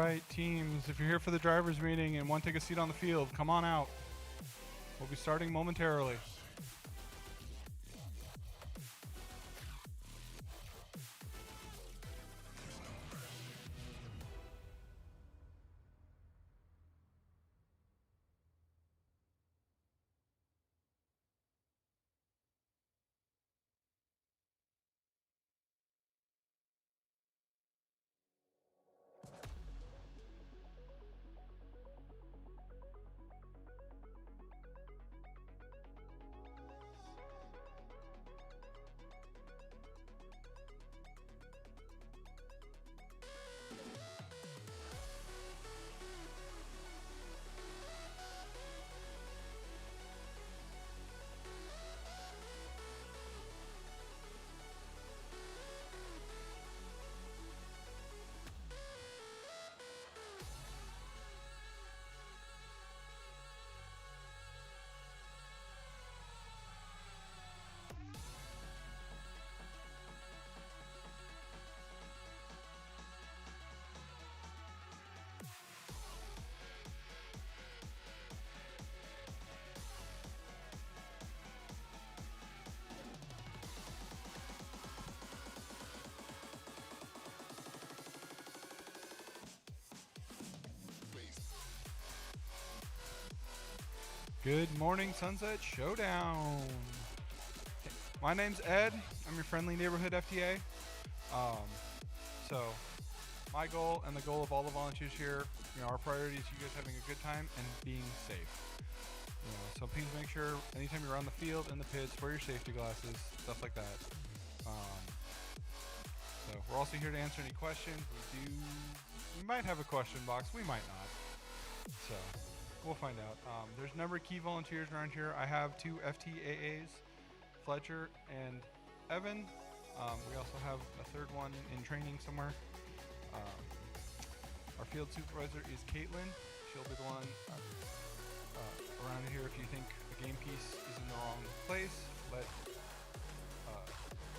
right, teams, if you're here for the driver's meeting and want to take a seat on the field, come on out. We'll be starting momentarily. Good morning, Sunset Showdown. My name's Ed. I'm your friendly neighborhood FTA. So my goal and the goal of all the volunteers here, our priority is you guys having a good time and being safe. So please make sure anytime you're on the field and the pits, wear your safety glasses, stuff like that. So we're also here to answer any questions. We might have a question box, we might not. So we'll find out. There's a number of key volunteers around here. I have 2 FTAAs, Fletcher and Evan. We also have a third one in training somewhere. Our field supervisor is Caitlin. She'll be the one around here if you think a game piece is in the wrong place.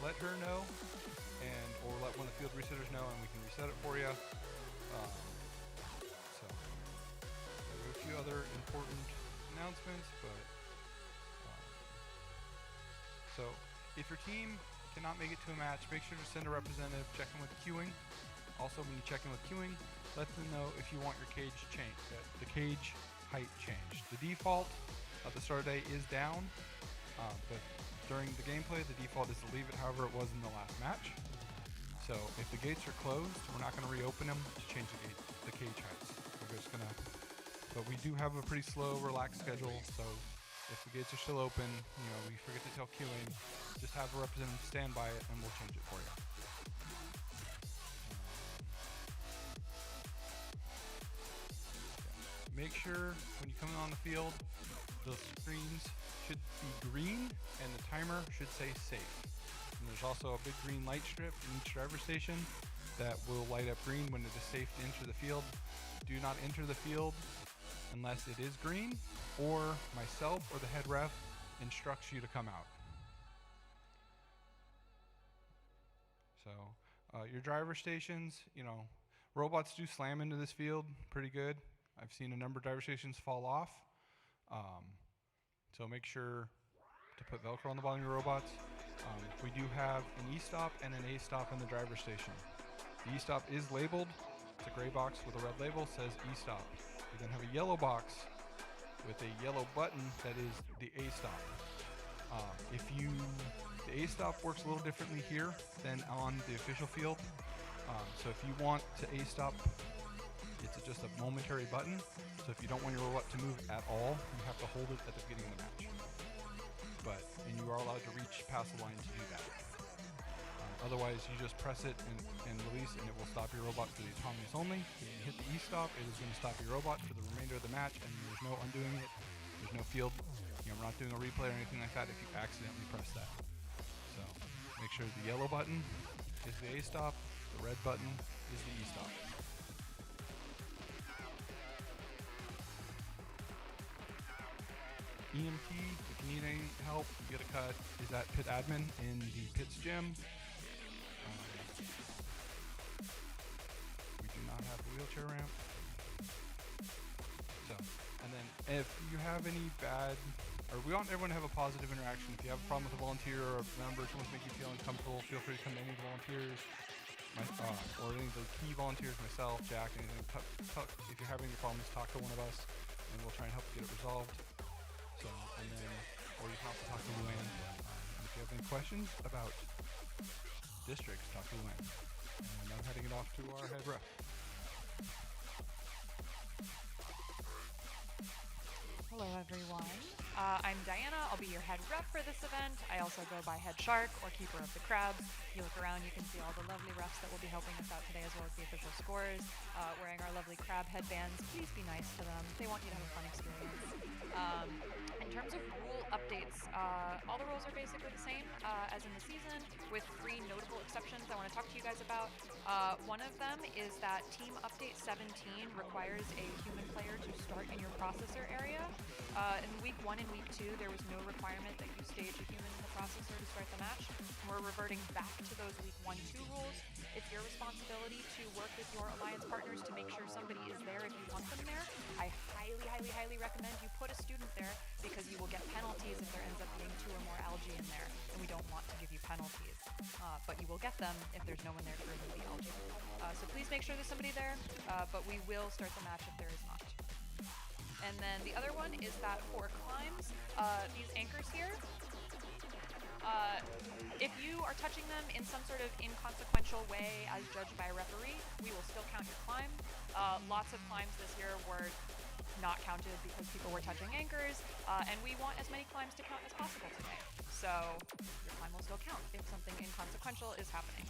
Let her know, or let one of the field resetters know, and we can reset it for you. A few other important announcements, but so if your team cannot make it to a match, make sure to send a representative. Check in with queuing. Also, when you check in with queuing, let them know if you want your cage changed, the cage height changed. The default at the start of the day is down, but during the gameplay, the default is to leave it however it was in the last match. So if the gates are closed, we're not going to reopen them to change the cage heights. We're just going to. But we do have a pretty slow, relaxed schedule, so if the gates are still open, we forget to tell queuing, just have a representative stand by it and we'll change it for you. Make sure when you come on the field, the screens should be green and the timer should say safe. And there's also a big green light strip in each driver station that will light up green when it is safe to enter the field. Do not enter the field unless it is green, or myself or the head ref instructs you to come out. So your driver stations, robots do slam into this field pretty good. I've seen a number of driver stations fall off. So make sure to put Velcro on the bottom of your robots. We do have an E-stop and an A-stop in the driver station. The E-stop is labeled. It's a gray box with a red label, says E-stop. We then have a yellow box with a yellow button that is the A-stop. The A-stop works a little differently here than on the official field. So if you want to A-stop, it's just a momentary button. So if you don't want your robot to move at all, you have to hold it at the beginning of the match. And you are allowed to reach past the line to do that. Otherwise, you just press it and release, and it will stop your robot for the autonomous only. If you hit the E-stop, it is going to stop your robot for the remainder of the match, and there's no undoing it. There's no field. We're not doing a replay or anything like that if you accidentally press that. So make sure the yellow button is the A-stop, the red button is the E-stop. EMT, if you need any help, get a cut, is at pit admin in the pits gym. We do not not have the wheelchair ramp. So, and then if you have any we want everyone to have a positive interaction. If you have a problem with a volunteer or a member, someone to make you feel uncomfortable, feel free to come to any of the volunteers, or any of the key volunteers, myself, Jack, anything. If you're having any problems, talk to one of us, and we'll try and help get it resolved. So, and then, or you can also talk to Luann. And if you have any questions about districts, talk to Luann. And I'm heading it off to our head rep. Hello everyone, I'm Diana. I'll be your head rep for this event. I also go by Head Shark or Keeper of the Crabs. If you look around, you can see all the lovely refs that will be helping us out today, as well as the official scorers, wearing our lovely crab headbands. Please be nice to them. They want you to have a fun experience. In terms of rule updates, all the rules are basically the same as in the season, with 3 notable exceptions I want to talk to you guys about. One of them is that Team Update 17 requires a human player to start in your processor area. In week 1 and week 2, there was no requirement that you stage a human in the processor to start the match. We're reverting back to those week 1-2 rules. It's your responsibility to work with your alliance partners to make sure somebody is there if you want them there. I highly recommend you put a student there, because you will get penalties if there ends up being 2 or more algae in there, and we don't want to give you penalties. But you will get them if there's no one there to remove the algae. So please make sure there's somebody there, but we will start the match if there is not. And then the other one is that for climbs, these anchors here, if you are touching them in some sort of inconsequential way as judged by a referee, we will still count your climb. Lots of climbs this year were not counted because people were touching anchors, and we want as many climbs to count as possible today. So your climb will still count if something inconsequential is happening.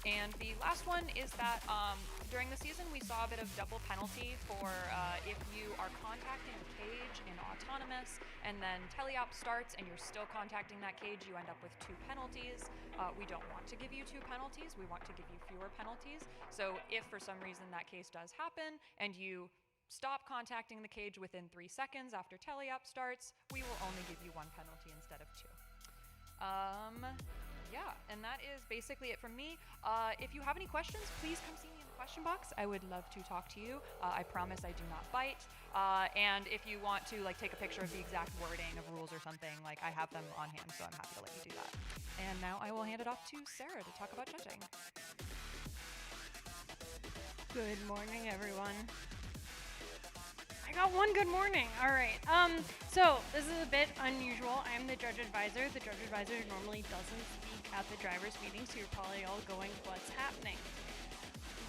And the last one is that during the season we saw a bit of double penalty for if you are contacting a cage in autonomous and then teleop starts and you're still contacting that cage, you end up with 2 penalties. We don't want to give you 2 penalties, we want to give you fewer penalties. So if for some reason that case does happen and you stop contacting the cage within 3 seconds after teleop starts, we will only give you 1 penalty instead of 2. Yeah, and that is basically it from me. If you have any questions, please come see me in the question box. I would love to talk to you. I promise I do not bite. And if you want to take a picture of the exact wording of rules or something, I have them on hand, so I'm happy to let you do that. And now I will hand it off to Sarah to talk about judging. Good morning, everyone. I got one good morning. All right. So this is a bit unusual. I'm the judge advisor. The judge advisor normally doesn't speak at the drivers' meeting, so you're probably all going, what's happening?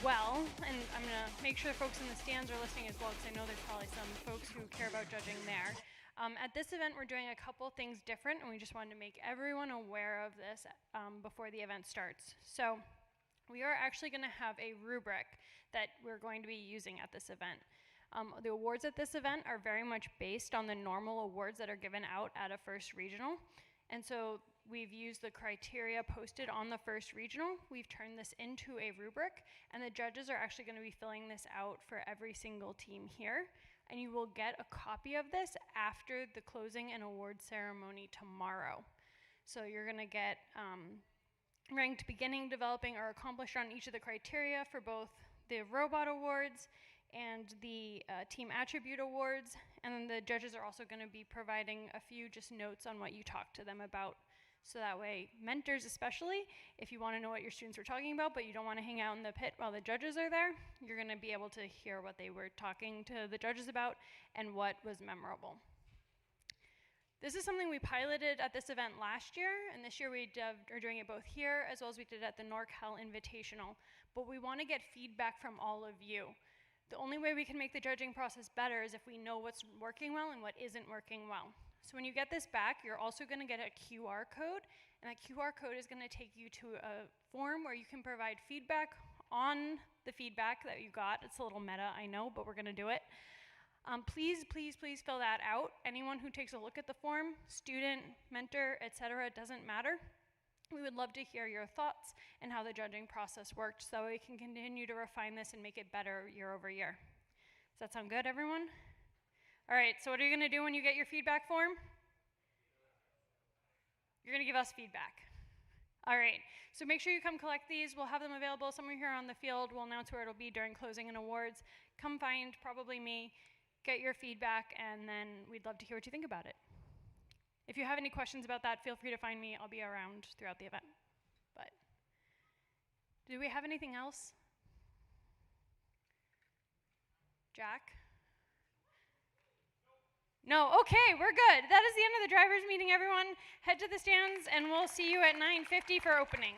Well, and I'm going to make sure folks in the stands are listening as well, because I know there's probably some folks who care about judging there. At this event, we're doing a couple things different, and we just wanted to make everyone aware of this before the event starts. So we are actually going to have a rubric that we're going to be using at this event. The awards at this event are very much based on the normal awards that are given out at a first regional. And so we've used the criteria posted on the first regional. We've turned this into a rubric, and the judges are actually going to be filling this out for every single team here. And you will get a copy of this after the closing and award ceremony tomorrow. So you're going to get ranked beginning, developing, or accomplished on each of the criteria for both the robot awards and the team attribute awards, and then the judges are also going to be providing a few just notes on what you talked to them about. So that way, mentors especially, if you want to know what your students were talking about but you don't want to hang out in the pit while the judges are there, you're going to be able to hear what they were talking to the judges about and what was memorable. This is something we piloted at this event last year, and this year we are doing it both here as well as we did at the NorCal Invitational. But we want to get feedback from all of you. The only way we can make the judging process better is if we know what's working well and what isn't working well. So when you get this back, you're also going to get a QR code, and that QR code is going to take you to a form where you can provide feedback on the feedback that you got. It's a little meta, I know, but we're going to do it. Please fill that out. Anyone who takes a look at the form, student, mentor, etc., it doesn't matter. We would love to hear your thoughts and how the judging process worked so we can continue to refine this and make it better year over year. Does that sound good, everyone? All right, so what are you going to do when you get your feedback form? You're going to give us feedback. All right, so make sure you come collect these. We'll have them available somewhere here on the field. We'll announce where it'll be during closing and awards. Come find probably me, get your feedback, and then we'd love to hear what you think about it. If you have any questions about that, feel free to find me. I'll be around throughout the event. But do we have anything else? Jack? No, okay, we're good. That is the end of the drivers' meeting, everyone. Head to the stands, and we'll see you at 9:50 for opening.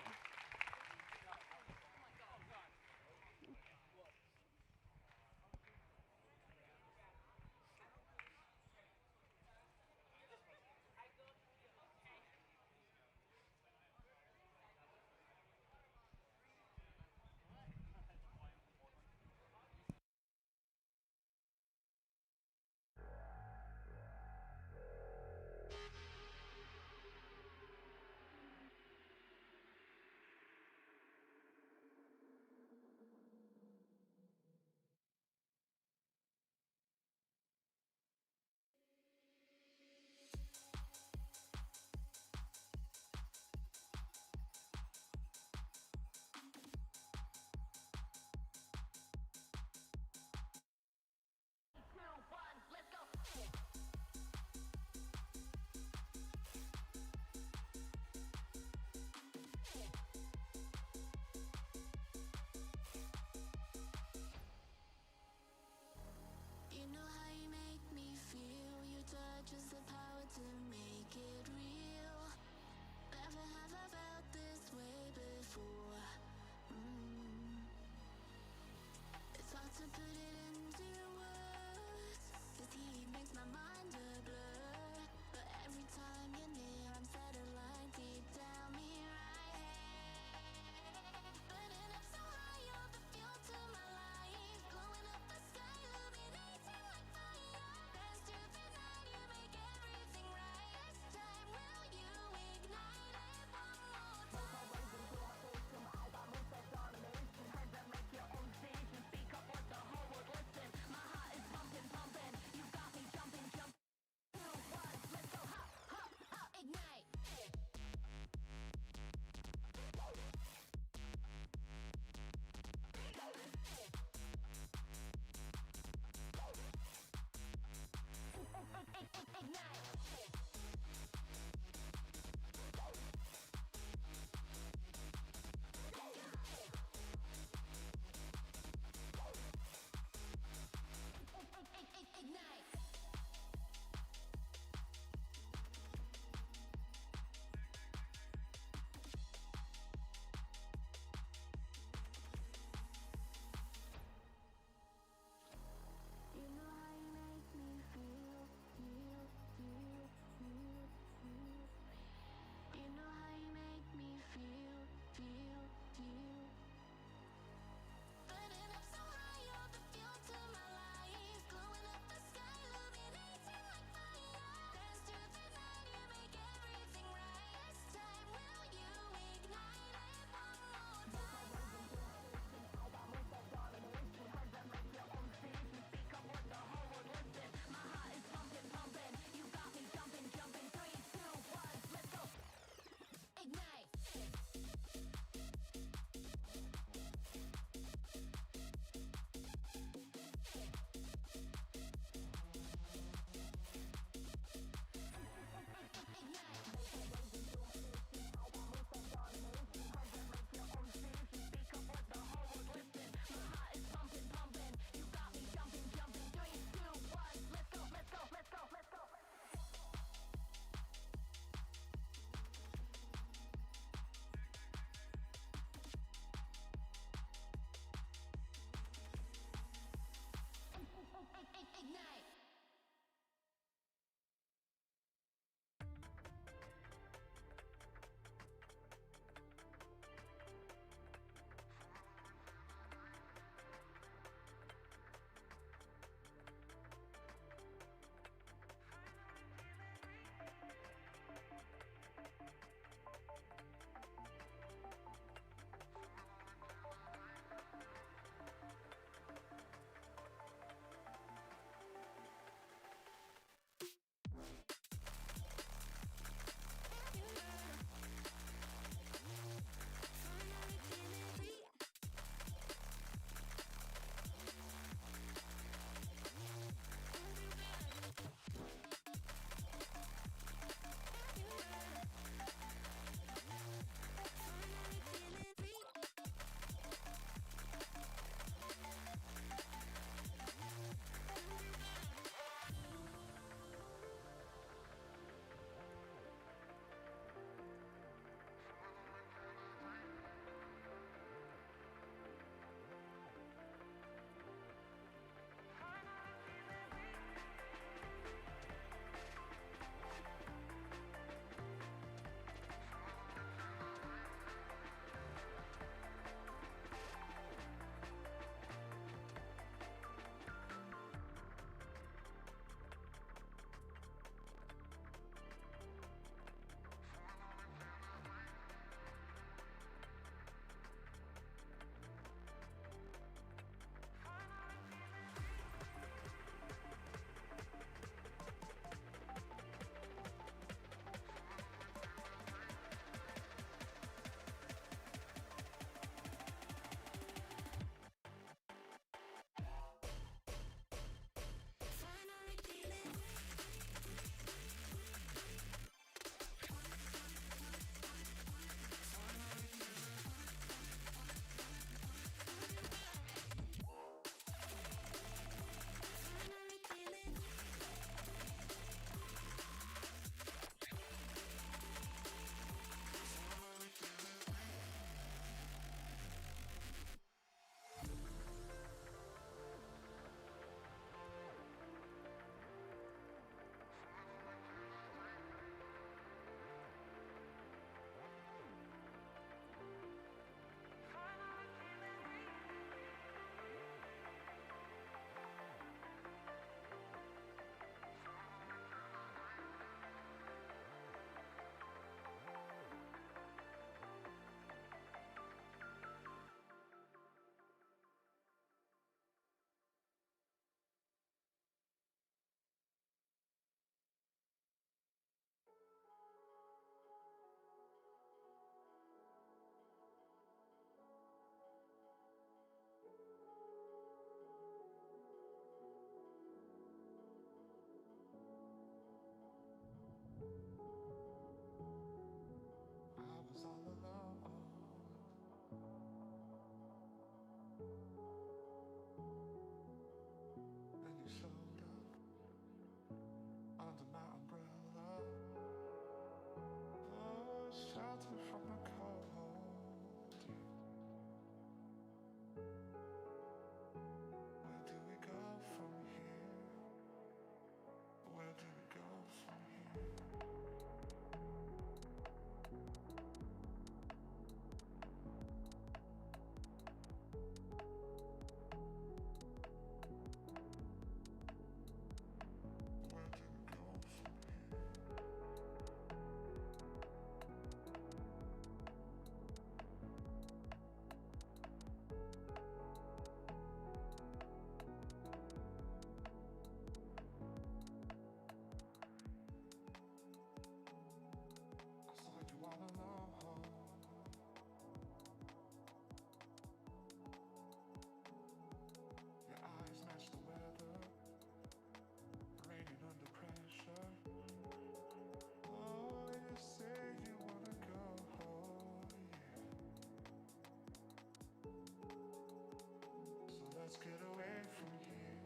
get away from here.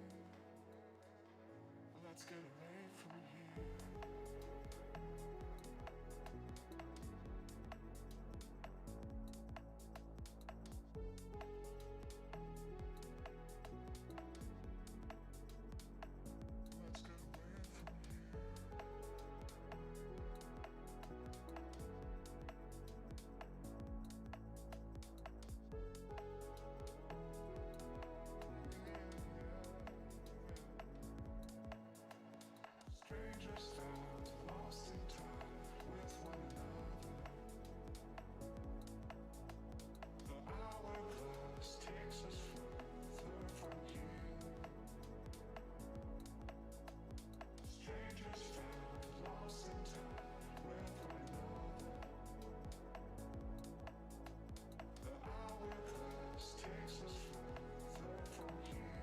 Let's get away from here. Let's get away from here. Strangers stand lost in time with one another. The hourglass takes us further from here. Strangers stand lost in time with one another. The hourglass takes us further from here.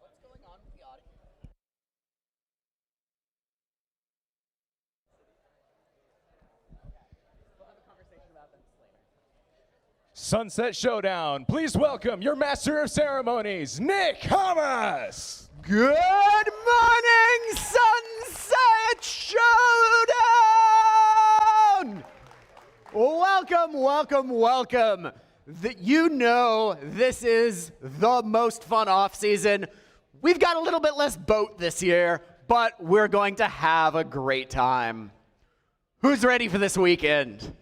What's going on with the audio? We'll have a conversation about this later. Sunset Showdown. Please welcome your Master of Ceremonies, Nick Hamas. Good morning, Sunset Showdown! Welcome, welcome, welcome. You know this is the most fun off season. We've got a little bit less boat this year, but we're going to have a great time. Who's ready for this weekend?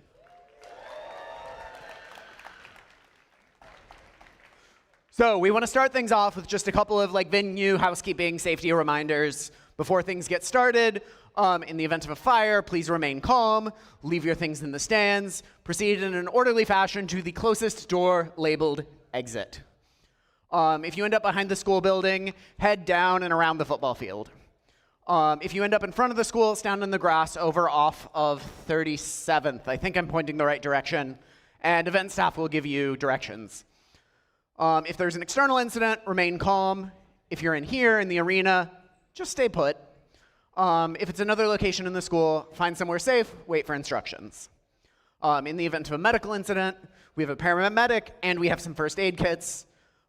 So we want to start things off with just a couple of venue housekeeping safety reminders before things get started. In the event of a fire, please remain calm, leave your things in the stands, proceed in an orderly fashion to the closest door labeled exit. If you end up behind the school building, head down and around the football field. If you end up in front of the school, stand in the grass over off of 37th. I think I'm pointing the right direction, and event staff will give you directions. If there's an external incident, remain calm. If you're in here in the arena, just stay put. If it's another location in the school, find somewhere safe, wait for instructions. In the event of a medical incident, we have a paramedic and we have some first aid kits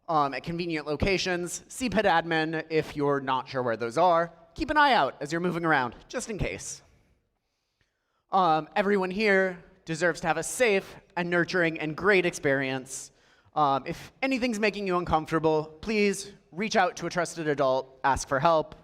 at convenient locations. See pit admin if you're not sure where those are. Keep an eye out as you're moving around, just in case. Everyone here deserves to have a safe and nurturing and great experience. If anything's making you uncomfortable, please reach out to a trusted adult, ask for help.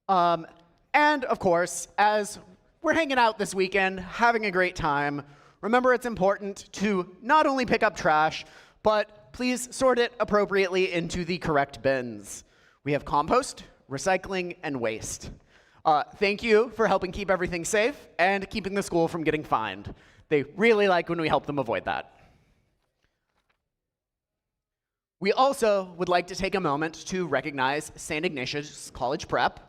And of course, as we're hanging out this weekend, having a great time, remember it's important to not only pick up trash, but please sort it appropriately into the correct bins. We have compost, recycling, and waste. Thank you for helping keep everything safe and keeping the school from getting fined. They really like when we help them avoid that. We also would like to take a moment to recognize St. Ignatius College Prep.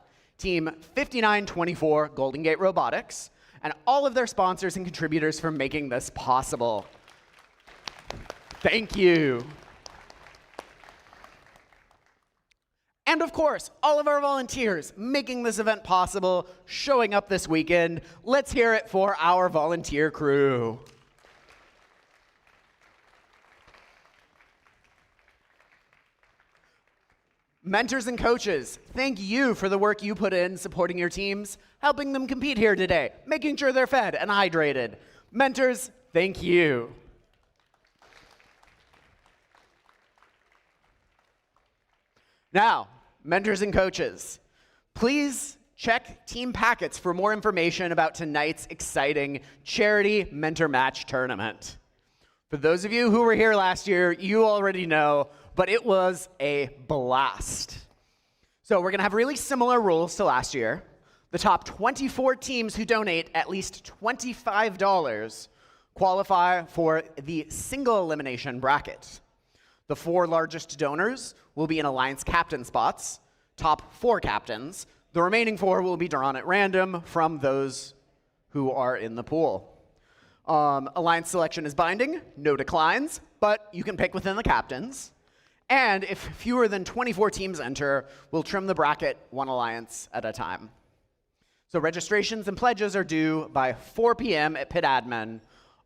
Team 5924 Golden Gate Robotics, and all of their sponsors and contributors for making this possible. Thank you. And of course, all of our volunteers making this event possible, showing up this weekend. Let's hear it for our volunteer crew. Mentors and coaches, thank you for the work you put in supporting your teams, helping them compete here today, making sure they're fed and hydrated. Mentors, thank you. Now, mentors and coaches, please check team packets for more information about tonight's exciting charity mentor match tournament. For those of you who were here last year, you already know, but it was a blast. So we're going to have really similar rules to last year. The top 24 teams who donate at least $25 qualify for the single elimination bracket. The 4 largest donors will be in alliance captain spots, top 4 captains. The remaining 4 will be drawn at random from those who are in the pool. Alliance selection is binding, no declines, but you can pick within the captains. And if fewer than 24 teams enter, we'll trim the bracket 1 alliance at a time. So registrations and pledges are due by 4 p.m. at Pit Admin.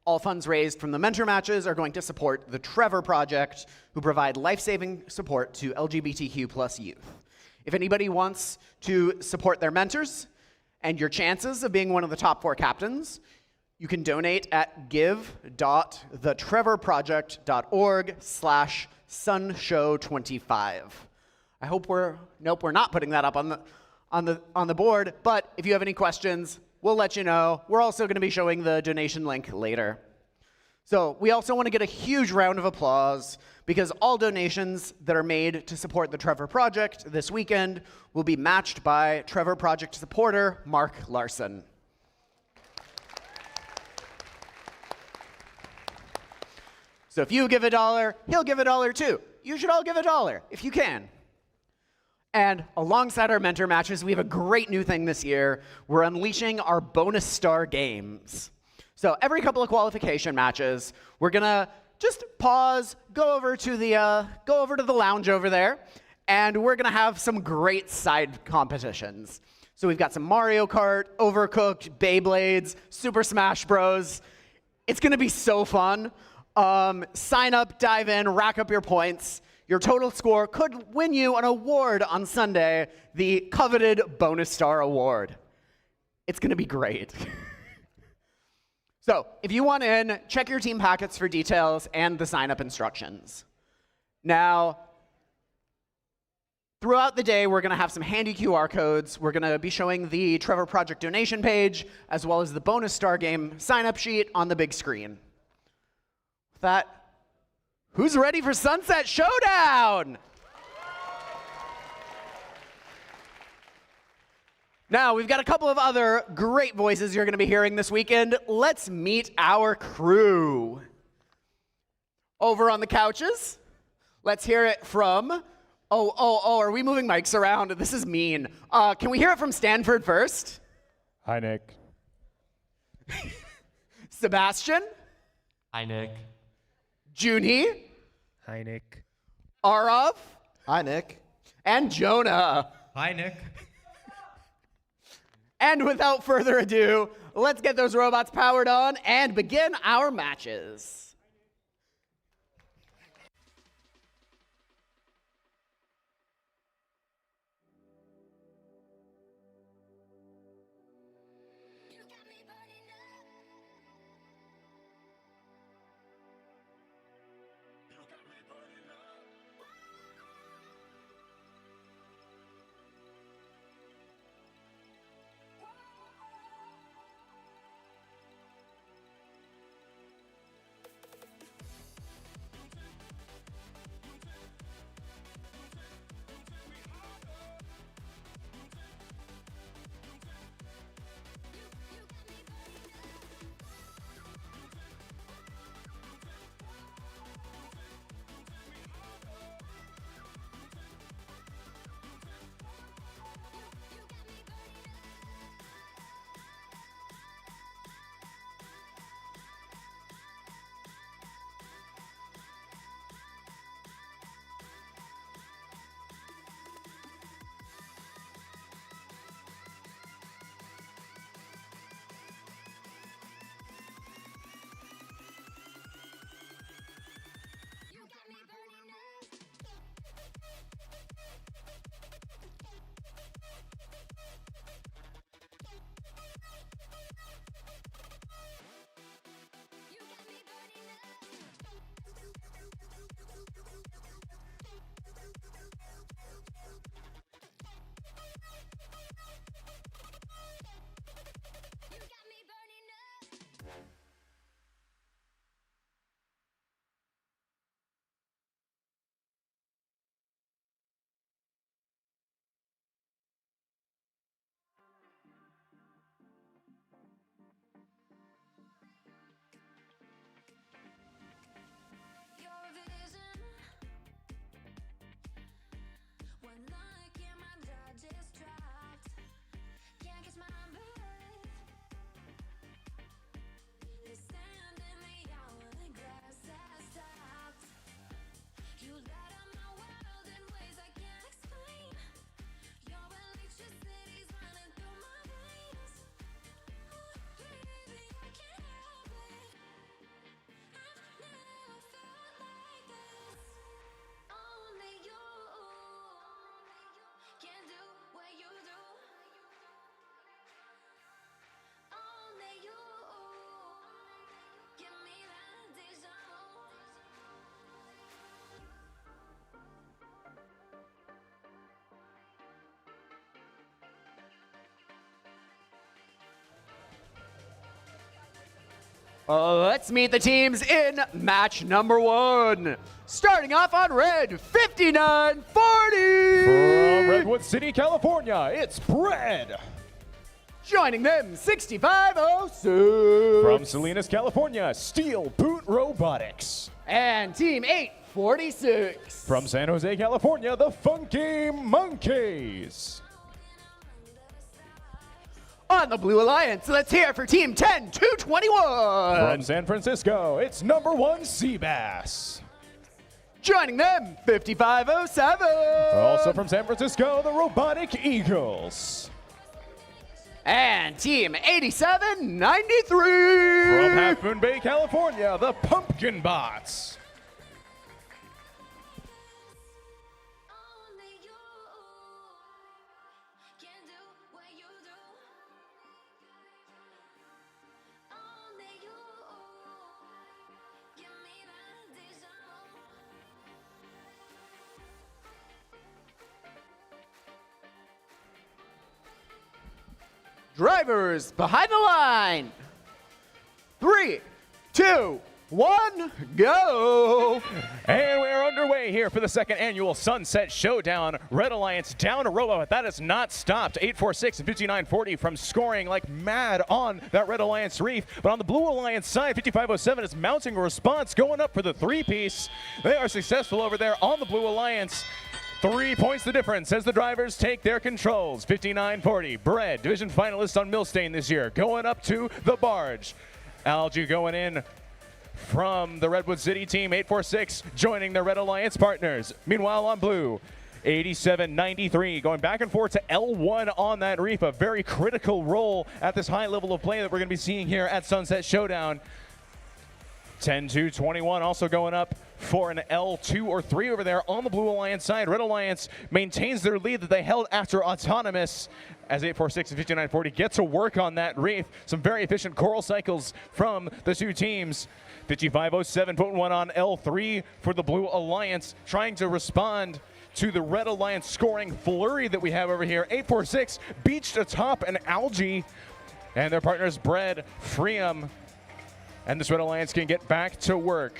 All funds raised from the mentor matches are going to support the Trevor Project, who provide life-saving support to LGBTQ+ youth. If anybody wants to support their mentors and your chances of being one of the top 4 captains, you can donate at give.thetrevor.org/sunshow25. I hope we're not putting that up on the board, but if you have any questions, we'll let you know. We're also going to be showing the donation link later. So we also want to get a huge round of applause because all donations that are made to support the Trevor Project this weekend will be matched by Trevor Project supporter Mark Larson. So if you give $1, he'll give $1 too. You should all give $1 if you can. And alongside our mentor matches, we have a great new thing this year. We're unleashing our bonus star games. So every couple of qualification matches, we're gonna just pause, go over to the lounge over there, and we're gonna have some great side competitions. So we've got some Mario Kart, Overcooked, Beyblades, Super Smash Bros. It's gonna be so fun. Sign up, dive in, rack up your points. Your total score could win you an award on Sunday, the coveted Bonus Star Award. It's going to be great. So, if you want in, check your team packets for details and the sign-up instructions. Now, throughout the day, we're going to have some handy QR codes. We're going to be showing the Trevor Project donation page, as well as the Bonus Star Game sign-up sheet on the big screen. With that, who's ready for Sunset Showdown? Now, we've got a couple of other great voices you're going to be hearing this weekend. Let's meet our crew. Over on the couches, let's hear it from, are we moving mics around? This is mean. Can we hear it from Stanford first? Hi, Nick. Sebastian? Hi, Nick. Junhee? Hi, Nick. Arav? Hi, Nick. And Jonah. Hi, Nick. And without further ado, let's get those robots powered on and begin our matches. Let's meet the teams in match number 1. Starting off on red, 5940. From Redwood City, California, it's Bread. Joining them, 6506. From Salinas, California, Steel Boot Robotics. And team 846. From San Jose, California, the Funky Monkeys. On the Blue Alliance, let's hear for team 10221. From San Francisco, it's number 1 Seabass. Joining them, 5507. Also from San Francisco, the Robotic Eagles. And team 8793. From Half Moon Bay, California, the Pumpkin Bots. Only you can do what you do. Only you give me that deja vu. Drivers behind the line. 3, 2, 1, go. And we're underway here for the second annual Sunset Showdown. Red Alliance down a robot, but that has not stopped 846 and 5940 from scoring like mad on that Red Alliance reef. But on the Blue Alliance side, 5507 is mounting a response, going up for the 3-piece. They are successful over there on the Blue Alliance. 3 points the difference as the drivers take their controls. 5940, Bread, division finalist on Millstain this year, going up to the barge. Algae going in from the Redwood City team, 846, joining the Red Alliance partners. Meanwhile on blue, 8793, going back and forth to L1 on that reef, a very critical role at this high level of play that we're going to be seeing here at Sunset Showdown. 10-2-21 also going up for an L2 or 3 over there on the Blue Alliance side. Red Alliance maintains their lead that they held after Autonomous as 846 and 5940 get to work on that reef. Some very efficient coral cycles from the two teams. 5507 putting one on L3 for the Blue Alliance, trying to respond to the Red Alliance scoring flurry that we have over here. 846 beached atop an Algae, and their partners Bread, Freedom, and this Red Alliance can get back to work.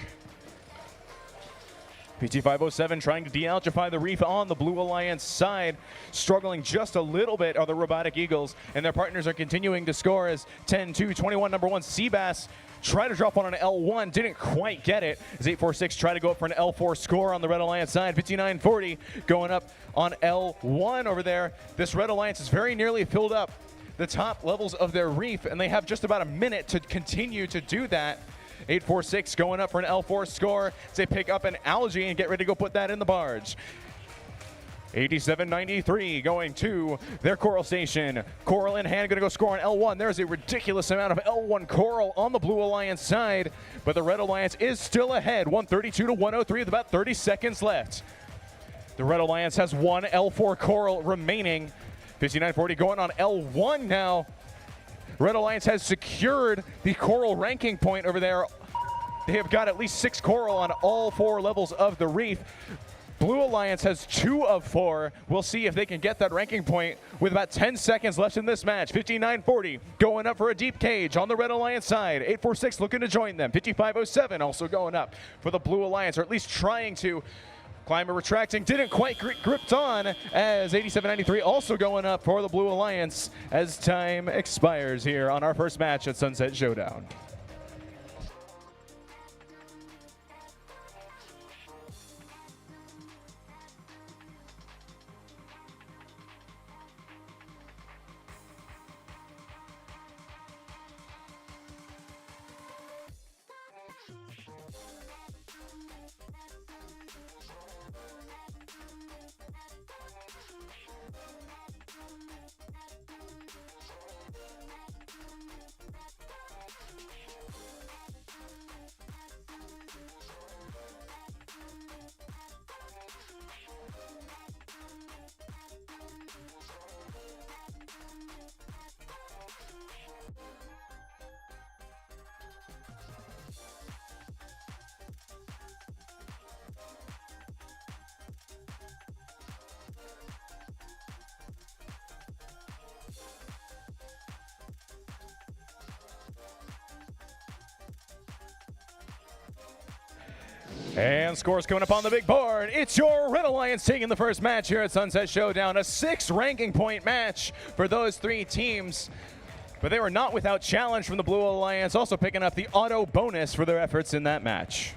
PT507 trying to de-algify the reef on the Blue Alliance side. Struggling just a little bit are the Robotic Eagles, and their partners are continuing to score as 10-2-21, number 1 Seabass try to drop on an L1, didn't quite get it as 846 try to go up for an L4 score on the Red Alliance side. 5940 going up on L1 over there. This Red Alliance is very nearly filled up the top levels of their reef, and they have just about a minute to continue to do that. 846 going up for an L4 score as they pick up an Algae and get ready to go put that in the barge. 8793 going to their coral station. Coral in hand, going to go score on L1. There's a ridiculous amount of L1 coral on the Blue Alliance side, but the Red Alliance is still ahead, 132-103 with about 30 seconds left. The Red Alliance has 1 L4 coral remaining. 5940 going on L1 now. Red Alliance has secured the coral ranking point over there. They have got at least 6 coral on all 4 levels of the reef. Blue Alliance has 2 of 4. We'll see if they can get that ranking point with about 10 seconds left in this match. 5940 going up for a deep cage on the Red Alliance side. 846 looking to join them. 5507 also going up for the Blue Alliance, or at least trying to. Climber retracting, didn't quite gripped on as 8793 also going up for the Blue Alliance as time expires here on our first match at Sunset Showdown. And scores coming up on the big board. It's your Red Alliance taking the first match here at Sunset Showdown. A 6 ranking point match for those 3 teams. But they were not without challenge from the Blue Alliance, also picking up the auto bonus for their efforts in that match.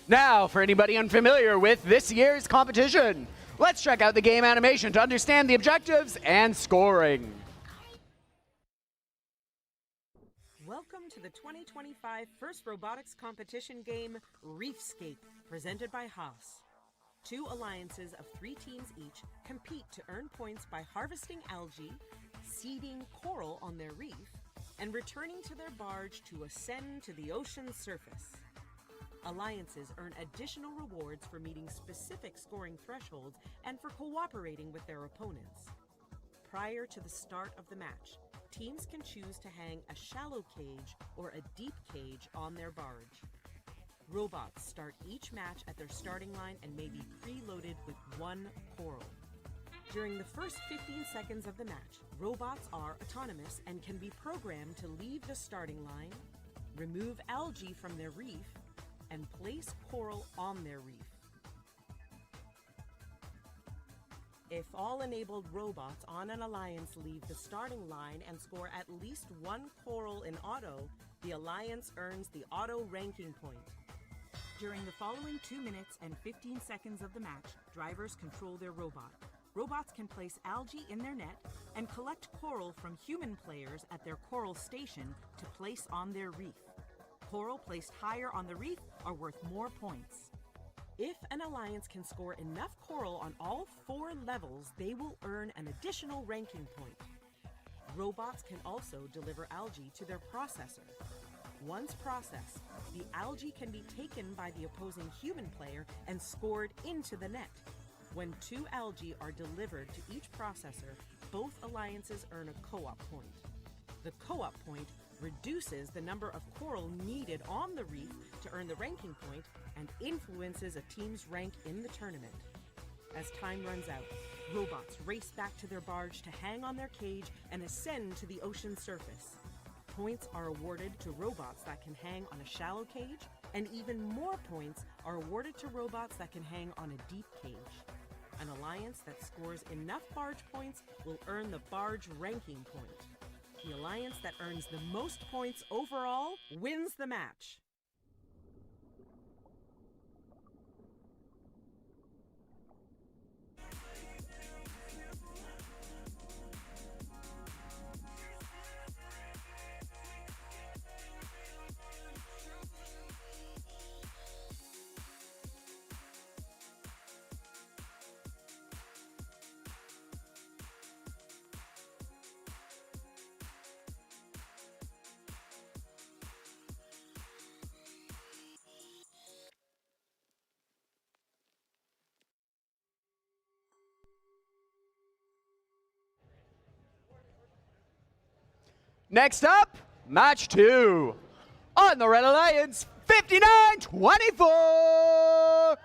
Now, for anybody unfamiliar with this year's competition, let's check out the game animation to understand the objectives and scoring. Welcome to the 2025 First Robotics Competition game, Reefscape, presented by Haas. 2 alliances of 3 teams each compete to earn points by harvesting algae, seeding coral on their reef, and returning to their barge to ascend to the ocean's surface. Alliances earn additional rewards for meeting specific scoring thresholds and for cooperating with their opponents. Prior to the start of the match, teams can choose to hang a shallow cage or a deep cage on their barge. Robots start each match at their starting line and may be preloaded with 1 coral. During the first 15 seconds of the match, robots are autonomous and can be programmed to leave the starting line, remove algae from their reef, and place coral on their reef. If all enabled robots on an alliance leave the starting line and score at least 1 coral in auto, the alliance earns the auto ranking point. During the following 2 minutes and 15 seconds of the match, drivers control their robot. Robots can place algae in their net and collect coral from human players at their coral station to place on their reef. Coral placed higher on the reef are worth more points. If an alliance can score enough coral on all 4 levels, they will earn an additional ranking point. Robots can also deliver algae to their processor. Once processed, the algae can be taken by the opposing human player and scored into the net. When 2 algae are delivered to each processor, both alliances earn a co-op point. The co-op point reduces the number of coral needed on the reef to earn the ranking point and influences a team's rank in the tournament. As time runs out, robots race back to their barge to hang on their cage and ascend to the ocean surface. Points are awarded to robots that can hang on a shallow cage, and even more points are awarded to robots that can hang on a deep cage. An alliance that scores enough barge points will earn the barge ranking point. The alliance that earns the most points overall wins the match. Next up, match 2. On the Red Alliance, 59-24.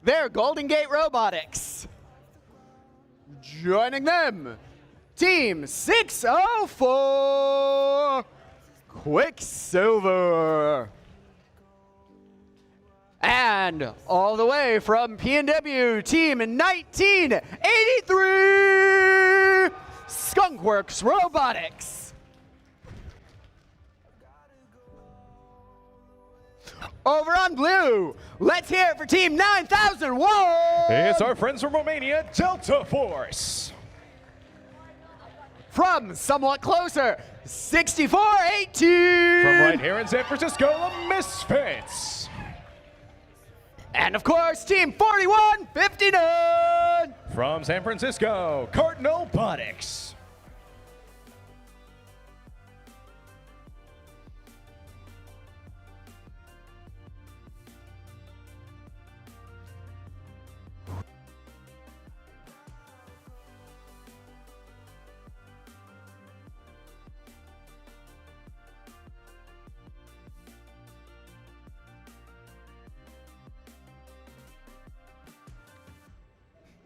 They're Golden Gate Robotics. Joining them, Team 604, Quicksilver. And all the way from PNW, Team 1983, Skunkworks Robotics. Over on blue, let's hear it for Team 9001. It's our friends from Romania, Delta Force. from somewhat closer, 64-18. From right here in San Francisco, the Misfits. And of course, Team 41-59. From San Francisco, Kart Robotics.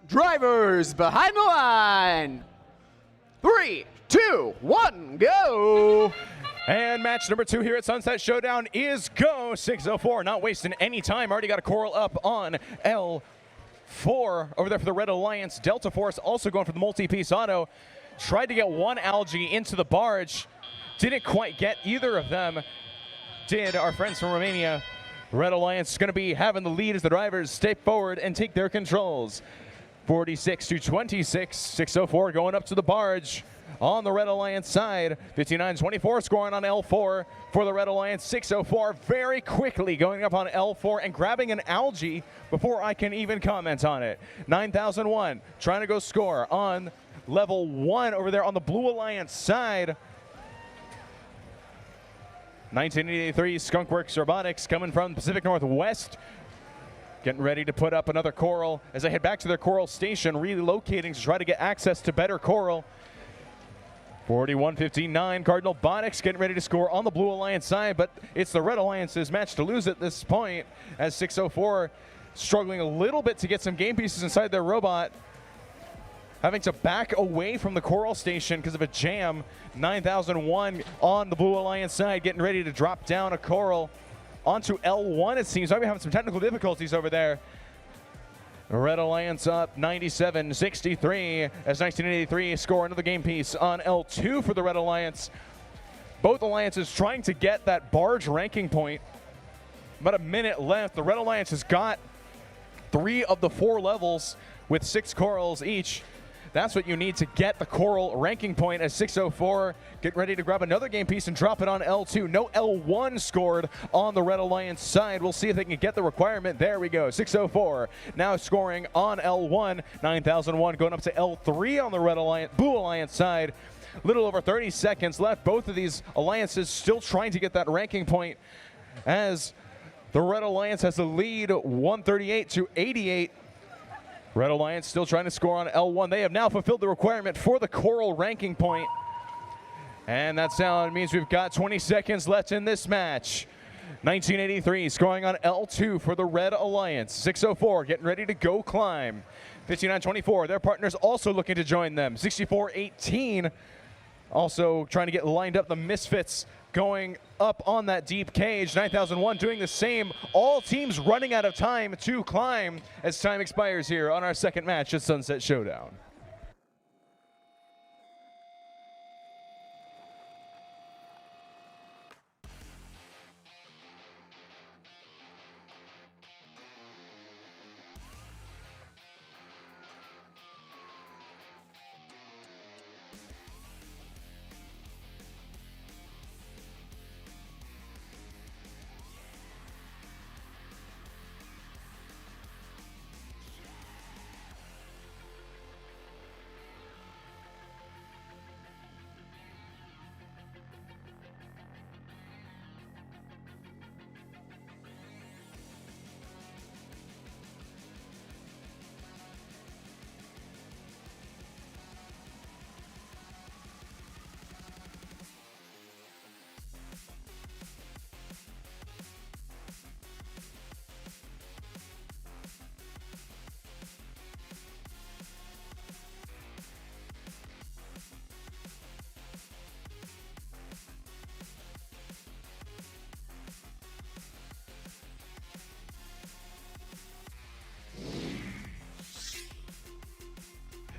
Drivers behind the line. 3, 2, 1, go. And match number 2 here at Sunset Showdown is go. 6:04, not wasting any time. Already got a coral up on L4 over there for the Red Alliance. Delta Force also going for the multi-piece auto. Tried to get one algae into the barge. Didn't quite get either of them. Did our friends from Romania. Red Alliance going to be having the lead as the drivers step forward and take their controls. 46-26, 6:04 going up to the barge on the Red Alliance side. 59-24 scoring on L4 for the Red Alliance. 6:04 very quickly going up on L4 and grabbing an algae before I can even comment on it. 9001 trying to go score on level 1 over there on the Blue Alliance side. 1983 Skunkworks Robotics coming from Pacific Northwest. Getting ready to put up another coral as they head back to their coral station, relocating to try to get access to better coral. 41-59, Cardinal Robotics getting ready to score on the Blue Alliance side, but it's the Red Alliance's match to lose at this point as 6:04 struggling a little bit to get some game pieces inside their robot. Having to back away from the coral station because of a jam. 9001 on the Blue Alliance side getting ready to drop down a coral. Onto L1, it seems like we're having some technical difficulties over there. Red Alliance up 97-63 as 1983 score another game piece on L2 for the Red Alliance. Both alliances trying to get that barge ranking point. About a minute left. The Red Alliance has got 3 of the 4 levels with 6 corals each. That's what you need to get the coral ranking point as 6:04 get ready to grab another game piece and drop it on L2. No L1 scored on the Red Alliance side. We'll see if they can get the requirement. There we go, 6:04 now scoring on L1. 9001 going up to L3 on the Red Alliance, Blue Alliance side. Little over 30 seconds left. Both of these alliances still trying to get that ranking point as the Red Alliance has the lead 138-88. Red Alliance still trying to score on L1. They have now fulfilled the requirement for the coral ranking point. And that sound means we've got 20 seconds left in this match. 1983 scoring on L2 for the Red Alliance. 6:04 getting ready to go climb. 59-24, their partners also looking to join them. 64-18 also trying to get lined up. The Misfits going up on that deep cage. 9001 doing the same. All teams running out of time to climb as time expires here on our second match at Sunset Showdown.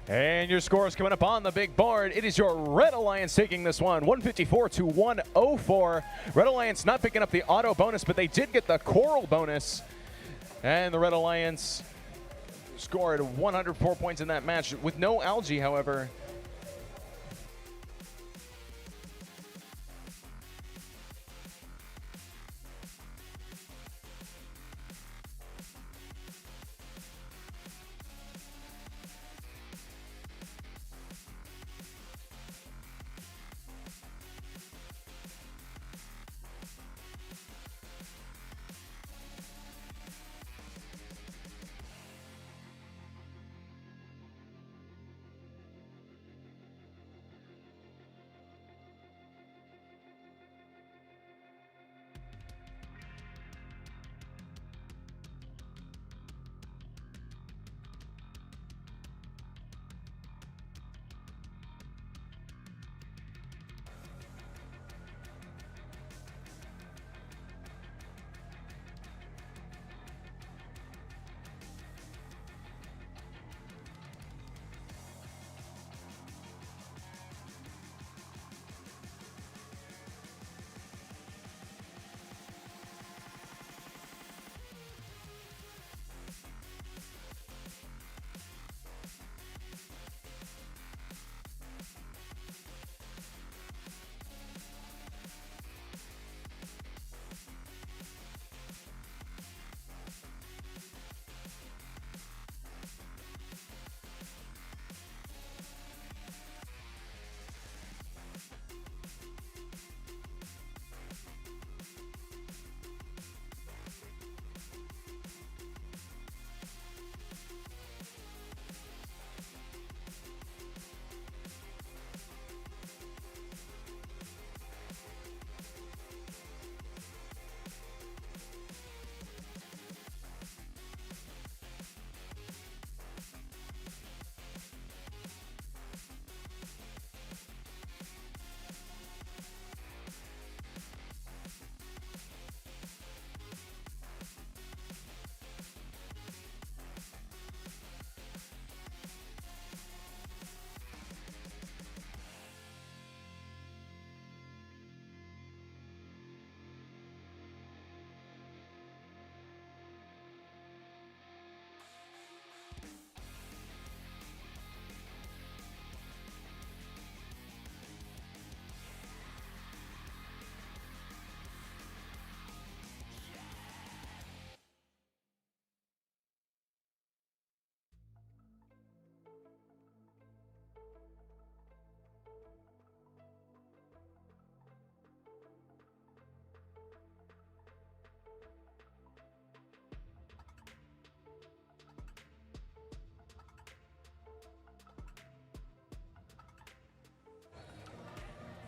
And your scores coming up on the big board. It is your Red Alliance taking this one, 154-104. Red Alliance not picking up the auto bonus, but they did get the coral bonus. And the Red Alliance scored 104 points in that match with no algae, however.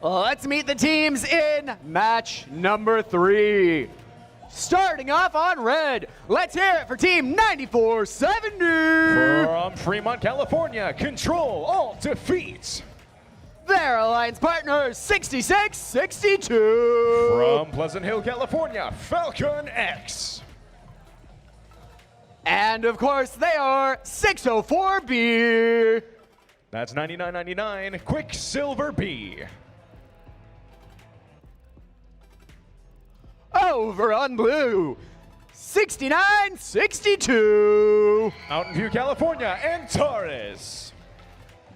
Let's meet the teams in match number 3. Starting off on red, let's hear it for team 9470. From Fremont, California, Control Alt Defeat. Their alliance partners, 6662. From Pleasant Hill, California, Falcon X. And of course, they are 604B. That's 99.99, Quicksilver B. Over on blue, 6962. Mountain View, California, Antares.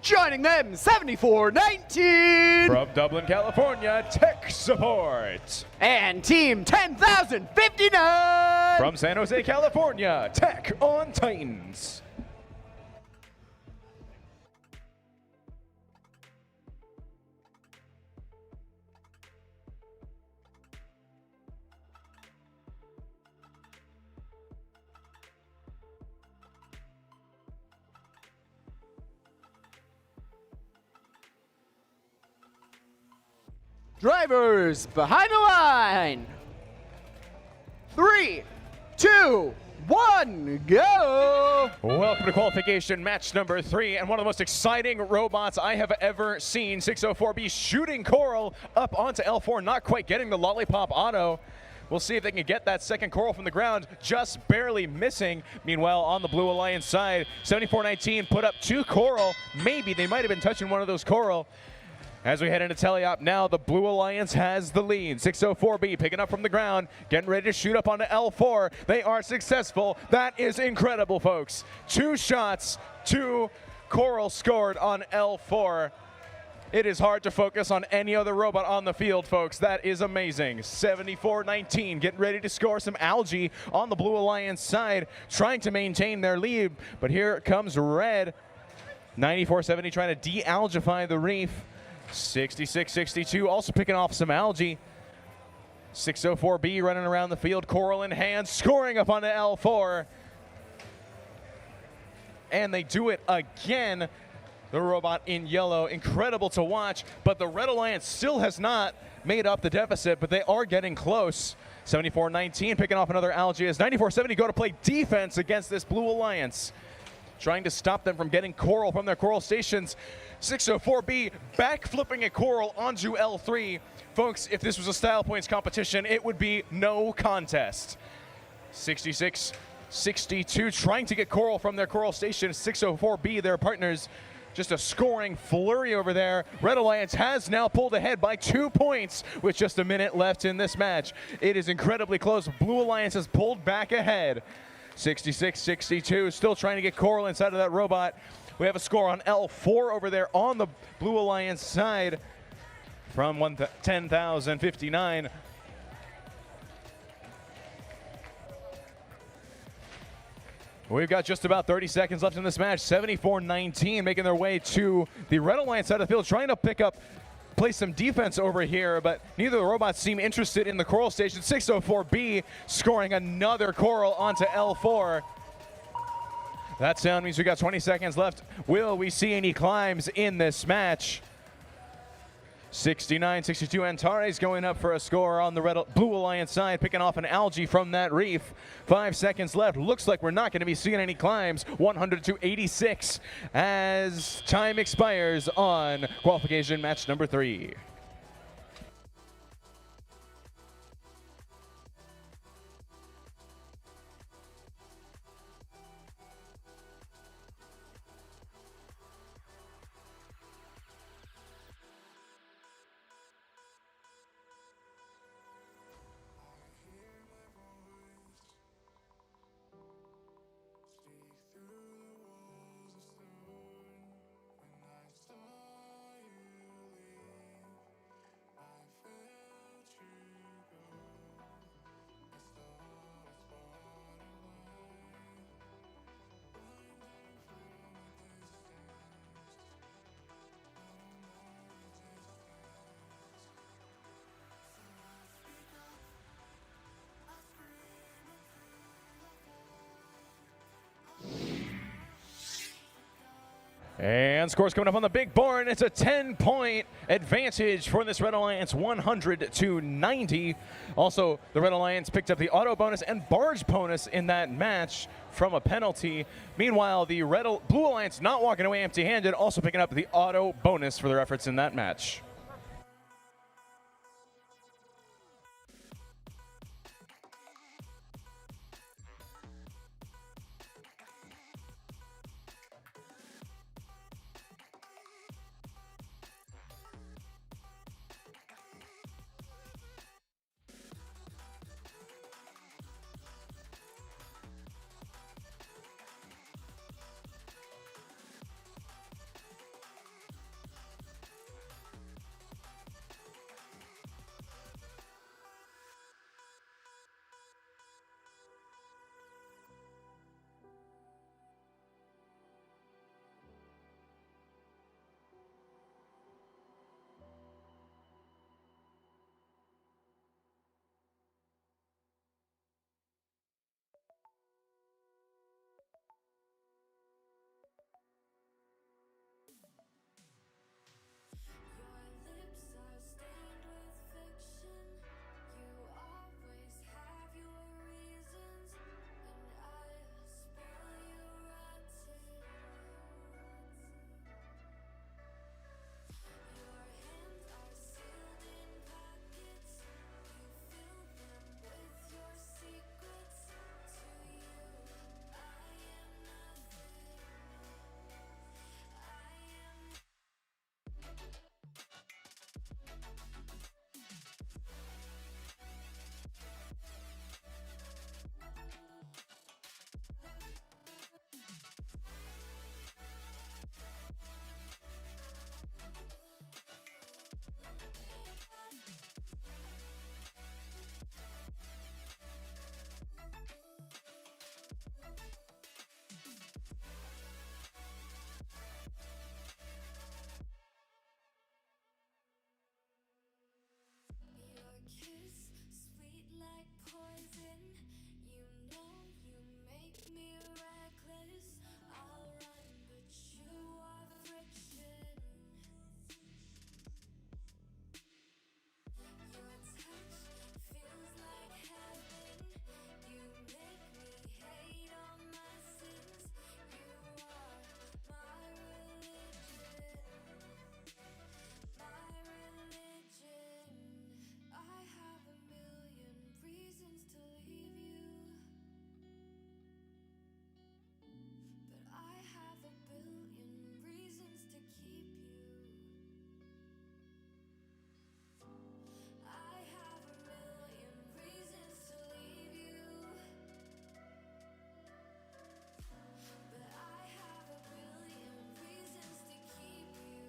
Joining them, 7419. From Dublin, California, Tech Support. And team 10,059. From San Jose, California, Tech on Titans. Drivers behind the line. 3, 2, 1, go! Welcome to qualification match number 3, and one of the most exciting robots I have ever seen. 604B shooting Coral up onto L4, not quite getting the lollipop auto. We'll see if they can get that second Coral from the ground, just barely missing. Meanwhile, on the Blue Alliance side, 7419 put up 2 Coral. Maybe they might have been touching one of those Coral. As we head into teleop now, the Blue Alliance has the lead. 604B picking up from the ground, getting ready to shoot up onto L4. They are successful. That is incredible, folks. 2 shots, 2 Coral scored on L4. It is hard to focus on any other robot on the field, folks. That is amazing. 7419 getting ready to score some algae on the Blue Alliance side, trying to maintain their lead. But here comes red. 9470 trying to de-algify the reef. 6662 also picking off some algae. 604B running around the field, Coral in hand, scoring up onto L4. And they do it again. The robot in yellow, incredible to watch, but the Red Alliance still has not made up the deficit, but they are getting close. 7419 picking off another algae as 9470 go to play defense against this Blue Alliance, trying to stop them from getting Coral from their Coral stations. 604B backflipping a Coral onto L3. Folks, if this was a style points competition, it would be no contest. 6662 trying to get Coral from their Coral station. 604B, their partners, just a scoring flurry over there. Red Alliance has now pulled ahead by 2 points with just a minute left in this match. It is incredibly close. Blue Alliance has pulled back ahead. 6662 still trying to get Coral inside of that robot. We have a score on L4 over there on the Blue Alliance side from 10,059. We've got just about 30 seconds left in this match. 7419 making their way to the Red Alliance side of the field, trying to play some defense over here, but neither of the robots seem interested in the Coral station. 604B scoring another Coral onto L4. That sound means we got 20 seconds left. Will we see any climbs in this match? 6962 Antares going up for a score on the Blue Alliance side, picking off an algae from that reef. 5 seconds left. Looks like we're not going to be seeing any climbs. 100 to 86 as time expires on qualification match number 3. And scores coming up on the big board. It's a 10-point advantage for this Red Alliance, 100 to 90. Also, the Red Alliance picked up the auto bonus and barge bonus in that match from a penalty. Meanwhile, the Blue Alliance not walking away empty-handed, also picking up the auto bonus for their efforts in that match. Your lips are stained with fiction. You always have your reasons, and I spell you rotten. Your hands are sealed in pockets. You fill them with your secrets. To you, I am nothing. I am. Your kiss, sweet like poison. You know you make me reckless. I'll run, but you are friction. Your touch feels like heaven. You make me hate all my sins. You are my religion. My religion. I have a million reasons to leave you, but I have a billion reasons to keep you. I have a million reasons to leave you, but I have a billion reasons to keep you.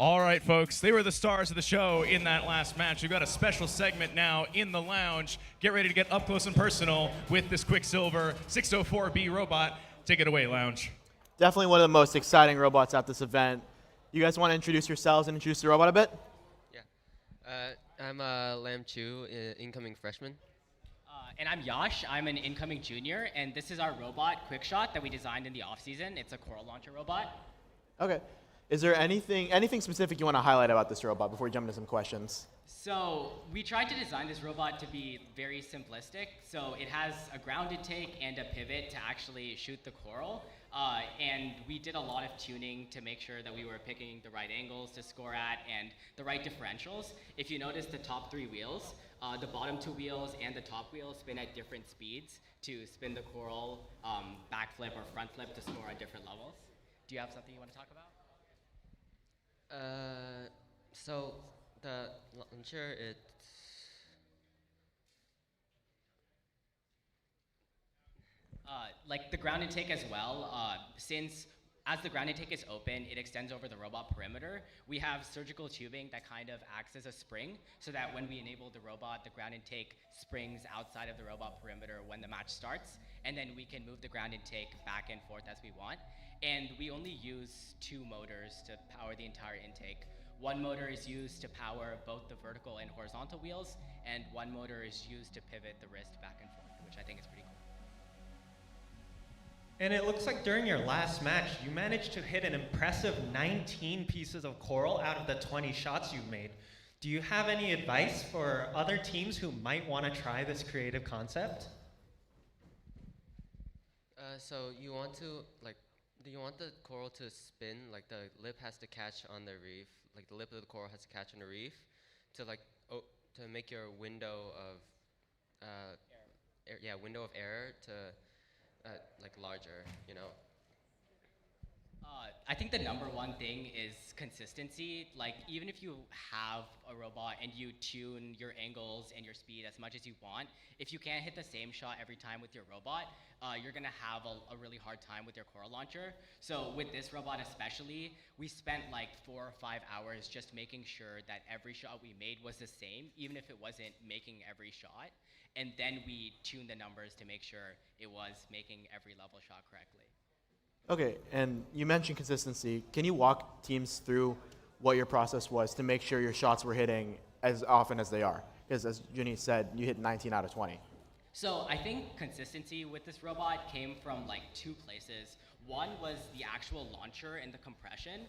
All right, folks, they were the stars of the show in that last match. We've got a special segment now in the lounge. Get ready to get up close and personal with this Quicksilver 604B robot. Take it away, lounge. Definitely one of the most exciting robots at this event. You guys want to introduce yourselves and introduce the robot a bit? Yeah. I'm Lam Chu, incoming freshman. And I'm Yash. I'm an incoming junior, and this is our robot, Quickshot, that we designed in the off-season. It's a coral launcher robot. Okay. Is there anything specific you want to highlight about this robot before we jump into some questions? So we tried to design this robot to be very simplistic. So it has a ground intake and a pivot to actually shoot the coral. And we did a lot of tuning to make sure that we were picking the right angles to score at and the right differentials. If you notice the top three wheels, the bottom two wheels and the top wheel spin at different speeds to spin the coral backflip or front flip to score at different levels. Do you have something you want to talk about? So the launcher, it's like the ground intake as well, since as the ground intake is open, it extends over the robot perimeter. We have surgical tubing that kind of acts as a spring so that when we enable the robot, the ground intake springs outside of the robot perimeter when the match starts, and then we can move the ground intake back and forth as we want. And we only use 2 motors to power the entire intake. One motor is used to power both the vertical and horizontal wheels, and one motor is used to pivot the wrist back and forth, which I think is pretty cool. And it looks like during your last match, you managed to hit an impressive 19 pieces of coral out of the 20 shots you made. Do you have any advice for other teams who might want to try this creative concept? So you want to, like, do you want the coral to spin, like the lip has to catch on the reef, like the lip of the coral has to catch on the reef, to like, to make your window of, window of error to, like larger, you know? I think the number one thing is consistency. Like, even if you have a robot and you tune your angles and your speed as much as you want, if you can't hit the same shot every time with your robot, you're gonna have a really hard time with your coral launcher. So with this robot especially, we spent like 4 or 5 hours just making sure that every shot we made was the same, even if it wasn't making every shot. And then we tuned the numbers to make sure it was making every level shot correctly. Okay, and you mentioned consistency. Can you walk teams through what your process was to make sure your shots were hitting as often as they are? Because as Ginny said, you hit 19 out of 20. So I think consistency with this robot came from like 2 places. One was the actual launcher and the compression.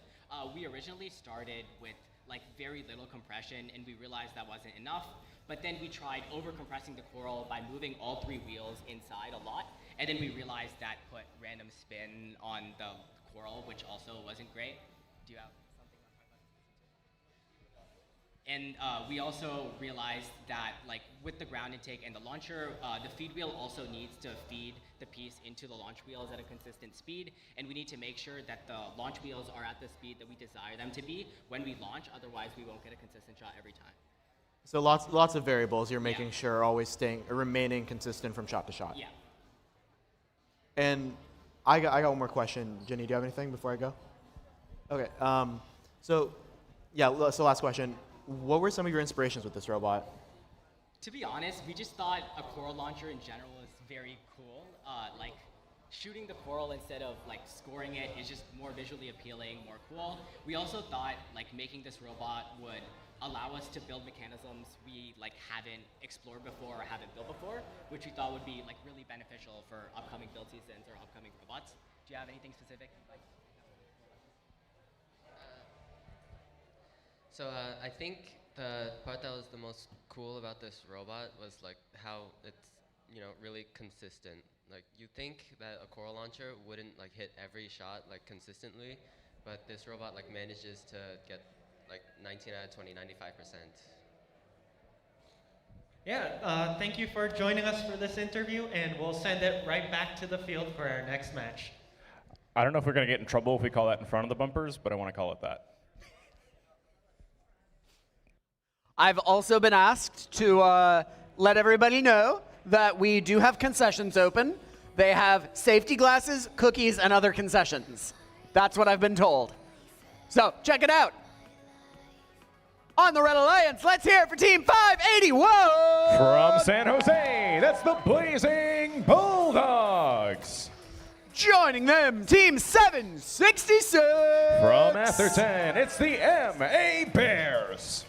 We originally started with like very little compression, and we realized that wasn't enough. But then we tried over compressing the coral by moving all 3 wheels inside a lot. And then we realized that put random spin on the coral, which also wasn't great. Do you have something on And we also realized that, like, with the ground intake and the launcher, the feed wheel also needs to feed the piece into the launch wheels at a consistent speed, and we need to make sure that the launch wheels are at the speed that we desire them to be when we launch. Otherwise, we won't get a consistent shot every time. So lots of variables you're making sure are always remaining consistent from shot to shot. Yeah. And I got one more question. Ginny, do you have anything before I go? Okay. So last question. What were some of your inspirations with this robot? To be honest, we just thought a coral launcher in general is very cool. Like, shooting the coral instead of like scoring it is just more visually appealing, more cool. We also thought like making this robot would allow us to build mechanisms we like haven't explored before or haven't built before, which we thought would be like really beneficial for upcoming build seasons or upcoming robots. Do you have anything specific? I think the part that was the most cool about this robot was like how it's, you know, really consistent. Like, you think that a coral launcher wouldn't like hit every shot like consistently, but this robot like manages to get like 19 out of 20, 95%. Yeah, thank you for joining us for this interview, and we'll send it right back to the field for our next match. I don't know if we're going to get in trouble if we call that in front of the bumpers, but I want to call it that. I've also been asked to let everybody know that we do have concessions open. They have safety glasses, cookies, and other concessions. That's what I've been told. So check it out. On the Red Alliance, let's hear it for Team 581! From San Jose, that's the Blazing Bulldogs. Joining them, Team 766! From Atherton, it's the MA Bears.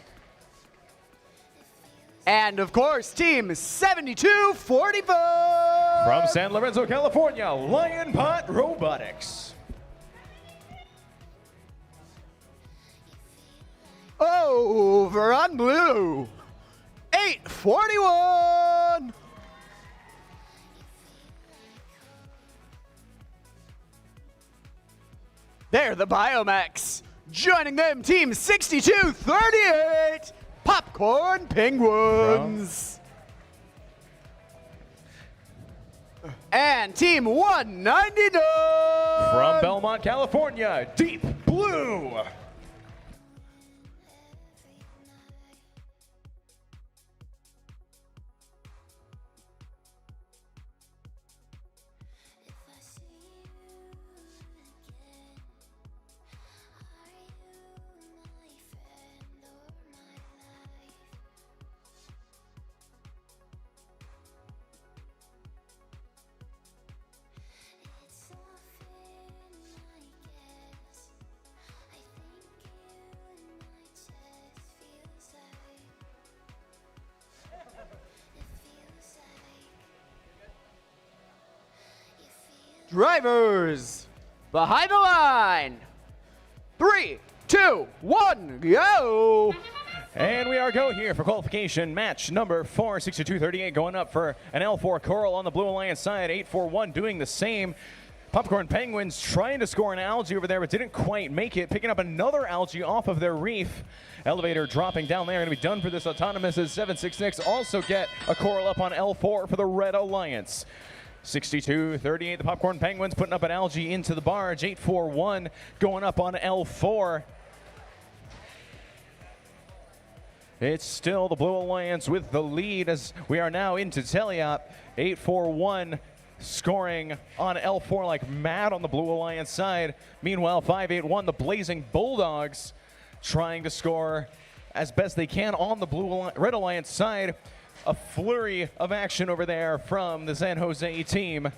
And of course, Team 7245! From San Lorenzo, California, Lion Pot Robotics. Over on blue, 841! They're the Biomex. Joining them, Team 6238, Popcorn Penguins. And Team 199. From Belmont, California, Deep Blue. Drivers, behind the line. 3, 2, 1, go! And we are go here for qualification match number 4, 62-38 going up for an L4 Coral on the Blue Alliance side, 8-4-1 doing the same. Popcorn Penguins trying to score an algae over there, but didn't quite make it, picking up another algae off of their reef. Elevator dropping down there, going to be done for this autonomous as 766 also get a Coral up on L4 for the Red Alliance. 62-38, the Popcorn Penguins putting up an algae into the barge, 8-4-1 going up on L4. It's still the Blue Alliance with the lead as we are now into Teliop. 8-4-1 scoring on L4 like mad on the Blue Alliance side. Meanwhile, 5-8-1, the Blazing Bulldogs trying to score as best they can on the Red Alliance side. A flurry of action over there from the San Jose team.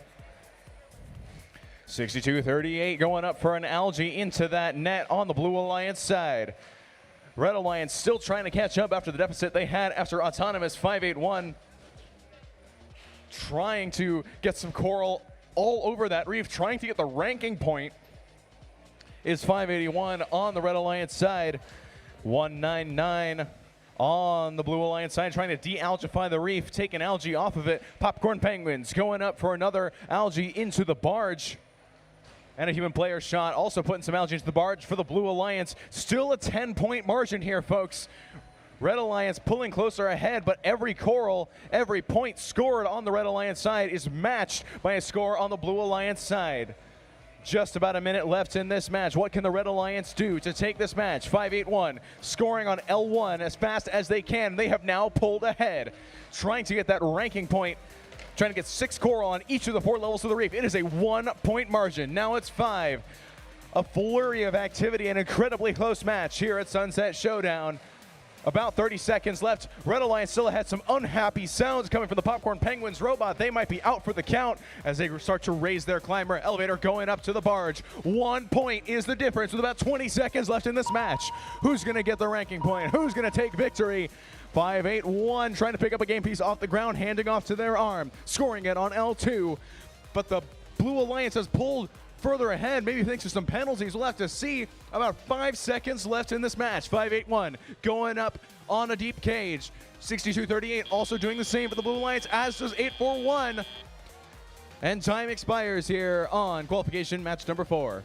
62-38 going up for an algae into that net on the Blue Alliance side. Red Alliance still trying to catch up after the deficit they had after autonomous 5-8-1. Trying to get some coral all over that reef, trying to get the ranking point is 581 on the Red Alliance side. 199 on the Blue Alliance side, trying to de-algify the reef, taking algae off of it. Popcorn Penguins going up for another algae into the barge. And a human player shot, also putting some algae into the barge for the Blue Alliance. Still a 10-point margin here, folks. Red Alliance pulling closer ahead, but every coral, every point scored on the Red Alliance side is matched by a score on the Blue Alliance side. Just about a minute left in this match. What can the Red Alliance do to take this match? 5-8-1, scoring on L1 as fast as they can. They have now pulled ahead, trying to get that ranking point, trying to get 6 coral on each of the 4 levels of the reef. It is a 1-point margin. Now it's 5. A flurry of activity, an incredibly close match here at Sunset Showdown. About 30 seconds left. Red Alliance still had some unhappy sounds coming from the Popcorn Penguins robot. They might be out for the count as they start to raise their climber. Elevator going up to the barge. 1 point is the difference with about 20 seconds left in this match. Who's going to get the ranking point? Who's going to take victory? 5-8-1 trying to pick up a game piece off the ground, handing off to their arm, scoring it on L2. But the Blue Alliance has pulled further ahead, maybe thanks to some penalties. We'll have to see. About 5 seconds left in this match. 5-8-1 going up on a deep cage. 62-38 also doing the same for the Blue Alliance, as does 8-4-1. And time expires here on qualification match number 4.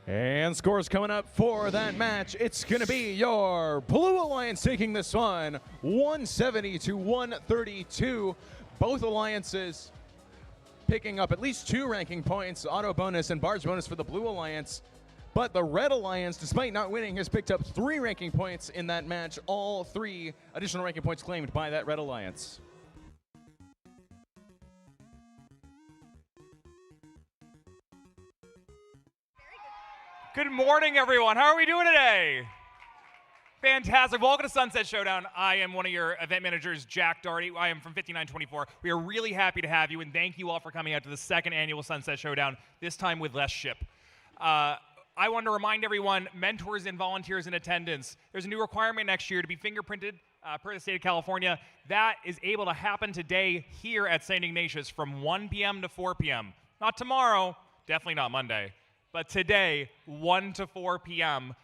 And scores coming up for that match. It's going to be your Blue Alliance taking this one, 170 to 132. Both alliances picking up at least 2 ranking points, auto bonus and barge bonus for the Blue Alliance. But the Red Alliance, despite not winning, has picked up 3 ranking points in that match. All 3 additional ranking points claimed by that Red Alliance. Good morning, everyone. How are we doing today? Fantastic. Welcome to Sunset Showdown. I am one of your event managers, Jack Doherty. I am from 5924. We are really happy to have you, and thank you all for coming out to the 2nd annual Sunset Showdown, this time with less ship. I want to remind everyone, mentors and volunteers in attendance, there's a new requirement next year to be fingerprinted per the state of California. That is able to happen today here at St. Ignatius from 1 p.m. to 4 p.m. Not tomorrow, definitely not Monday, but today, 1 to 4 p.m.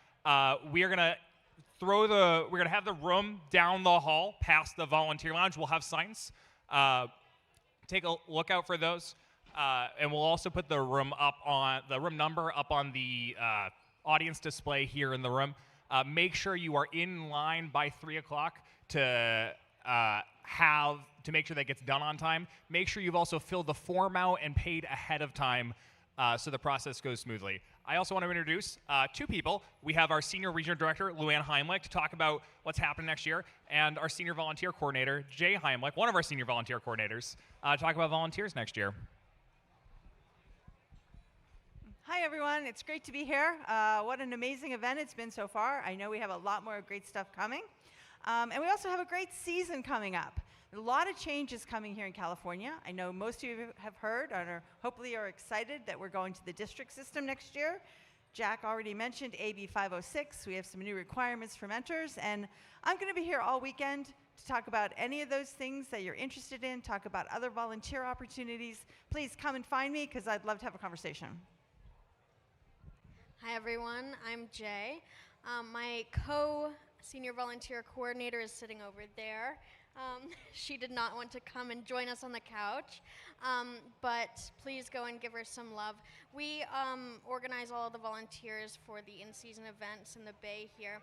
We are gonna have the room down the hall past the volunteer lounge. We'll have signs. Take a look out for those. And we'll also put the room number up on the audience display here in the room. Make sure you are in line by 3 o'clock to make sure that gets done on time. Make sure you've also filled the form out and paid ahead of time so the process goes smoothly. I also want to introduce two people. We have our Senior Regional Director, Luann Heimlich, to talk about what's happening next year, and our Senior Volunteer Coordinator, Jay Heimlich, one of our Senior Volunteer Coordinators, talk about volunteers next year. Hi, everyone. It's great to be here. What an amazing event it's been so far. I know we have a lot more great stuff coming. And we also have a great season coming up. A lot of changes coming here in California. I know most of you have heard or hopefully are excited that we're going to the district system next year. Jack already mentioned AB 506. We have some new requirements for mentors. And I'm going to be here all weekend to talk about any of those things that you're interested in, talk about other volunteer opportunities. Please come and find me because I'd love to have a conversation. Hi everyone, I'm Jay. My co-senior volunteer coordinator is sitting over there. She did not want to come and join us on the couch, but please go and give her some love. We organize all of the volunteers for the in-season events in the Bay here.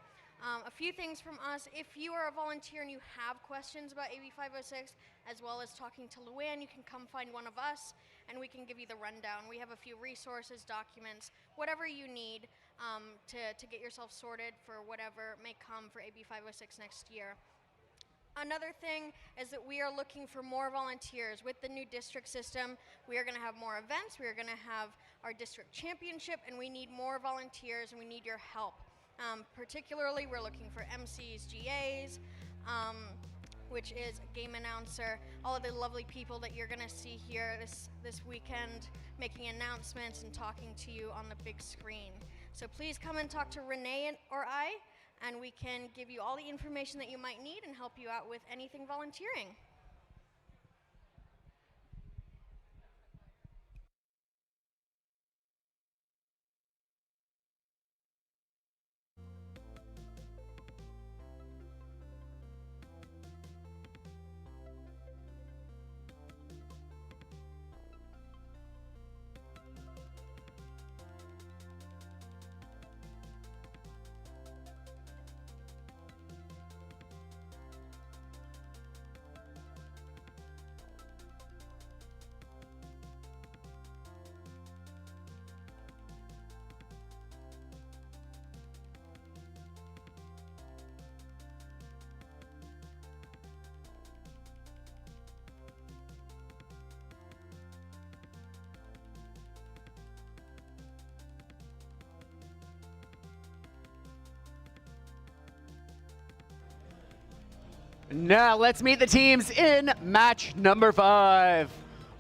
A few things from us. If you are a volunteer and you have questions about AB 506, as well as talking to Luann, you can come find one of us and we can give you the rundown. We have a few resources, documents, whatever you need to get yourself sorted for whatever may come for AB 506 next year. Another thing is that we are looking for more volunteers. With the new district system, we are going to have more events, we are going to have our district championship, and we need more volunteers and we need your help. Particularly, we're looking for MCs, GAs, which is a game announcer, all of the lovely people that you're going to see here this weekend making announcements and talking to you on the big screen. So please come and talk to Renee or I, and we can give you all the information that you might need and help you out with anything volunteering. Now let's meet the teams in match number 5.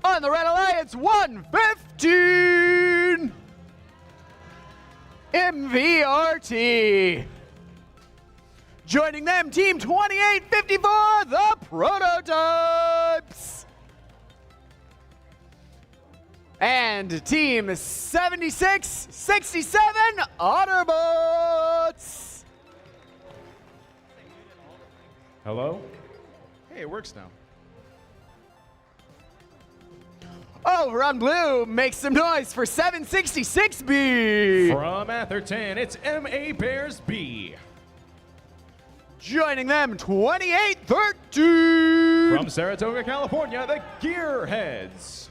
On the Red Alliance, 115 MVRT. Joining them, Team 2854, the Prototypes. And Team 7667, Otterbots. Hello? Hey, it works now. Over on blue, make some noise for 766B. From Atherton, it's MA Bears B. Joining them, 2813. From Saratoga, California, the Gearheads.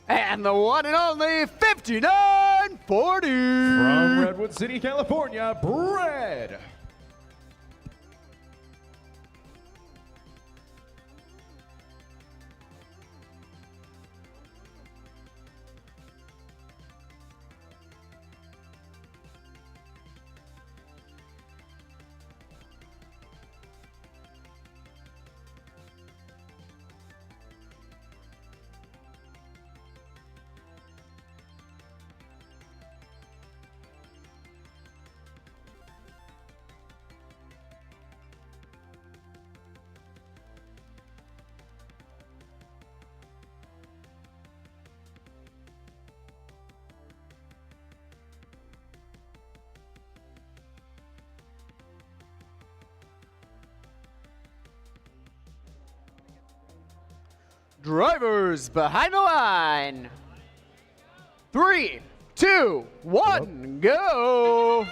And the one and only 5940. From Redwood City, California, Bread. Drivers behind the line. 3, 2, 1, go.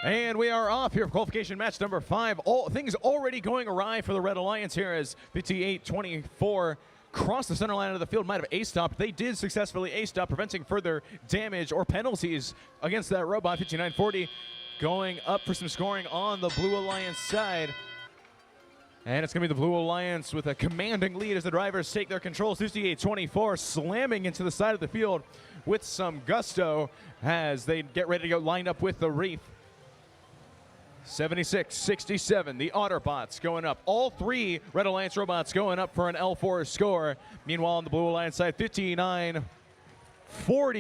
And we are off here for qualification match number 5. All things already going awry for the Red Alliance here as 58-24 crossed the center line of the field. Might have A-stopped. They did successfully A-stop, preventing further damage or penalties against that robot. 59-40 going up for some scoring on the Blue Alliance side. And it's going to be the Blue Alliance with a commanding lead as the drivers take their controls. 58-24 slamming into the side of the field with some gusto as they get ready to go lined up with the Reef. 76-67, the Autobots going up. All 3 Red Alliance robots going up for an L4 score. Meanwhile, on the Blue Alliance side, 59-40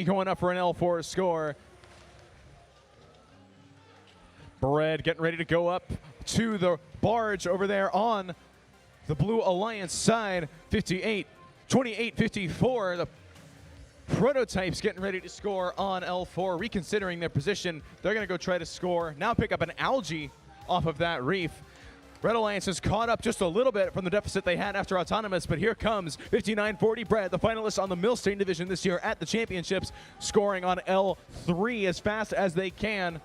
going up for an L4 score. Bread getting ready to go up to the barge over there on the Blue Alliance side. 28-54, the Prototypes getting ready to score on L4, reconsidering their position. They're going to go try to score. Now pick up an algae off of that Reef. Red Alliance has caught up just a little bit from the deficit they had after Autonomous, but here comes 59-40 Brad, the finalists on the Millstain division this year at the championships, scoring on L3 as fast as they can.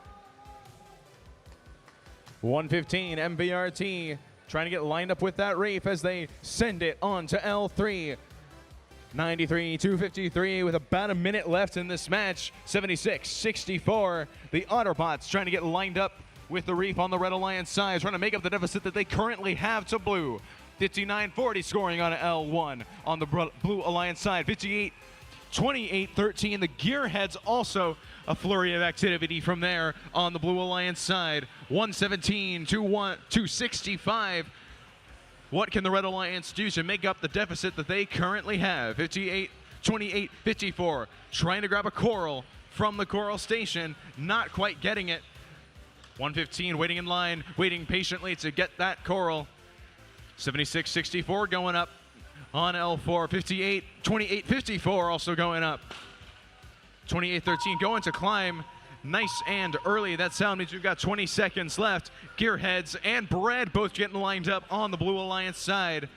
115 MVRT trying to get lined up with that Reef as they send it on to L3. 93-53 with about a minute left in this match. 76-64. The Autobots trying to get lined up with the Reef on the Red Alliance side, trying to make up the deficit that they currently have to Blue. 59-40 scoring on L1 on the Blue Alliance side. 28-13. The Gearheads also a flurry of activity from there on the Blue Alliance side. 117-265. What can the Red Alliance do to make up the deficit that they currently have? 58-24. Trying to grab a coral from the coral station. Not quite getting it. 115 waiting in line, waiting patiently to get that coral. 76-64 going up on L4. 58-28-54 also going up. 28-13 going to climb. Nice and early. That sound means we've got 20 seconds left. Gearheads and Bread both getting lined up on the Blue Alliance side.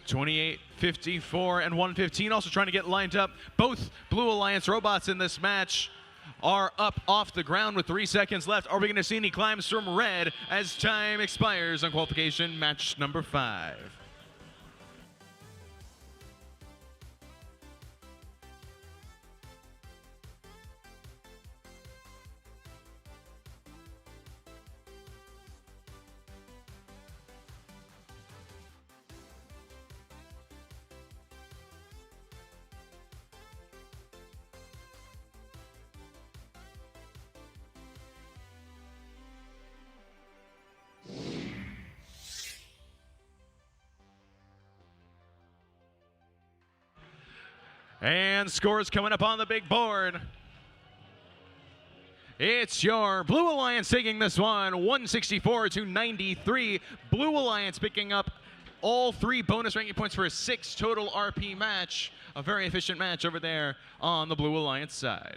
28-54 and 115 also trying to get lined up. Both Blue Alliance robots in this match are up off the ground with 3 seconds left. Are we going to see any climbs from Red as time expires on qualification match number 5? And scores coming up on the big board. It's your Blue Alliance taking this one, 164-93. Blue Alliance picking up all 3 bonus ranking points for a 6 total RP match. A very efficient match over there on the Blue Alliance side.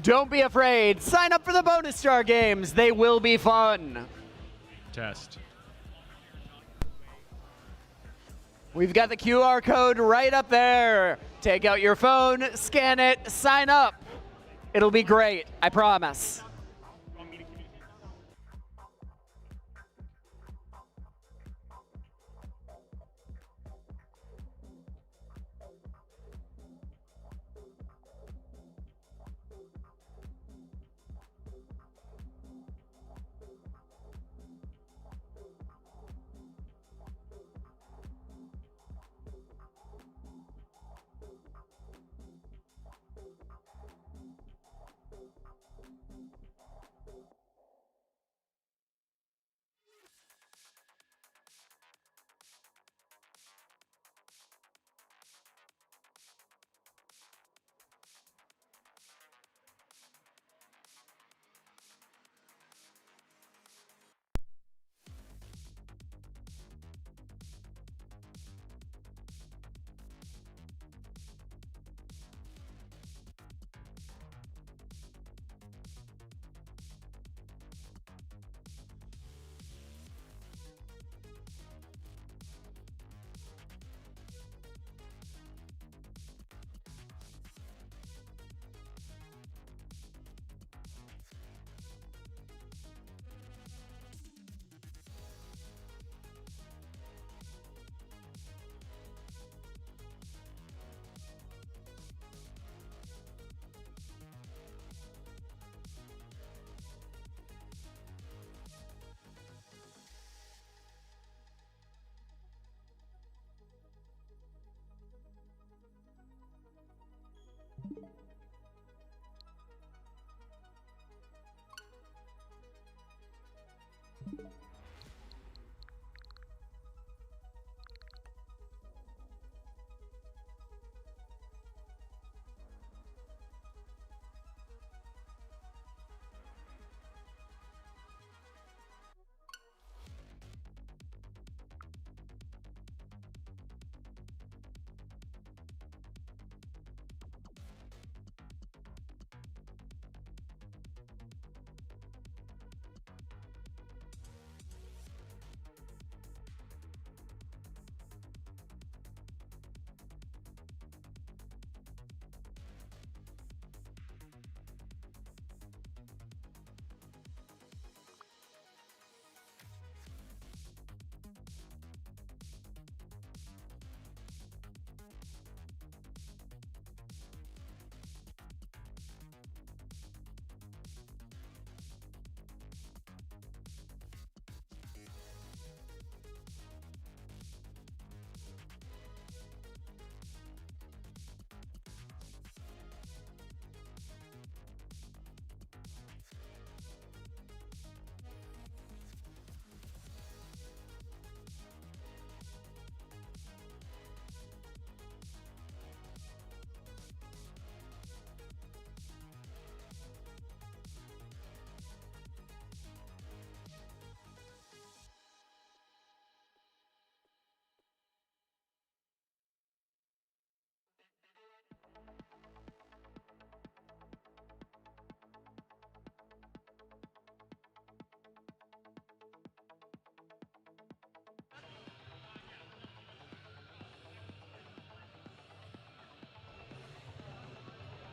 Don't be afraid. Sign up for the bonus star games. They will be fun. Test. We've got the QR code right up there. Take out your phone, scan it, sign up. It'll be great, I promise.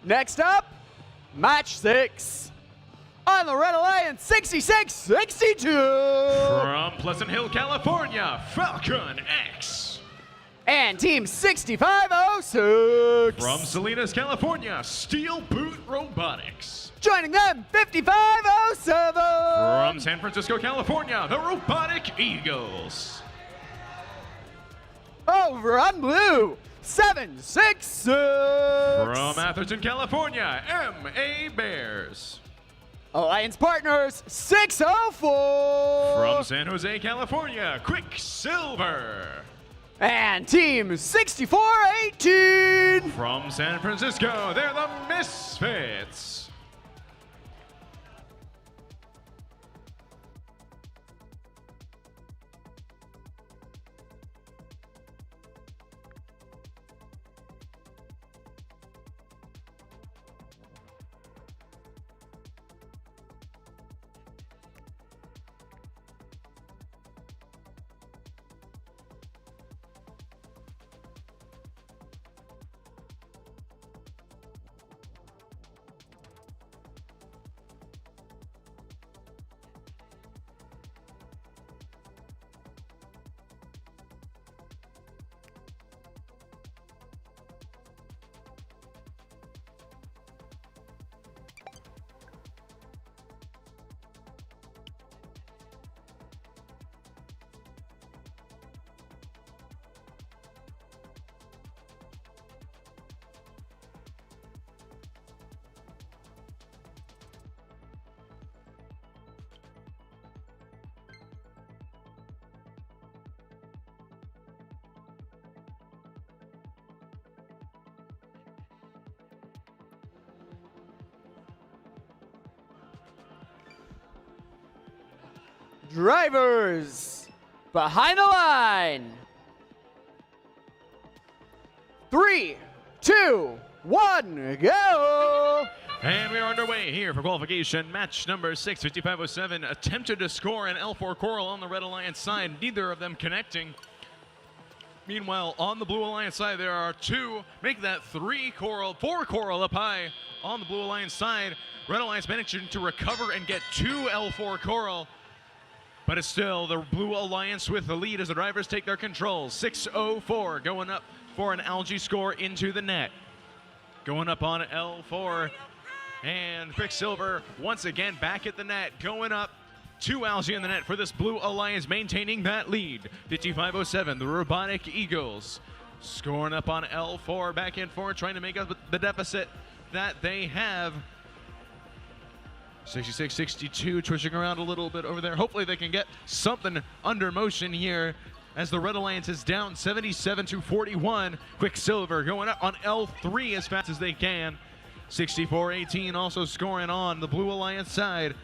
Next up, match 6. On the Red Alliance, 66-62. From Pleasant Hill, California, Falcon X. And Team 6506. From Salinas, California, Steel Boot Robotics. Joining them, 5507. From San Francisco, California, the Robotic Eagles. Over on blue, 766. From Atherton, California, MA Bears. Alliance Partners, 604. From San Jose, California, Quicksilver. And Team 6418. From San Francisco, they're the Misfits. Drivers, behind the line. 3, 2, 1, go! And we are underway here for qualification. Match number 6, 5507 attempted to score an L4 Coral on the Red Alliance side, neither of them connecting. Meanwhile, on the Blue Alliance side, there are 2, make that 3 Coral, 4 Coral up high on the Blue Alliance side. Red Alliance managing to recover and get 2 L4 Coral, but it's still the Blue Alliance with the lead as the drivers take their control. 604 going up for an algae score into the net. Going up on L4, and Quicksilver once again back at the net, going up. 2 algae in the net for this Blue Alliance, maintaining that lead. 5507, the Robotic Eagles, scoring up on L4, back and forth, trying to make up the deficit that they have. 66-62, twitching around a little bit over there. Hopefully they can get something under motion here as the Red Alliance is down 77-41. Quicksilver going up on L3 as fast as they can. 64-18 also scoring on the Blue Alliance side.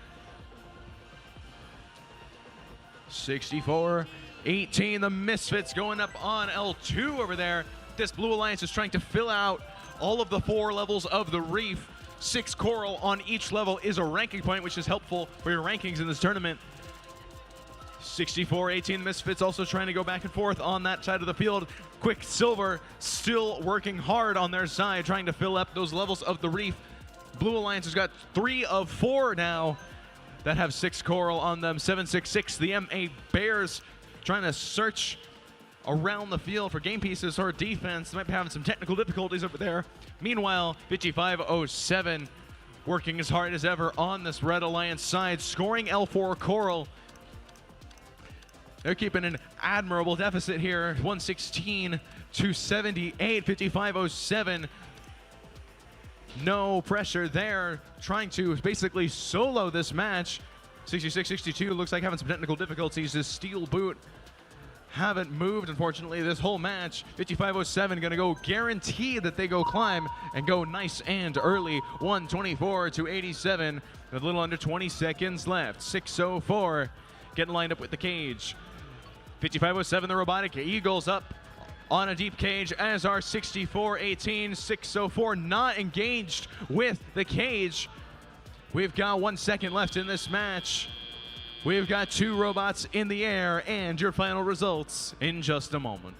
64-18, the Misfits going up on L2 over there. This Blue Alliance is trying to fill out all of the 4 levels of the reef. 6 Coral on each level is a ranking point, which is helpful for your rankings in this tournament. 64-18, Misfits also trying to go back and forth on that side of the field. Quicksilver still working hard on their side, trying to fill up those levels of the reef. Blue Alliance has got 3 of 4 now that have 6 Coral on them. 766, the MA Bears trying to search around the field for game pieces or defense. They might be having some technical difficulties over there. Meanwhile, 5507 working as hard as ever on this Red Alliance side, scoring L4 Coral. They're keeping an admirable deficit here, 116 to 78, 5507. No pressure there, trying to basically solo this match. 66-62 looks like having some technical difficulties. This steel boot haven't moved, unfortunately, this whole match. 5507 gonna go guarantee that they go climb and go nice and early. 124 to 87 with a little under 20 seconds left. 604 getting lined up with the cage. 5507, the Robotic Eagles up on a deep cage, as are 64-18. 604 not engaged with the cage. We've got 1 second left in this match. We've got 2 robots in the air, and your final results in just a moment.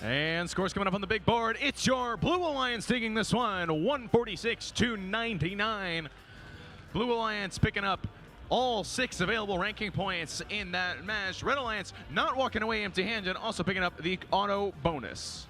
And scores coming up on the big board. It's your Blue Alliance taking this one, 146 to 99. Blue Alliance picking up all 6 available ranking points in that match. Red Alliance not walking away empty-handed, also picking up the auto bonus.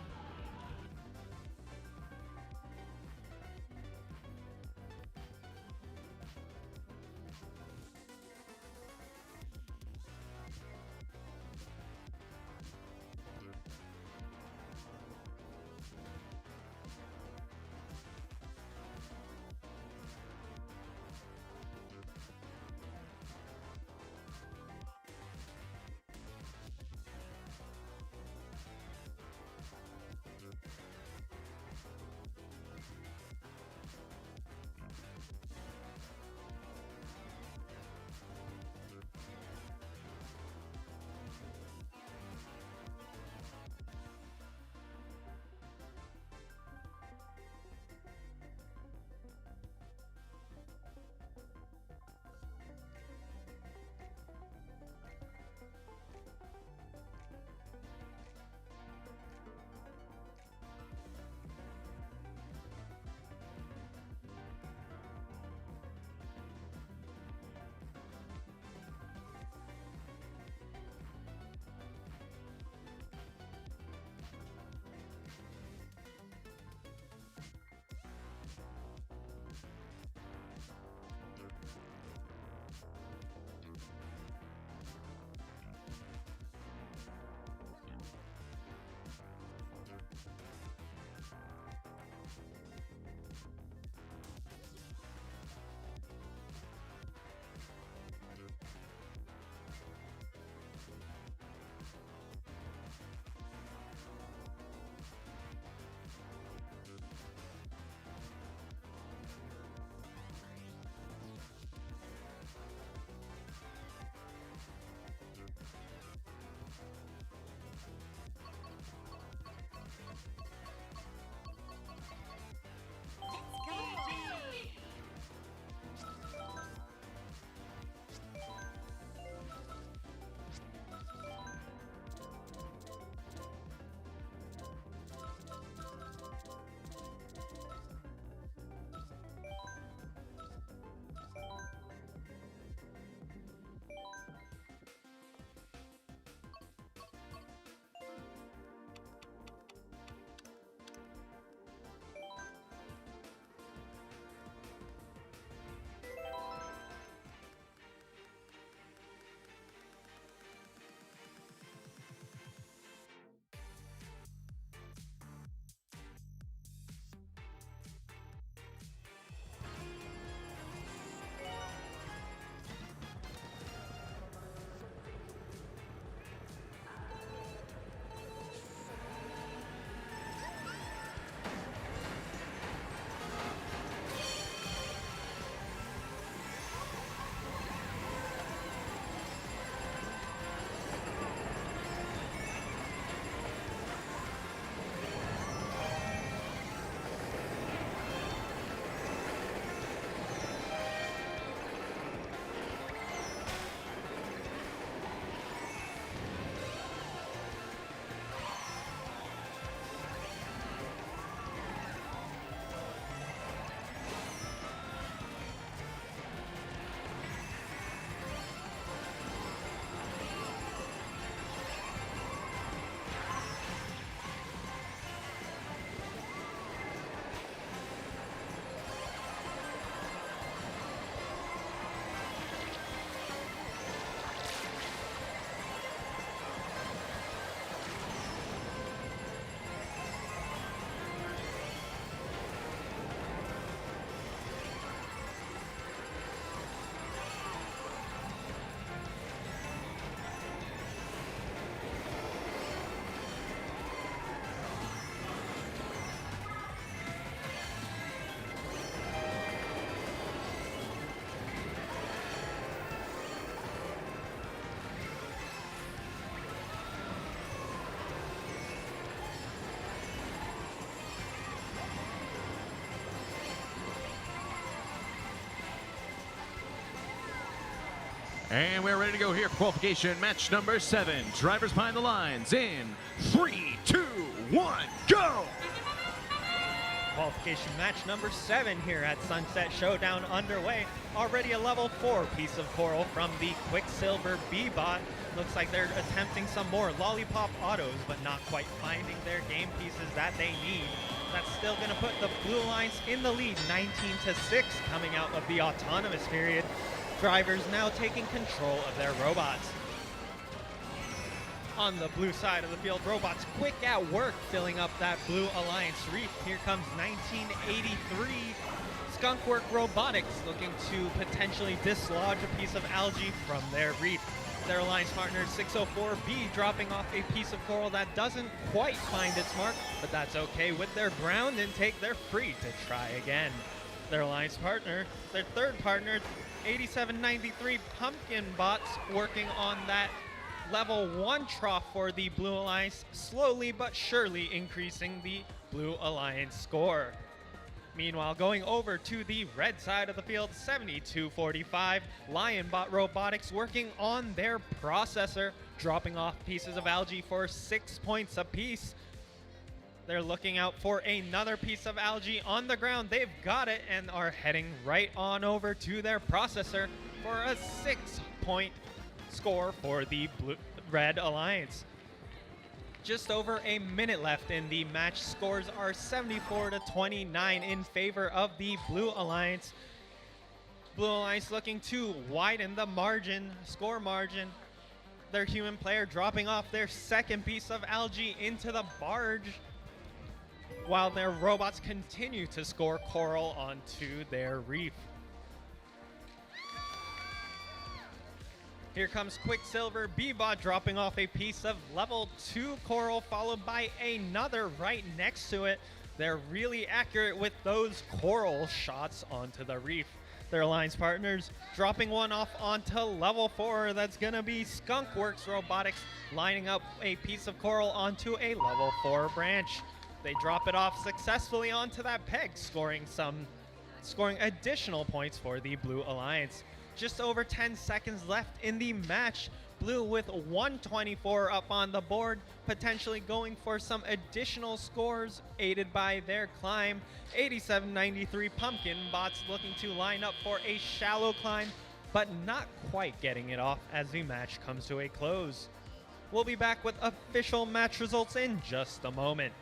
And we're ready to go here for qualification match number 7. Drivers behind the lines in 3, 2, 1, go! Qualification match number 7 here at Sunset Showdown underway. Already a level 4 piece of coral from the Quicksilver B-Bot. Looks like they're attempting some more lollipop autos, but not quite finding their game pieces that they need. That's still going to put the Blue Alliance in the lead, 19-6, coming out of the autonomous period. Drivers now taking control of their robots. On the blue side of the field, robots quick at work, filling up that Blue Alliance reef. Here comes 1983 Skunkwork Robotics, looking to potentially dislodge a piece of algae from their reef. Their alliance partner 604B dropping off a piece of coral that doesn't quite find its mark, but that's okay. With their ground intake, they're free to try again. Their alliance partner, their third partner, 8793 Pumpkin Bots, working on that level 1 trough for the Blue Alliance, slowly but surely increasing the Blue Alliance score. Meanwhile, going over to the red side of the field, 7245 Lionbot Robotics working on their processor, dropping off pieces of algae for 6 points apiece. They're looking out for another piece of algae on the ground. They've got it and are heading right on over to their processor for a 6-point score for the Red Alliance. Just over a minute left in the match. Scores are 74-29 in favor of the Blue Alliance. Blue Alliance looking to widen the margin, score margin. Their human player dropping off their second piece of algae into the barge, while their robots continue to score coral onto their reef. Here comes Quicksilver B-Bot dropping off a piece of level 2 coral, followed by another right next to it. They're really accurate with those coral shots onto the reef. Their alliance partners dropping one off onto level 4. That's gonna be Skunkworks Robotics lining up a piece of coral onto a level 4 branch. They drop it off successfully onto that peg, scoring additional points for the Blue Alliance. Just over 10 seconds left in the match. Blue with 124 up on the board, potentially going for some additional scores aided by their climb. 8793 Pumpkin Bots looking to line up for a shallow climb, but not quite getting it off as the match comes to a close. We'll be back with official match results in just a moment.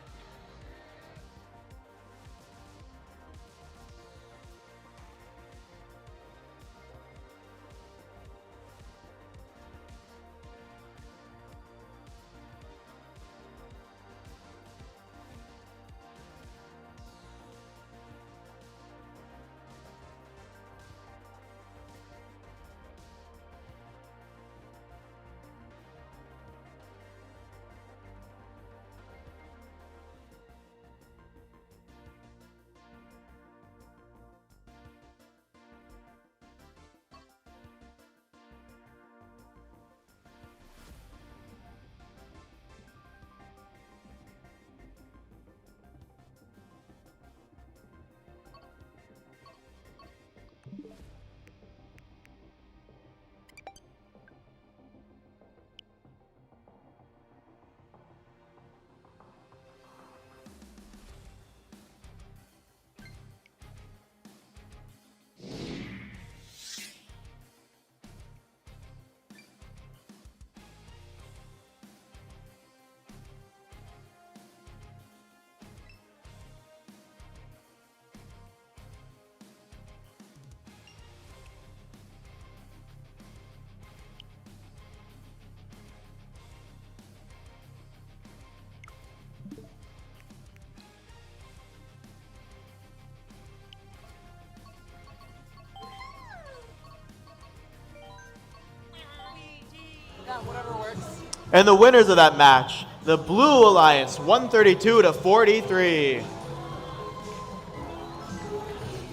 And the winners of that match, the Blue Alliance, 132-43.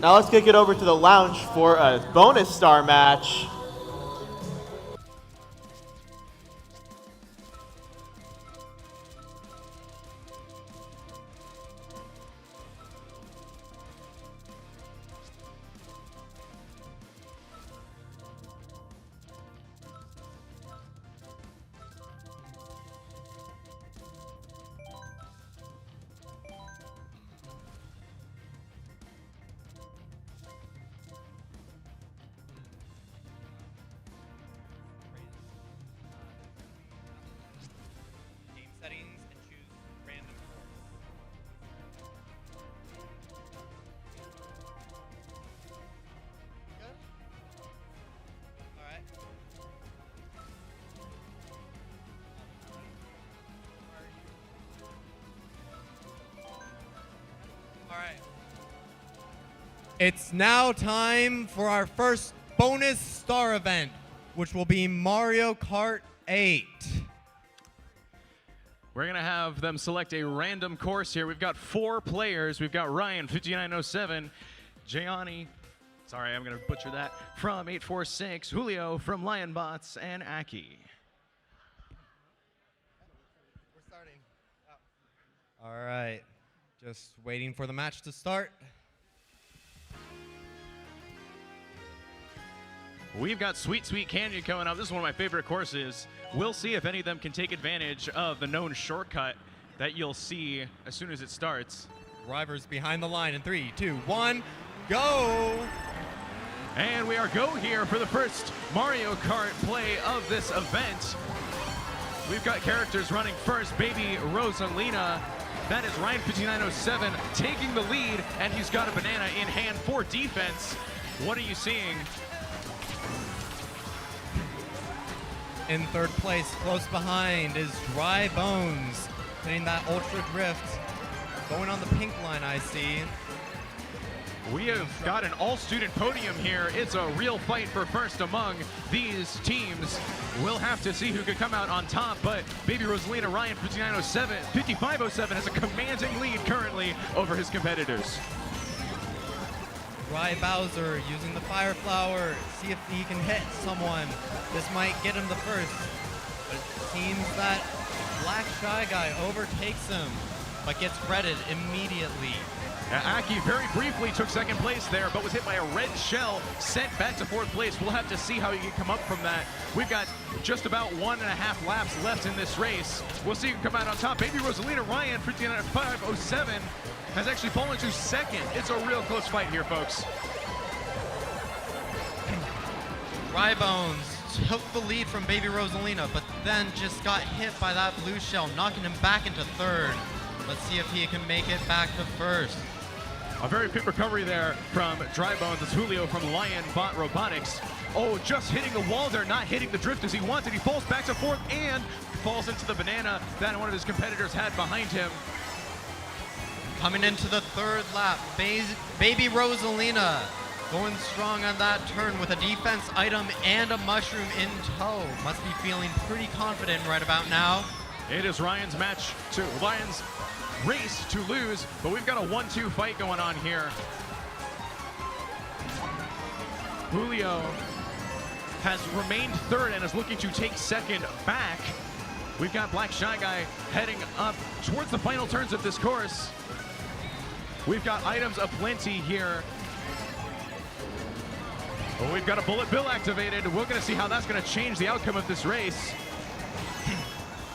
Now let's kick it over to the lounge for a bonus star match. It's now time for our first bonus star event, which will be Mario Kart 8. We're going to have them select a random course here. We've got 4 players. We've got Ryan, 5907, Gianni, sorry, I'm going to butcher that, from 846, Julio from Lionbots, and Aki. We're starting. All right, just waiting for the match to start. We've got Sweet Sweet Canyon coming up. This is one of my favorite courses. We'll see if any of them can take advantage of the known shortcut that you'll see as soon as it starts. Drivers behind the line in 3, 2, 1, go! And we are go here for the first Mario Kart play of this event. We've got characters running first. Baby Rosalina. That is Ryan 5907 taking the lead, and he's got a banana in hand for defense. What are you seeing? In third place, close behind, is Dry Bones, hitting that ultra drift. Going on the pink line, I see. We have got an all-student podium here. It's a real fight for first among these teams. We'll have to see who could come out on top, but Baby Rosalina Ryan 5507 has a commanding lead currently over his competitors. Dry Bowser using the Fire Flower, see if he can hit someone. This might get him the first, but it seems that Black Shy Guy overtakes him, but gets breaded immediately. Aki very briefly took second place there, but was hit by a red shell, sent back to fourth place. We'll have to see how he can come up from that. We've got just about 1.5 laps left in this race. We'll see who can come out on top. Baby Rosalina Ryan, 5507, has actually fallen to second. It's a real close fight here, folks. Dry Bones took the lead from Baby Rosalina, but then just got hit by that blue shell, knocking him back into third. Let's see if he can make it back to first. A very quick recovery there from Dry Bones. It's Julio from Lionbot Robotics. Oh, just hitting the wall there, not hitting the drift as he wanted. He falls back to fourth and falls into the banana that one of his competitors had behind him. Coming into the third lap, Baby Rosalina going strong on that turn with a defense item and a mushroom in tow. Must be feeling pretty confident right about now. It is Ryan's race to lose, but we've got a 1-2 fight going on here. Julio has remained third and is looking to take second back. We've got Black Shy Guy heading up towards the final turns of this course. We've got items aplenty here. Oh, we've got a Bullet Bill activated. We're going to see how that's going to change the outcome of this race.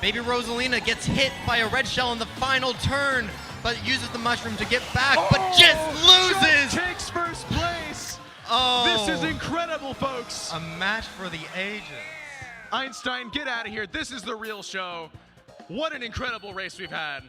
Baby Rosalina gets hit by a red shell in the final turn, but uses the mushroom to get back, but just loses! Just takes first place! Oh! This is incredible, folks! A match for the ages. Einstein, get out of here. This is the real show. What an incredible race we've had.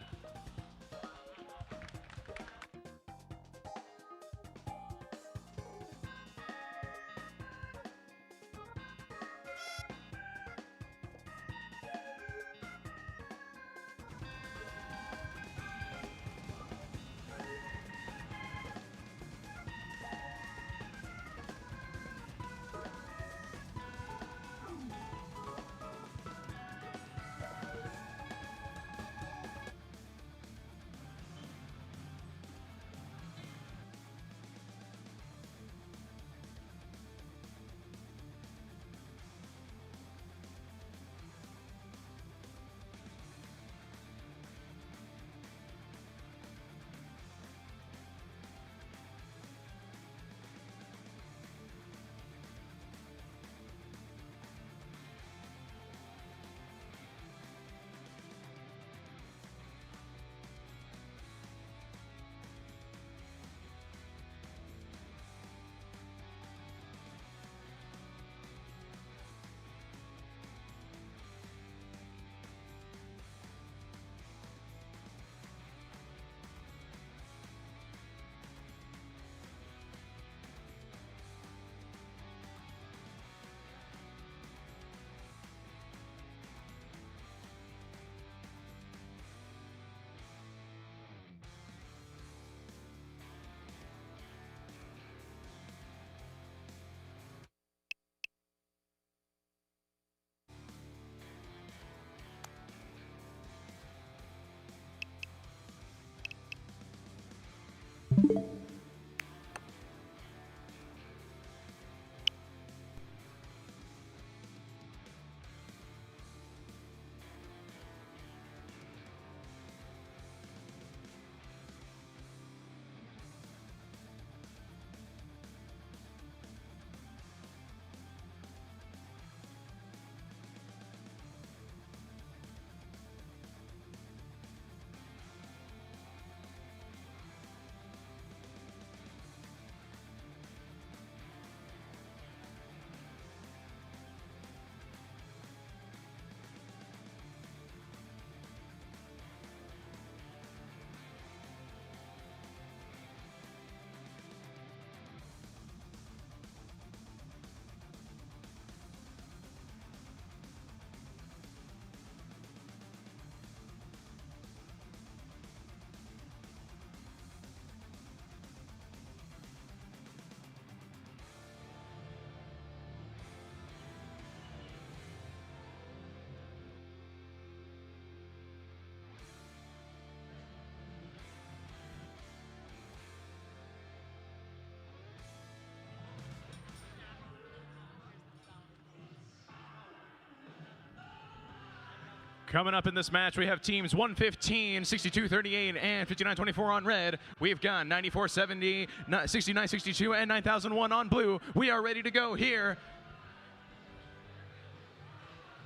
Coming up in this match, we have teams 115, 62-38, and 59-24 on red. We've got 94-70, 69-62, and 9001 on blue. We are ready to go here.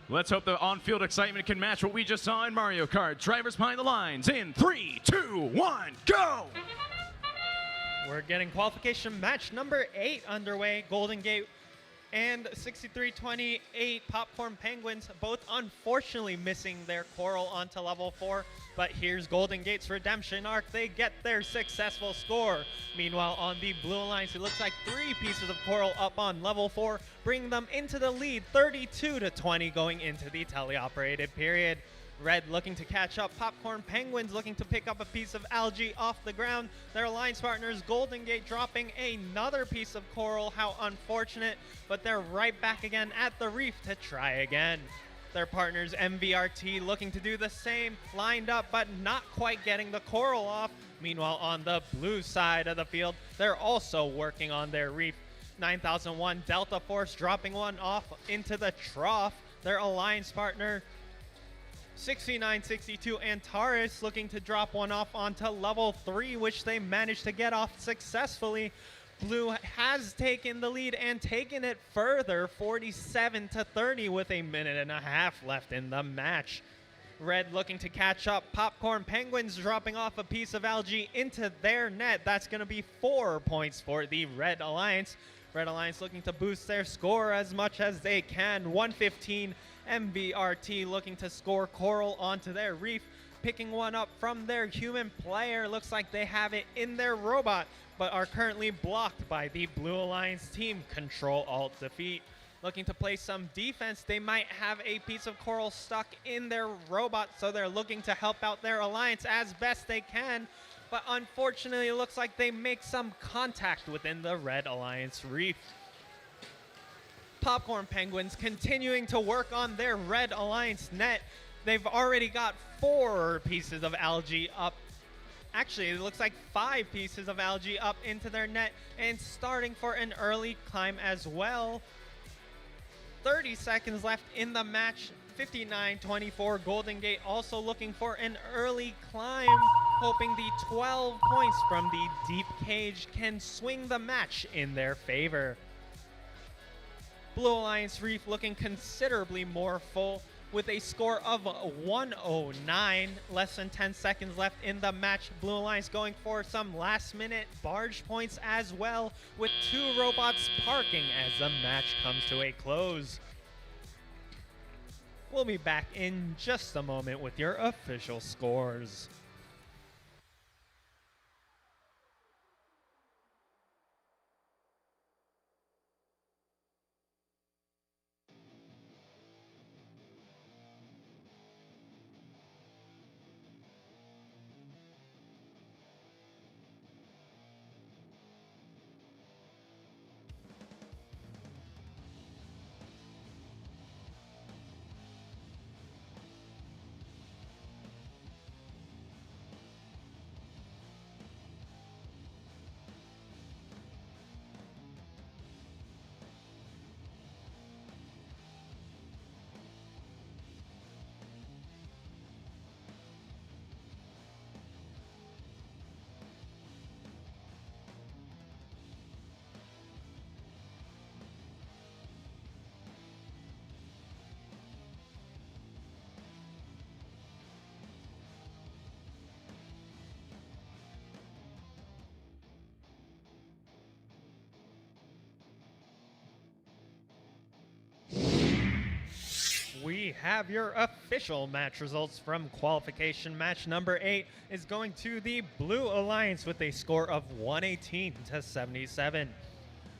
Let's hope the on-field excitement can match what we just saw in Mario Kart. Drivers behind the lines in 3, 2, 1, go! We're getting qualification match number 8 underway. Golden Gate and 6328 Popcorn Penguins, both unfortunately missing their coral onto level 4. But here's Golden Gate's redemption arc. They get their successful score. Meanwhile, on the Blue Alliance, it looks like 3 pieces of coral up on level 4, bringing them into the lead, 32-20 going into the teleoperated period. Red looking to catch up. Popcorn Penguins looking to pick up a piece of algae off the ground. Their alliance partners, Golden Gate, dropping another piece of coral. How unfortunate, but they're right back again at the reef to try again. Their partners, MVRT, looking to do the same, lined up but not quite getting the coral off. Meanwhile, on the blue side of the field, they're also working on their reef. 9001 Delta Force dropping one off into the trough. Their alliance partner, 6962 Antares, looking to drop one off onto level 3, which they managed to get off successfully. Blue has taken the lead and taken it further, 47-30, with a minute and a half left in the match. Red looking to catch up. Popcorn Penguins dropping off a piece of algae into their net. That's going to be 4 points for the Red Alliance. Red Alliance looking to boost their score as much as they can. 115 MVRT looking to score coral onto their reef. Picking one up from their human player. Looks like they have it in their robot, but are currently blocked by the Blue Alliance team. Control-Alt-Defeat. Looking to play some defense. They might have a piece of coral stuck in their robot, so they're looking to help out their alliance as best they can. But unfortunately, it looks like they make some contact within the Red Alliance reef. Popcorn Penguins continuing to work on their Red Alliance net. They've already got 4 pieces of algae up. Actually, it looks like 5 pieces of algae up into their net and starting for an early climb as well. 30 seconds left in the match. 59-24 Golden Gate also looking for an early climb, hoping the 12 points from the deep cage can swing the match in their favor. Blue Alliance Reef looking considerably more full with a score of 109. Less than 10 seconds left in the match. Blue Alliance going for some last minute barge points as well, with 2 robots parking as the match comes to a close. We'll be back in just a moment with your official scores. We have your official match results from qualification match number 8 is going to the Blue Alliance with a score of 118-77.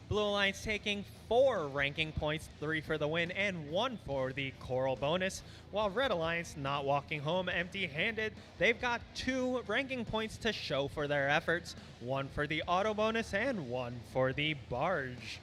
Blue Alliance taking 4 ranking points, 3 for the win and 1 for the coral bonus, while Red Alliance not walking home empty-handed. They've got 2 ranking points to show for their efforts, 1 for the auto bonus and 1 for the barge.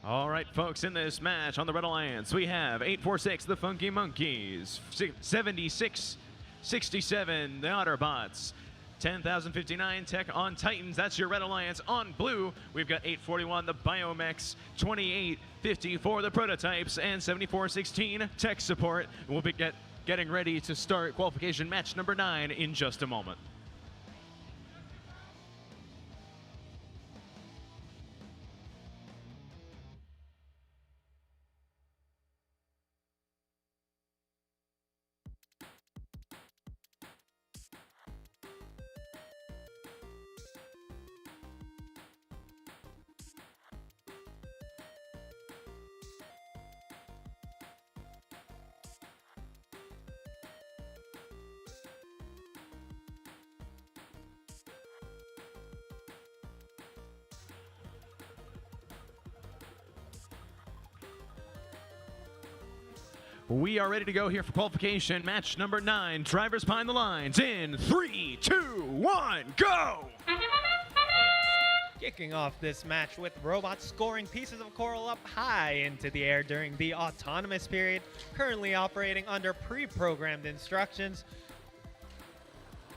All right, folks, in this match on the Red Alliance, we have 846, the Funky Monkeys, 7667, the Otterbots, 10,059 Tech on Titans. That's your Red Alliance. On blue, we've got 841, the Biomechs, 2854, the Prototypes, and 7416 Tech Support. We'll be getting ready to start qualification match number 9 in just a moment. We are ready to go here for qualification match number 9. Drivers behind the lines in 3, 2, 1, go! Kicking off this match with robots scoring pieces of coral up high into the air during the autonomous period, currently operating under pre-programmed instructions.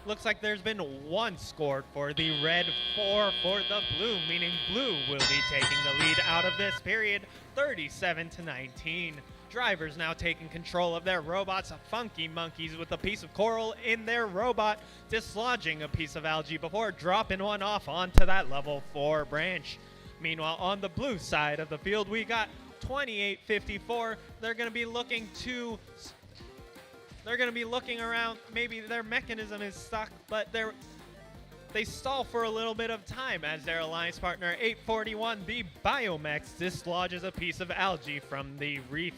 Looks like there's been 1 scored for the red, 4 for the blue, meaning blue will be taking the lead out of this period, 37-19. Drivers now taking control of their robots, Funky Monkeys with a piece of coral in their robot, dislodging a piece of algae before dropping one off onto that level 4 branch. Meanwhile, on the blue side of the field, we got 2854. They're going to be looking around. Maybe their mechanism is stuck, but they stall for a little bit of time as their alliance partner 841, the Biomechs, dislodges a piece of algae from the reef.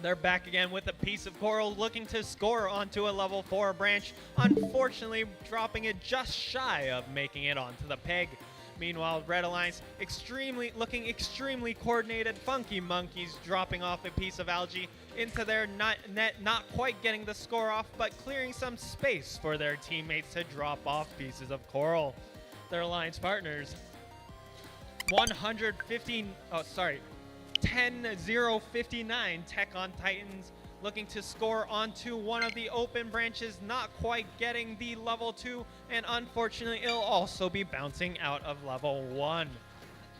They're back again with a piece of coral, looking to score onto a level 4 branch, unfortunately dropping it just shy of making it onto the peg. Meanwhile, Red Alliance looking extremely coordinated. Funky Monkeys dropping off a piece of algae into their net, not quite getting the score off, but clearing some space for their teammates to drop off pieces of coral. Their alliance partners, 10-0-59 Tech on Titans, looking to score onto one of the open branches, not quite getting the level 2, and unfortunately it'll also be bouncing out of level 1.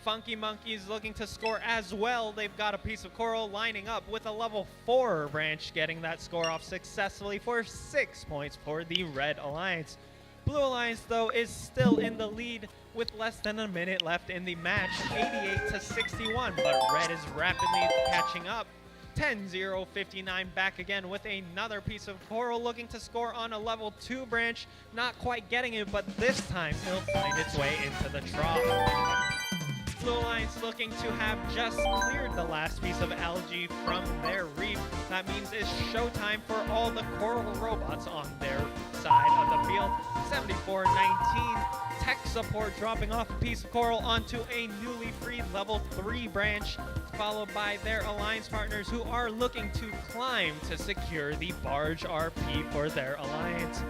Funky Monkeys looking to score as well. They've got a piece of coral lining up with a level 4 branch, getting that score off successfully for 6 points for the Red Alliance. Blue Alliance, though, is still in the lead with less than a minute left in the match, 88-61, but Red is rapidly catching up. 10-0-59 back again with another piece of coral, looking to score on a level 2 branch, not quite getting it, but this time it'll find its way into the trough. Blue Alliance looking to have just cleared the last piece of algae from their reef. That means it's showtime for all the coral robots on their side of the field. 74-19, Tech Support dropping off a piece of coral onto a newly freed level 3 branch, followed by their alliance partners who are looking to climb to secure the barge RP for their alliance.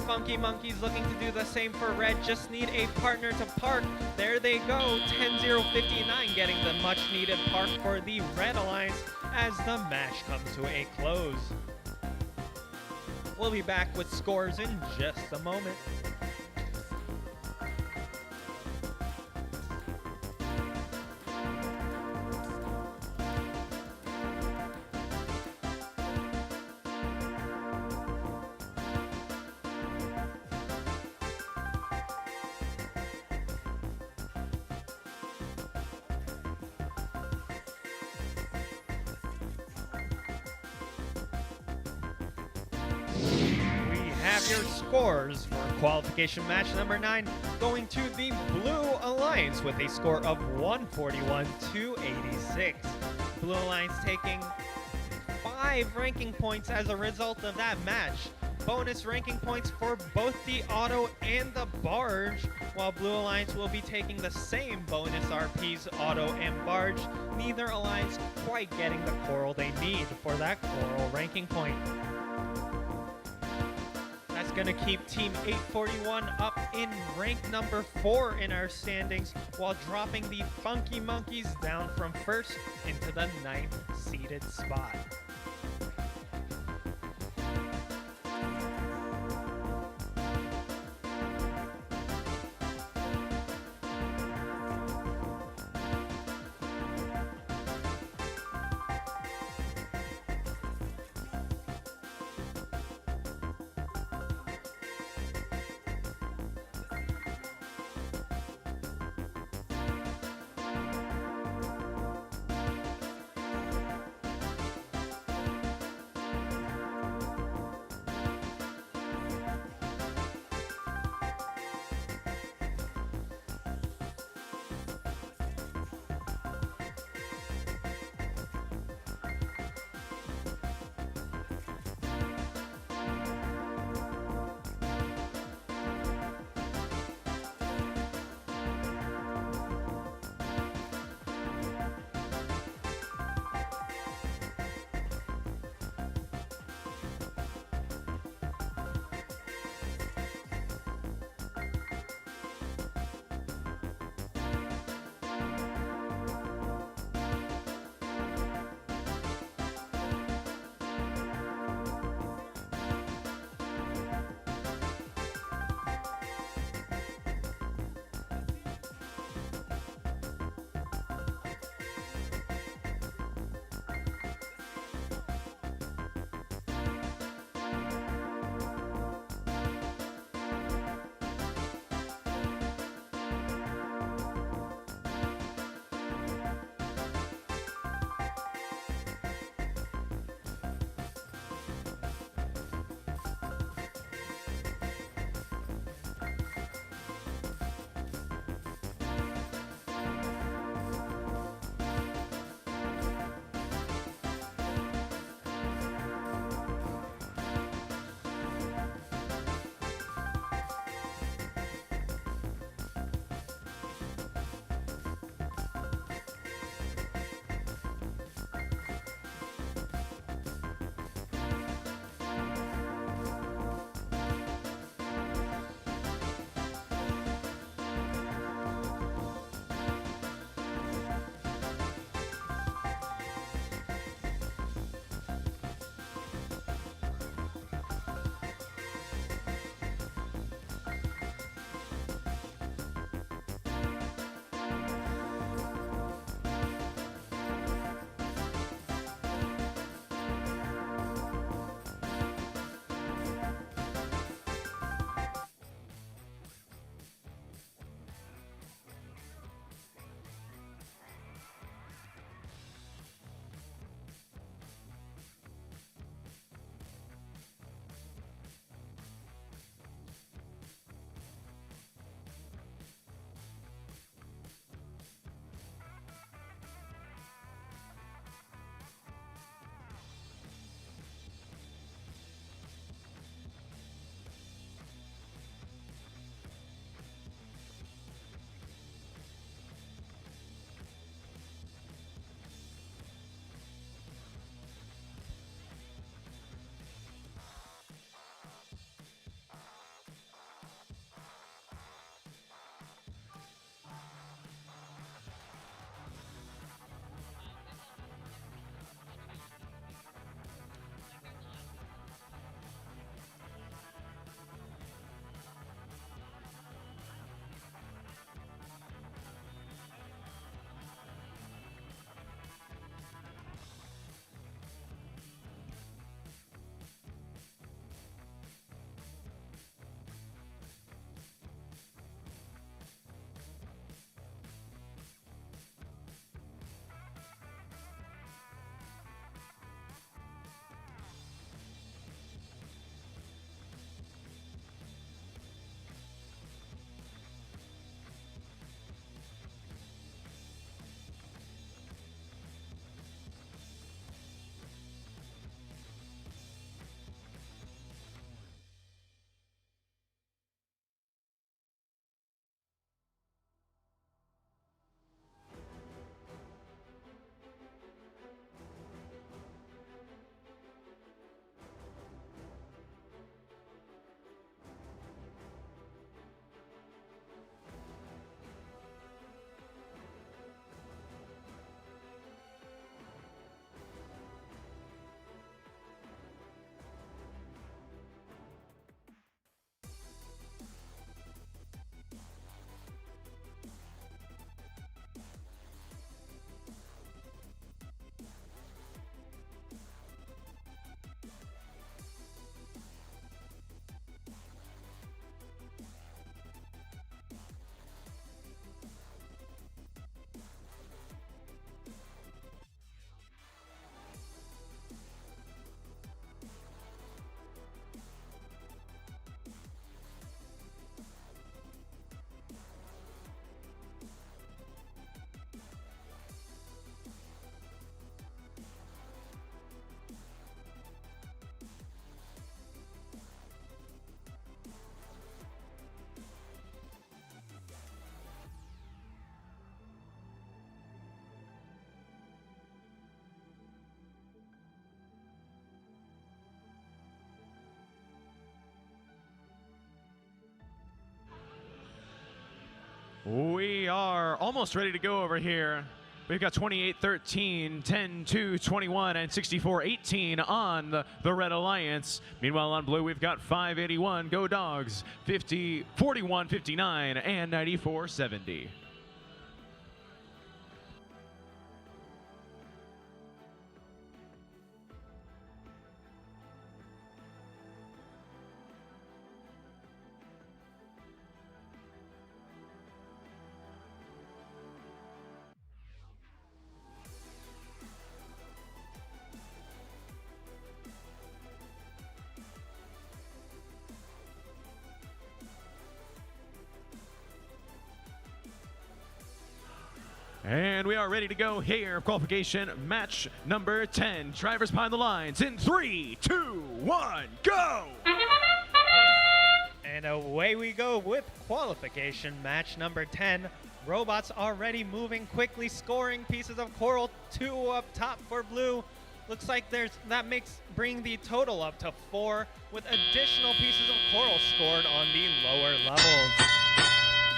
Funky Monkeys looking to do the same for Red, just need a partner to park. There they go, 10-0-59 getting the much needed park for the Red Alliance as the match comes to a close. We'll be back with scores in just a moment. Your scores for qualification match number 9, going to the Blue Alliance with a score of 141-86. Blue Alliance taking 5 ranking points as a result of that match. Bonus ranking points for both the auto and the barge, while Blue Alliance will be taking the same bonus RPs, auto and barge. Neither alliance quite getting the coral they need for that coral ranking point. is going to keep Team 841 up in rank number 4 in our standings, while dropping the Funky Monkeys down from first into the 9th seeded spot. We are almost ready to go over here. We've got 28-13, 10-2, 21, and 64-18 on the Red Alliance. Meanwhile, on blue, we've got 581, Go Dogs, 41-59, and 94-70. And we are ready to go here. Qualification match number 10. Drivers behind the lines in 3, 2, 1, go! And away we go with qualification match number 10. Robots already moving quickly, scoring pieces of coral. 2 up top for blue. Looks like bring the total up to 4 with additional pieces of coral scored on the lower levels.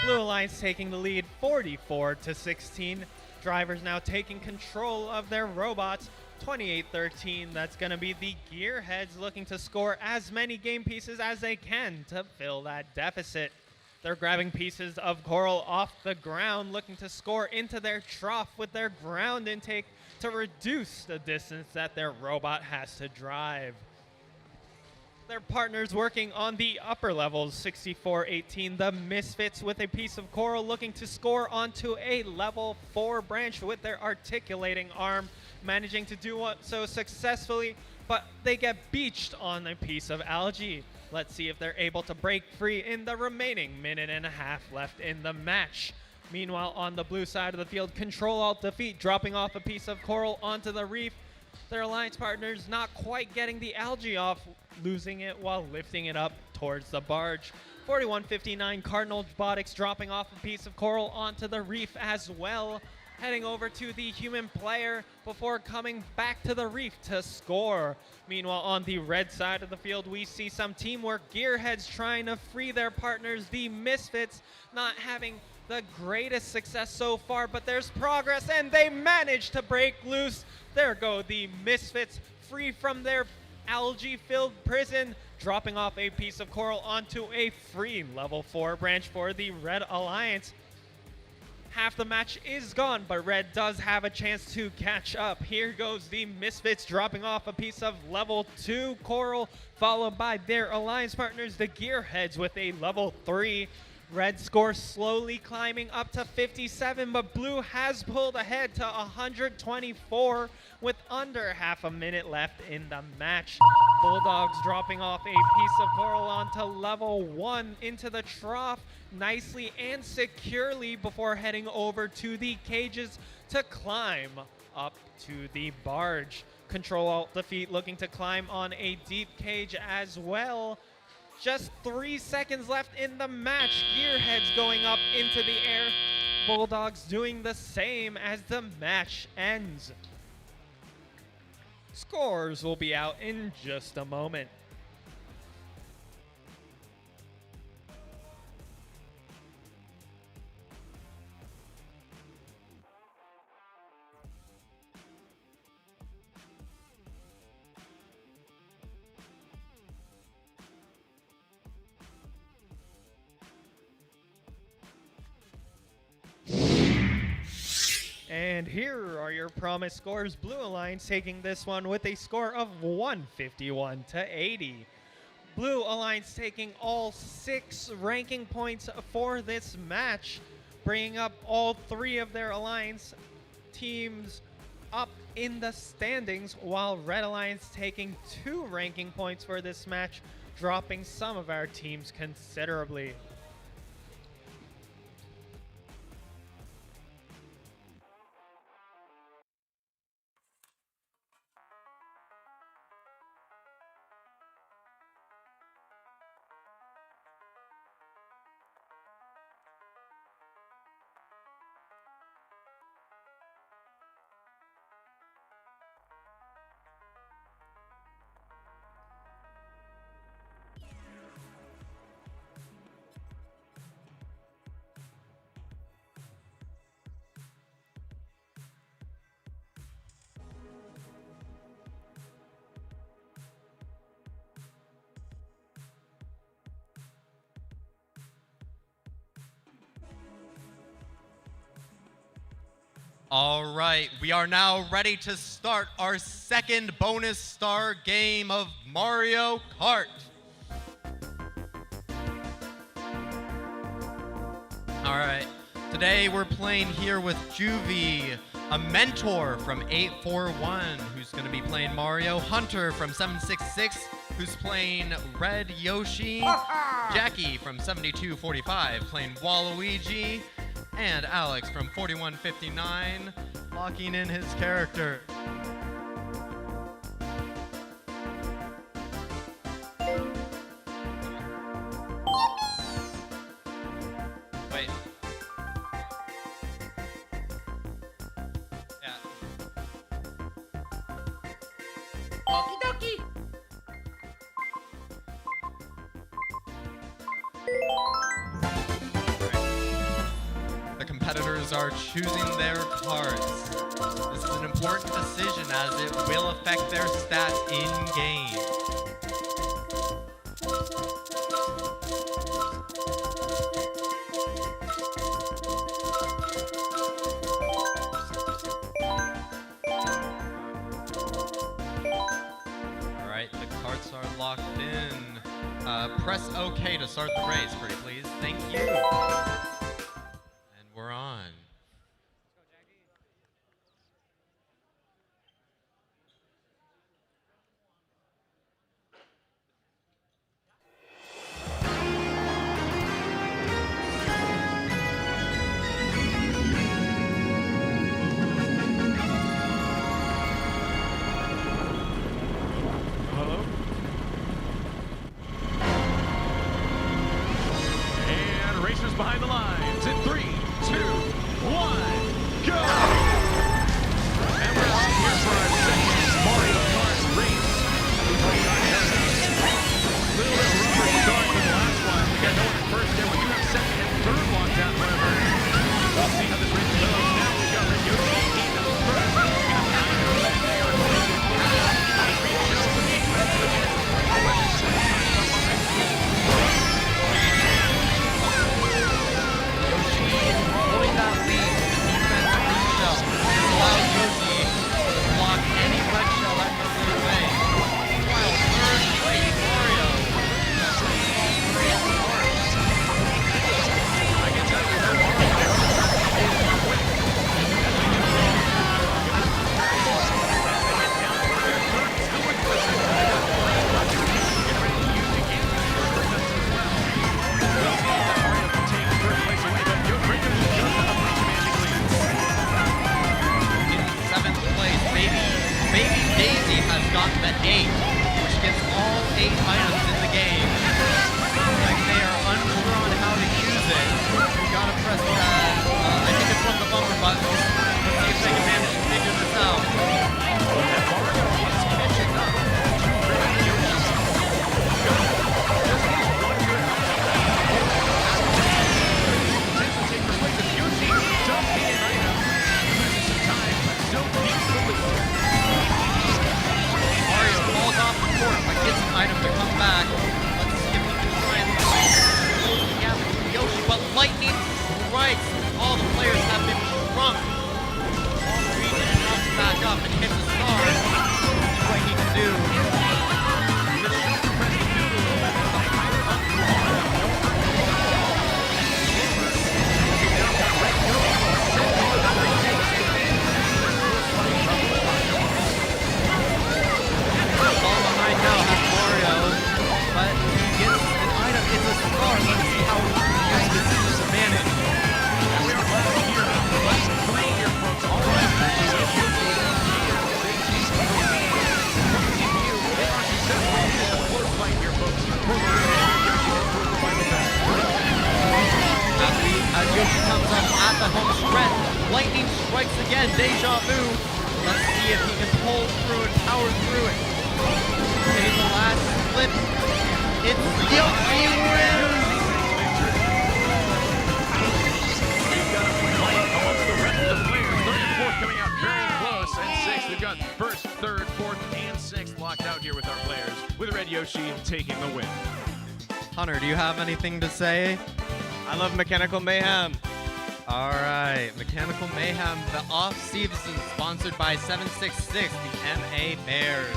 Blue Alliance taking the lead 44-16. Drivers now taking control of their robots 28-13. That's going to be the Gearheads looking to score as many game pieces as they can to fill that deficit. They're grabbing pieces of coral off the ground, looking to score into their trough with their ground intake to reduce the distance that their robot has to drive. Their partners working on the upper levels, 64-18. The Misfits with a piece of coral looking to score onto a level 4 branch with their articulating arm, managing to do so successfully, but they get beached on a piece of algae. Let's see if they're able to break free in the remaining minute and a half left in the match. Meanwhile, on the blue side of the field, Control-Alt-Defeat dropping off a piece of coral onto the reef. Their alliance partners not quite getting the algae off, losing it while lifting it up towards the barge. 41-59, Cardinal Robotics dropping off a piece of coral onto the reef as well, heading over to the human player before coming back to the reef to score. Meanwhile, on the red side of the field, we see some teamwork. Gearheads trying to free their partners. The Misfits not having the greatest success so far, but there's progress, and they manage to break loose. There go the Misfits, free from their algae-filled prison, dropping off a piece of coral onto a free level 4 branch for the Red Alliance. Half the match is gone, but Red does have a chance to catch up. Here goes the Misfits dropping off a piece of level 2 coral, followed by their alliance partners, the Gearheads, with a level 3. Red score slowly climbing up to 57, but Blue has pulled ahead to 124 with under half a minute left in the match. Bulldogs dropping off a piece of coral onto level 1 into the trough nicely and securely before heading over to the cages to climb up to the barge. Control-Alt-Defeat looking to climb on a deep cage as well. Just 3 seconds left in the match. Gearheads going up into the air. Bulldogs doing the same as the match ends. Scores will be out in just a moment. And here are your promised scores. Blue Alliance taking this one with a score of 151-80. Blue Alliance taking all 6 ranking points for this match, bringing up all 3 of their alliance teams up in the standings, while Red Alliance taking 2 ranking points for this match, dropping some of our teams considerably. All right, we are now ready to start our second bonus star game of Mario Kart. All right, today we're playing here with Juvie, a mentor from 841, who's going to be playing Mario, Hunter from 766, who's playing Red Yoshi, Jackie from 7245 playing Waluigi, and Alex from 4159 locking in his character. Wait. Yeah. Okie dokie. The competitors are choosing their cards. This is an important decision as it will affect their stats in-game. Alright, the cards are locked in. Press OK to start the race, pretty please. Thank you. And we're on. Hello? And racers behind the lines in 3, 2, 1, go! And we're on here for our second Mario Kart race. We've already got a little bit of rubber start for the last one. We got no one in first there. We do have second and third locked down, however. We'll see how this race goes. Now we've got Red Yoshi. He comes first. We have 9 over there. They are playing with Holding that lead with the defense of red shell. This allows Yoshi to block any red shell that comes their way. While third place Mario I can tell you that Mario is quick. Seventh place, Baby Daisy has gotten the 8, which gets all 8 items in the game. Like they are unsure on how to use it. You gotta press that. I think it's one of the bumper buttons. Let's see if they can manage to figure this out. Mario is catching up to Red Yoshi. Just needs one good attempts to take first place. If Yoshi does get an item, loses some time, but still keeps the lead. Mario falls off the court but gets an item to come back. Let's see if he can try and close the gap between Yoshi, but lightning strikes. All the players have been shrunk. Waluigi jumps back up and hits a star. Let's see what he can do. All behind now has Mario, but he gets an item. It's a star. Let's see how he can use this to manage. And we are left here. Last 3 here, folks. All right. As Yoshi comes up at the home stretch, lightning strikes again, deja vu. Let's see if he can pull through and power through it. In the last flip, it's Yoshi wins! We've got a fight amongst the rest of the players. Third and fourth coming out very close. And sixth, we've got first, third, fourth, and sixth locked out here with our players, with Red Yoshi taking the win. Hunter, do you have anything to say? I love Mechanical Mayhem. All right, Mechanical Mayhem, the off-season sponsored by 766, the MA Bears.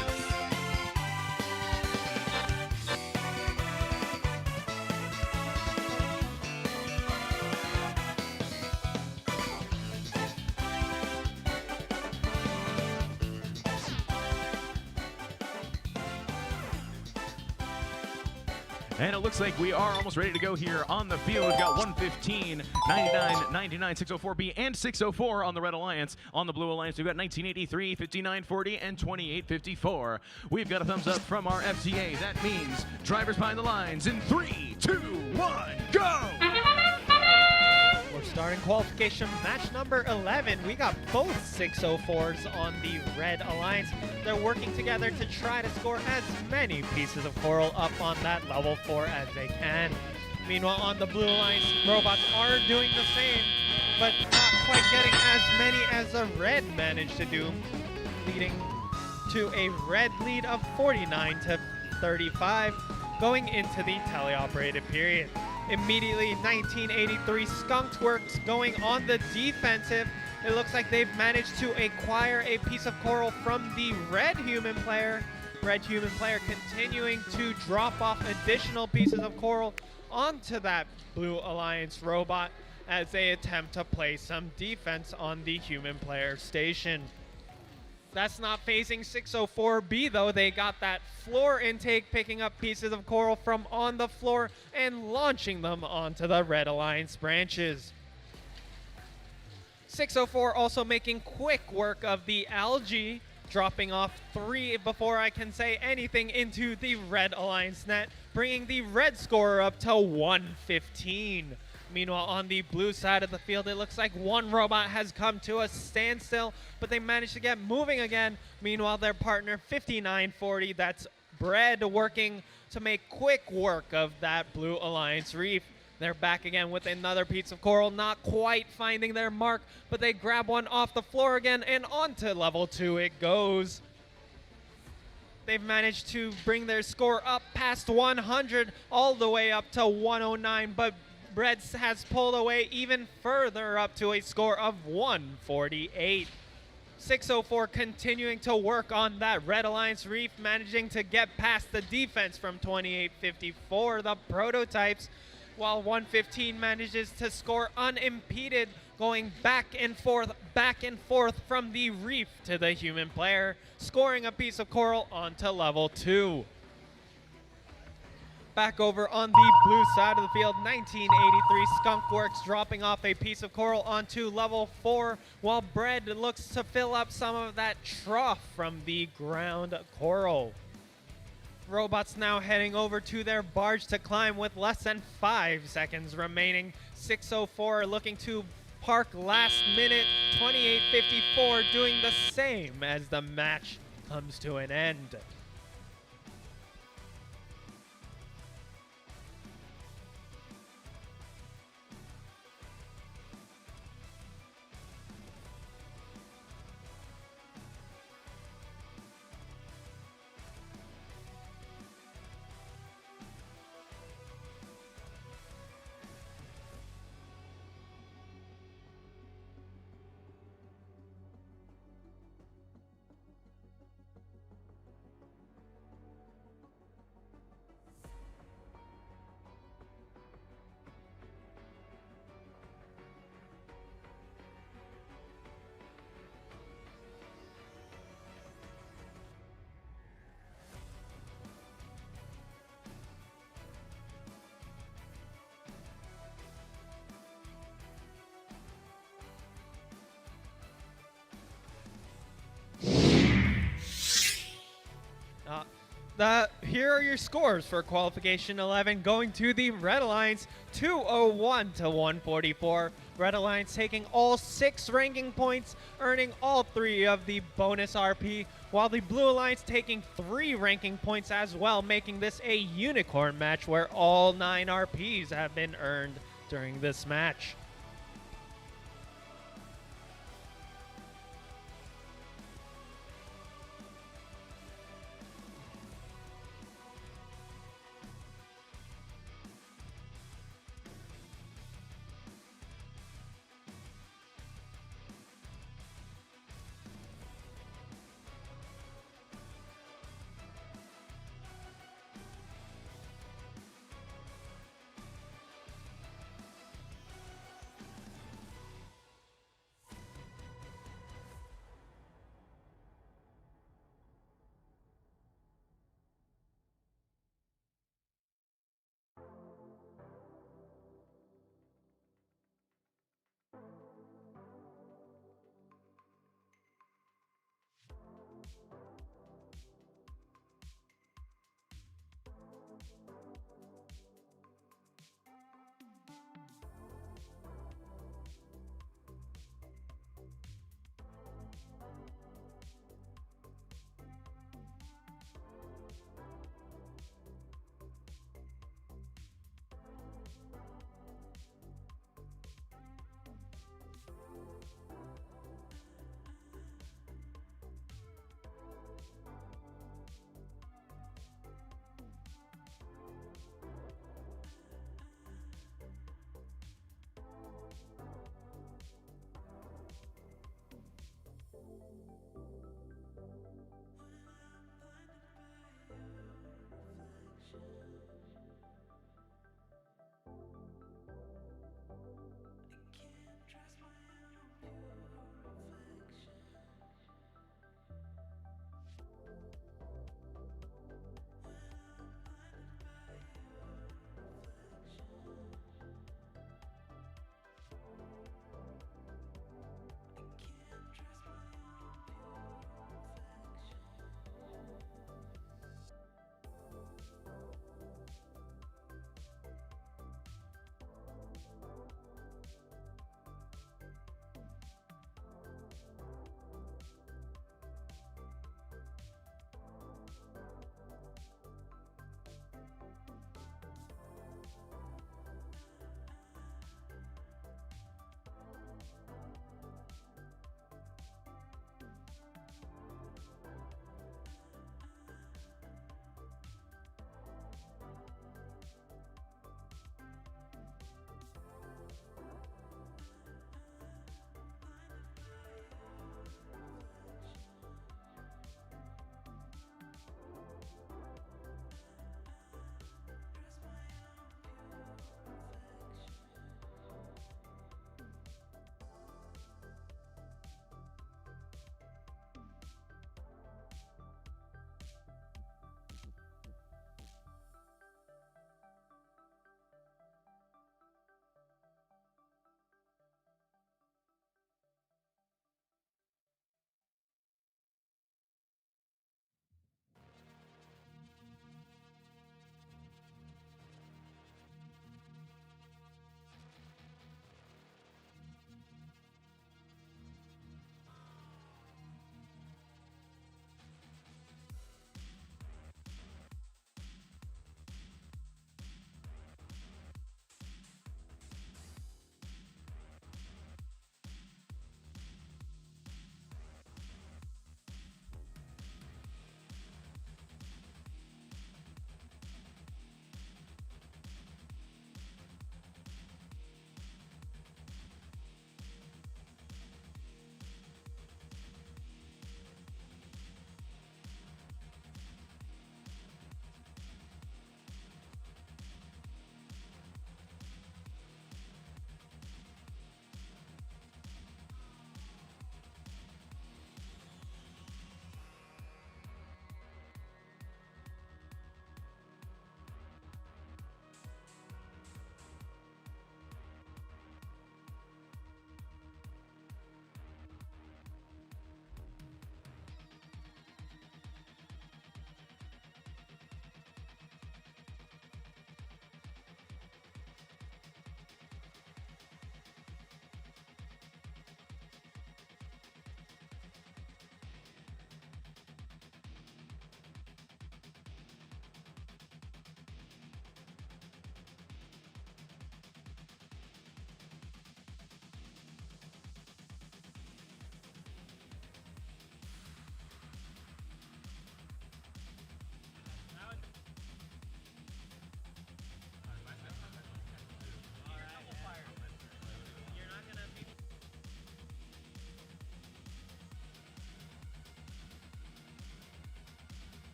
And it looks like we are almost ready to go here on the field. We've got 115, 99, 99, 604B, and 604 on the Red Alliance. On the Blue Alliance, we've got 1983, 5940, and 2854. We've got a thumbs up from our FTA. That means drivers behind the lines in 3, 2, 1, go! We're starting qualification match number 11. We got both 604s on the Red Alliance. They're working together to try to score as many pieces of coral up on that level 4 as they can. Meanwhile, on the Blue Alliance, robots are doing the same, but not quite getting as many as the Red managed to do, leading to a Red lead of 49 to 35 going into the teleoperated period. Immediately, 1983 Skunked Works going on the defensive. It looks like they've managed to acquire a piece of coral from the Red human player. Red human player continuing to drop off additional pieces of coral onto that Blue Alliance robot as they attempt to play some defense on the human player station. That's not phasing 604B though. They got that floor intake, picking up pieces of coral from on the floor and launching them onto the Red Alliance branches. 604 also making quick work of the algae, dropping off 3 before I can say anything into the Red Alliance net, bringing the Red scorer up to 115. Meanwhile, on the blue side of the field, it looks like one robot has come to a standstill, but they managed to get moving again. Meanwhile, their partner, 5940, that's Bread, working to make quick work of that Blue Alliance reef. They're back again with another piece of coral, not quite finding their mark, but they grab one off the floor again, and onto level 2 it goes. They've managed to bring their score up past 100, all the way up to 109, but Bread has pulled away even further up to a score of 148. 604 continuing to work on that Red Alliance reef, managing to get past the defense from 2854, the prototypes, while 115 manages to score unimpeded, going back and forth from the reef to the human player, scoring a piece of coral onto level 2. Back over on the blue side of the field, 1983 Skunk Works dropping off a piece of coral onto level 4, while Bread looks to fill up some of that trough from the ground coral. Robots now heading over to their barge to climb with less than 5 seconds remaining. 604 looking to park last minute, 2854 doing the same as the match comes to an end. Here are your scores for qualification 11, going to the Red Alliance, 201 to 144. Red Alliance taking all 6 ranking points, earning all 3 of the bonus RP, while the Blue Alliance taking 3 ranking points as well, making this a unicorn match where all 9 RPs have been earned during this match.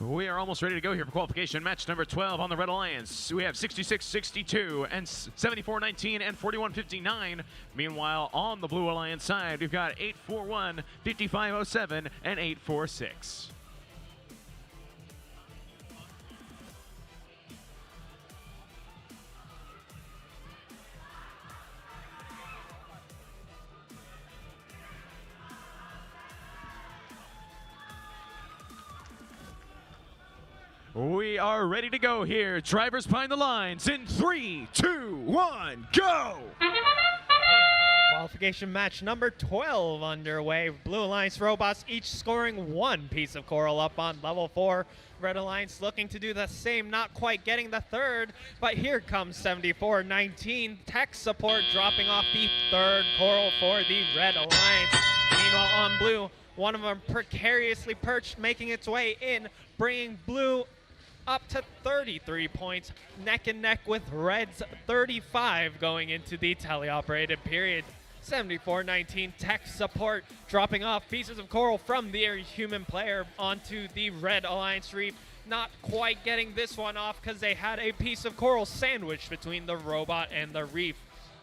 We are almost ready to go here for qualification. Match number 12 on the Red Alliance. We have 66-62 and 74-19 and 41-59. Meanwhile, on the Blue Alliance side, we've got 8-4-1, 55-07, and 8-4-6. We are ready to go here. Drivers behind the lines in 3, 2, 1, go! Qualification match number 12 underway. Blue Alliance robots each scoring one piece of coral up on level 4. Red Alliance looking to do the same, not quite getting the third, but here comes 74-19. Tech support dropping off the third coral for the Red Alliance. Meanwhile on blue, one of them precariously perched, making its way in, bringing blue up to 33 points, neck and neck with Red's 35 going into the teleoperated period. 74-19 tech support dropping off pieces of coral from the human player onto the Red Alliance reef. Not quite getting this one off because they had a piece of coral sandwiched between the robot and the reef.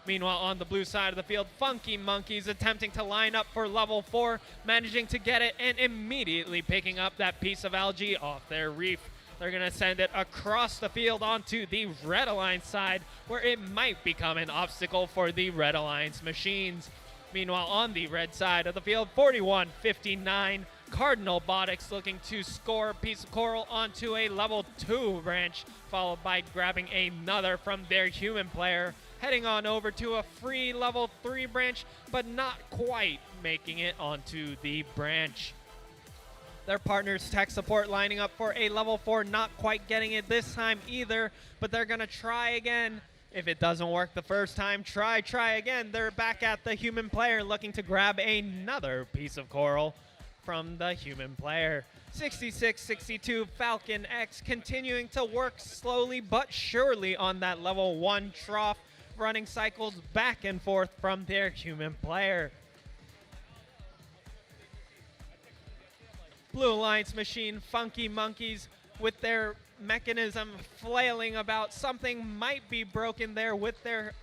Meanwhile, on the blue side of the field, Funky Monkeys attempting to line up for level 4, managing to get it and immediately picking up that piece of algae off their reef. They're going to send it across the field onto the Red Alliance side, where it might become an obstacle for the Red Alliance machines. Meanwhile, on the red side of the field, 41-59, Cardinal Robotics looking to score a piece of coral onto a level 2 branch, followed by grabbing another from their human player, heading on over to a free level 3 branch, but not quite making it onto the branch. Their partners tech support lining up for a level 4, not quite getting it this time either, but they're gonna try again. If it doesn't work the first time, try again. They're back at the human player looking to grab another piece of coral from the human player. 66-62 Falcon X continuing to work slowly but surely on that level 1 trough, running cycles back and forth from their human player. Blue Alliance machine, Funky Monkeys, with their mechanism flailing about. Something might be broken there with their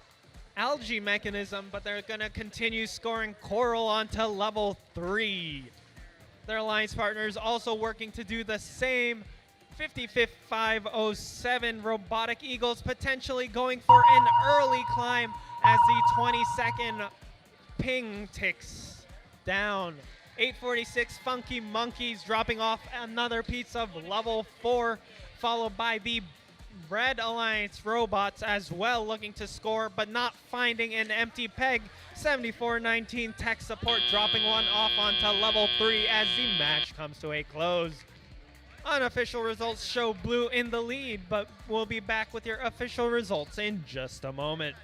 algae mechanism, but they're going to continue scoring coral onto level 3. Their alliance partners also working to do the same. 55-07 Robotic Eagles potentially going for an early climb as the 20-second ping ticks down. 846 Funky Monkeys dropping off another piece of level 4, followed by the Red Alliance robots as well, looking to score but not finding an empty peg. 74-19 tech support dropping one off onto level 3 as the match comes to a close. Unofficial results show blue in the lead, but we'll be back with your official results in just a moment.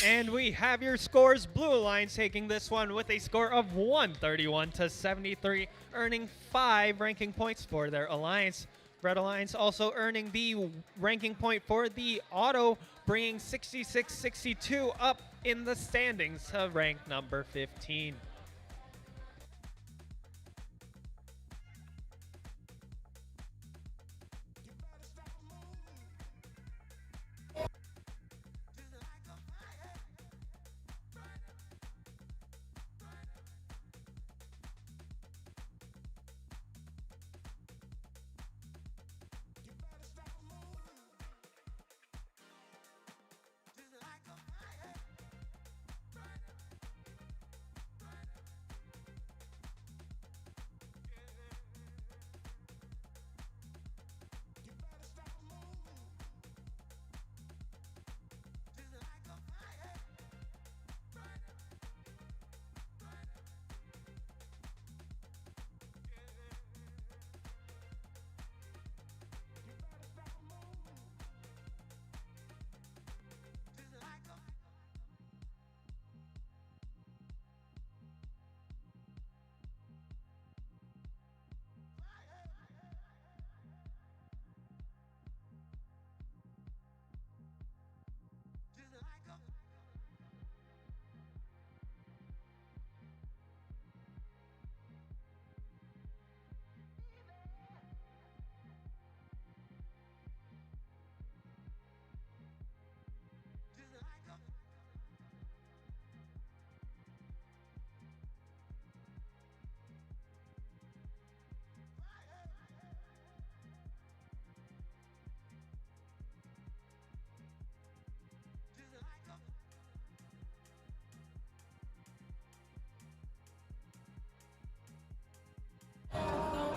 And we have your scores. Blue Alliance taking this one with a score of 131-73, earning 5 ranking points for their alliance. Red Alliance also earning the ranking point for the auto, bringing 66-62 up in the standings to rank number 15.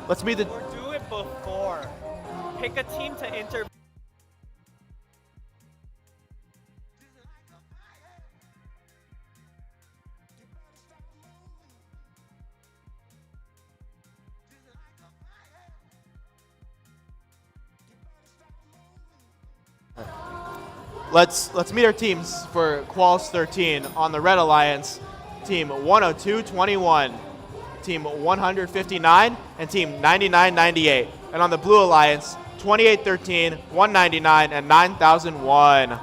Let's meet the. Or do it before. Pick a team to enter. Let's meet our teams for Quals 13 on the Red Alliance. Team 102-21, Team 159, and Team 99-98. And on the Blue Alliance, 28-13, 199, and 9001.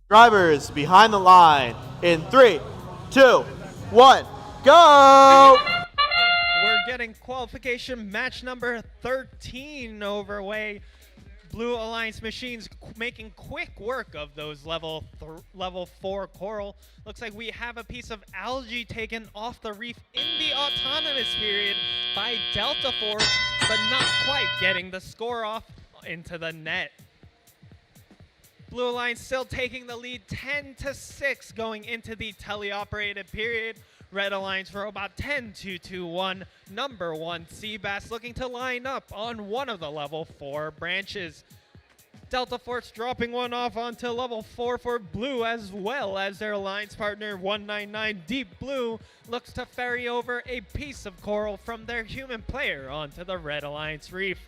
Drivers behind the line in 3, 2, 1, go! We're getting qualification match number 13 overway. Blue Alliance machines making quick work of those level 4 coral. Looks like we have a piece of algae taken off the reef in the autonomous period by Delta Force, but not quite getting the score off into the net. Blue Alliance still taking the lead 10-6 going into the teleoperated period. Red Alliance robot 10-2-2-1, number 1 Seabass looking to line up on one of the level 4 branches. Delta Force dropping one off onto level 4 for Blue, as well as their alliance partner 199 Deep Blue looks to ferry over a piece of coral from their human player onto the Red Alliance reef.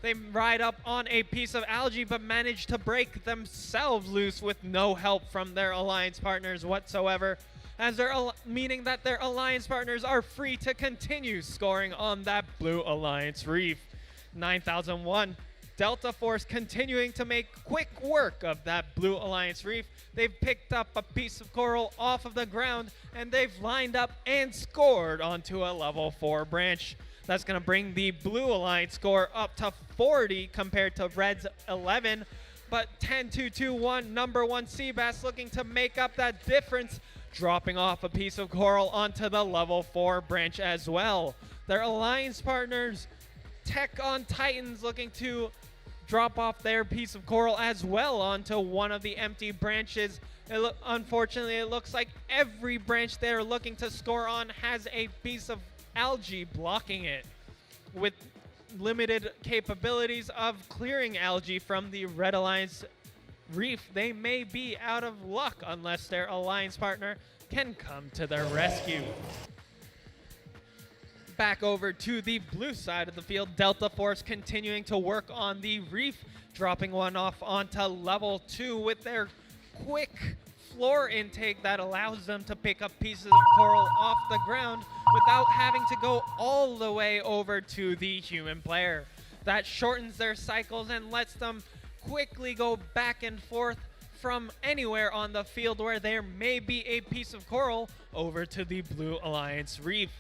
They ride up on a piece of algae but manage to break themselves loose with no help from their alliance partners whatsoever, as they're meaning that their alliance partners are free to continue scoring on that Blue Alliance reef. 9001, Delta Force continuing to make quick work of that Blue Alliance reef. They've picked up a piece of coral off of the ground and they've lined up and scored onto a level 4 branch. That's going to bring the Blue Alliance score up to 40 compared to Red's 11. But 10-2-2-1, number 1 Seabass looking to make up that difference, dropping off a piece of coral onto the level 4 branch as well. Their alliance partners, Tech on Titans, looking to drop off their piece of coral as well onto one of the empty branches. Unfortunately, it looks like every branch they're looking to score on has a piece of algae blocking it. With limited capabilities of clearing algae from the Red Alliance reef, they may be out of luck unless their alliance partner can come to their rescue. Back over to the blue side of the field, Delta Force continuing to work on the reef, dropping one off onto level 2 with their quick floor intake that allows them to pick up pieces of coral off the ground without having to go all the way over to the human player. That shortens their cycles and lets them quickly go back and forth from anywhere on the field where there may be a piece of coral over to the Blue Alliance reef.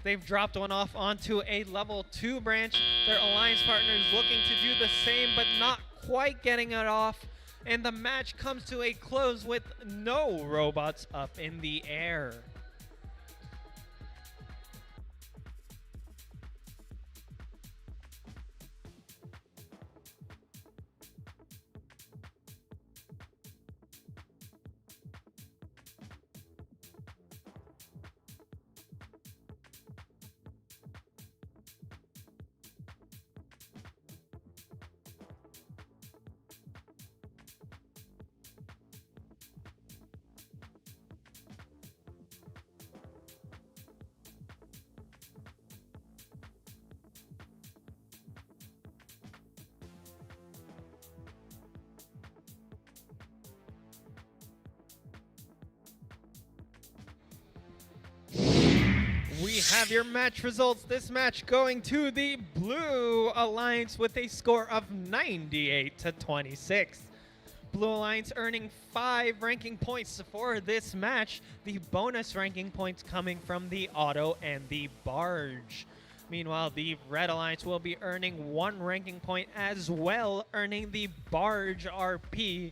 They've dropped one off onto a level 2 branch. Their alliance partner is looking to do the same, but not quite getting it off. And the match comes to a close with no robots up in the air. We have your match results. This match going to the Blue Alliance with a score of 98-26. Blue Alliance earning 5 ranking points for this match. The bonus ranking points coming from the auto and the barge. Meanwhile, the Red Alliance will be earning 1 ranking point as well, earning the barge RP.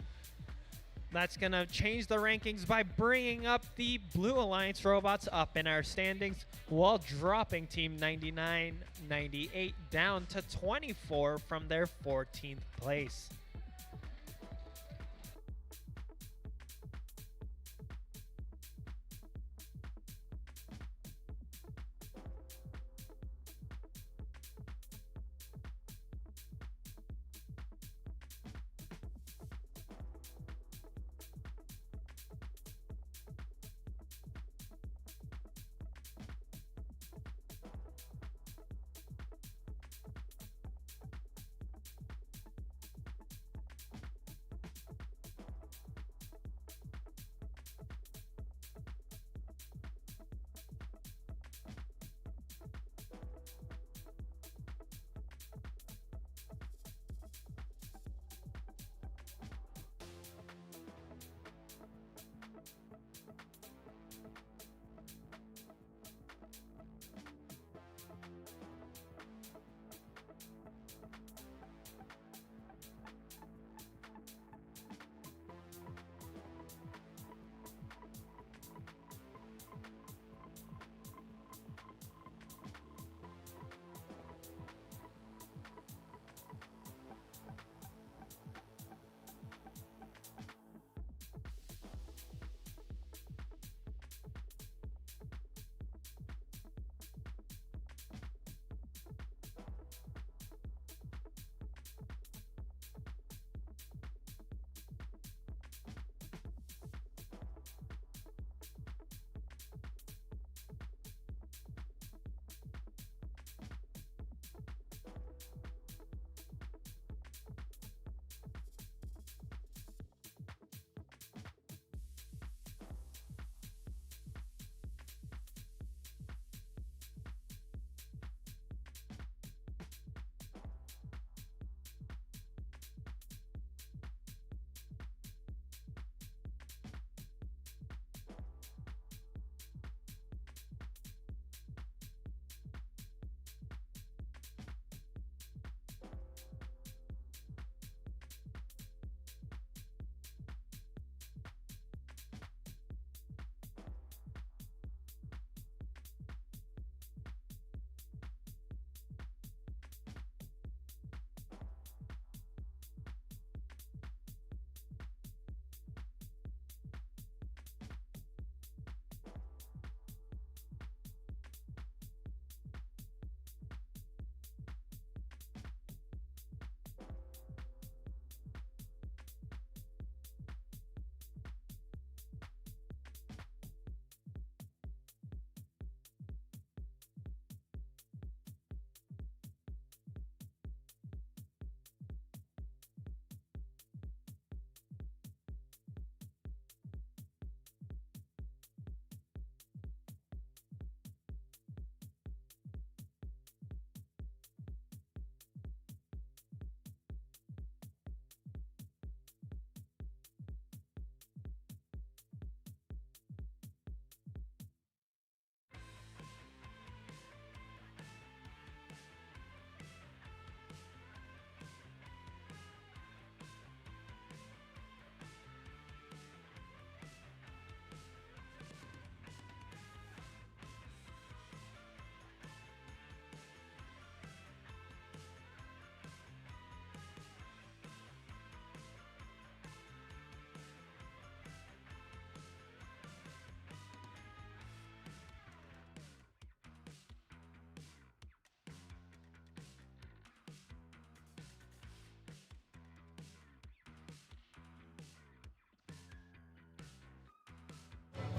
That's going to change the rankings by bringing up the Blue Alliance robots up in our standings while dropping Team 99-98 down to 24 from their 14th place.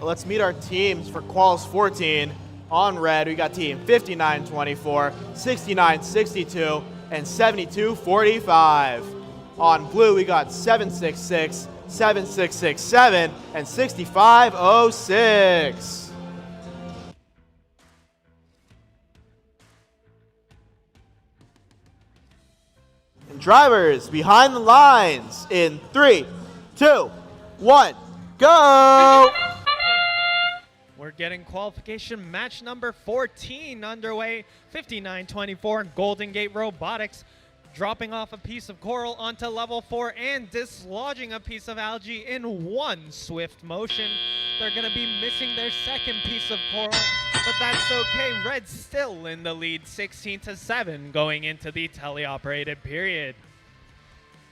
let's meet our teams for Quals 14. On red, we got team 59-24, 69-62, and 72-45. On blue, we got 766, 7667, and 6506. And drivers behind the lines in 3, 2, 1, go! We're getting qualification match number 14 underway. 59-24, Golden Gate Robotics dropping off a piece of coral onto level 4 and dislodging a piece of algae in one swift motion. They're going to be missing their second piece of coral, but that's okay. Red's still in the lead, 16-7 going into the teleoperated period.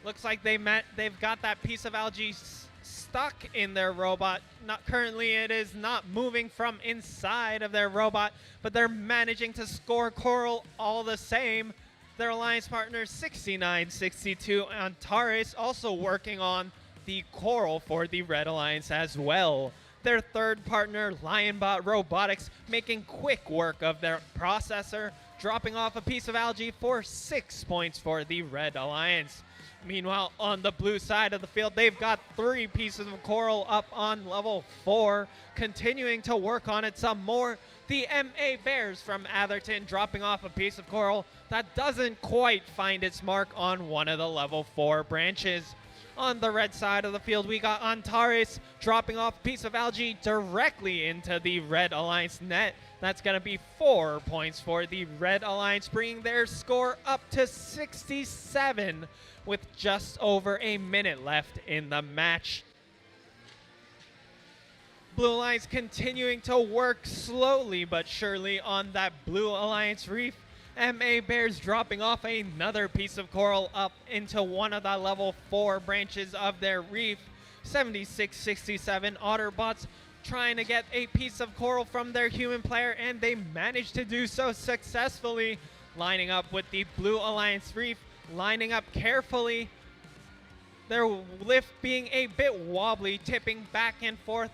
Looks like they've got that piece of algae stuck in their robot. Currently it is not moving from inside of their robot, but they're managing to score coral all the same. Their alliance partner 69-62 Antares also working on the coral for the Red Alliance as well. Their third partner Lionbot Robotics making quick work of their processor, dropping off a piece of algae for 6 points for the Red Alliance. Meanwhile, on the blue side of the field, they've got 3 pieces of coral up on level 4, continuing to work on it some more. The MA Bears from Atherton dropping off a piece of coral that doesn't quite find its mark on one of the level 4 branches. On the red side of the field, we got Antares dropping off a piece of algae directly into the Red Alliance net. That's going to be 4 points for the Red Alliance, bringing their score up to 67 with just over a minute left in the match. Blue Alliance continuing to work slowly but surely on that Blue Alliance reef. MA Bears dropping off another piece of coral up into one of the level 4 branches of their reef. 76-67 Otterbots trying to get a piece of coral from their human player, and they managed to do so successfully. Lining up with the Blue Alliance reef, lining up carefully. Their lift being a bit wobbly, tipping back and forth,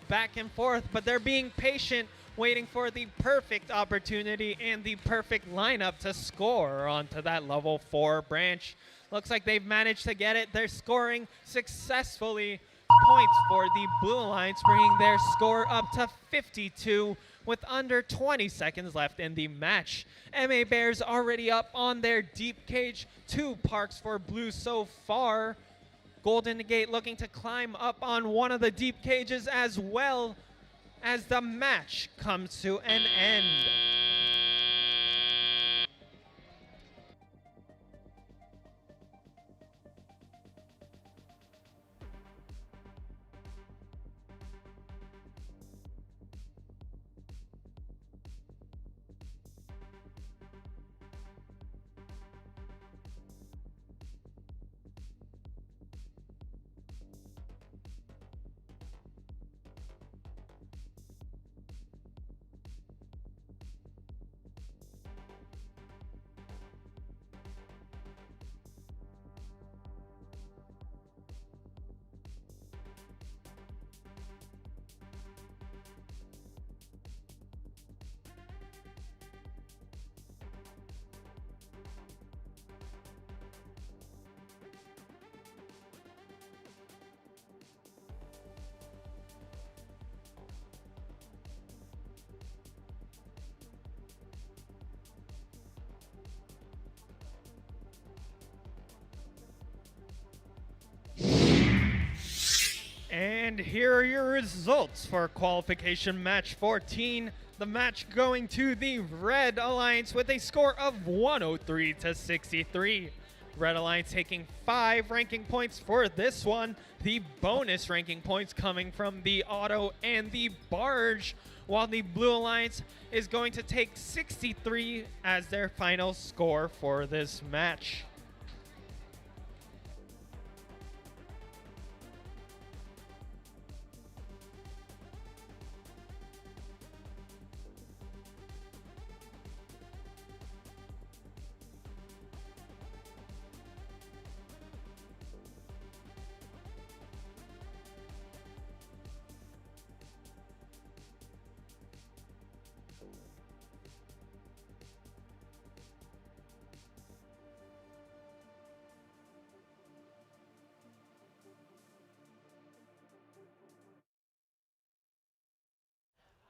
but they're being patient, waiting for the perfect opportunity and the perfect lineup to score onto that level 4 branch. Looks like they've managed to get it. They're scoring successfully. Points for the Blue Alliance, bringing their score up to 52 with under 20 seconds left in the match. MA Bears already up on their deep cage. 2 parks for blue so far. Golden Gate looking to climb up on one of the deep cages as well as the match comes to an end. And here are your results for qualification match 14. The match going to the Red Alliance with a score of 103-63. Red Alliance taking 5 ranking points for this one. The bonus ranking points coming from the auto and the barge, while the Blue Alliance is going to take 63 as their final score for this match.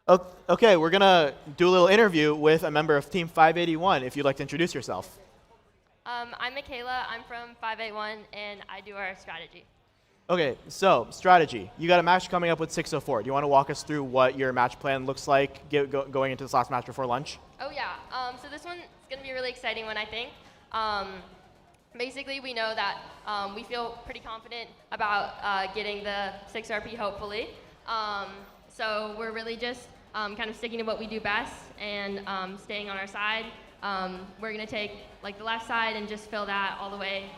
Okay, we're gonna do a little interview with a member of Team 581. If you'd like to introduce yourself. I'm Michaela. I'm from 581, and I do our strategy. Okay, so strategy. You got a match coming up with 604. Do you want to walk us through what your match plan looks like going into this last match before lunch? Oh yeah. So this one is going to be a really exciting one, I think. Basically, we know that we feel pretty confident about getting the 6 RP, hopefully. So we're really just kind of sticking to what we do best and staying on our side. We're going to take like the left side and just fill that all the way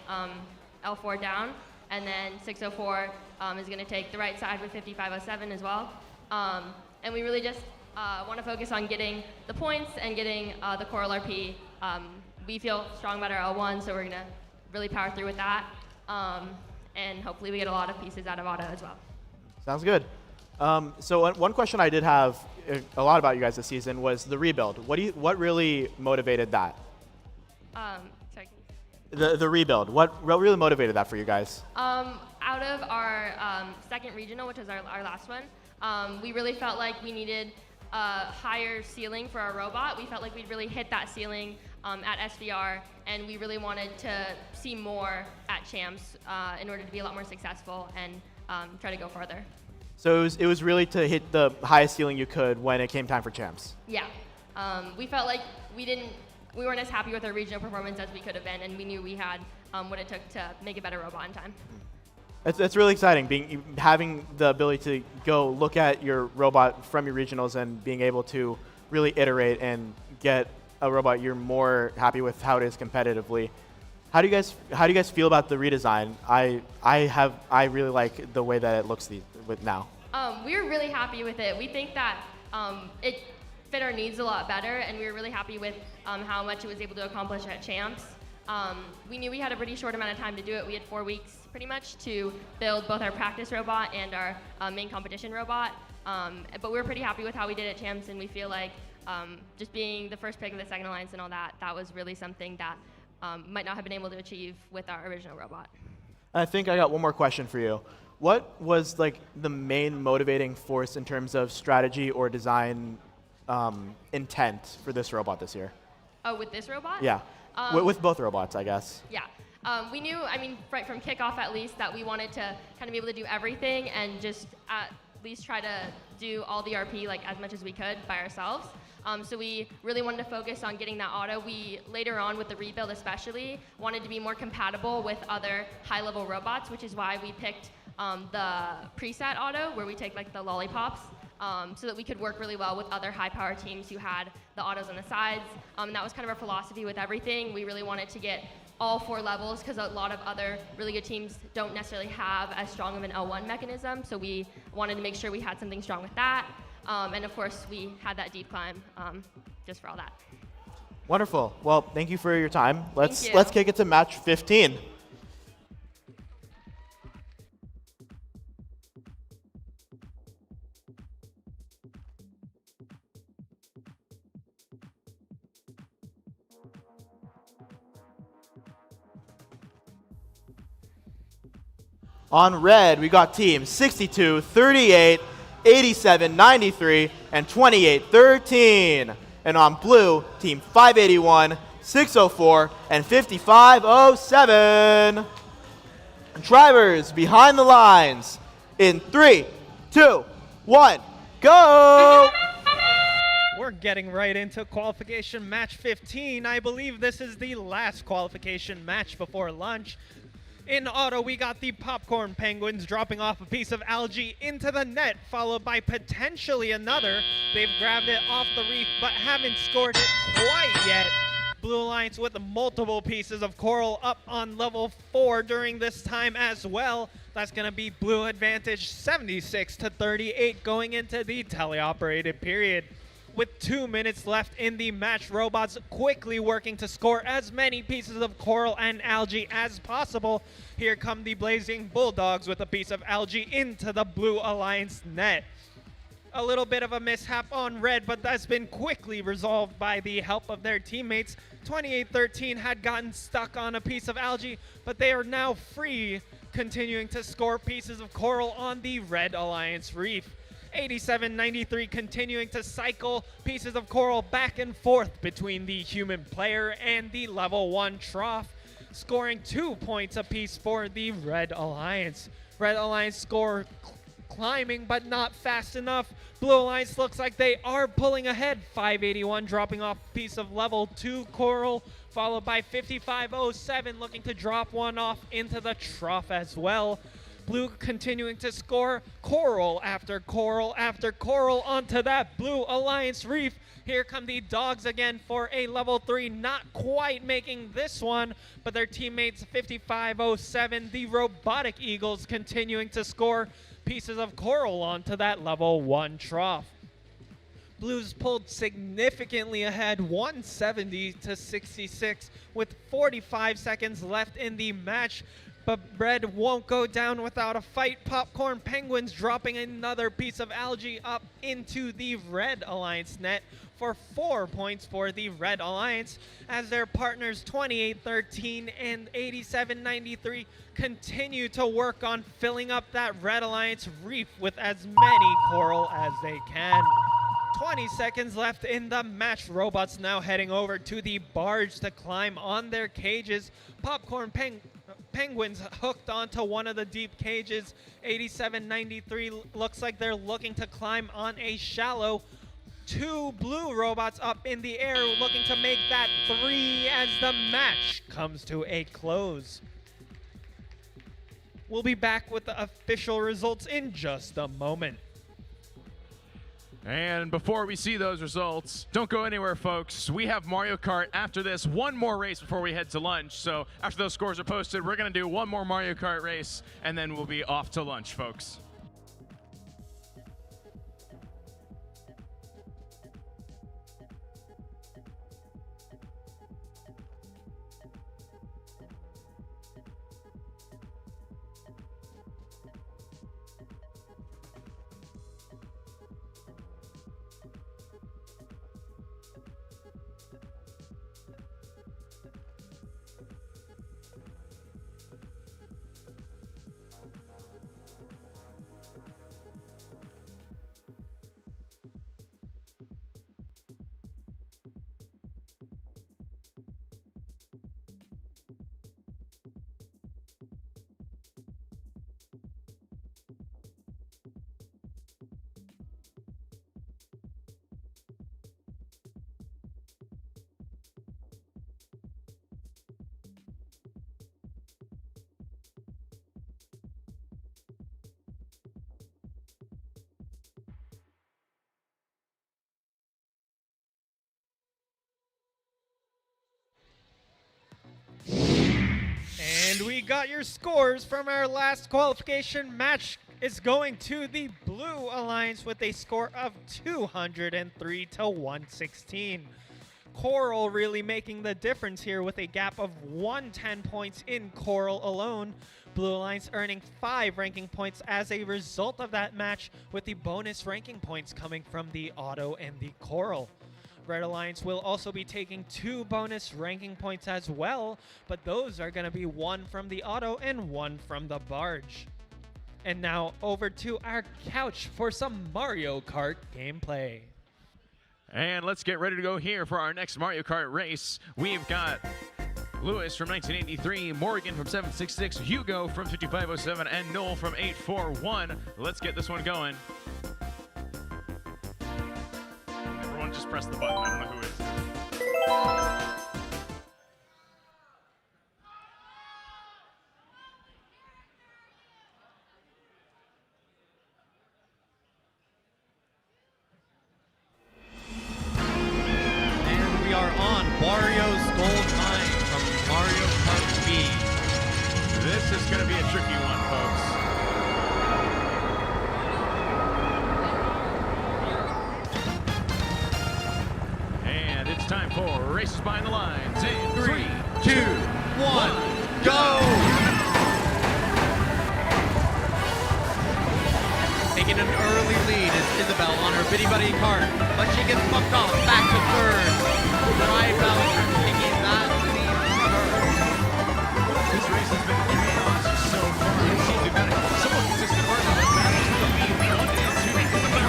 L4 down. And then 604 is going to take the right side with 5507 as well. And we really just want to focus on getting the points and getting the Coral RP. We feel strong about our L1, so we're going to really power through with that. And hopefully we get a lot of pieces out of auto as well. Sounds good. So one question I did have a lot about you guys this season was the rebuild. What really motivated that? Sorry. The rebuild. What really motivated that for you guys? Out of our second regional, which was our last one, we really felt like we needed a higher ceiling for our robot. We felt like we'd really hit that ceiling at SVR, and we really wanted to see more at Champs in order to be a lot more successful and try to go further. So it was really to hit the highest ceiling you could when it came time for Champs. Yeah. We felt like we weren't as happy with our regional performance as we could have been, and we knew we had what it took to make a better robot in time. It's really exciting, having the ability to go look at your robot from your regionals and being able to really iterate and get a robot you're more happy with how it is competitively. How do you guys feel about the redesign? I really like the way that it looks now. We were really happy with it. We think that it fit our needs a lot better, and we were really happy with how much it was able to accomplish at Champs. We knew we had a pretty short amount of time to do it. We had 4 weeks pretty much to build both our practice robot and our main competition robot. But we were pretty happy with how we did at Champs, and we feel like just being the first pick of the second alliance and all that, that was really something that might not have been able to achieve with our original robot. I think I got one more question for you. What was like the main motivating force in terms of strategy or design intent for this robot this year? Oh, with this robot? Yeah, with both robots, I guess. Yeah. We knew, right from kickoff at least, that we wanted to kind of be able to do everything and just at least try to do all the RP like as much as we could by ourselves. So we really wanted to focus on getting that auto. We, later on with the rebuild especially, wanted to be more compatible with other high-level robots, which is why we picked the preset auto, where we take like the lollipops, so that we could work really well with other high-power teams who had the autos on the sides. And that was kind of our philosophy with everything. We really wanted to get all 4 levels, because a lot of other really good teams don't necessarily have as strong of an L1 mechanism, so we wanted to make sure we had something strong with that. And of course, we had that deep climb just for all that. Wonderful. Well, thank you for your time. Let's you. kick it to match 15. On red, we got teams 62, 38, 87, 93, and 28, 13. And on blue, team 581, 604, and 5507. Drivers behind the lines in 3, 2, 1, go! We're getting right into qualification match 15. I believe this is the last qualification match before lunch. In auto, we got the Popcorn Penguins dropping off a piece of algae into the net, followed by potentially another. They've grabbed it off the reef, but haven't scored it quite yet. Blue Alliance with multiple pieces of coral up on level 4 during this time as well. That's going to be blue advantage 76-38 going into the teleoperated period. With 2 minutes left in the match, robots quickly working to score as many pieces of coral and algae as possible. Here come the Blazing Bulldogs with a piece of algae into the Blue Alliance net. A little bit of a mishap on red, but that's been quickly resolved by the help of their teammates. 28-13 had gotten stuck on a piece of algae, but they are now free, continuing to score pieces of coral on the Red Alliance reef. 8793 continuing to cycle pieces of coral back and forth between the human player and the level 1 trough, scoring 2 points apiece for the Red Alliance. Red Alliance score climbing but not fast enough. Blue Alliance looks like they are pulling ahead. 581 dropping off a piece of level 2 coral, followed by 5507 looking to drop one off into the trough as well. Blue continuing to score coral after coral after coral onto that Blue Alliance reef. Here come the dogs again for a level 3, not quite making this one, but their teammates 5507, the Robotic Eagles, continuing to score pieces of coral onto that level 1 trough. Blues pulled significantly ahead, 170 to 66, with 45 seconds left in the match. But Red won't go down without a fight. Popcorn Penguins dropping another piece of algae up into the Red Alliance net for 4 points for the Red Alliance, as their partners 2813 and 8793 continue to work on filling up that Red Alliance reef with as many coral as they can. 20 seconds left in the match. Robots now heading over to the barge to climb on their cages. Popcorn Penguins hooked onto one of the deep cages. 8793 looks like they're looking to climb on a shallow. 2 blue robots up in the air looking to make that 3 as the match comes to a close. We'll be back with the official results in just a moment. And before we see those results, don't go anywhere, folks. We have Mario Kart after this. One more race before we head to lunch. So after those scores are posted, we're going to do one more Mario Kart race, and then we'll be off to lunch, folks. And we got your scores from our last qualification match. Is going to the Blue Alliance with a score of 203 to 116. Coral really making the difference here with a gap of 110 points in Coral alone. Blue Alliance earning 5 ranking points as a result of that match, with the bonus ranking points coming from the Auto and the Coral. Red Alliance will also be taking 2 bonus ranking points as well, but those are going to be 1 from the Auto and 1 from the Barge. And now over to our couch for some Mario Kart gameplay. And let's get ready to go here for our next Mario Kart race. We've got Lewis from 1983, Morgan from 766, Hugo from 5507, and Noel from 841. Let's get this one going. Everyone just press the button. I don't know who it is. Mario's Gold Mine from Mario Kart B. This is going to be a tricky one, folks. And it's time for Races Behind the Lines in 3, 2, 1, go! Taking an early lead is Isabel on her Bitty Buddy kart, but she gets bumped off back to third. Ryan Bowser taking that lead from her. This race has been chaos so far. It seems we've got somewhat consistent work on the battles for the lead. 1 and 2 in the back.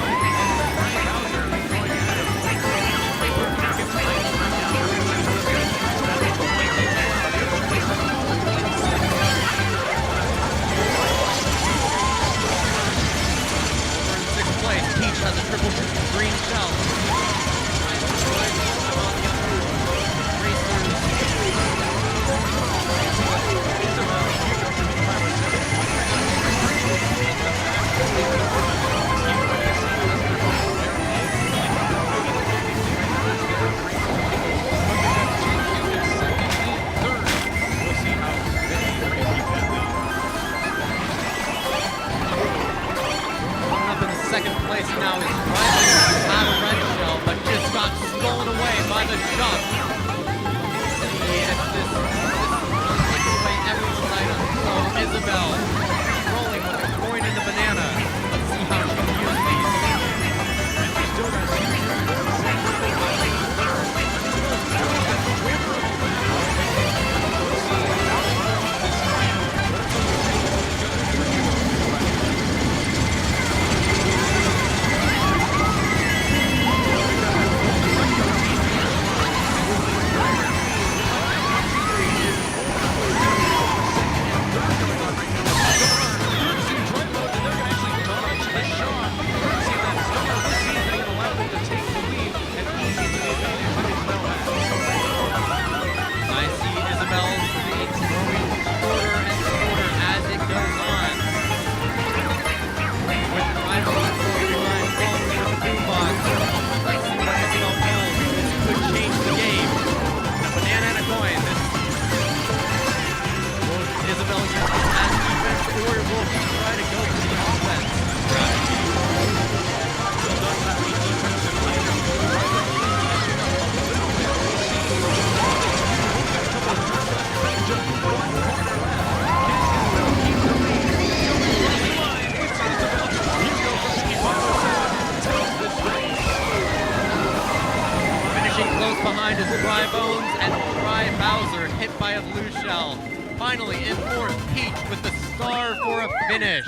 behind is Dry Bones, and Dry Bowser hit by a blue shell. Finally, in fourth, Peach with the star for a finish.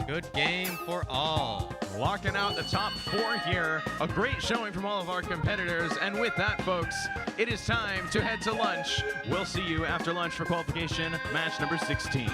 Good game for all. Locking out the top 4 here. A great showing from all of our competitors. And with that, folks, it is time to head to lunch. We'll see you after lunch for qualification match number 16.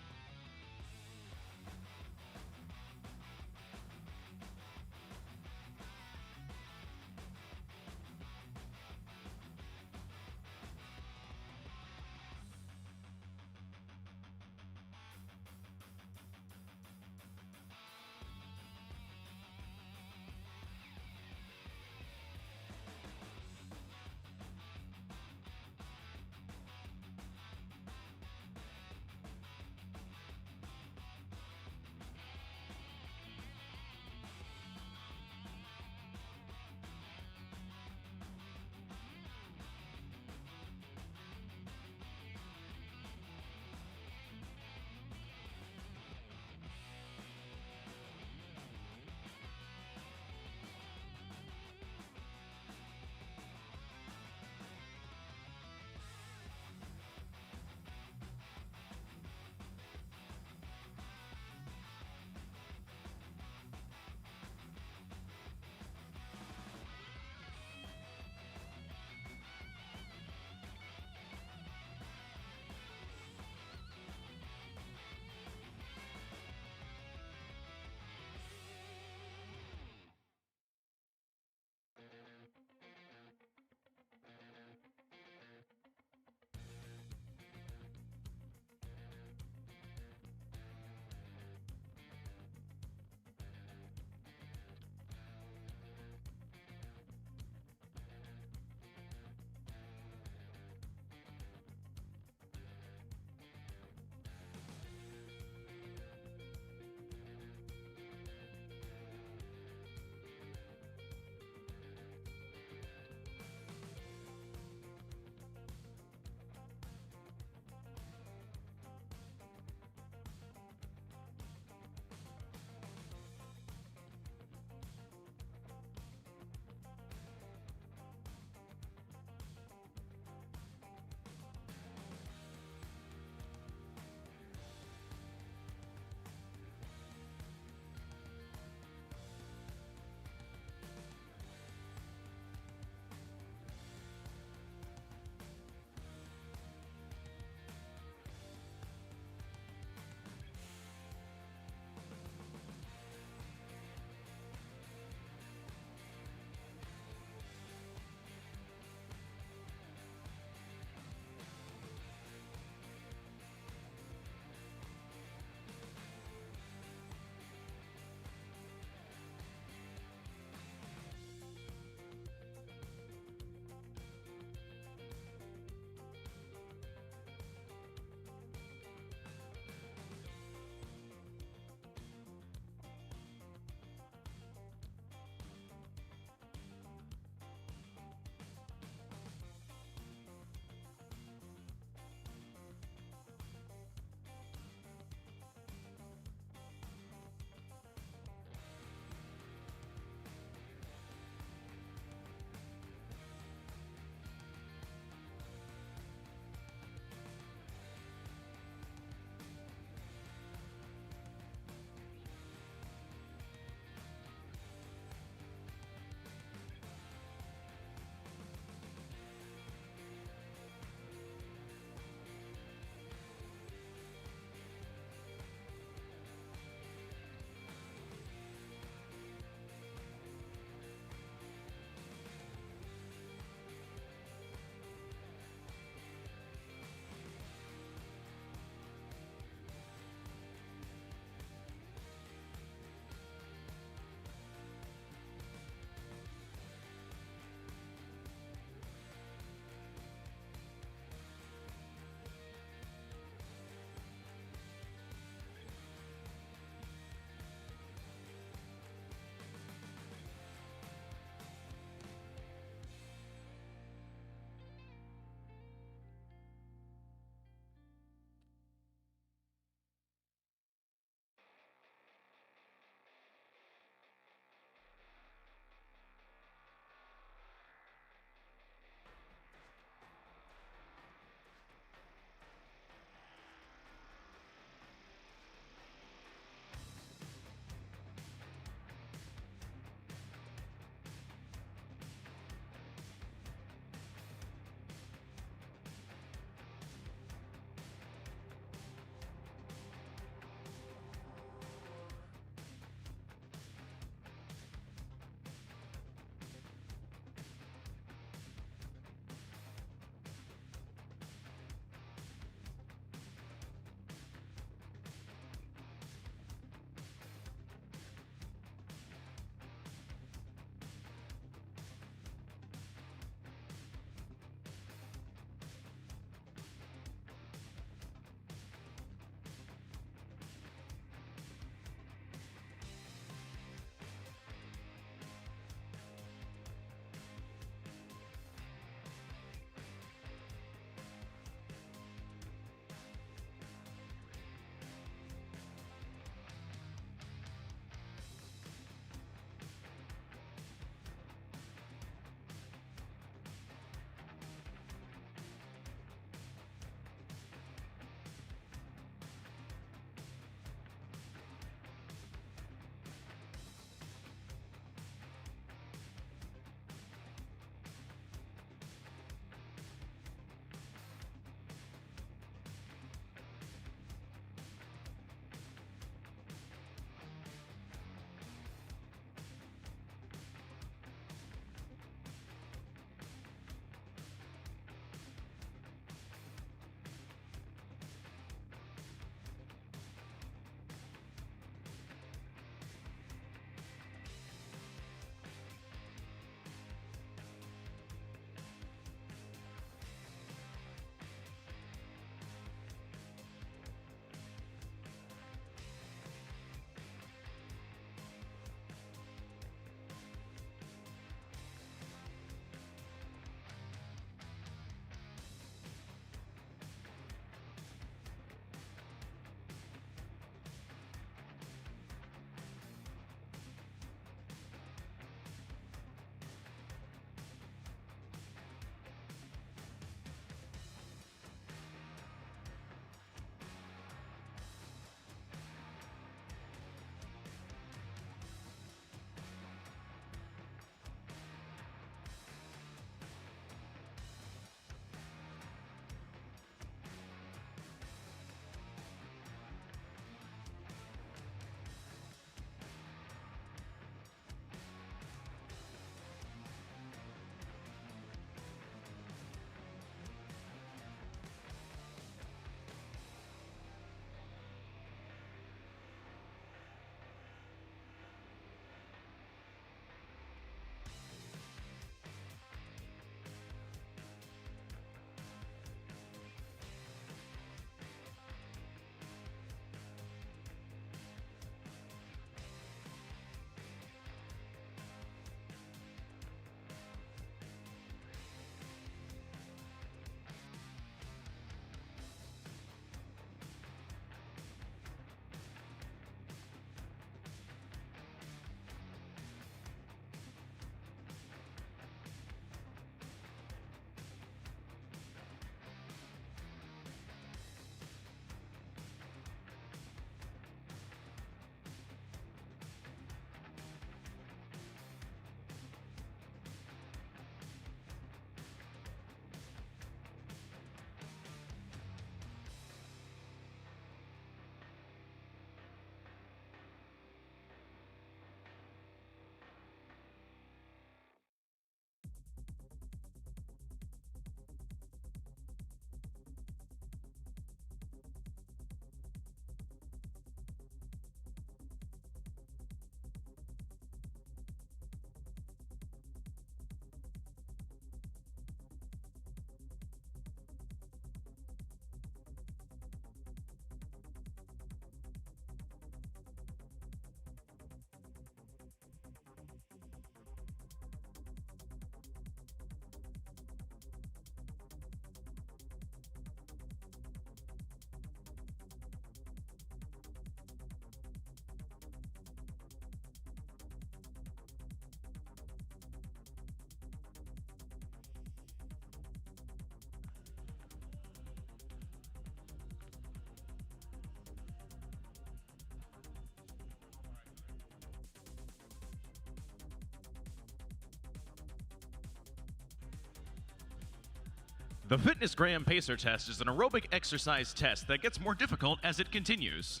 The Fitness Gram Pacer test is an aerobic exercise test that gets more difficult as it continues.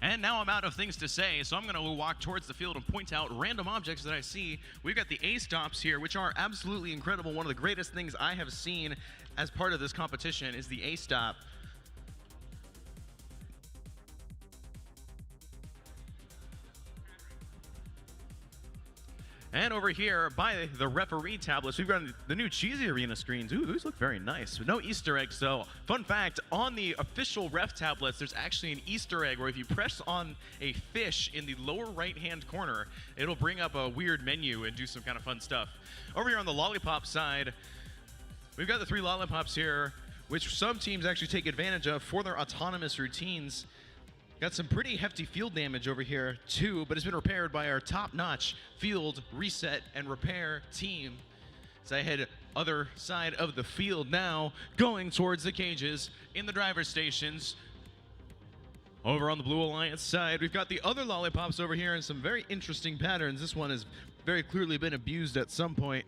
And now I'm out of things to say, so I'm going to walk towards the field and point out random objects that I see. We've got the A-stops here, which are absolutely incredible. One of the greatest things I have seen as part of this competition is the A-stop. And over here by the referee tablets, we've got the new Cheesy Arena screens. Ooh, those look very nice. No Easter eggs, though. Fun fact, on the official ref tablets, there's actually an Easter egg where if you press on a fish in the lower right-hand corner, it'll bring up a weird menu and do some kind of fun stuff. Over here on the lollipop side, we've got the 3 lollipops here, which some teams actually take advantage of for their autonomous routines. Got some pretty hefty field damage over here too, but it's been repaired by our top-notch field reset and repair team. As I head other side of the field now, going towards the cages in the driver's stations. Over on the Blue Alliance side, we've got the other lollipops over here in some very interesting patterns. This one has very clearly been abused at some point.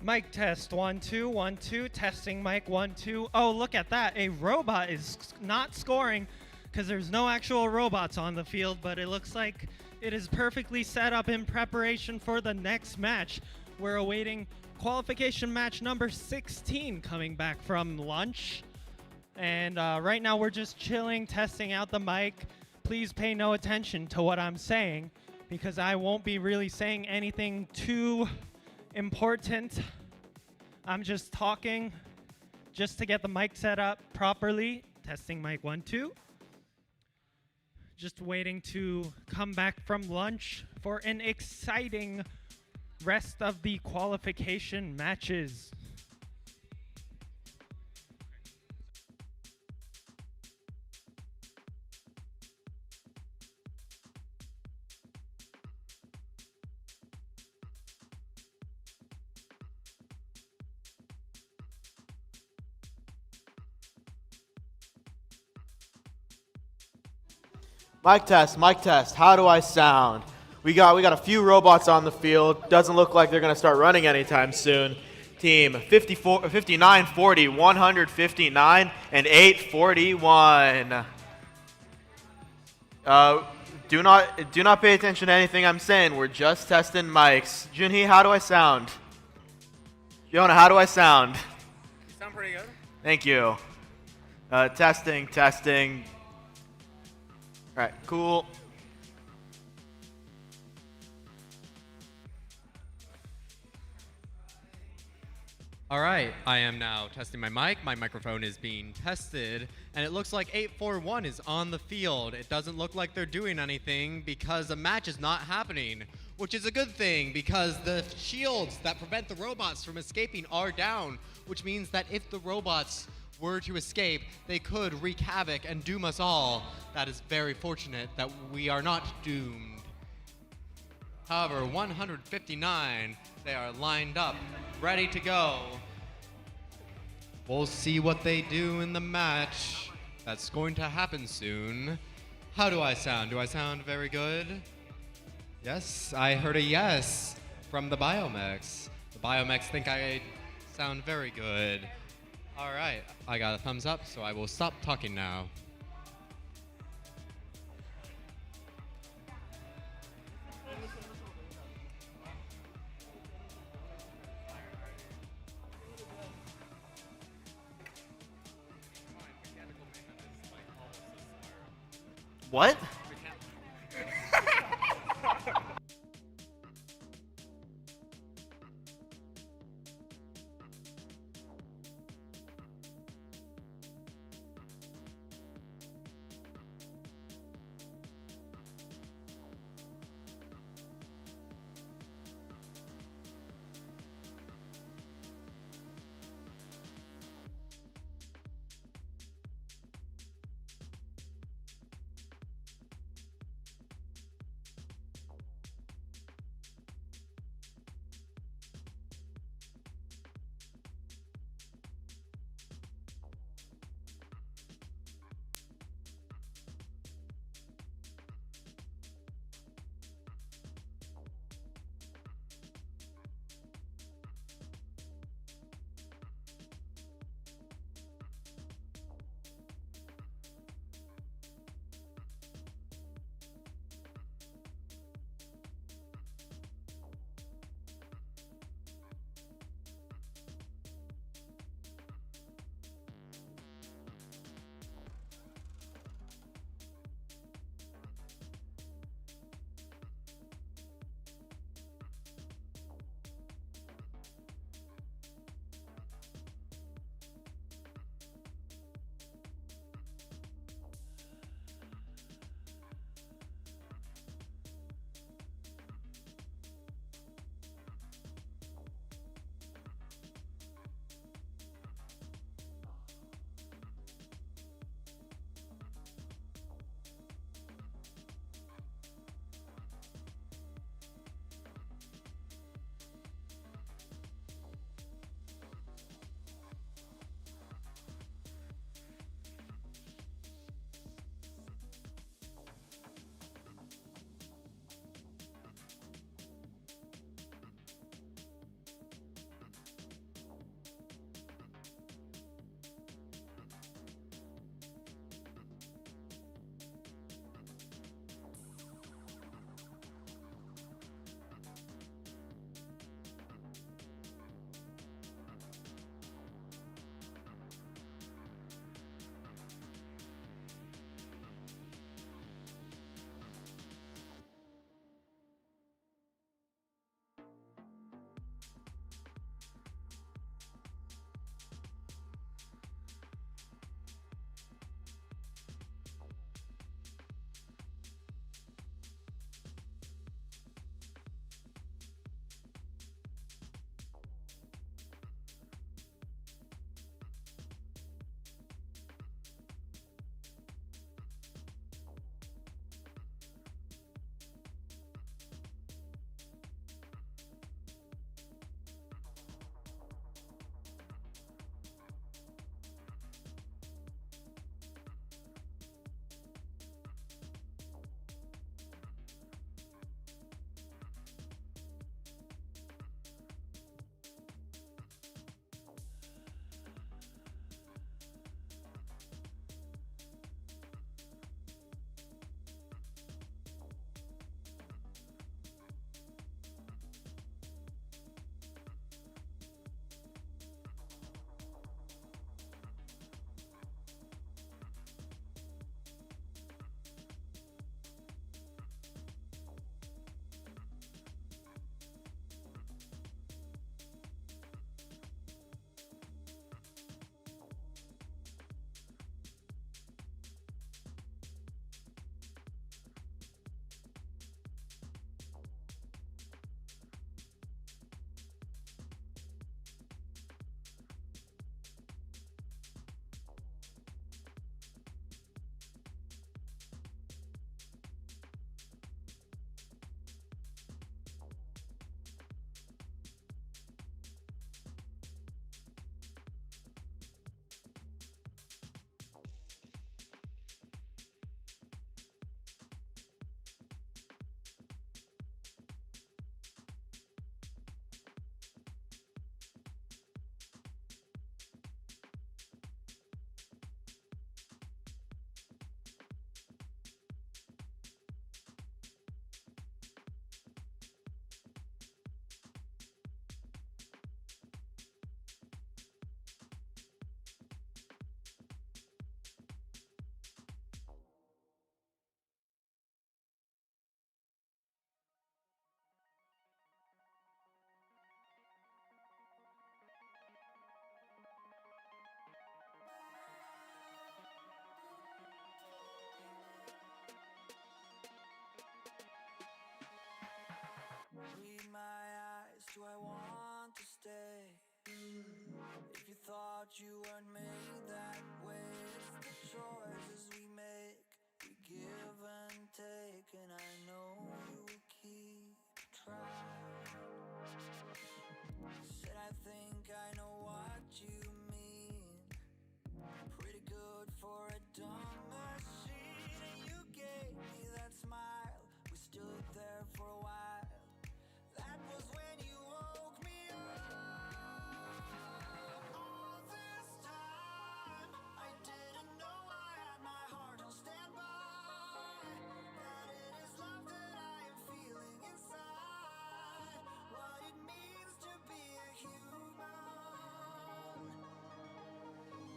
Mic test 1 2 1 2 testing mic 1 2. Oh, look at that. A robot is not scoring because there's no actual robots on the field, but it looks like it is perfectly set up in preparation for the next match. We're awaiting qualification match number 16 coming back from lunch. And right now we're just chilling, testing out the mic. Please pay no attention to what I'm saying because I won't be really saying anything too important. I'm just talking just to get the mic set up properly. Testing mic 1 2. Just waiting to come back from lunch for an exciting rest of the qualification matches. Mic test, mic test. How do I sound? We got a few robots on the field. Doesn't look like they're going to start running anytime soon. Team 5940, 159, and 841. Do not pay attention to anything I'm saying. We're just testing mics. Junhee, how do I sound? Jonah, how do I sound? You sound pretty good. Thank you. Testing, testing. All right, cool. All right, I am now testing my mic. My microphone is being tested, and it looks like 841 is on the field. It doesn't look like they're doing anything because a match is not happening, which is a good thing because the shields that prevent the robots from escaping are down, which means that if the robots were to escape, they could wreak havoc and doom us all. That is very fortunate that we are not doomed. However, 159, they are lined up, ready to go. We'll see what they do in the match. That's going to happen soon. How do I sound? Do I sound very good? Yes, I heard a yes from the Biomex. The Biomex think I sound very good. All right, I got a thumbs up, so I will stop talking now. What? do I want to stay? If you thought you weren't made that way, it's the choices we make. We give and take, and I know you will keep trying. Said I think I know what you mean. Pretty good for a dumb machine, and you gave me that smile. We stood there for a while. That was when you woke me up. All this time, I didn't know I had my heart on standby. That it is love that I am feeling inside. What it means to be a human. All this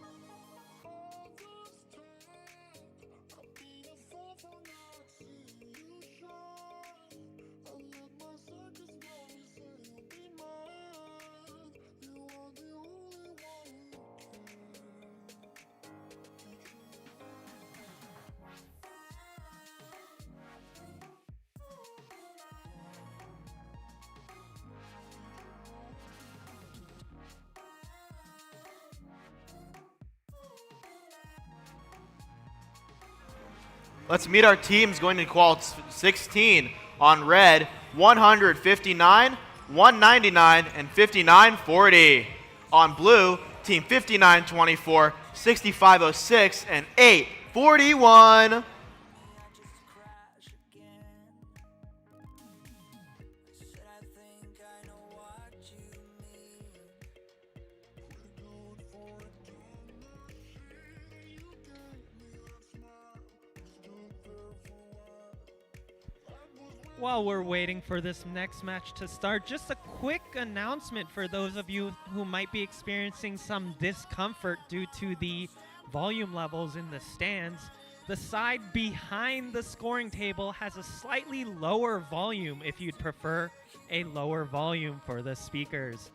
time, I've been a fool for not seeing you shine. I let my circus body say you'll be mine. You are the only one who Let's meet our teams going to qual 16 on red, 159, 199, and 5940. On blue, team 5924, 6506, and 841. While we're waiting for this next match to start, just a quick announcement for those of you who might be experiencing some discomfort due to the volume levels in the stands. The side behind the scoring table has a slightly lower volume if you'd prefer a lower volume for the speakers.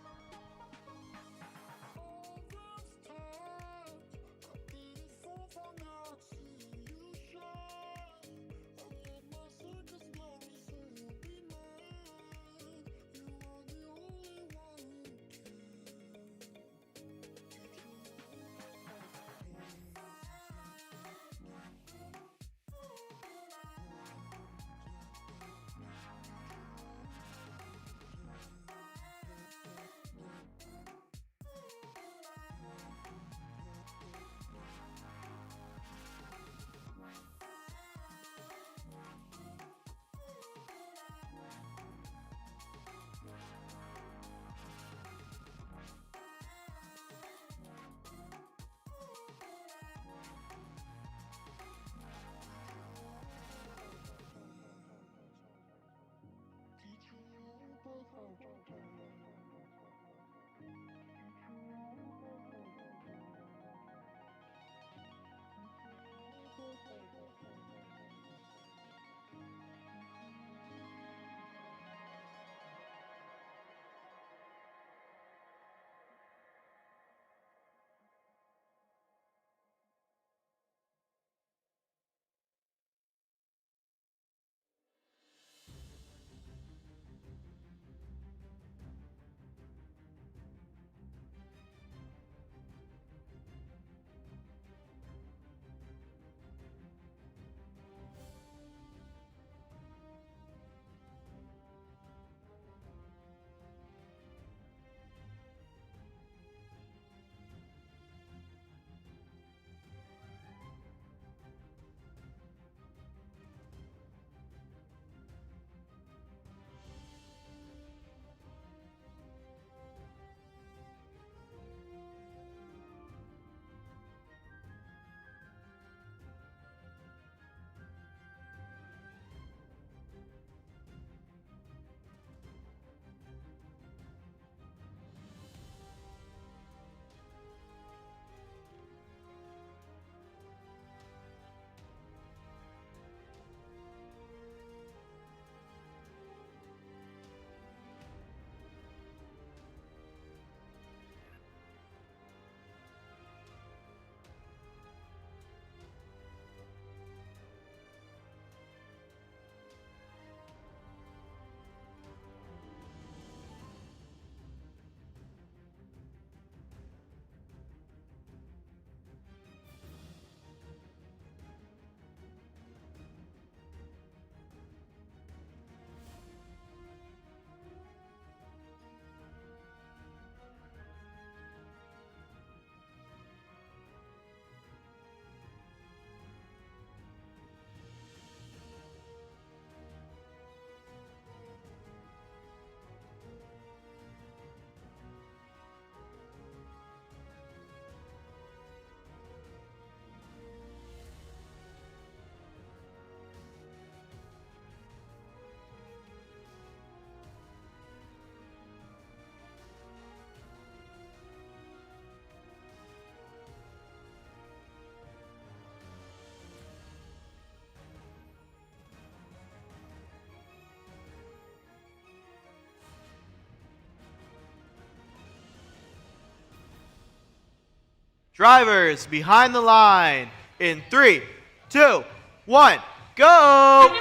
Drivers behind the line in 3, 2, 1, go!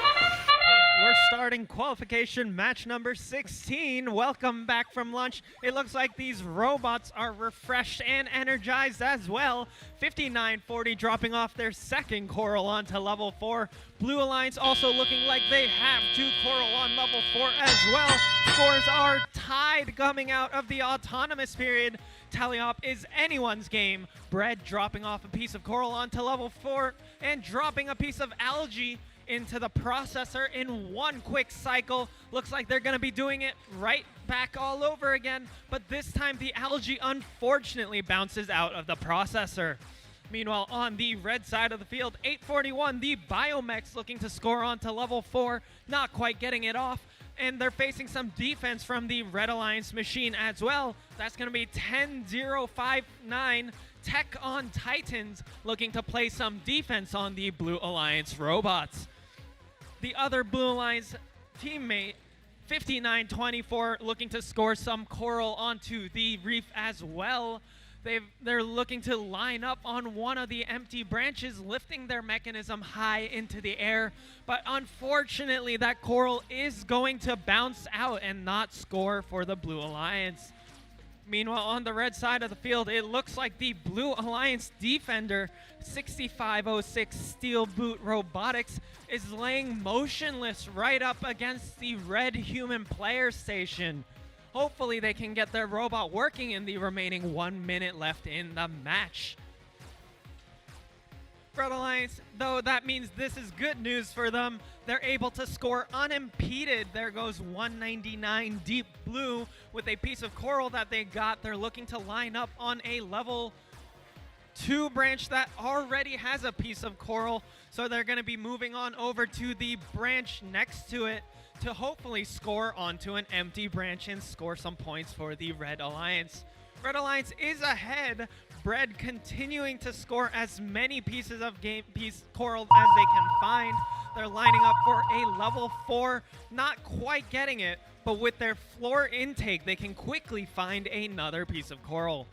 We're starting qualification match number 16. Welcome back from lunch. It looks like these robots are refreshed and energized as well. 5940 dropping off their second coral onto level 4. Blue Alliance also looking like they have 2 coral on level 4 as well. Scores are tied coming out of the autonomous period. Tally-op is anyone's game. Bread dropping off a piece of coral onto level 4 and dropping a piece of algae into the processor in one quick cycle. Looks like they're going to be doing it right back all over again, but this time the algae unfortunately bounces out of the processor. Meanwhile, on the red side of the field, 841, the Biomechs looking to score onto level 4, not quite getting it off, and they're facing some defense from the Red Alliance machine as well. That's going to be 10059 Tech on Titans looking to play some defense on the Blue Alliance robots. The other Blue Alliance teammate, 5924, looking to score some coral onto the reef as well. They're looking to line up on one of the empty branches, lifting their mechanism high into the air. But unfortunately, that coral is going to bounce out and not score for the Blue Alliance. Meanwhile, on the red side of the field, it looks like the Blue Alliance defender, 6506 Steel Boot Robotics, is laying motionless right up against the red human player station. Hopefully they can get their robot working in the remaining 1 minute left in the match. Red Alliance, though, that means this is good news for them. They're able to score unimpeded. There goes 199 Deep Blue with a piece of coral that they got. They're looking to line up on a level 2 branch that already has a piece of coral. So they're going to be moving on over to the branch next to it to hopefully score onto an empty branch and score some points for the Red Alliance. Red Alliance is ahead. Bread continuing to score as many pieces of coral as they can find. They're lining up for a level 4, not quite getting it, but with their floor intake, they can quickly find another piece of coral.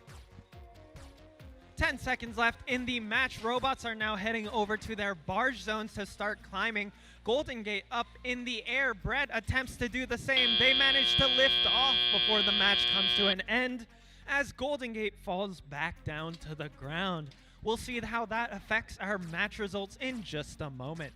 10 seconds left in the match. Robots are now heading over to their barge zones to start climbing. Golden Gate up in the air. Bread attempts to do the same. They manage to lift off before the match comes to an end as Golden Gate falls back down to the ground. We'll see how that affects our match results in just a moment.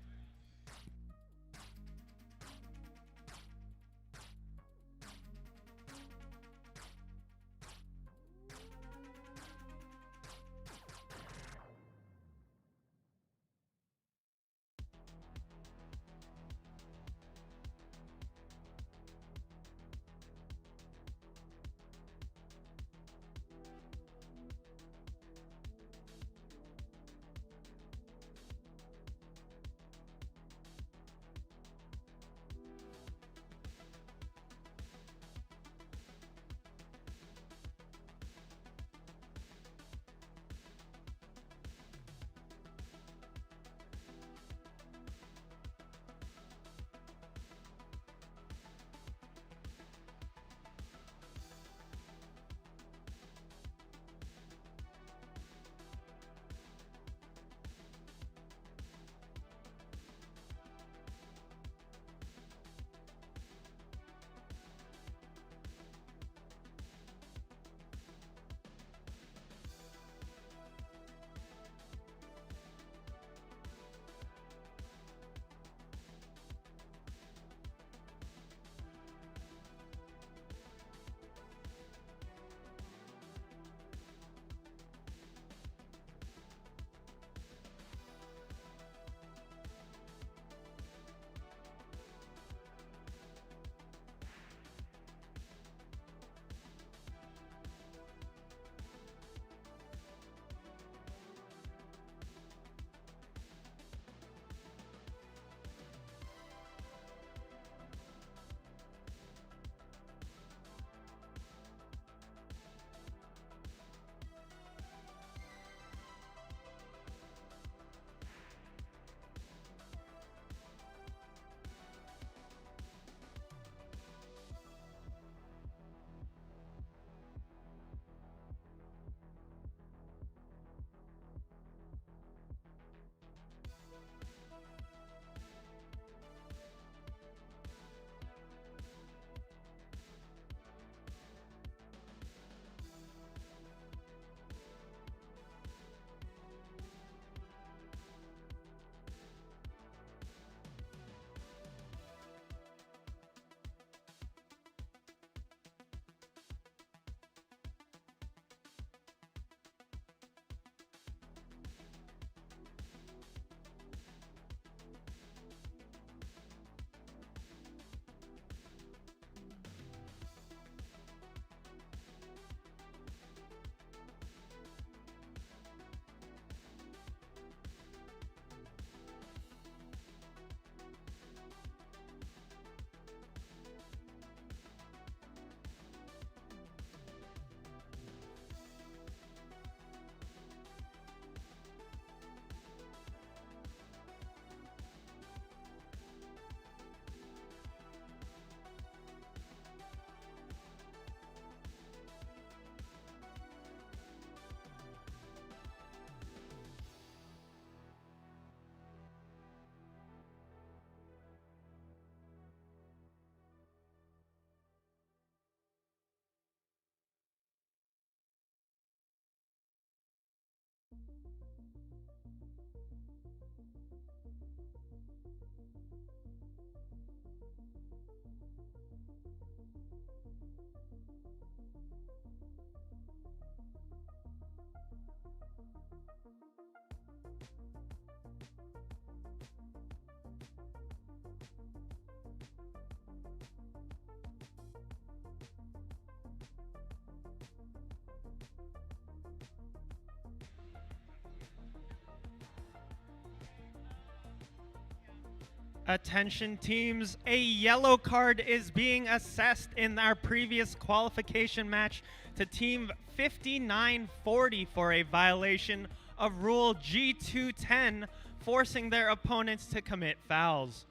Attention teams, a yellow card is being assessed in our previous qualification match to team 5940 for a violation of rule G210, forcing their opponents to commit fouls.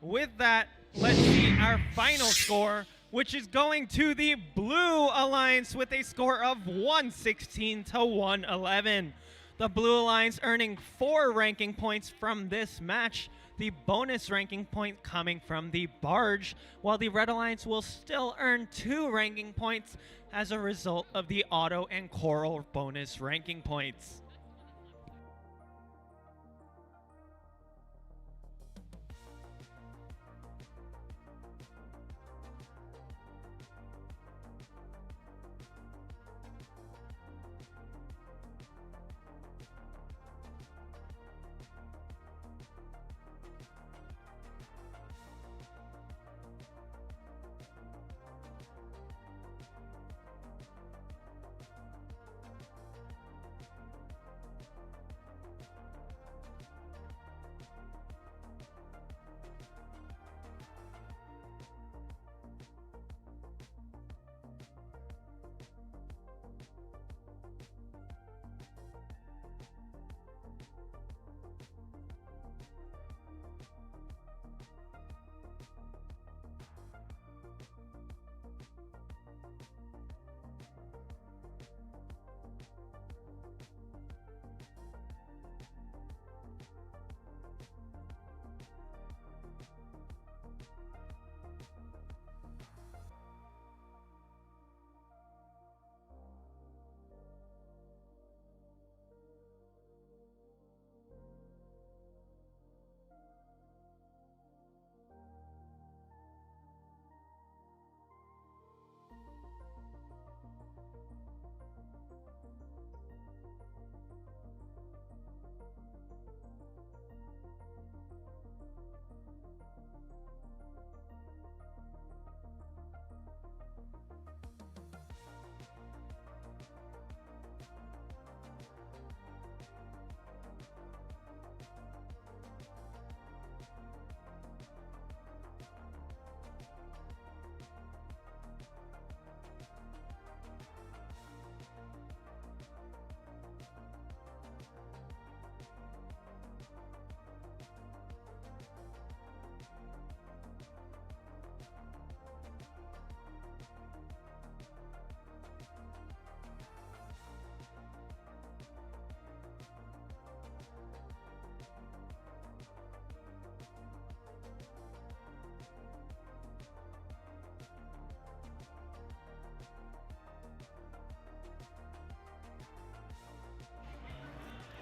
With that, let's see our final score, which is going to the Blue Alliance with a score of 116 to 111. The Blue Alliance earning 4 ranking points from this match, the bonus ranking point coming from the Barge, while the Red Alliance will still earn 2 ranking points as a result of the Auto and Coral bonus ranking points.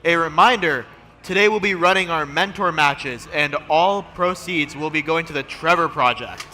A reminder, today we'll be running our mentor matches and all proceeds will be going to the Trevor Project.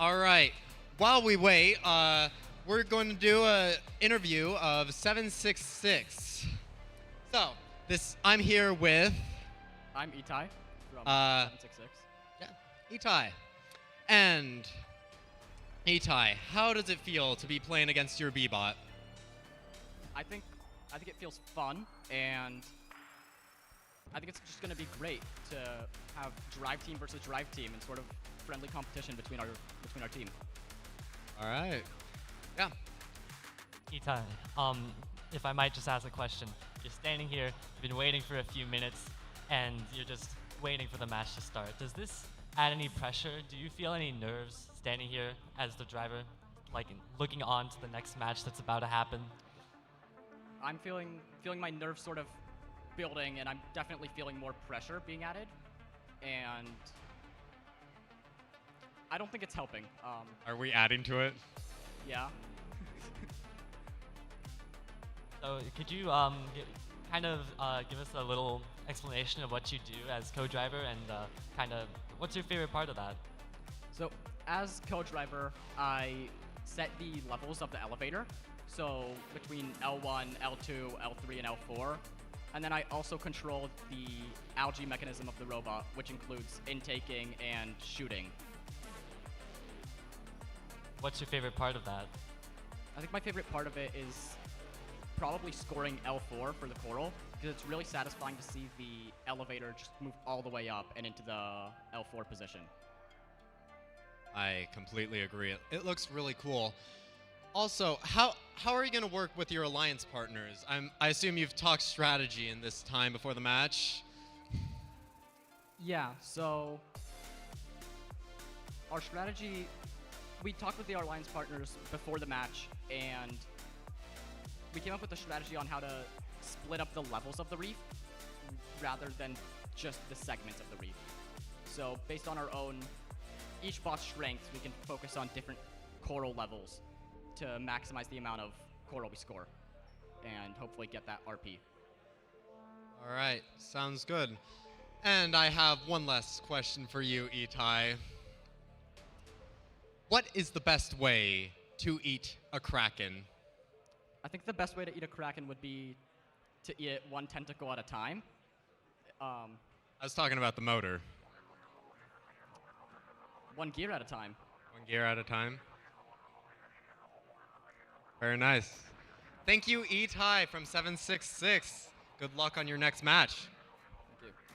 All right. While we wait, we're going to do an interview of 766. So, I'm here with. I'm Itai from 766. Yeah, Itai. And Itai, how does it feel to be playing against your B-bot? I think it feels fun, and I think it's just going to be great to have drive team versus drive team and sort of friendly competition between our team. All right. Yeah. Itai, if I might just ask a question. You're standing here, you've been waiting for a few minutes, and you're just waiting for the match to start. Does this add any pressure? Do you feel any nerves standing here as the driver, like looking on to the next match that's about to happen? I'm feeling my nerves sort of building, and I'm definitely feeling more pressure being added, and I don't think it's helping. Are we adding to it? Yeah. So could you give us a little explanation of what you do as co-driver and what's your favorite part of that? So as co-driver, I set the levels of the elevator. So between L1, L2, L3, and L4. And then I also control the algae mechanism of the robot, which includes intaking and shooting. What's your favorite part of that? I think my favorite part of it is probably scoring L4 for the coral, because it's really satisfying to see the elevator just move all the way up and into the L4 position. I completely agree. It looks really cool. Also, how are you going to work with your alliance partners? I assume you've talked strategy in this time before the match. Yeah, so our strategy, we talked with the alliance partners before the match, and we came up with a strategy on how to split up the levels of the reef rather than just the segments of the reef. So based on our own, each bot's strengths, we can focus on different coral levels to maximize the amount of coral we score and hopefully get that RP. All right, sounds good. And I have one last question for you, Itai. What is the best way to eat a kraken? I think the best way to eat a kraken would be to eat it one tentacle at a time. I was talking about the motor. One gear at a time. One gear at a time. Very nice. Thank you, Itai from 766. Good luck on your next match. Thank you.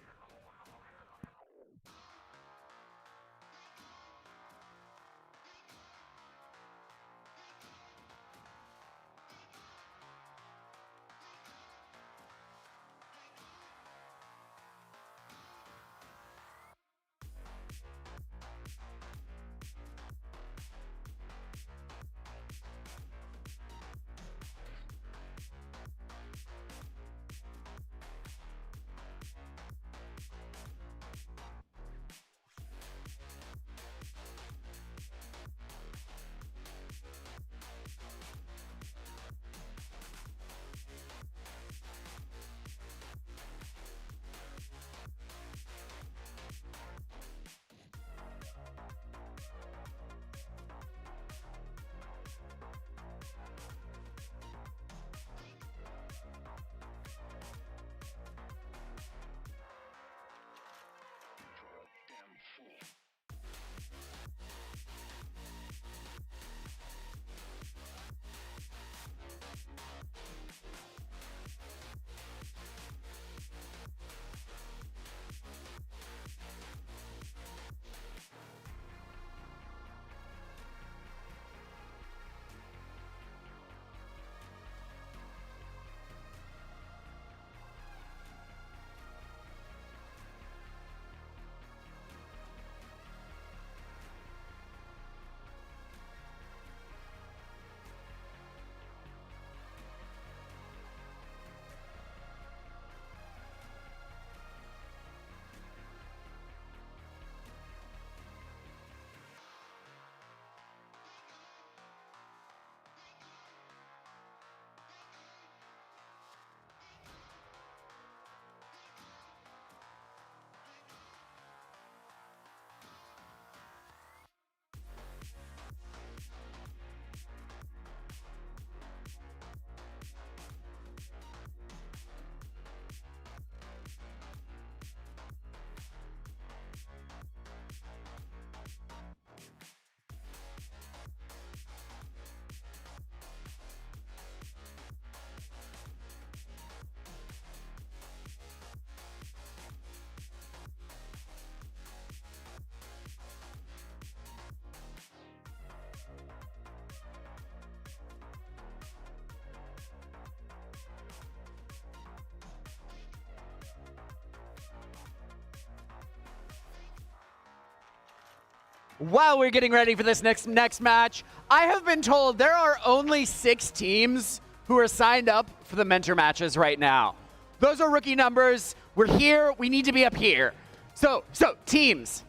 while we're getting ready for this next match, I have been told there are only 6 teams who are signed up for the mentor matches right now. Those are rookie numbers. We're here. We need to be up here. So teams,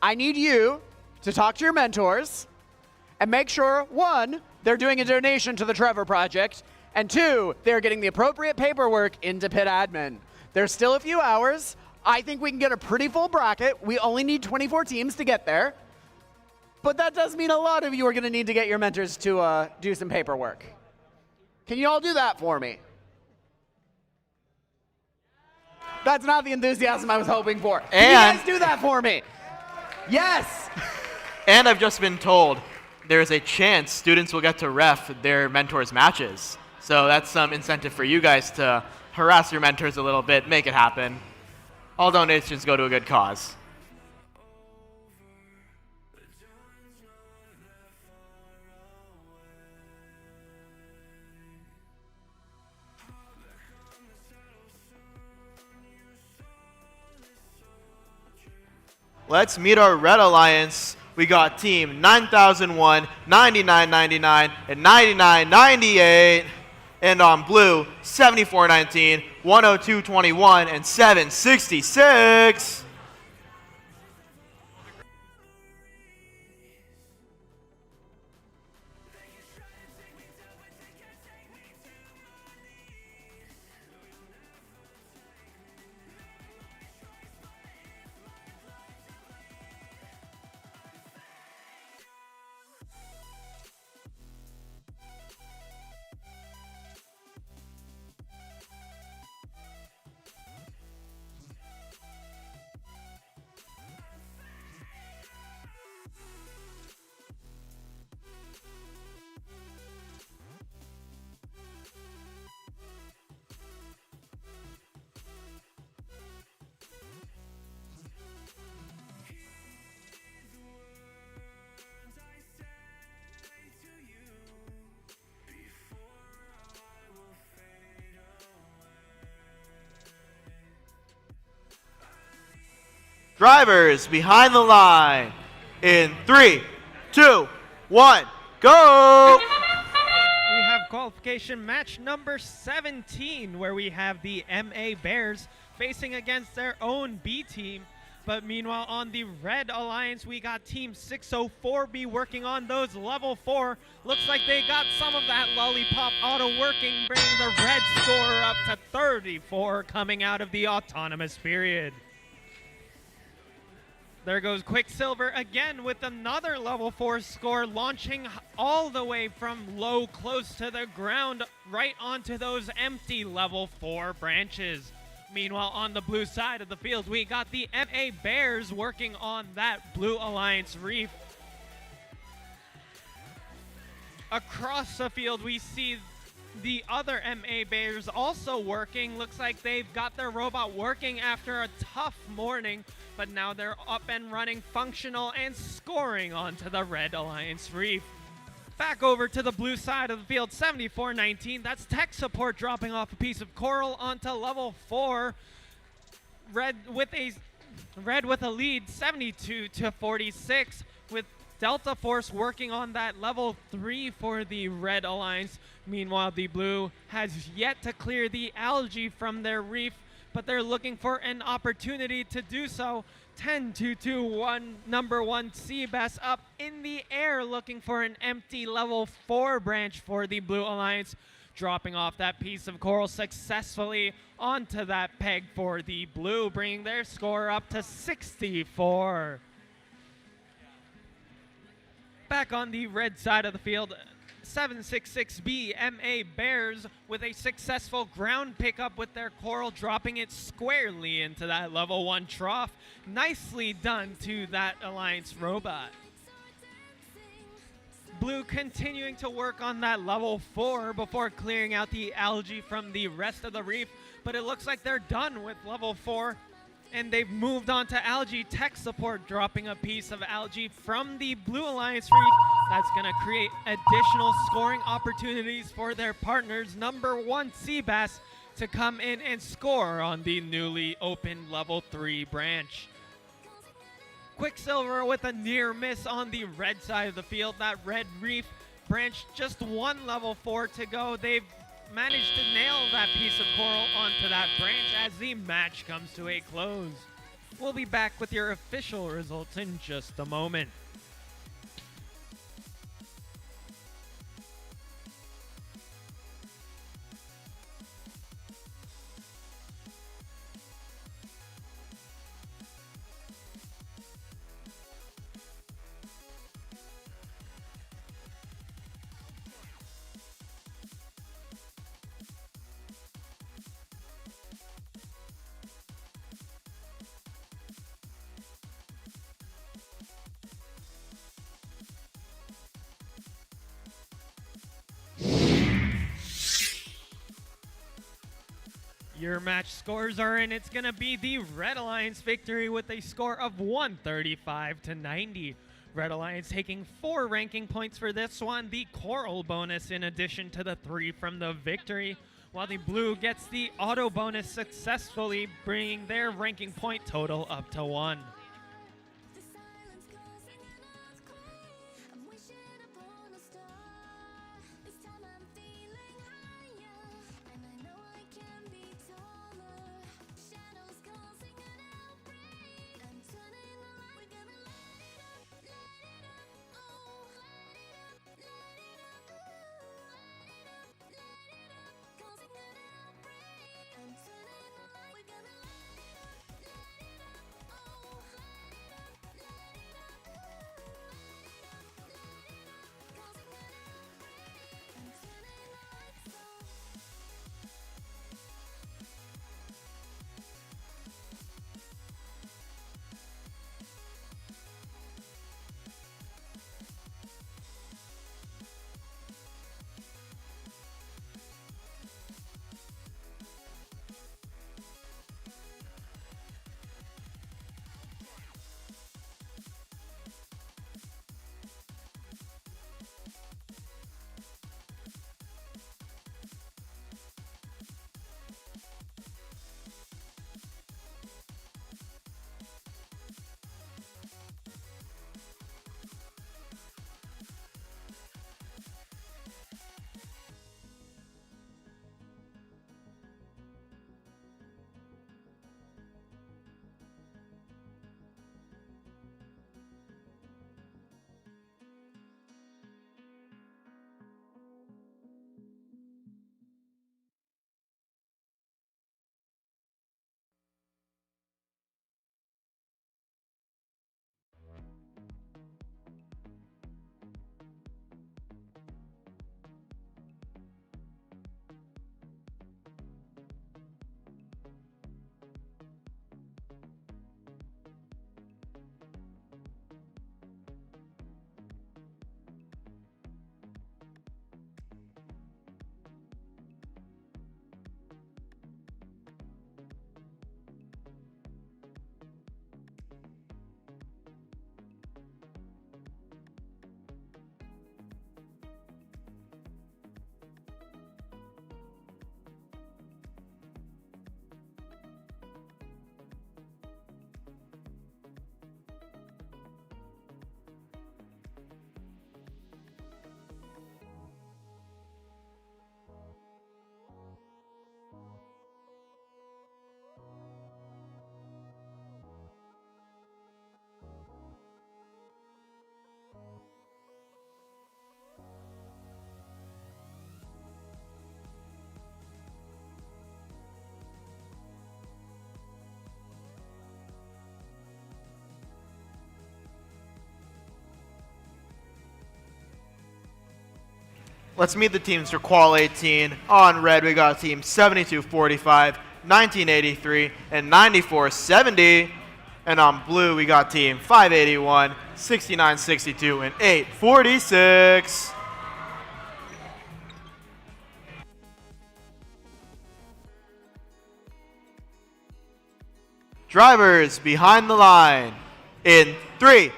I need you to talk to your mentors and make sure, 1, they're doing a donation to the Trevor Project, and 2, they're getting the appropriate paperwork into pit admin. There's still a few hours. I think we can get a pretty full bracket. We only need 24 teams to get there. But that does mean a lot of you are going to need to get your mentors to do some paperwork. Can you all do that for me? That's not the enthusiasm I was hoping for. Can you guys do that for me? Yes! And I've just been told there's a chance students will get to ref their mentors' matches. So that's some incentive for you guys to harass your mentors a little bit, make it happen. All donations go to a good cause. Let's meet our Red Alliance. We got team 9001, 9999, and 9998. And on blue, 7419, 10221, and 766. Drivers behind the line in 3, 2, 1, go! We have qualification match number 17, where we have the MA Bears facing against their own B team. But meanwhile, on the Red Alliance, we got Team 604B working on those level 4. Looks like they got some of that lollipop auto working, bringing the red score up to 34 coming out of the autonomous period. There goes Quicksilver again with another level 4 score, launching all the way from low close to the ground right onto those empty level 4 branches. Meanwhile, on the blue side of the field, we got the MA Bears working on that Blue Alliance reef. Across the field, we see the other MA Bears also working. Looks like they've got their robot working after a tough morning, but now they're up and running, functional, and scoring onto the Red Alliance reef. Back over to the blue side of the field, 74-19. That's tech support dropping off a piece of coral onto level 4. Red with a lead, 72-46, with Delta Force working on that level 3 for the Red Alliance. Meanwhile, the blue has yet to clear the algae from their reef, but they're looking for an opportunity to do so. 10-2-2-1, number 1 Seabass up in the air, looking for an empty level 4 branch for the Blue Alliance, dropping off that piece of coral successfully onto that peg for the blue, bringing their score up to 64. Back on the red side of the field, 766B MA Bears with a successful ground pickup with their coral, dropping it squarely into that level 1 trough. Nicely done to that Alliance robot. Blue continuing to work on that level 4 before clearing out the algae from the rest of the reef, but it looks like they're done with level 4. And they've moved on to algae tech support, dropping a piece of algae from the Blue Alliance reef. That's going to create additional scoring opportunities for their partners, number 1 Seabass, to come in and score on the newly opened level 3 branch. Quicksilver with a near miss on the red side of the field. That red reef branch, just one level 4 to go. They've managed to nail that piece of coral onto that branch as the match comes to a close. We'll be back with your official results in just a moment. Your match scores are in. It's going to be the Red Alliance victory with a score of 135 to 90. Red Alliance taking 4 ranking points for this one, the Coral bonus in addition to the 3 from the victory, while the Blue gets the auto bonus successfully, bringing their ranking point total up to 1. Let's meet the teams for Qual 18. On red, we got team 7245, 1983, and 9470. And on blue, we got team 581, 6962, and 846. Drivers behind the line. In 3,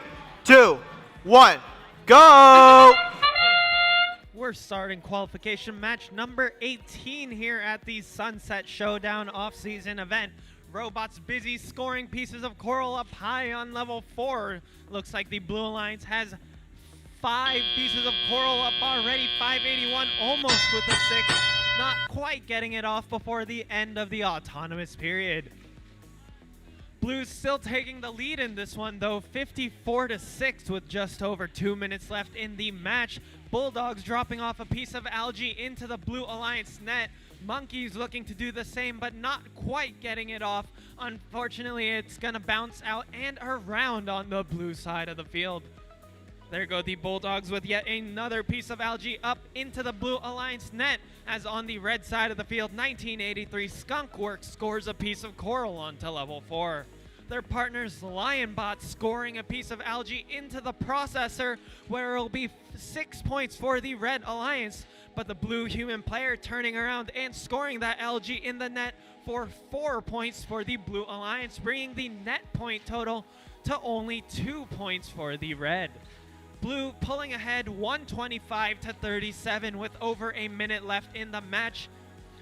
2, 1, go! We're starting qualification match number 18 here at the Sunset Showdown off-season event. robots busy scoring pieces of coral up high on level 4. Looks like the Blue Alliance has 5 pieces of coral up already. 581 almost with a 6. Not quite getting it off before the end of the autonomous period. Blues still taking the lead in this one though, 54-6 with just over 2 minutes left in the match. Bulldogs dropping off a piece of algae into the Blue Alliance net. Monkeys looking to do the same, but not quite getting it off. Unfortunately, it's gonna bounce out and around on the blue side of the field. There go the Bulldogs with yet another piece of algae up into the Blue Alliance net, as on the red side of the field, 1983 Skunkworks scores a piece of coral onto level 4. Their partners Lionbot scoring a piece of algae into the processor, where it'll be 6 points for the Red Alliance, but the blue human player turning around and scoring that algae in the net for 4 points for the Blue Alliance, bringing the net point total to only 2 points for the Red. Blue pulling ahead 125-37 with over a minute left in the match.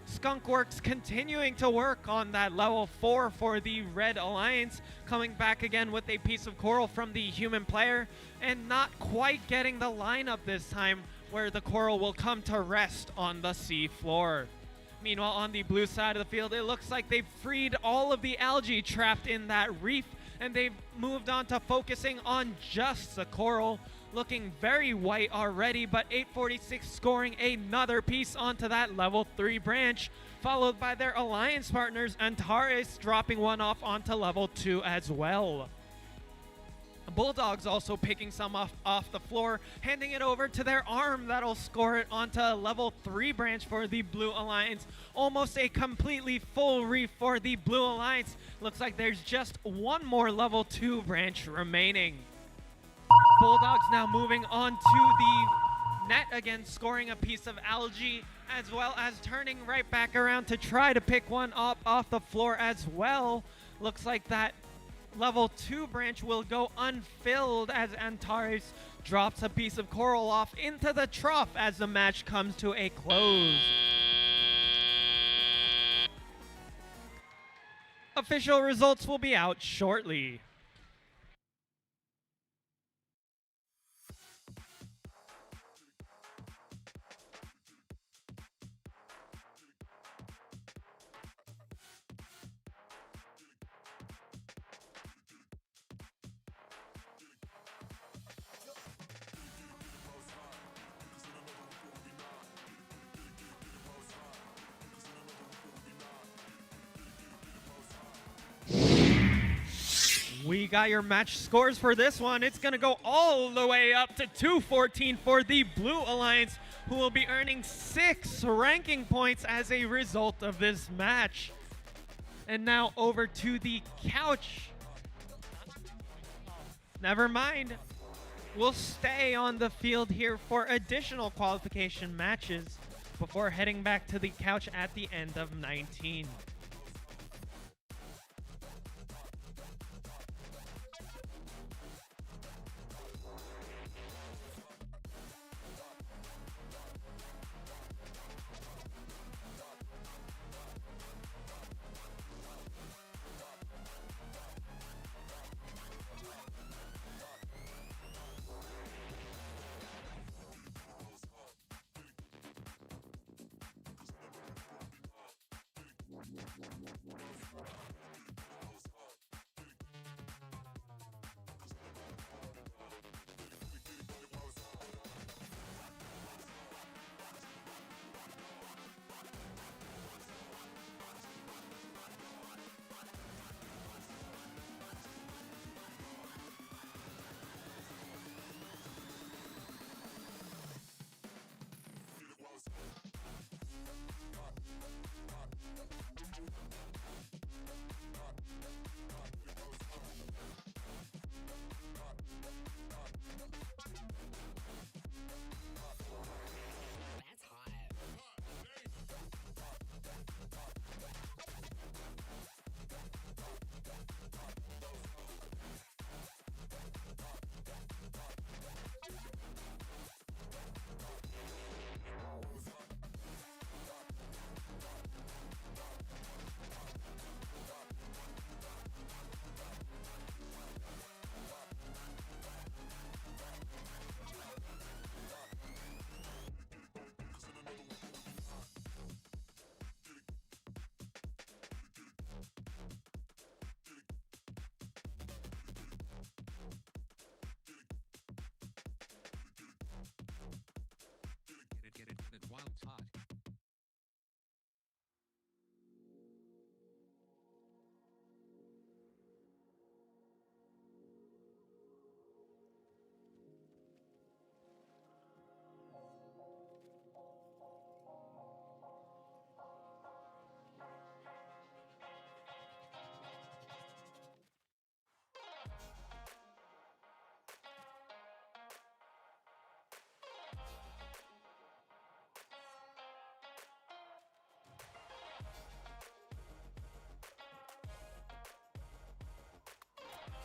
Skunkworks continuing to work on that level 4 for the Red Alliance, coming back again with a piece of coral from the human player, and not quite getting the lineup this time, where the coral will come to rest on the sea floor. Meanwhile, on the blue side of the field, it looks like they've freed all of the algae trapped in that reef, and they've moved on to focusing on just the coral. Looking very white already, but 846 scoring another piece onto that level 3 branch, followed by their alliance partners Antares dropping one off onto level 2 as well. Bulldogs also picking some off the floor, handing it over to their arm that'll score it onto level 3 branch for the Blue Alliance. Almost a completely full reef for the Blue Alliance. Looks like there's just one more level 2 branch remaining. Bulldogs now moving on to the net again, scoring a piece of algae, as well as turning right back around to try to pick one up off the floor as well. Looks like that level 2 branch will go unfilled as Antares drops a piece of coral off into the trough as the match comes to a close. Official results will be out shortly. We got your match scores for this one. It's going to go all the way up to 214 for the Blue Alliance, who will be earning 6 ranking points as a result of this match. And now over to the couch. Never mind. We'll stay on the field here for additional qualification matches before heading back to the couch at the end of 19.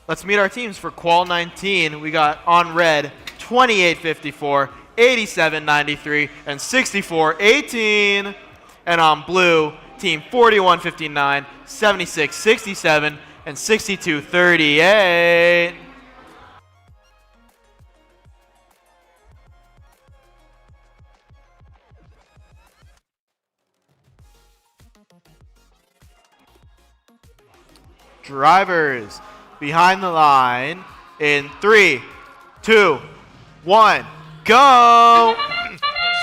Let's meet our teams for Qual 19. We got on red 2854, 8793, and 6418. And on blue, team 4159, 7667, and 6238. Drivers behind the line in 3, 2, 1, go!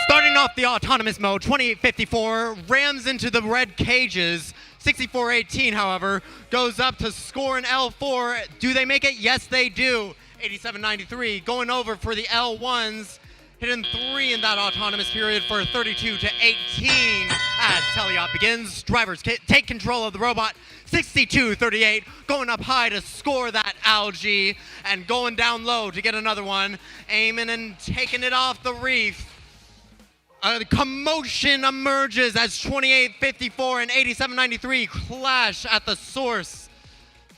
Starting off the autonomous mode, 2854 rams into the red cages. 6418, however, goes up to score an L4. Do they make it? Yes, they do. 8793 going over for the L1s. Hitting 3 in that autonomous period for 32 to 18 as teleop begins. Drivers take control of the robot. 6238 going up high to score that algae and going down low to get another one. Aiming and taking it off the reef. A commotion emerges as 2854 and 8793 clash at the source.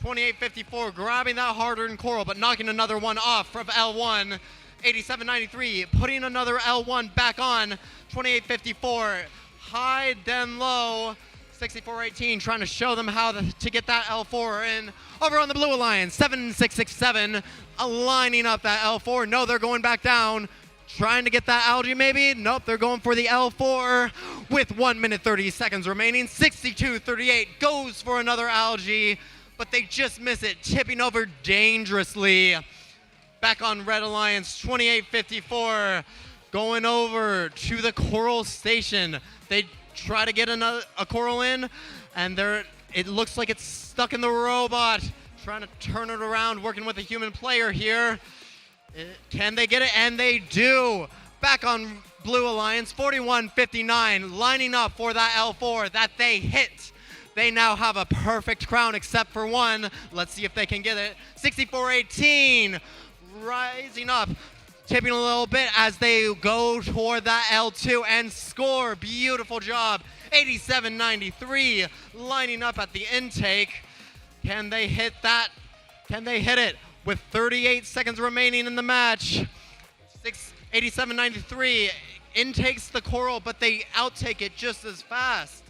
2854 grabbing that hard-earned coral but knocking another one off from L1. 8793 putting another L1 back on. 2854 high then low. 6418 trying to show them how to get that L4 in. Over on the blue alliance, 7667 lining up that L4. No, they're going back down. Trying to get that algae maybe? Nope, they're going for the L4 with 1 minute 30 seconds remaining. 6238 goes for another algae, but they just miss it, tipping over dangerously. Back on Red Alliance, 2854 going over to the coral station. They try to get a coral in, and it looks like it's stuck in the robot. Trying to turn it around, working with a human player here. Can they get it? And they do. Back on Blue Alliance, 4159 lining up for that L4 that they hit. They now have a perfect crown except for one. Let's see if they can get it. 6418 rising up, tipping a little bit as they go toward that L2 and score. Beautiful job. 8793 lining up at the intake. Can they hit that? Can they hit it? With 38 seconds remaining in the match. 8793 intakes the coral, but they outtake it just as fast.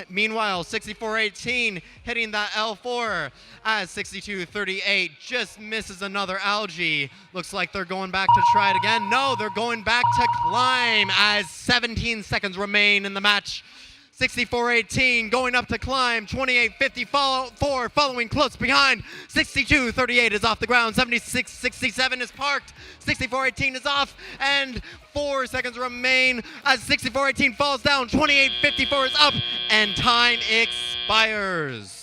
Meanwhile, 6418 hitting that L4 as 6238 just misses another algae. Looks like they're going back to try it again. No, they're going back to climb as 17 seconds remain in the match. 6418 going up to climb. 2854 following close behind. 6238 is off the ground. 7667 is parked. 6418 is off, and 4 seconds remain as 6418 falls down. 2854 is up, and time expires.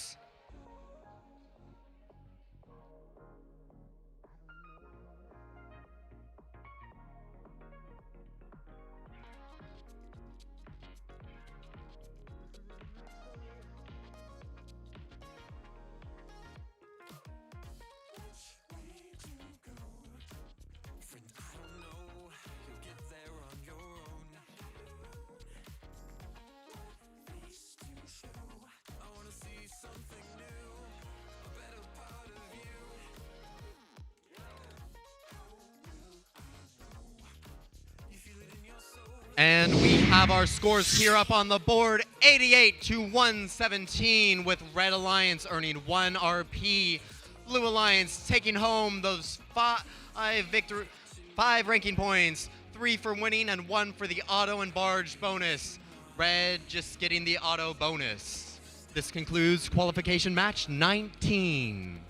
And we have our scores here up on the board, 88 to 117, with Red Alliance earning 1 RP. Blue Alliance taking home those 5 ranking points, 3 for winning and 1 for the auto and barge bonus. Red just getting the auto bonus. This concludes qualification match 19.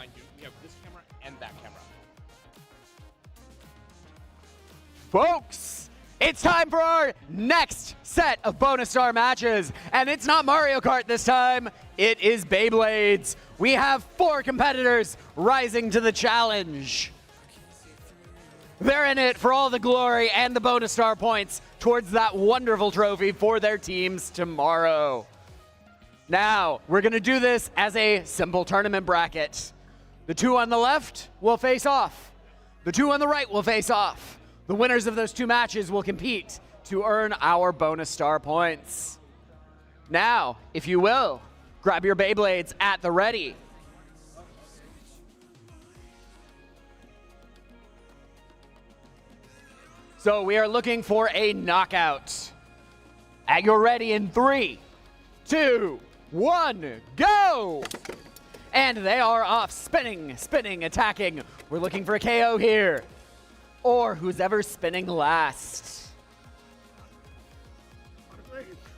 behind you. We have this camera and that camera. Folks, it's time for our next set of bonus star matches. And it's not Mario Kart this time, it is Beyblades. We have 4 competitors rising to the challenge. They're in it for all the glory and the bonus star points towards that wonderful trophy for their teams tomorrow. Now, we're gonna do this as a simple tournament bracket. The 2 on the left will face off. The 2 on the right will face off. The winners of those 2 matches will compete to earn our bonus star points. Now, if you will, grab your Beyblades at the ready. So we are looking for a knockout. At your ready in 3, 2, 1, go! And they are off, spinning, spinning, attacking. We're looking for a KO here. Or who's ever spinning last.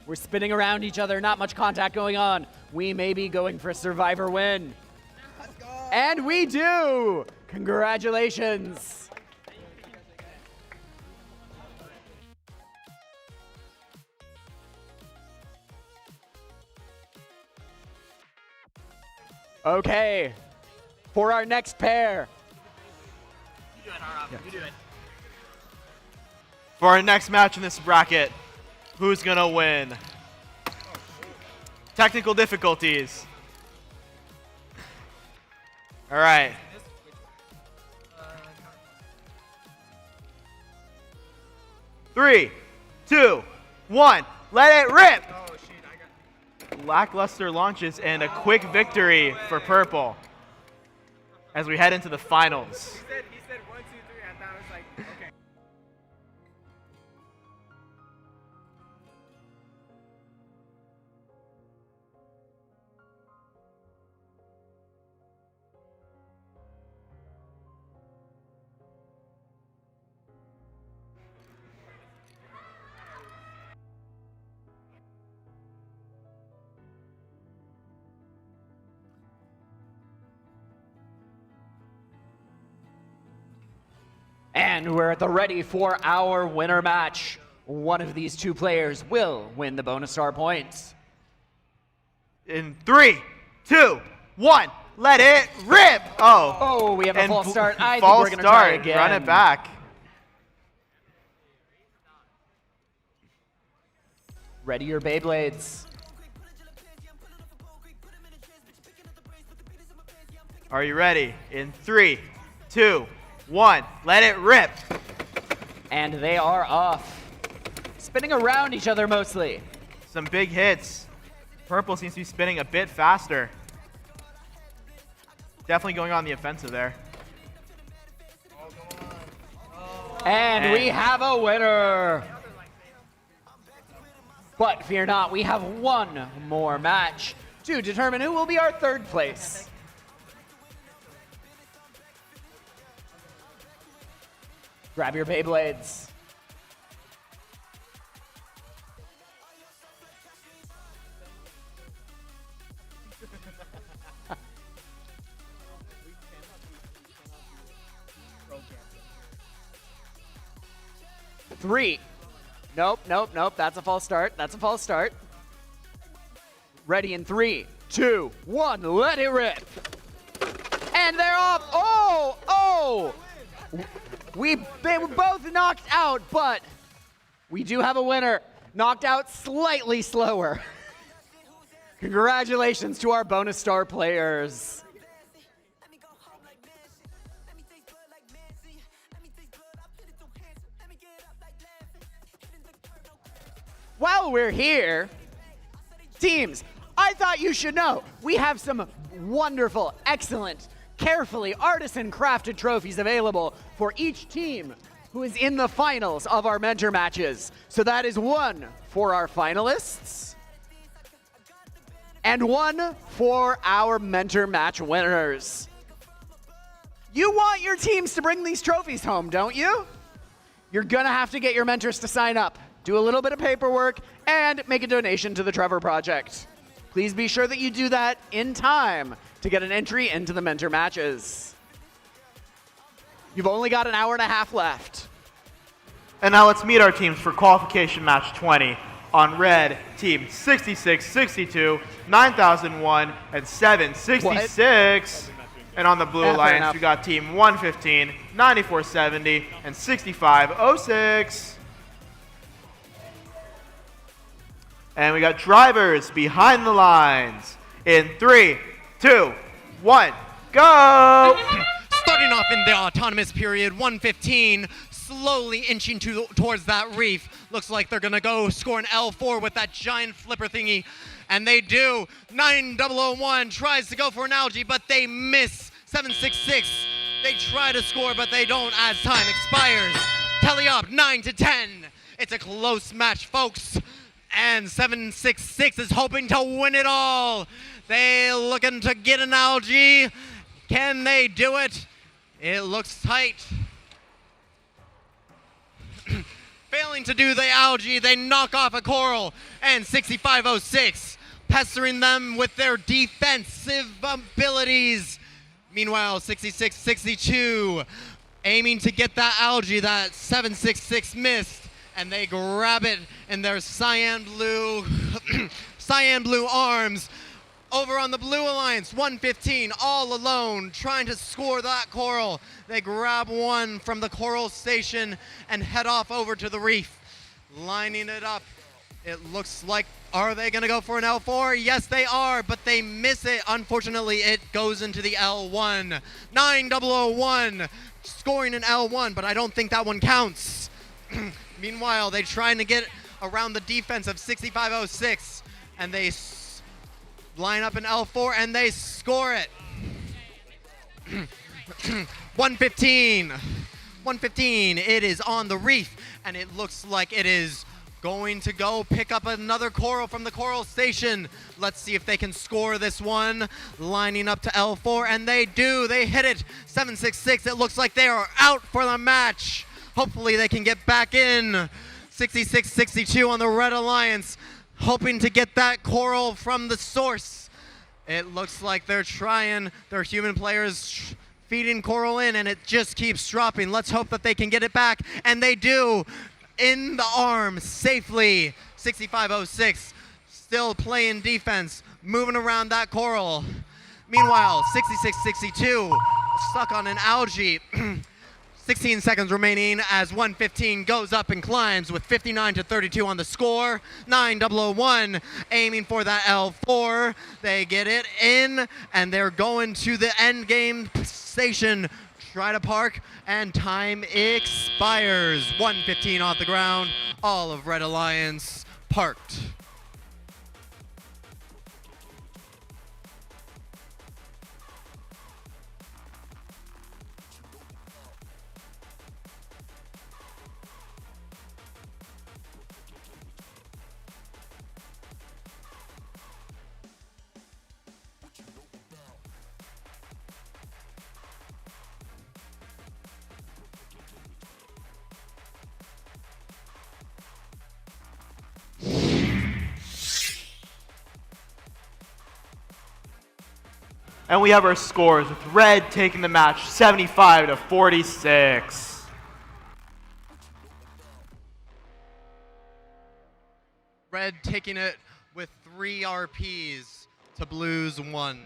We're spinning around each other, not much contact going on. We may be going for a survivor win. And we do! Congratulations. Okay, for our next pair. You do it, Harab. You do it. For our next match in this bracket, who's gonna win? Technical difficulties. All right. Three, 2, 1, let it rip! Lackluster launches and a quick victory for purple as we head into the finals. He said 1, 2, 3. I thought I was like, okay. And we're at the ready for our winner match. One of these 2 players will win the bonus star points. In 3, 2, 1, let it rip! Oh. Oh, we have a false start. I think false we're going to try start. again. Run it back. Ready your Beyblades. Are you ready? In 3, 2, 1, let it rip! And they are off. Spinning around each other mostly. Some big hits. Purple seems to be spinning a bit faster. Definitely going on the offensive there. And we have a winner. But fear not, we have one more match to determine who will be our 3rd place. Grab your Beyblades. Three. Nope, nope, nope. That's a false start. That's a false start. Ready in 3, 2, 1. Let it rip. And they're off. Oh, oh. They were both knocked out, but we do have a winner. Knocked out slightly slower. Congratulations to our bonus star players. While we're here, teams, I thought you should know we have some wonderful, excellent, carefully artisan crafted trophies available for each team who is in the finals of our mentor matches. So that is one for our finalists and one for our mentor match winners. You want your teams to bring these trophies home, don't you? You're gonna have to get your mentors to sign up, do a little bit of paperwork, and make a donation to the Trevor Project. Please be sure that you do that in time to get an entry into the mentor matches. You've only got an hour and a half left. And now let's meet our teams for qualification match 20. On red, team 6662, 9001, and 766. And on the blue Fair alliance, enough. we got team 115, 9470, and 6506. And we got drivers behind the lines. In 3, 2, 1, go! Starting off in the autonomous period, 115, slowly inching towards that reef. Looks like they're gonna go score an L4 with that giant flipper thingy. And they do. 9001 tries to go for an algae, but they miss. 766, they try to score, but they don't as time expires. Tally up, 9-10. It's a close match, folks. And 766 is hoping to win it all. They looking to get an algae. Can they do it? It looks tight. Failing to do the algae, they knock off a coral. And 6506, pestering them with their defensive abilities. Meanwhile, 6662, aiming to get that algae that 766 missed. And they grab it in their cyan blue arms. Over on the blue alliance, 115, all alone, trying to score that coral. They grab one from the coral station and head off over to the reef. Lining it up. It looks like, are they gonna go for an L4? Yes, they are, but they miss it. Unfortunately, it goes into the L1. 9001, scoring an L1, but I don't think that one counts. Meanwhile, they're trying to get around the defense of 6506, and they line up an L4, and they score it. 115. 115, it is on the reef, and it looks like it is going to go pick up another coral from the coral station. Let's see if they can score this one. Lining up to L4, and they do. They hit it. 766, it looks like they are out for the match. Hopefully they can get back in. 6662 on the Red Alliance, hoping to get that coral from the source. It looks like they're trying, their human players feeding coral in, and it just keeps dropping. Let's hope that they can get it back, and they do. In the arm, safely. 6506, still playing defense, moving around that coral. Meanwhile, 6662, stuck on an algae. 16 seconds remaining as 115 goes up and climbs with 59-32 on the score. 9001 aiming for that L4. They get it in, and they're going to the end game station. Try to park, and time expires. 115 off the ground. All of Red Alliance parked. And we have our scores with red taking the match 75-46. Red taking it with 3 RPs to Blues 1.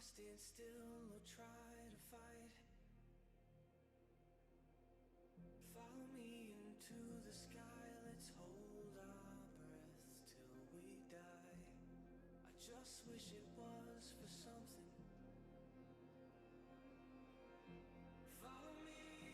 Stand still or try to fight. Follow me into the sky. Let's hold our breath till we die. I just wish it was for something. Follow me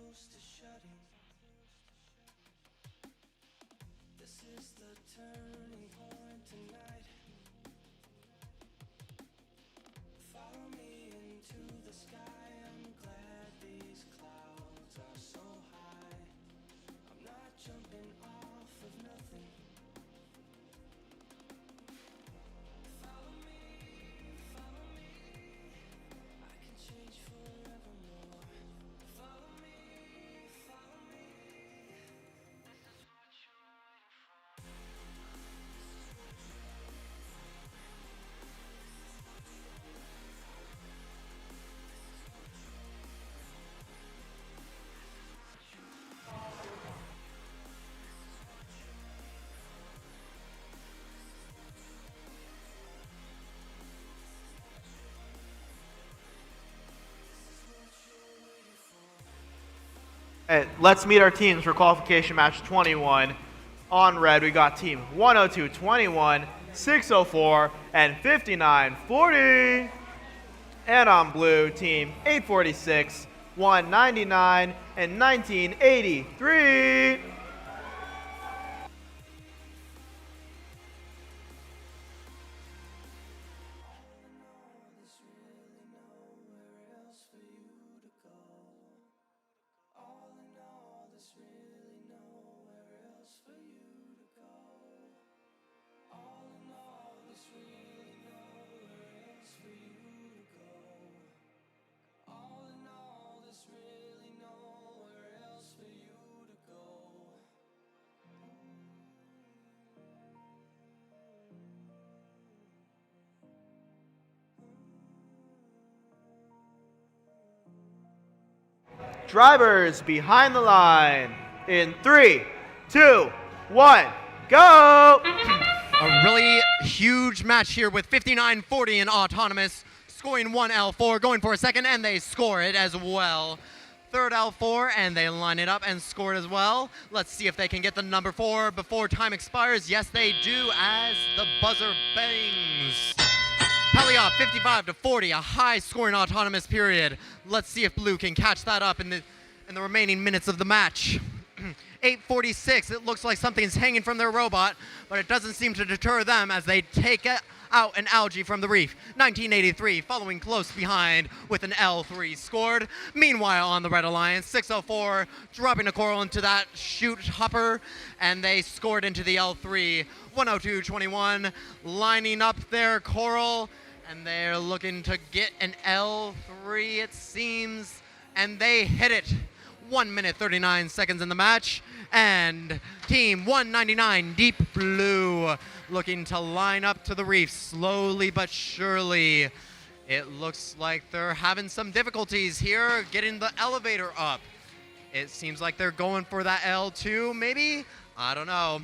close to shutting. This is the turning point tonight. Follow me into the sky. I'm glad these clouds are so high. I'm not jumping off of nothing. Follow me, follow me. I can change forevermore. Follow me, follow me. This is what you're waiting for. Hey, let's meet our teams for qualification match 21. On red, we got team 102-21, 604, and 59-40. And on blue, team 846, 199, and 1983. Drivers behind the line in 3, 2, 1, go! A really huge match here with 59-40 in autonomous, scoring one L4, going for a second, and they score it as well. Third L4, and they line it up and score it as well. Let's see if they can get the number 4 before time expires. Yes, they do, as the buzzer bangs. Tally up, 55-40, a high-scoring autonomous period. Let's see if Blue can catch that up in the remaining minutes of the match. 8:46, it looks like something's hanging from their robot, but it doesn't seem to deter them as they take out an algae from the reef. 1983 following close behind with an L3 scored. Meanwhile, on the Red Alliance, 604 dropping a coral into that chute hopper, and they scored into the L3. 102-21 lining up their coral, and they're looking to get an L3, it seems, and they hit it. 1 minute 39 seconds in the match, and team 199 Deep Blue looking to line up to the reef slowly but surely. It looks like they're having some difficulties here getting the elevator up. It seems like they're going for that L2 maybe, I don't know.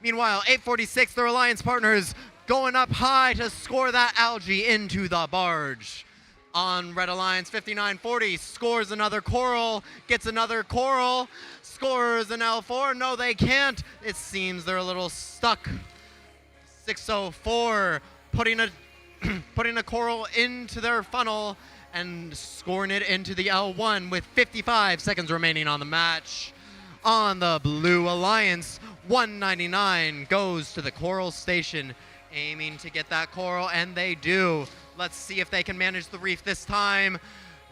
Meanwhile, 846, their alliance partners going up high to score that algae into the barge. On Red Alliance, 59-40 scores another coral, gets another coral, scores an L4. No, they can't. It seems they're a little stuck. 604 putting a coral into their funnel and scoring it into the L1 with 55 seconds remaining on the match. On the Blue Alliance, 199 goes to the coral station, aiming to get that coral, and they do. Let's see if they can manage the reef this time.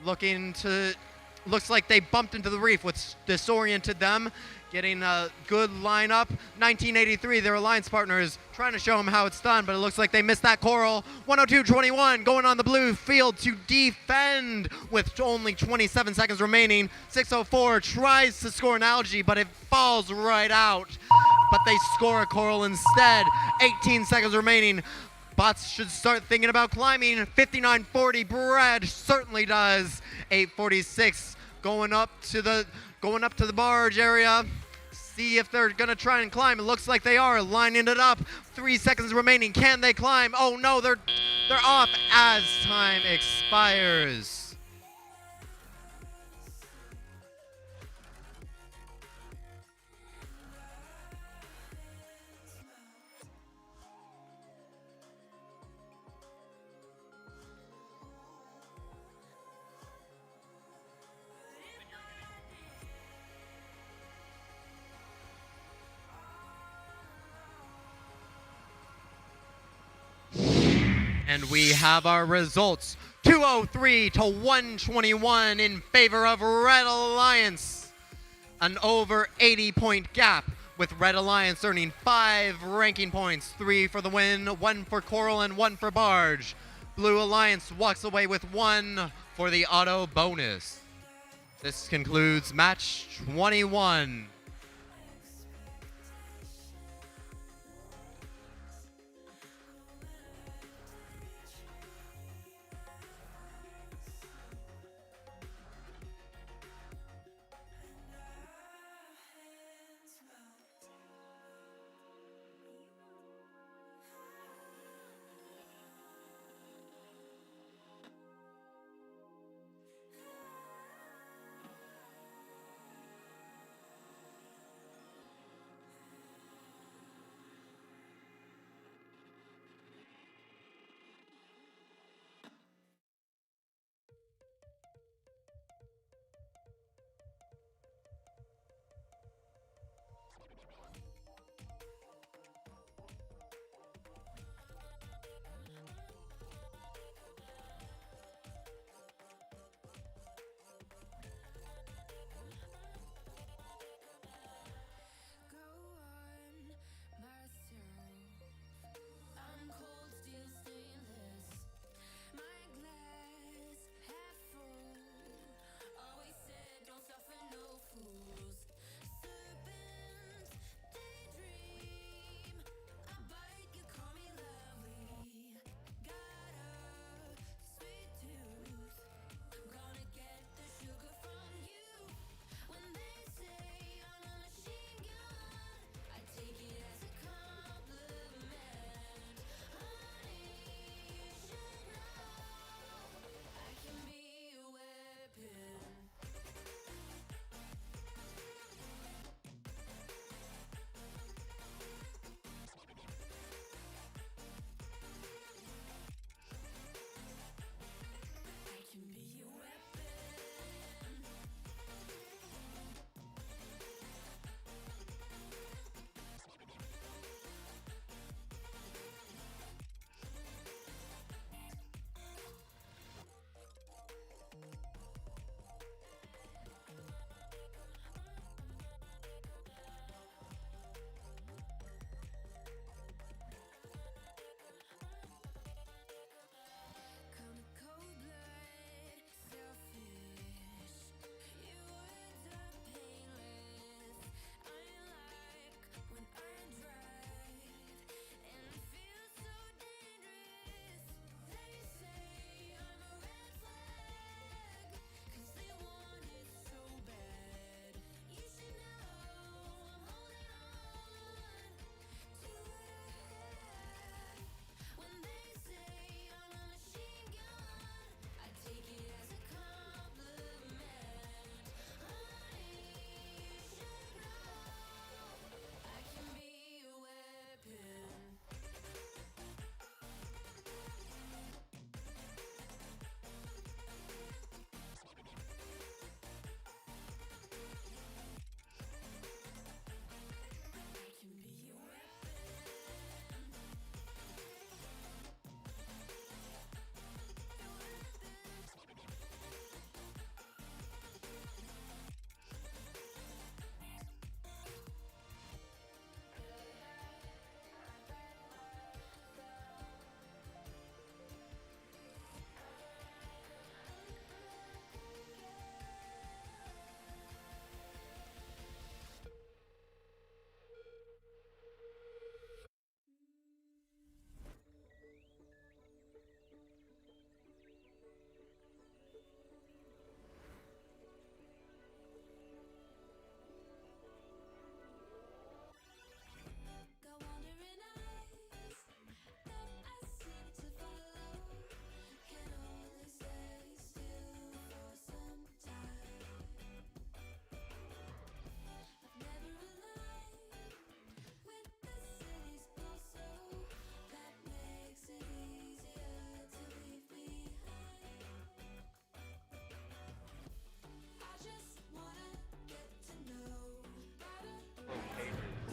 Looks like they bumped into the reef, which disoriented them. Getting a good lineup. 1983, their alliance partners, trying to show them how it's done, but it looks like they missed that coral. 102-21 going on the blue field to defend with only 27 seconds remaining. 604 tries to score an algae, but it falls right out. But they score a coral instead. 18 seconds remaining. Bots should start thinking about climbing. 59-40, Brad certainly does. 846 going up to the barge area. See if they're gonna try and climb. It looks like they are lining it up. 3 seconds remaining. Can they climb? Oh no, they're off as time expires. And we have our results. 203 to 121 in favor of Red Alliance. An over 80-point gap, with Red Alliance earning 5 ranking points, 3 for the win, 1 for Coral, and 1 for Barge. Blue Alliance walks away with 1 for the auto bonus. This concludes match 21.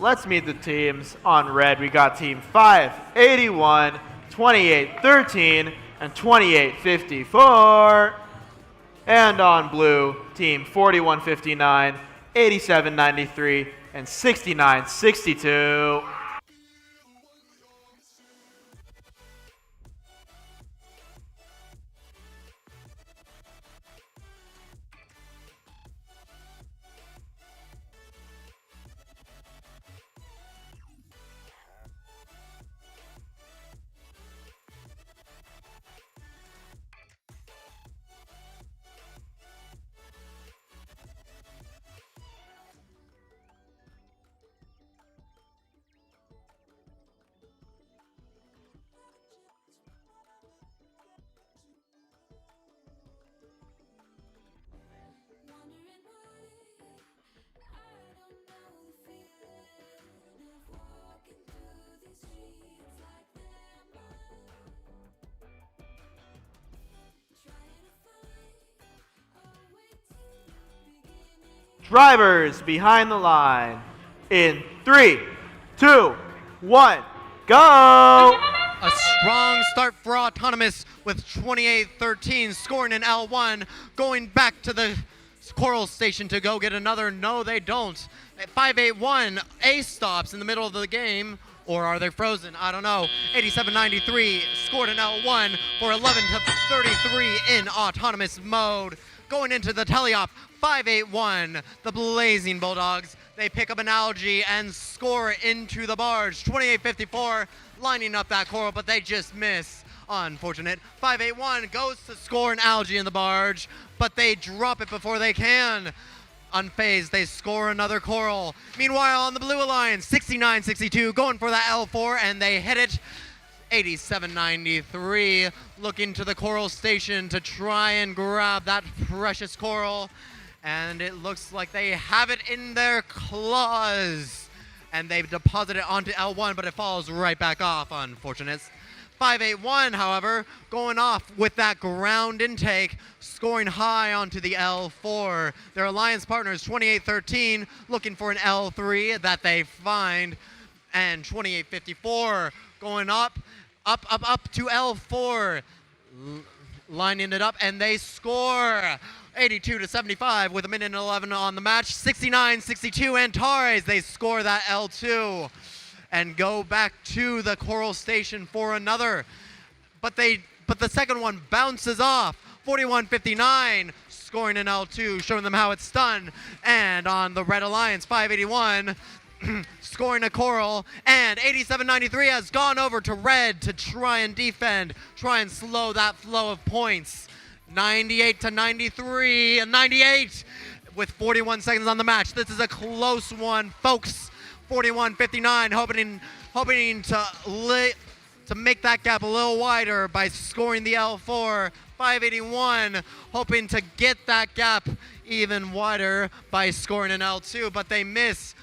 Let's meet the teams. On red, we got team 581, 28-13, and 28-54. And on blue, team 41-59, 87-93, and 69-62. Drivers behind the line in 3, 2, 1, go! A strong start for Autonomous with 28-13, scoring an L1, going back to the Coral Station to go get another. No, they don't. At 5-8-1, A stops in the middle of the game, or are they frozen? I don't know. 87-93, scored an L1 for 11-33 in Autonomous mode. Going into the teleop, 5-8-1, the Blazing Bulldogs. They pick up an algae and score into the barge. 28-54, lining up that coral, but they just miss. Unfortunate. 5-8-1 goes to score an algae in the barge, but they drop it before they can. Unfazed, they score another coral. Meanwhile, on the Blue Alliance, 69-62, going for that L4, and they hit it. 87-93, looking to the Coral Station to try and grab that precious coral. And it looks like they have it in their claws. And they deposit it onto L1, but it falls right back off, unfortunate. 5-8-1, however, going off with that ground intake, scoring high onto the L4. Their alliance partners, 28-13, looking for an L3 that they find. And 28-54, going up to L4, lining it up, and they score. 82-75 with a minute and 11 on the match. 69-62, Antares, they score that L2 and go back to the Coral Station for another. But the second one bounces off. 41-59, scoring an L2, showing them how it's done. And on the Red Alliance, 5-81, scoring a coral, and 87-93 has gone over to Red to try and defend, try and slow that flow of points. 98-93, and 98 with 41 seconds on the match. This is a close one, folks. 41-59, hoping to make that gap a little wider by scoring the L4. 5-81, hoping to get that gap even wider by scoring an L2, but they miss.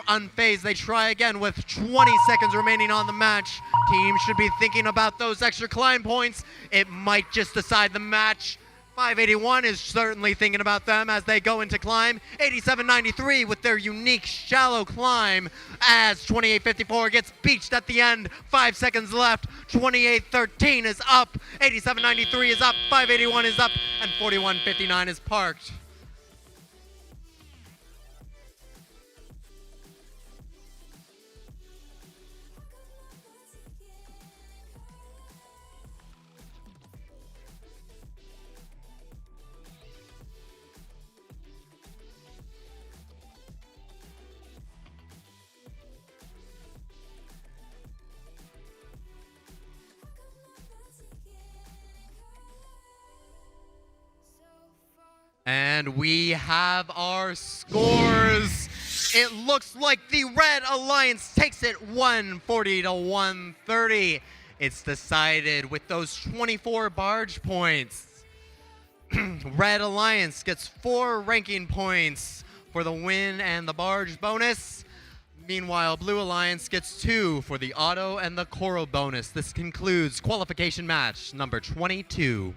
Unfazed, they try again with 20 seconds remaining on the match. Teams should be thinking about those extra climb points. It might just decide the match. 5-81 is certainly thinking about them as they go into climb. 87-93 with their unique shallow climb as 28-54 gets beached at the end. 5 seconds left. 28-13 is up. 87-93 is up. 5-81 is up. And 41-59 is parked. And we have our scores. It looks like the Red Alliance takes it 140-130. It's decided with those 24 barge points. Red Alliance gets 4 ranking points for the win and the barge bonus. Meanwhile, Blue Alliance gets 2 for the auto and the coral bonus. This concludes qualification match number 22.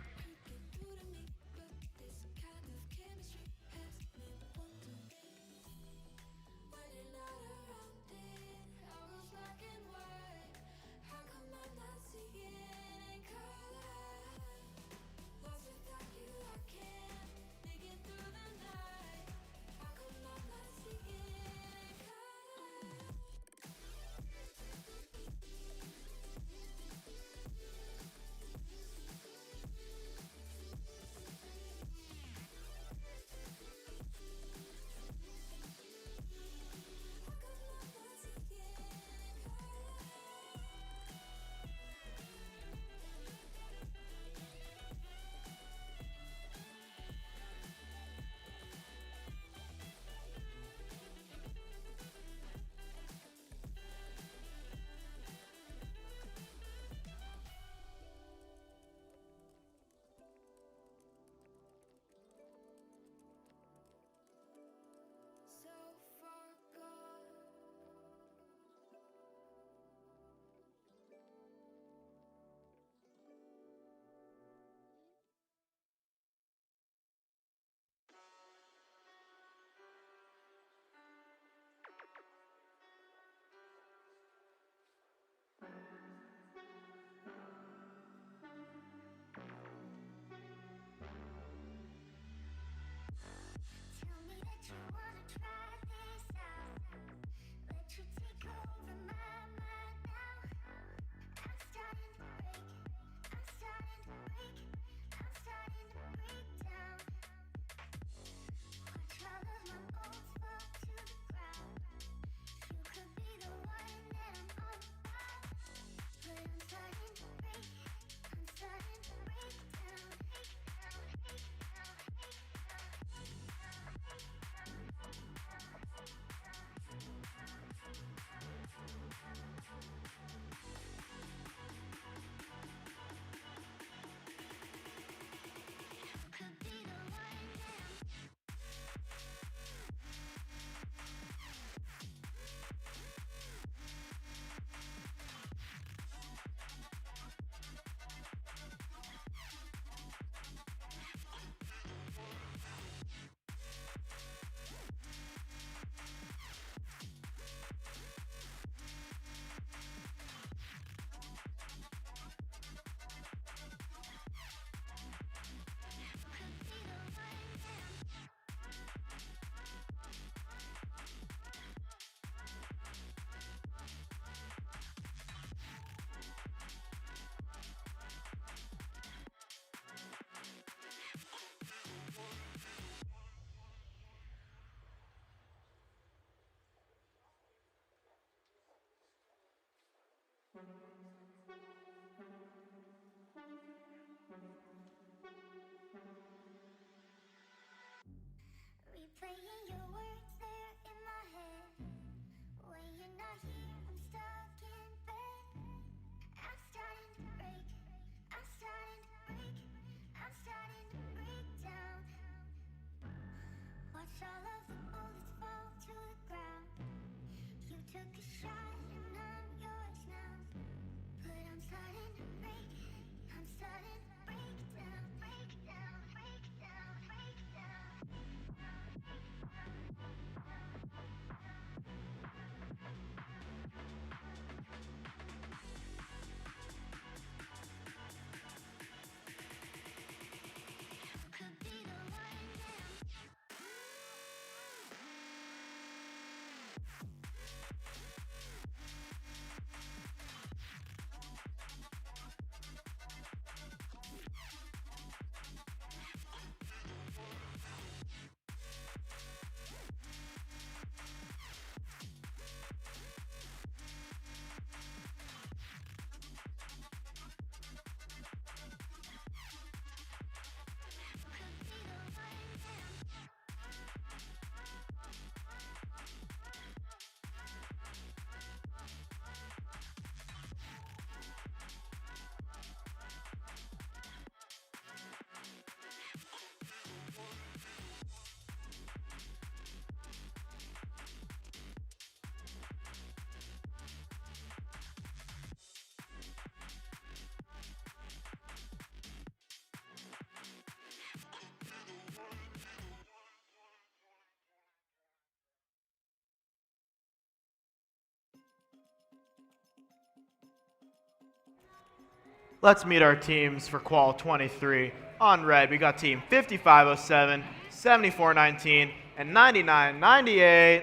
Let's meet our teams for Qual 23. On red, we got team 5507, 7419, and 9998.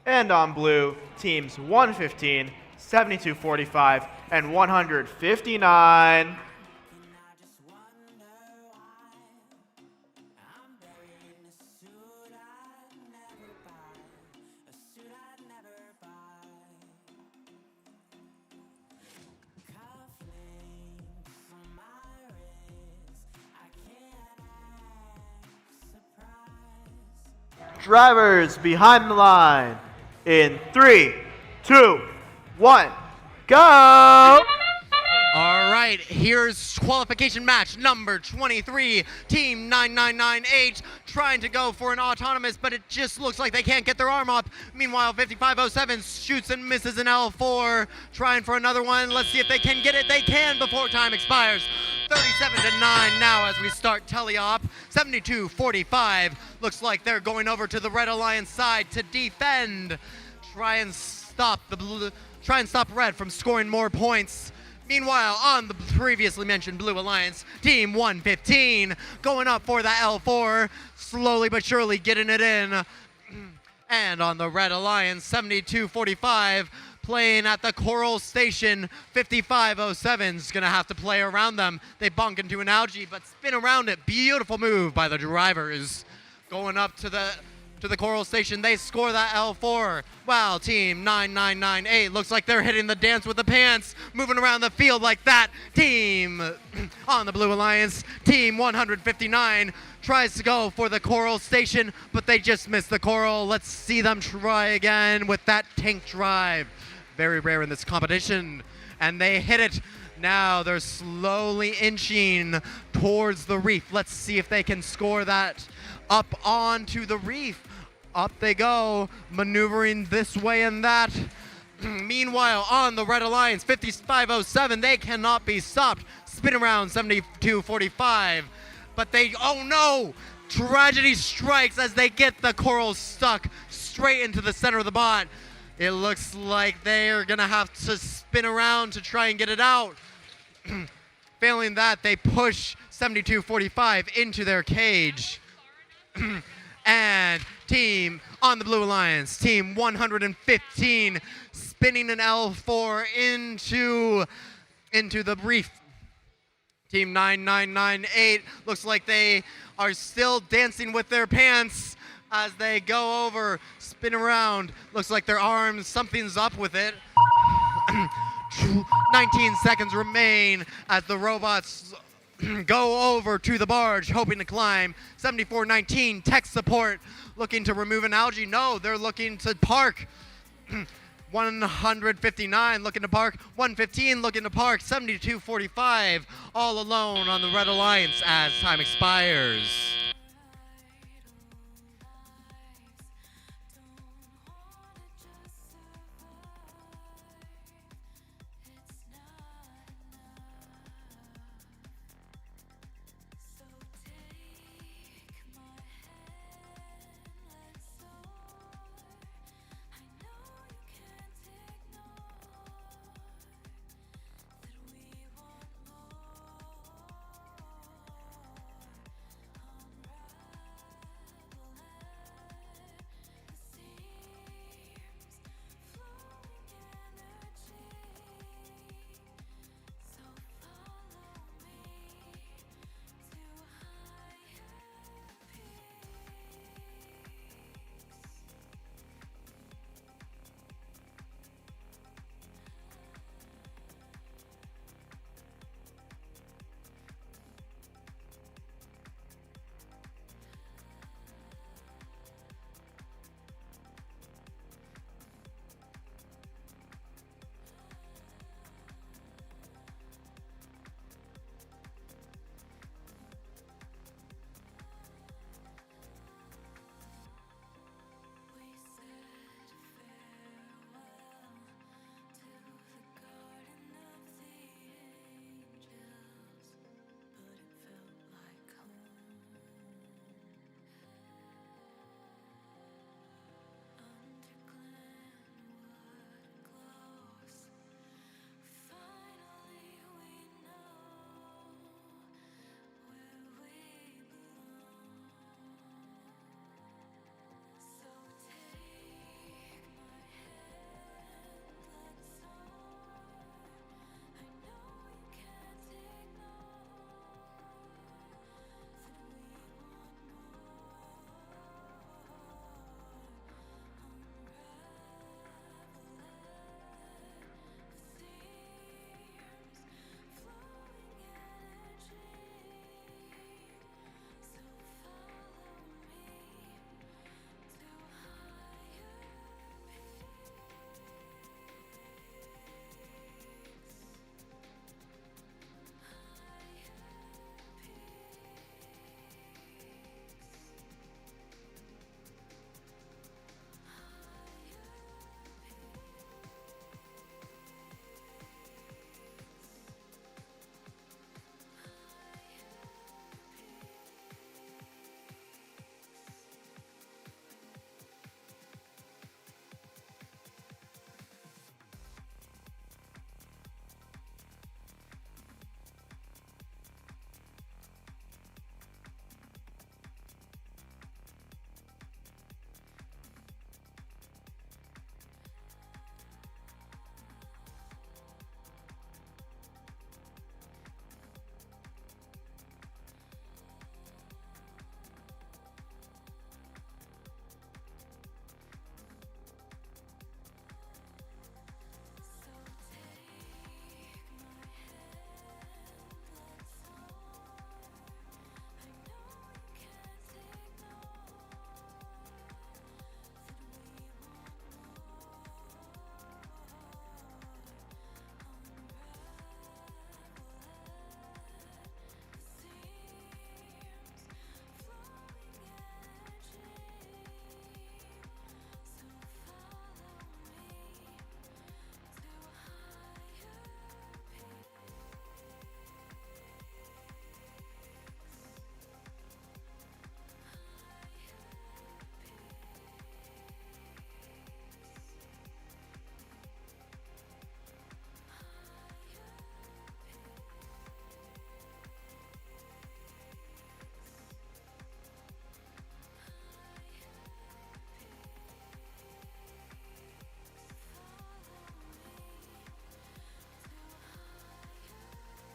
And on blue, teams 115, 7245, and 159. Drivers behind the line in 3, 2, 1, go! All right, here's qualification match number 23. Team 9998 trying to go for an autonomous, but it just looks like they can't get their arm up. Meanwhile, 5507 shoots and misses an L4, trying for another one. Let's see if they can get it. They can before time expires. 37-9 now as we start teleop. 72-45. Looks like they're going over to the Red Alliance side to defend. Try and stop Red from scoring more points. Meanwhile, on the previously mentioned Blue Alliance, Team 115 going up for that L4, slowly but surely getting it in. And on the Red Alliance, 72-45, playing at the Coral Station, 5507's gonna have to play around them. They bonk into an algae, but spin around it. Beautiful move by the drivers. Going up to the Coral Station, they score that L4. Wow, team 9998 looks like they're hitting the dance with the pants, moving around the field like that. Team on the Blue Alliance, team 159 tries to go for the Coral Station, but they just missed the Coral. Let's see them try again with that tank drive. Very rare in this competition, and they hit it. Now they're slowly inching towards the reef. Let's see if they can score that up onto the reef. Up they go, maneuvering this way and that. Meanwhile, on the Red Alliance, 5507, they cannot be stopped. Spin around, 72-45. But oh no! Tragedy strikes as they get the Coral stuck straight into the center of the bot. It looks like they are gonna have to spin around to try and get it out. Failing that, they push 72-45 into their cage. And team on the Blue Alliance, team 115, spinning an L4 into the reef. Team 9998 looks like they are still dancing with their pants as they go over, spin around. Looks like their arms, something's up with it. 19 seconds remain as the robots go over to the barge, hoping to climb. 7419, tech support, looking to remove an algae. No, they're looking to park. 159 looking to park. 115 looking to park. 72-45, all alone on the Red Alliance as time expires.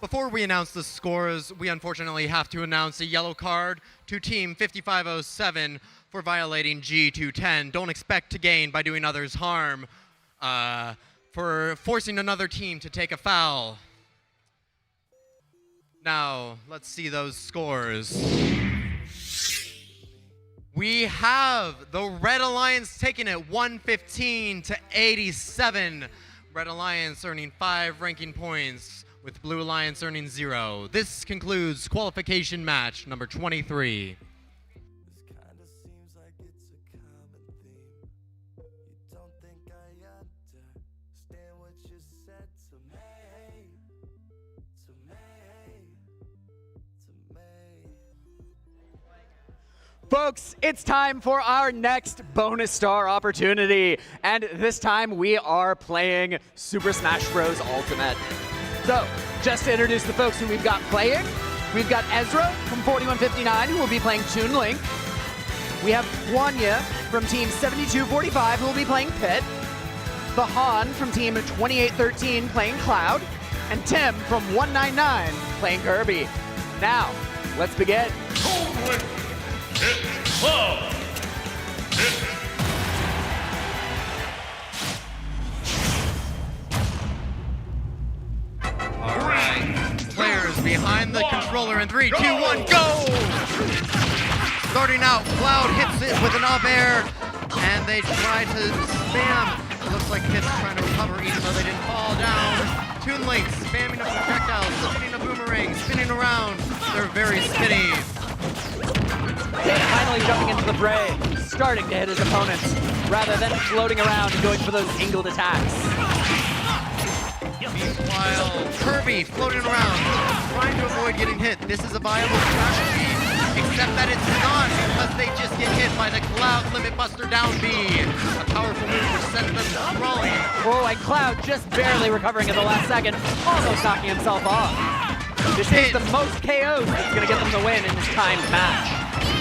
Before we announce the scores, we unfortunately have to announce a yellow card to Team 5507 for violating G210. Don't expect to gain by doing others harm. For forcing another team to take a foul. Now, let's see those scores. We have the Red Alliance taking it 115 to 87. Red Alliance earning 5 ranking points, with Blue Alliance earning 0. This concludes qualification match number 23. Folks, it's time for our next bonus star opportunity. And this time we are playing Super Smash Bros. Ultimate. So, just to introduce the folks who we've got playing, we've got Ezra from 4159 who will be playing Toon Link. We have Wanya from Team 7245 who will be playing Pit. Bahan from Team 2813 playing Cloud. And Tim from 199 playing Kirby. Now, let's begin. Alright, players behind the controller in 3, 2, 1, go! Starting out, Cloud hits it with an up air, and they try to spam. It looks like Pit's trying to recover even though they didn't fall down. Toon Link spamming a projectile, spinning a boomerang, spinning around. They're very spinny. Pit finally jumping into the fray, starting to hit his opponents, rather than floating around and going for those angled attacks. Meanwhile, Kirby floating around, trying to avoid getting hit. This is a viable strategy, except that it's not because they just get hit by the Cloud Limit Buster down B. A powerful move which sends them sprawling. Oh, and Cloud just barely recovering at the last second, almost knocking himself off. This is the most KOs that's going to get them the win in this timed match.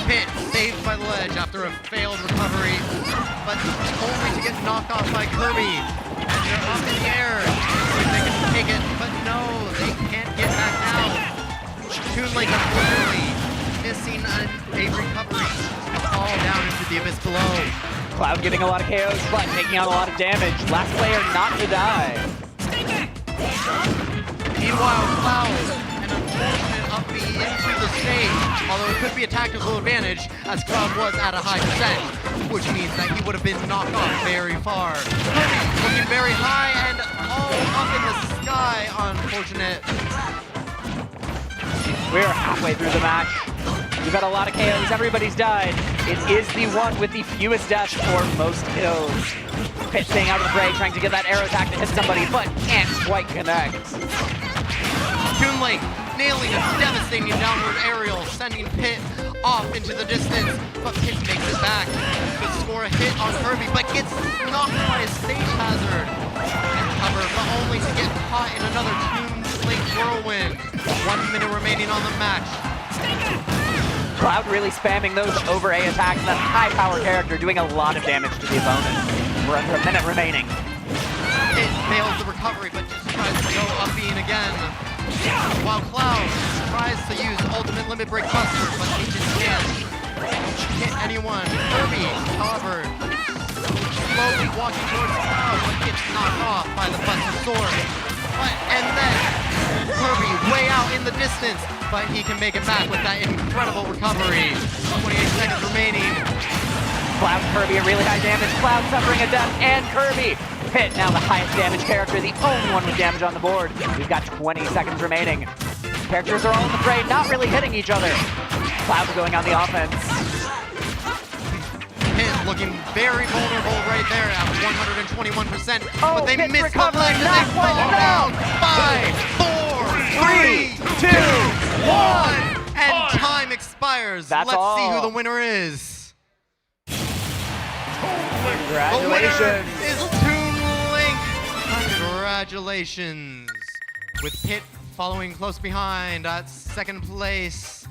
Pit saved by the ledge after a failed recovery, but only to get knocked off by Kirby. And they're up in the air. See if they can take it, but no, they can't get back down. Toon Link unfortunately missing a recovery. Fall down into the abyss below. Cloud getting a lot of KOs, but taking out a lot of damage. Last player not to die. Meanwhile, Cloud, an unfortunate up B into the stage, although it could be a tactical advantage as Cloud was at a high percent, which means that he would have been knocked off very far. Kirby looking very high and all up in the sky, unfortunate. We're halfway through the match. We've got a lot of KOs, everybody's died. It is the one with the fewest deaths or most kills. Pit staying out of the fray, trying to get that arrow attack to hit somebody, but can't quite connect. Toon Link nailing a devastating downward aerial, sending Pit off into the distance, but Pit makes it back. Could score a hit on Kirby, but gets knocked by a stage hazard. And cover, but only to get caught in another Toon Link whirlwind. 1 minute remaining on the match. Cloud really spamming those over A attacks, and that high power character doing a lot of damage to the opponent. We're under a minute remaining. Pit fails the recovery, but just tries to go up being again. While Cloud tries to use Ultimate Limit Break Buster, but he just can't hit anyone. Kirby, however, slowly walking towards Cloud, but gets knocked off by the Buster Sword. And then Kirby way out in the distance, but he can make it back with that incredible recovery. 28 seconds remaining. Cloud and Kirby at really high damage. Cloud suffering a death, and Kirby. Pit now the highest damage character, the only one with damage on the board. We've got 20 seconds remaining. Characters are all in the fray, not really hitting each other. Cloud going on the offense. Pit looking very vulnerable right there at 121%, but they Pit missed the ledge and they fall down. 5, 4, 3, 2, 1, and time expires. That's Let's see all. who the winner is. Congratulations. The winner is Toon Link. Congratulations. With Pit following close behind at second place.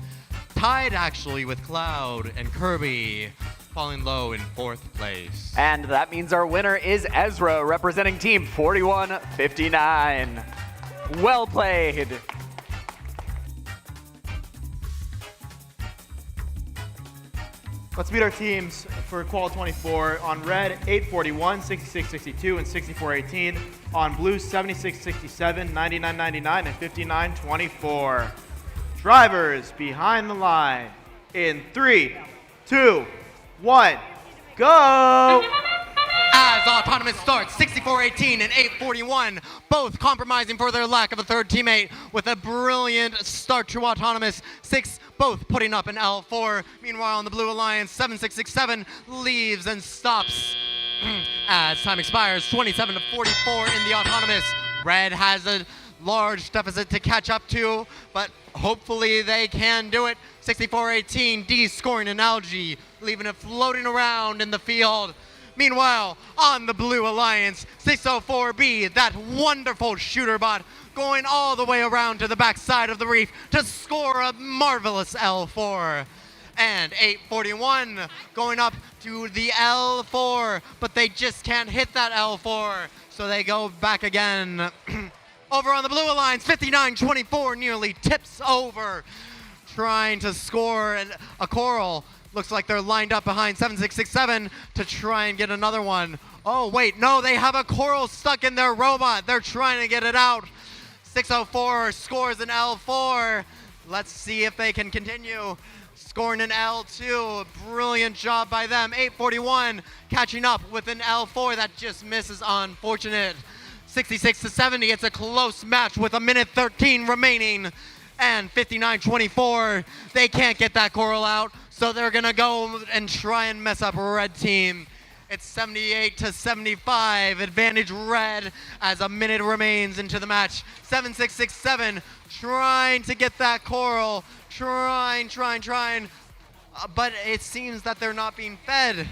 Tied actually with Cloud and Kirby falling low in fourth place. And that means our winner is Ezra, representing Team 4159. Well played. Let's meet our teams for Qual 24. On red, 841, 6662, and 6418. On blue, 7667, 9999, and 5924. Drivers behind the line in 3, 2, 1, go! As Autonomous starts, 64-18 and 841, both compromising for their lack of a third teammate with a brilliant start to Autonomous. Both putting up an L4. Meanwhile, on the Blue Alliance, 7667 leaves and stops as time expires, 27-44 in the Autonomous. Red has a large deficit to catch up to, but hopefully they can do it. 64-18, D scoring an algae, leaving it floating around in the field. Meanwhile, on the Blue Alliance, 604B, that wonderful shooter bot, going all the way around to the backside of the reef to score a marvelous L4. And 841 going up to the L4, but they just can't hit that L4, so they go back again. Over on the Blue Alliance, 59-24 nearly tips over, trying to score a coral. Looks like they're lined up behind 7667 to try and get another one. Oh, wait, no, they have a coral stuck in their robot. They're trying to get it out. 604 scores an L4. Let's see if they can continue. Scoring an L2. Brilliant job by them. 841 catching up with an L4 that just misses. Unfortunate. 66-70. It's a close match with a minute 13 remaining. And 59-24. They can't get that coral out. So they're going to go and try and mess up Red Team. It's 78-75, advantage Red as a minute remains into the match. 7667 trying to get that coral, trying, but it seems that they're not being fed.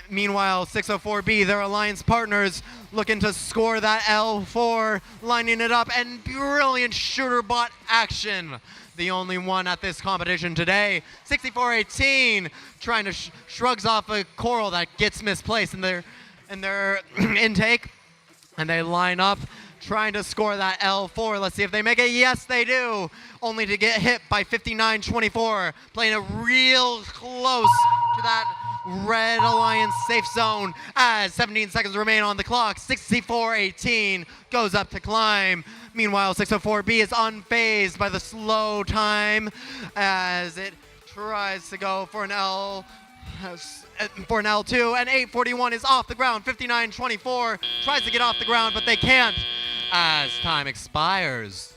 Meanwhile, 604B, their alliance partners, looking to score that L4, lining it up, and brilliant shooter bot action. The only one at this competition today. 64-18, trying to shrugs off a coral that gets misplaced in their intake, and they line up, trying to score that L4. Let's see if they make it. Yes, they do. Only to get hit by 59-24, playing it real close to that Red Alliance safe zone as 17 seconds remain on the clock. 64-18 goes up to climb. Meanwhile, 604B is unfazed by the slow time as it tries to go for an L2, and 841 is off the ground. 59-24 tries to get off the ground, but they can't as time expires.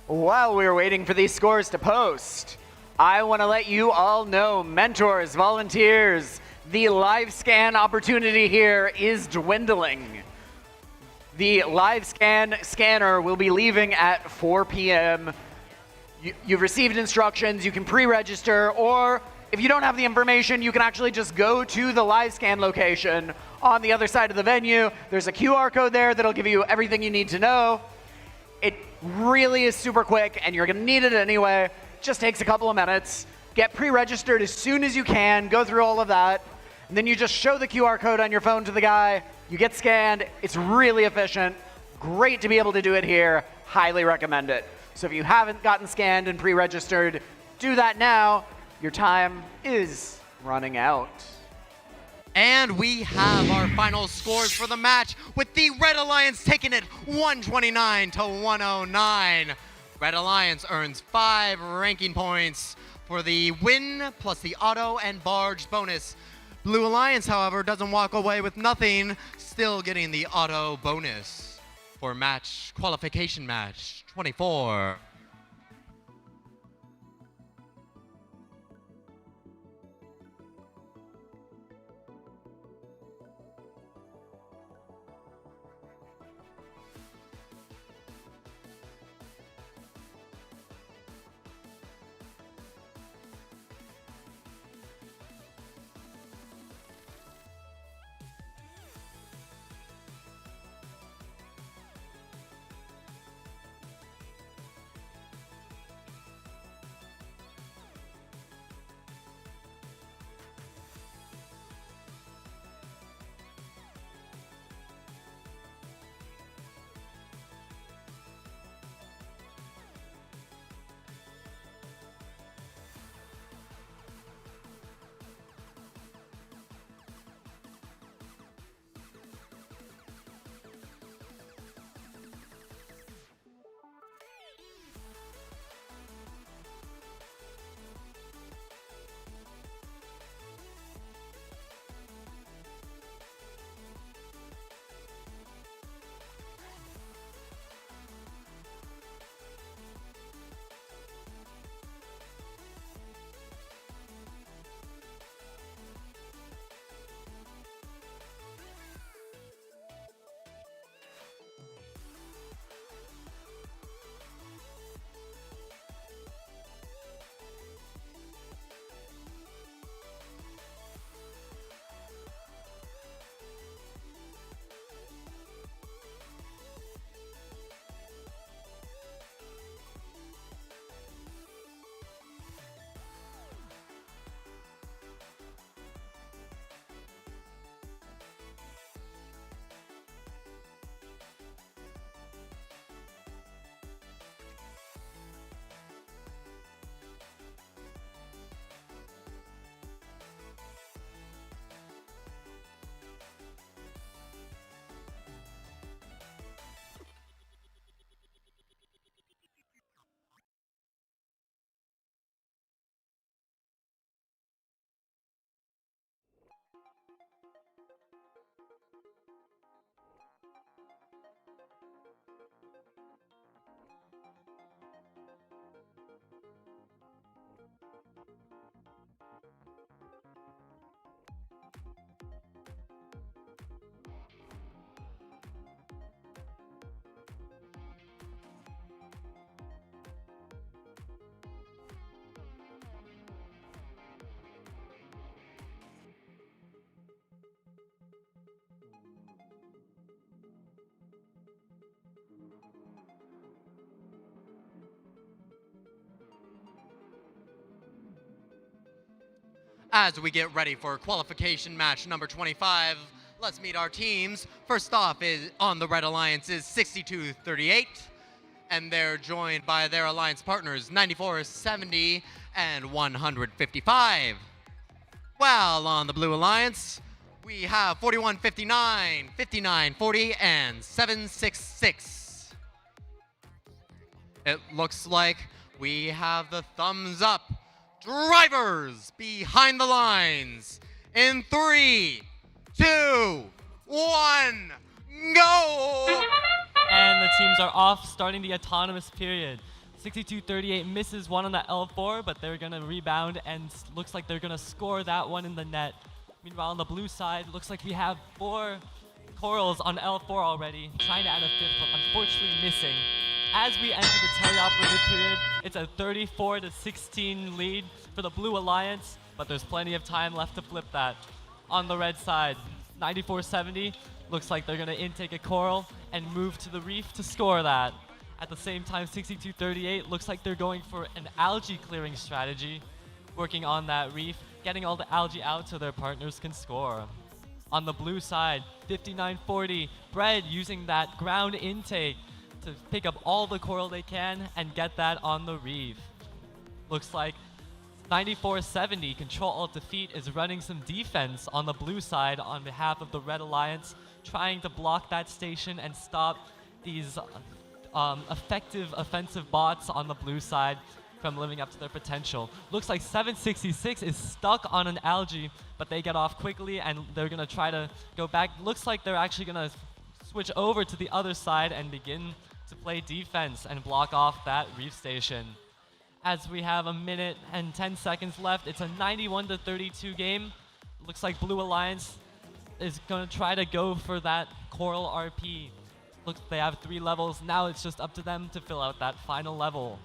While we're waiting for these scores to post, I want to let you all know, mentors, volunteers, the live scan opportunity here is dwindling. The live scanner will be leaving at 4 p.m. You've received instructions, you can pre-register, or if you don't have the information, you can actually just go to the live scan location on the other side of the venue. There's a QR code there that'll give you everything you need to know. It really is super quick, and you're going to need it anyway. Just takes a couple of minutes. Get pre-registered as soon as you can. Go through all of that. And then you just show the QR code on your phone to the guy. You get scanned. It's really efficient. Great to be able to do it here. Highly recommend it. So if you haven't gotten scanned and pre-registered, do that now. Your time is running out. And we have our final scores for the match, with the Red Alliance taking it 129-109. Red Alliance earns 5 ranking points for the win, plus the auto and barge bonus. Blue Alliance, however, doesn't walk away with nothing, still getting the auto bonus for qualification match 24. As we get ready for qualification match number 25, let's meet our teams. First off is on the Red Alliance is 6238, and they're joined by their alliance partners 9470 and 155. While on the Blue Alliance, we have 4159, 5940, and 766. It looks like we have the thumbs up. Drivers behind the lines in 3, 2, 1, go! And the teams are off, starting the autonomous period. 6238 misses one on the L4, but they're gonna rebound and looks like they're gonna score that one in the net. Meanwhile, on the blue side, looks like we have 4 corals on L4 already, trying to add a 5th, but unfortunately missing. As we enter the teleoperated period, it's a 34-16 lead for the Blue Alliance, but there's plenty of time left to flip that. On the red side, 9470 looks like they're gonna intake a coral and move to the reef to score that. At the same time, 6238 looks like they're going for an algae clearing strategy, working on that reef, getting all the algae out so their partners can score. On the blue side, 5940, Bread using that ground intake to pick up all the coral they can and get that on the reef. Looks like 9470, Control Alt Defeat, is running some defense on the blue side on behalf of the Red Alliance, trying to block that station and stop these effective offensive bots on the blue side from living up to their potential. Looks like 766 is stuck on an algae, but they get off quickly and they're gonna try to go back. Looks like they're actually gonna switch over to the other side and begin to play defense and block off that reef station. As we have a minute and 10 seconds left, it's a 91-32 game. Looks like Blue Alliance is gonna try to go for that coral RP. Looks they have 3 levels. Now it's just up to them to fill out that final level.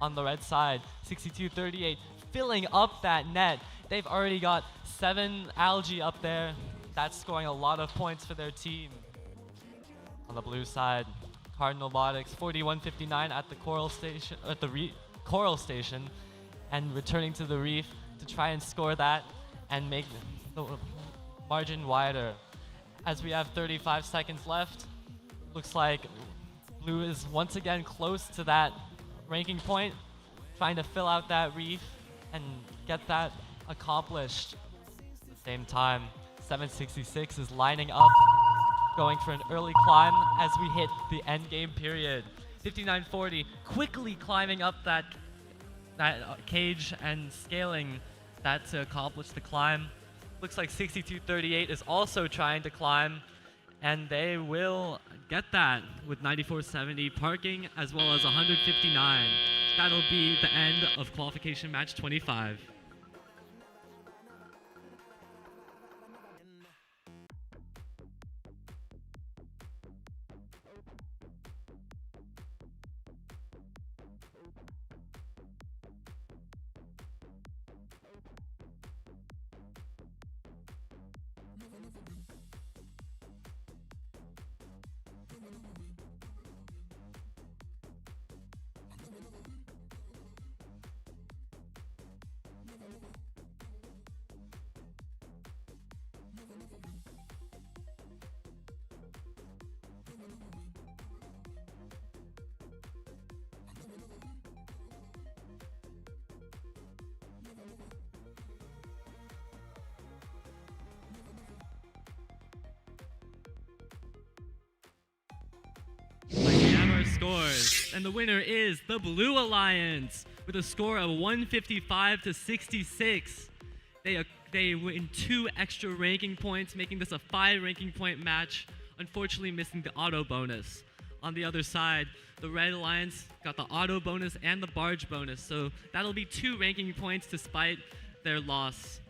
On the red side, 6238 filling up that net. They've already got 7 algae up there. That's scoring a lot of points for their team. On the blue side, Kart Robotics 4159 at the coral station, coral station, and returning to the reef to try and score that and make the margin wider. As we have 35 seconds left, looks like Blue is once again close to that ranking point, trying to fill out that reef and get that accomplished. At the same time, 766 is lining up, going for an early climb as we hit the end game period. 5940 quickly climbing up that cage and scaling that to accomplish the climb. Looks like 6238 is also trying to climb, and they will get that with 9470 parking as well as 159. That'll be the end of qualification match 25. Scores, and the winner is the Blue Alliance with a score of 155-66. They win 2 extra ranking points, making this a 5 ranking point match unfortunately missing the auto bonus. On the other side, the Red Alliance got the auto bonus and the barge bonus, so that'll be 2 ranking points despite their loss.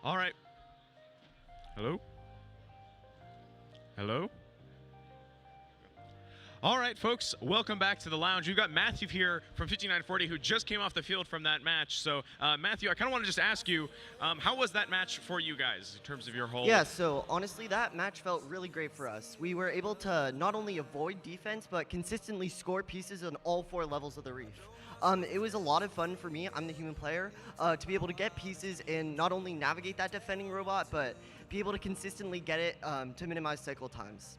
All right. Hello? Hello? All right, folks, welcome back to the lounge. We've got Matthew here from 5940 who just came off the field from that match. So, Matthew, I kind of want to just ask you, how was that match for you guys in terms of your whole... Yeah, so honestly, that match felt really great for us. We were able to not only avoid defense, but consistently score pieces on all 4 levels of the reef. It was a lot of fun for me, I'm the human player, to be able to get pieces and not only navigate that defending robot, but be able to consistently get it to minimize cycle times.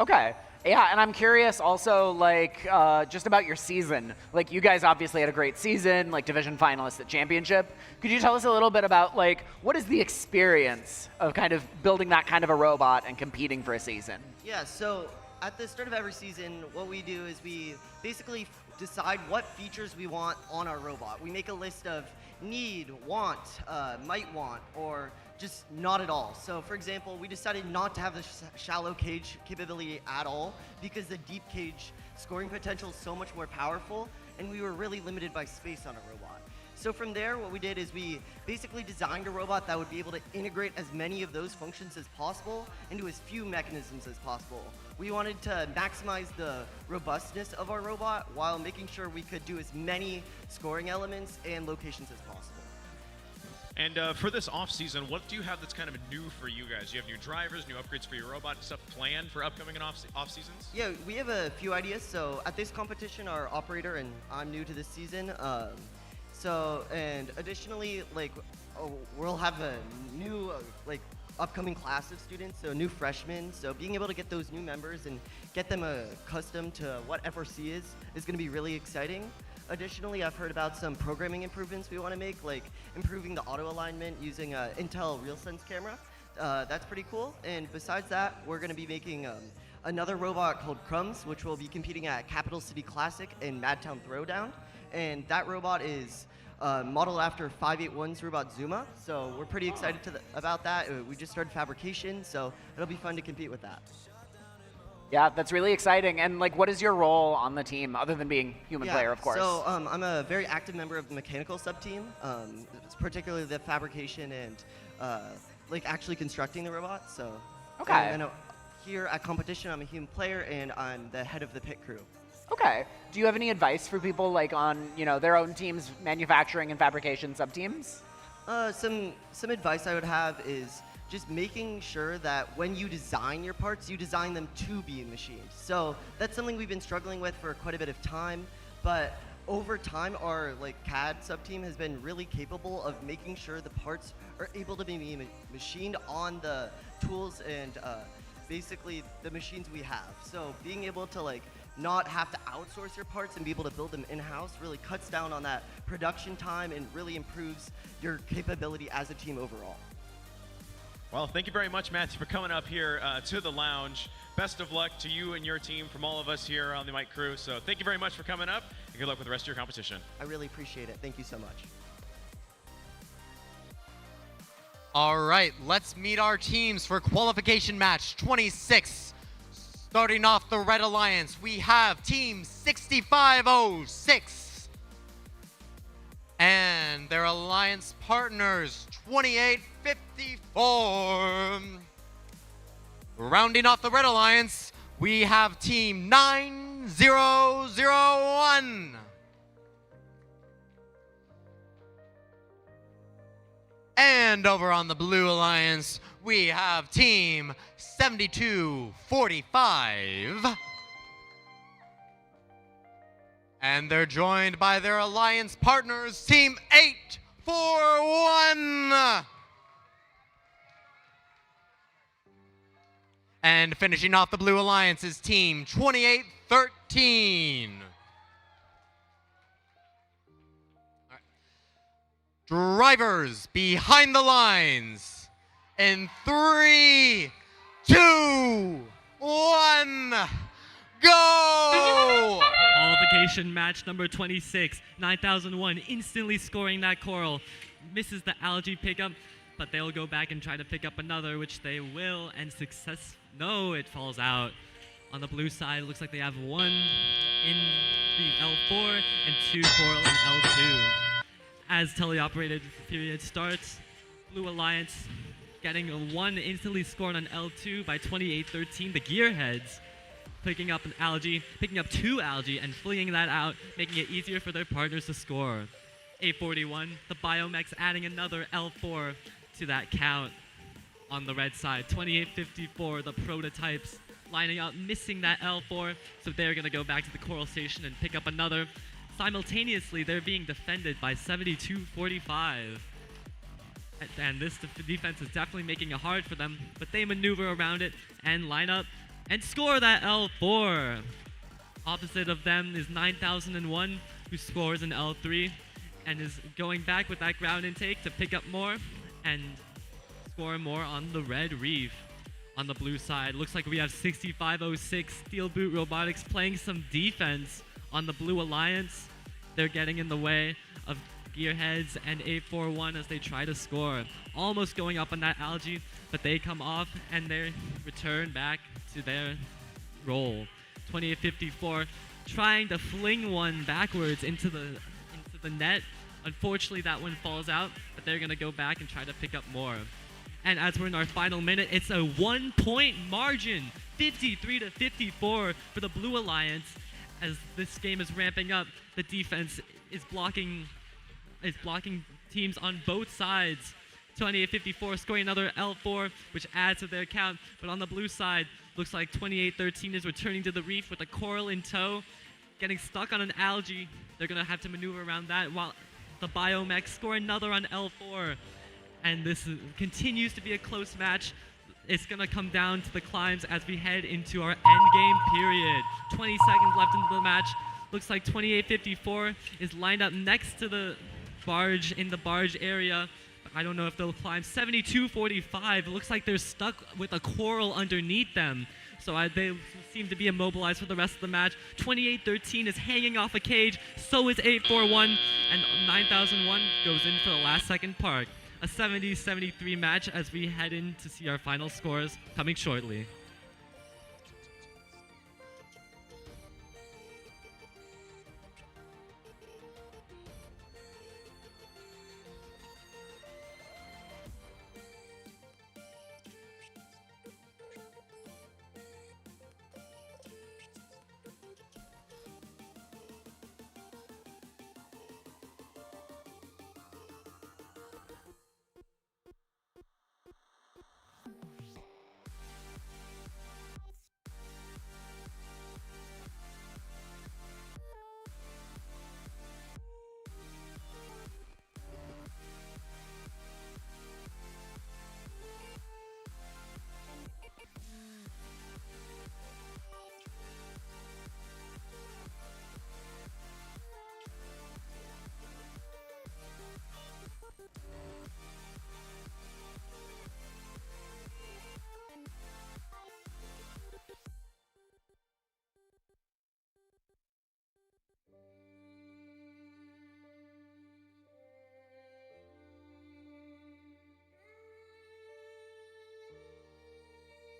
Okay. Yeah, and I'm curious also, like, just about your season. Like, you guys obviously had a great season, like division finalists at championship. Could you tell us a little bit about, like, what is the experience of kind of building that kind of a robot and competing for a season? Yeah, so at the start of every season, what we do is we basically decide what features we want on our robot. We make a list of need, want, might want, or just not at all. So for example, we decided not to have the shallow cage capability at all because the deep cage scoring potential is so much more powerful, and we were really limited by space on a robot. So from there, what we did is we basically designed a robot that would be able to integrate as many of those functions as possible into as few mechanisms as possible. We wanted to maximize the robustness of our robot while making sure we could do as many scoring elements and locations as possible. And for this off-season, what do you have that's kind of new for you guys? You have new drivers, new upgrades for your robot, stuff planned for upcoming and off-seasons? Yeah, we have a few ideas. So at this competition, our operator, and I'm new to this season, and additionally, like, we'll have a new, upcoming class of students, so new freshmen. So being able to get those new members and get them accustomed to what FRC is going to be really exciting. Additionally, I've heard about some programming improvements we want to make, like improving the auto alignment using an Intel RealSense camera. That's pretty cool. And besides that, we're going to be making another robot called Crumbs, which will be competing at Capital City Classic and Madtown Throwdown. And that robot is modeled after 581's robot Zuma. So we're pretty excited about that. We just started fabrication, so it'll be fun to compete with that. Yeah, that's really exciting. And like, what is your role on the team other than being human player, of course? So I'm a very active member of the mechanical sub-team, particularly the fabrication and actually constructing the robot. So okay. And here at competition, I'm a human player and I'm the head of the pit crew. Okay. Do you have any advice for people like on their own teams, manufacturing and fabrication sub-teams? Some advice I would have is just making sure that when you design your parts, you design them to be machined. So that's something we've been struggling with for quite a bit of time, but over time, our CAD sub-team has been really capable of making sure the parts are able to be machined on the tools and basically the machines we have. So being able to not have to outsource your parts and be able to build them in-house really cuts down on that production time and really improves your capability as a team overall. Well, thank you very much, Matthew, for coming up here to the lounge. Best of luck to you and your team from all of us here on the Mike crew. So thank you very much for coming up, and good luck with the rest of your competition. I really appreciate it. Thank you so much. All right, let's meet our teams for qualification match 26. Starting off the Red Alliance, we have Team 6506. And their alliance partners, 2854. Rounding off the Red Alliance, we have Team 9001. And over on the Blue Alliance, we have Team 7245. And they're joined by their alliance partners, Team 841. And finishing off the Blue Alliance is Team 2813. Drivers behind the lines in 3, 2, 1, go! Qualification match number 26, 9001, instantly scoring that coral. Misses the algae pickup, but they'll go back and try to pick up another, which they will, and no, it falls out. On the blue side, it looks like they have one in the L4 and 2 coral in L2. As teleoperated period starts, Blue Alliance getting a 1 instantly scored on L2 by 2813. The Gearheads picking up 2 algae and flinging that out, making it easier for their partners to score. 841, the Biomechs adding another L4 to that count on the red side. 2854, the Prototypes lining up, missing that L4, so they're going to go back to the Coral Station and pick up another. Simultaneously, they're being defended by 7245. And this defense is definitely making it hard for them, but they maneuver around it and line up and score that L4. Opposite of them is 9001, who scores an L3 and is going back with that ground intake to pick up more and score more on the red reef. On the blue side, looks like we have 6506 Steel Boot Robotics playing some defense on the Blue Alliance. They're getting in the way of Gearheads and 841 as they try to score. Almost going up on that algae, but they come off and they return back to their role. 2854 trying to fling one backwards into the net. Unfortunately, that one falls out, but they're going to go back and try to pick up more. And as we're in our final minute, it's a 1-point margin, 53-54 for the Blue Alliance. As this game is ramping up, the defense is blocking teams on both sides. 2854 scoring another L4, which adds to their count. But on the blue side, looks like 2813 is returning to the reef with a coral in tow, getting stuck on an algae. They're going to have to maneuver around that while the Biomechs score another on L4. And this continues to be a close match. It's going to come down to the climbs as we head into our endgame period. 20 seconds left into the match. Looks like 2854 is lined up next to the barge in the barge area. I don't know if they'll climb. 7245. It looks like they're stuck with a coral underneath them. So they seem to be immobilized for the rest of the match. 2813 is hanging off a cage. So is 841. And 9001 goes in for the last second part. A 70-73 match as we head in to see our final scores coming shortly.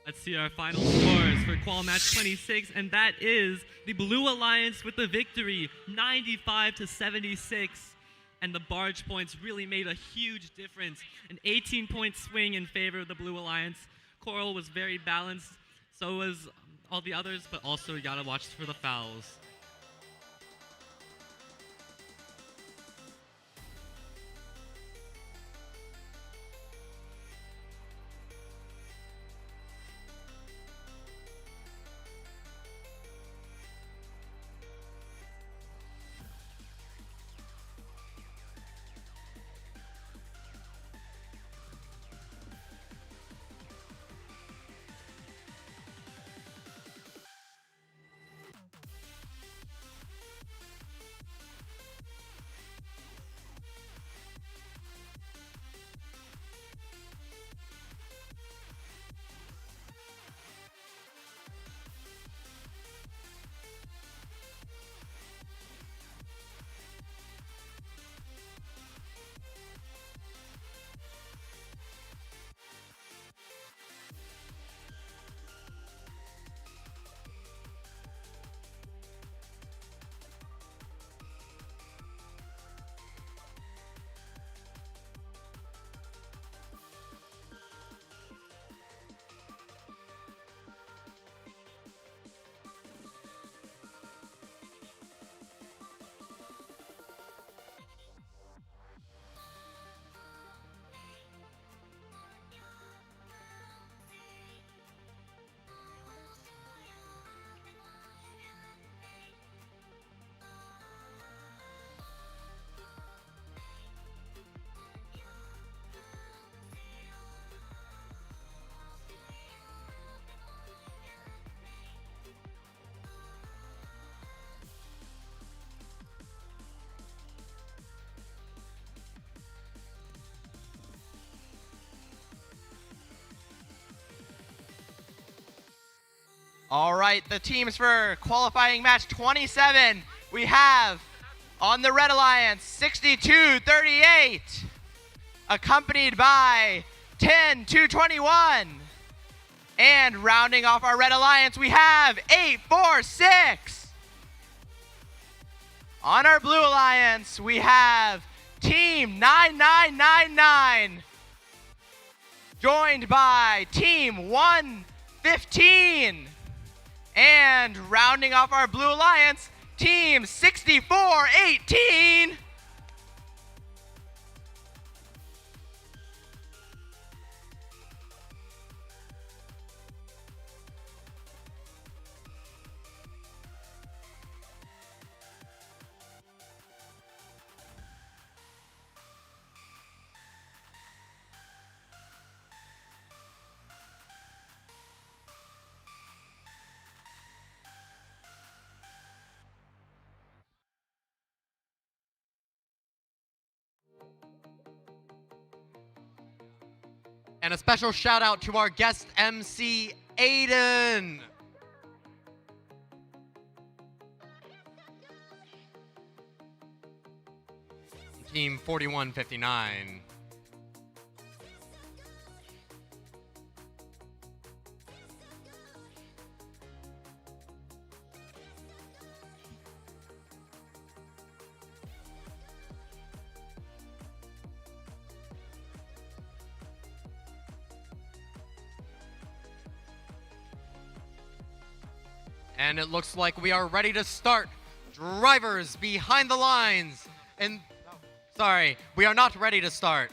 Let's see our final scores for Qual Match 26, and that is the Blue Alliance with the victory, 95-76. And the barge points really made a huge difference. An 18-point swing in favor of the Blue Alliance. Coral was very balanced, so was all the others, but also you gotta watch for the fouls. All right, the teams for qualifying match 27. We have on the Red Alliance 62-38, accompanied by 10-21. And rounding off our Red Alliance, we have 8-4-6. On our Blue Alliance, we have Team 9999, joined by Team 115. And rounding off our Blue Alliance, Team 6418. And a special shout out to our guest MC, Aiden. Team 4159. And it looks like we are ready to start. Drivers behind the lines. And sorry, we are not ready to start.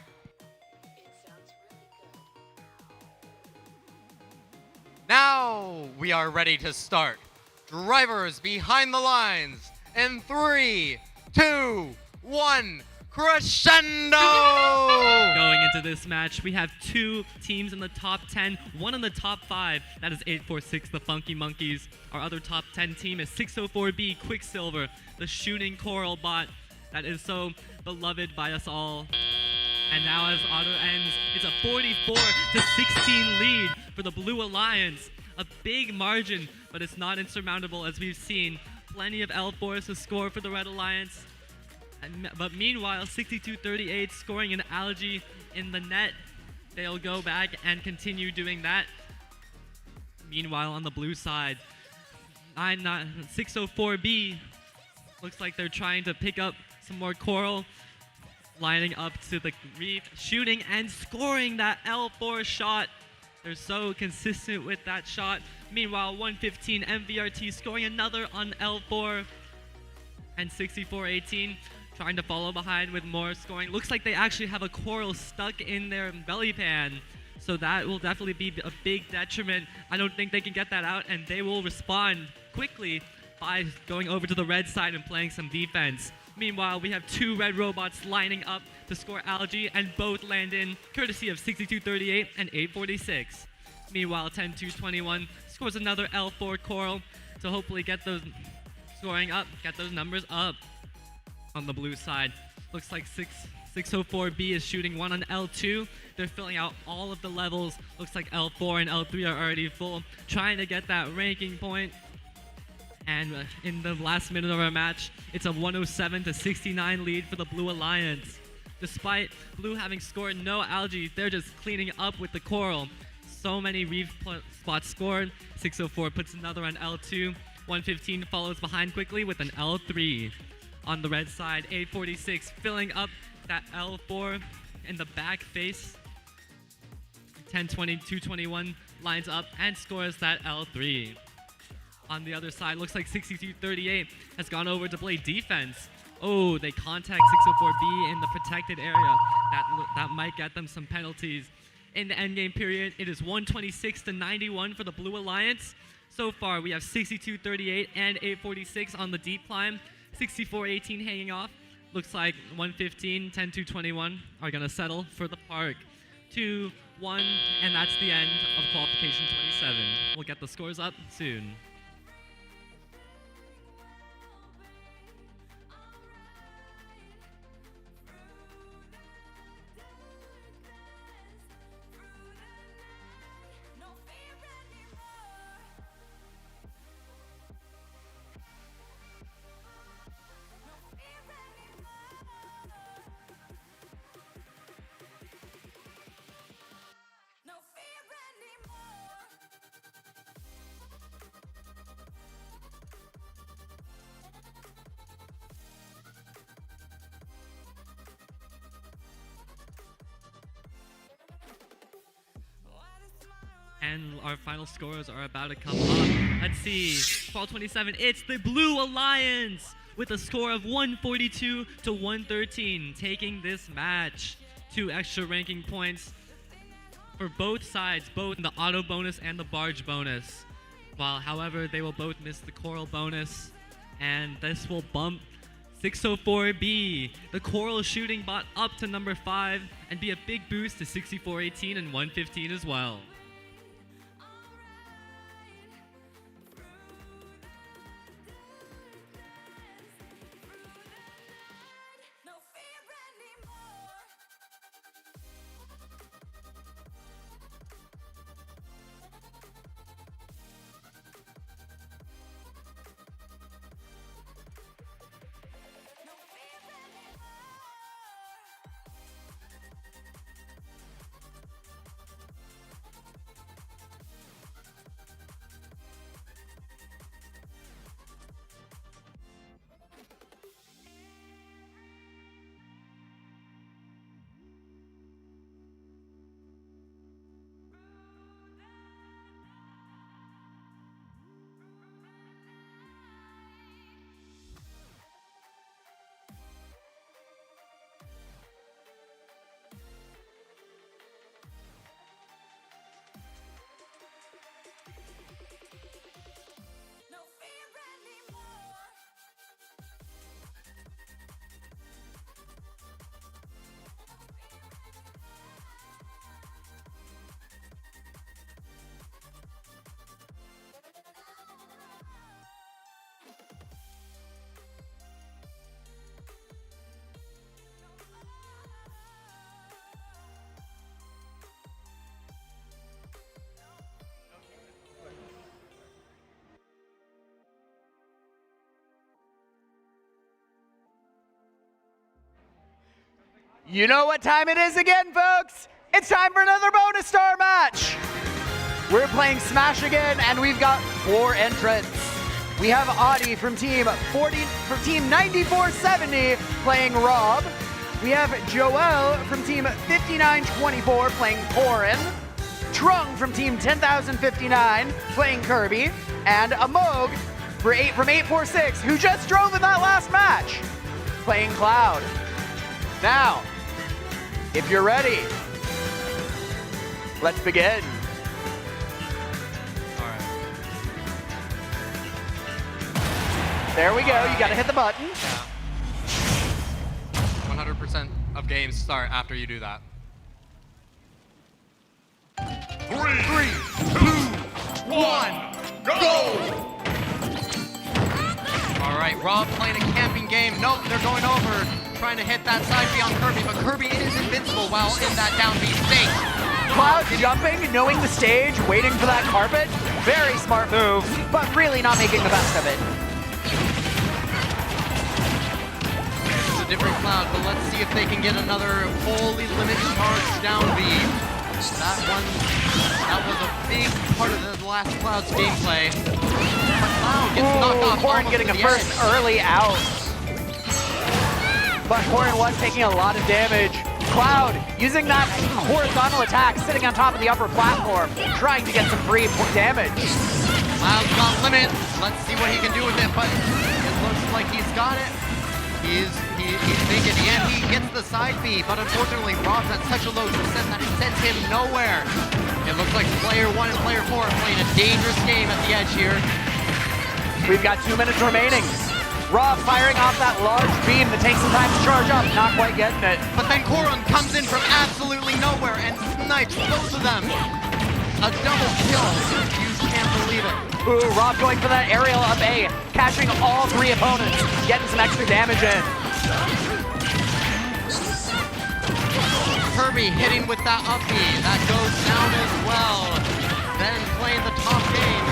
Now we are ready to start. Drivers behind the lines. In 3, 2, 1. Crescendo! Going into this match, we have two teams in the top 10, one in the top 5. That is 846, the Funky Monkeys. Our other top 10 team is 604B, Quicksilver, the shooting coral bot that is so beloved by us all. And now as auto ends, it's a 44-16 lead for the Blue Alliance. A big margin, but it's not insurmountable as we've seen. Plenty of L4s to score for the Red Alliance. But meanwhile, 62-38 scoring an algae in the net. They'll go back and continue doing that. Meanwhile, on the blue side, 604B looks like they're trying to pick up some more coral, lining up to the reef, shooting and scoring that L4 shot. They're so consistent with that shot. Meanwhile, 115 MVRT scoring another on L4, and 64-18 trying to follow behind with more scoring. Looks like they actually have a coral stuck in their belly pan, so that will definitely be a big detriment. I don't think they can get that out, and they will respond quickly by going over to the red side and playing some defense. Meanwhile, we have two red robots lining up to score algae, and both land in, courtesy of 62-38 and 846. Meanwhile, 10-21 scores another L4 coral to hopefully get those scoring up, get those numbers up. On the blue side, looks like 604B is shooting one on L2. They're filling out all of the levels. Looks like L4 and L3 are already full, trying to get that ranking point. And in the last minute of our match, it's a 107-69 lead for the Blue Alliance. Despite Blue having scored no algae, they're just cleaning up with the coral. So many reef spots scored. 604 puts another on L2. 115 follows behind quickly with an L3. On the red side, 846 filling up that L4 in the back face. 10-20, 221 lines up and scores that L3. On the other side, looks like 62-38 has gone over to play defense. Oh, they contact 604B in the protected area. That might get them some penalties. In the endgame period, it is 126-91 for the Blue Alliance. So far, we have 62-38 and 846 on the deep climb. 64-18 hanging off. Looks like 115, 10-21 are going to settle for the park. 2-1, and that's the end of qualification 27. We'll get the scores up soon. And our final scores are about to come up. Let's see. 12-27. It's the Blue Alliance with a score of 142 to 113, taking this match. 2 extra ranking points for both sides, both the auto bonus and the barge bonus. While, however, they will both miss the coral bonus, and this will bump 604B, the coral shooting bot, up to number 5 and be a big boost to 6418 and 115 as well. You know what time it is again, folks? It's time for another bonus star match. We're playing Smash again, and we've got 4 entrants. We have Audie from team 9470 playing Rob. We have Joel from team 5924 playing Corin. Trung from team 10059 playing Kirby. And Amog from 846, who just drove in that last match, playing Cloud. Now, if you're ready, let's begin. All right. There we go. You gotta hit the button. Yeah. 100% of games start after you do that. 3, 2, 1, go! All right, Rob playing a camping game. Nope, they're going over, trying to hit that side B on Kirby, but Kirby is invincible while in that down B state. Cloud jumping, knowing the stage, waiting for that carpet. Very smart move, but really not making the best of it. It's a different Cloud, but let's see if they can get another fully limit charge down B. That was a big part of the last Cloud's gameplay. But Cloud gets knocked off. Corin getting a first early out. But Corin was taking a lot of damage. Cloud using that horizontal attack, sitting on top of the upper platform, trying to get some free damage. Cloud's got limit. Let's see what he can do with it, but it looks like he's got it. He's thinking, and he gets the side B, but unfortunately Rob's at such a low percent that it sends him nowhere. It looks like player 1 and player 4 are playing a dangerous game at the edge here. We've got 2 minutes remaining. Rob firing off that large beam that takes some time to charge up, not quite getting it. But then Corin comes in from absolutely nowhere and snipes both of them. A double kill. You can't believe it. Ooh, Rob going for that aerial up A, catching all 3 opponents, getting some extra damage in. Kirby hitting with that up B. That goes down as well. Then playing the top game.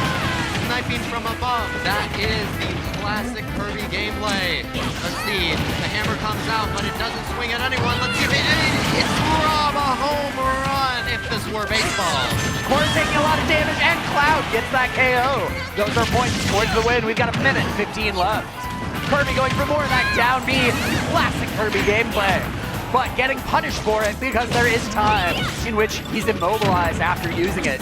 Sniping from above. That is the classic Kirby gameplay. Let's see. The hammer comes out, but it doesn't swing at anyone. Let's see if it's Rob, a home run if this were baseball. Corin taking a lot of damage, and Cloud gets that KO. Those are points towards the win. We've got a minute 15 left. Kirby going for more of that down B, classic Kirby gameplay. But getting punished for it because there is time in which he's immobilized after using it.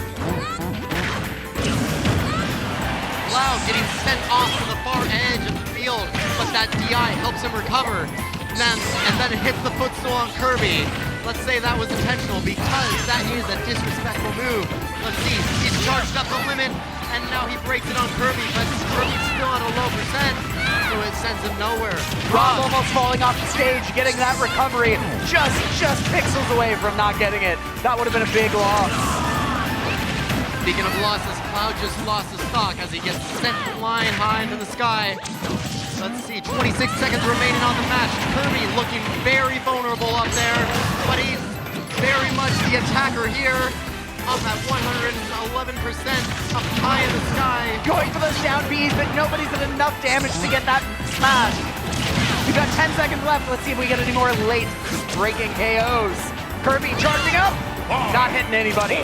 Cloud getting sent off to the far edge of the field, but that DI helps him recover. And then hits the footstool on Kirby. Let's say that was intentional because that is a disrespectful move. Let's see, he's charged up the limit, and now he breaks it on Kirby, but Kirby's still at a low percent, so it sends him nowhere. Rob almost falling off the stage, getting that recovery, just pixels away from not getting it. That would have been a big loss. Speaking of losses, Cloud just lost his stock as he gets sent flying high into the sky. Let's see, 26 seconds remaining on the match. Kirby looking very vulnerable up there, but he's very much the attacker here. Up at 111%, up high in the sky. Going for those down Bs, but nobody's done enough damage to get that smash. We've got 10 seconds left. Let's see if we get any more late breaking KOs. Kirby charging up, not hitting anybody.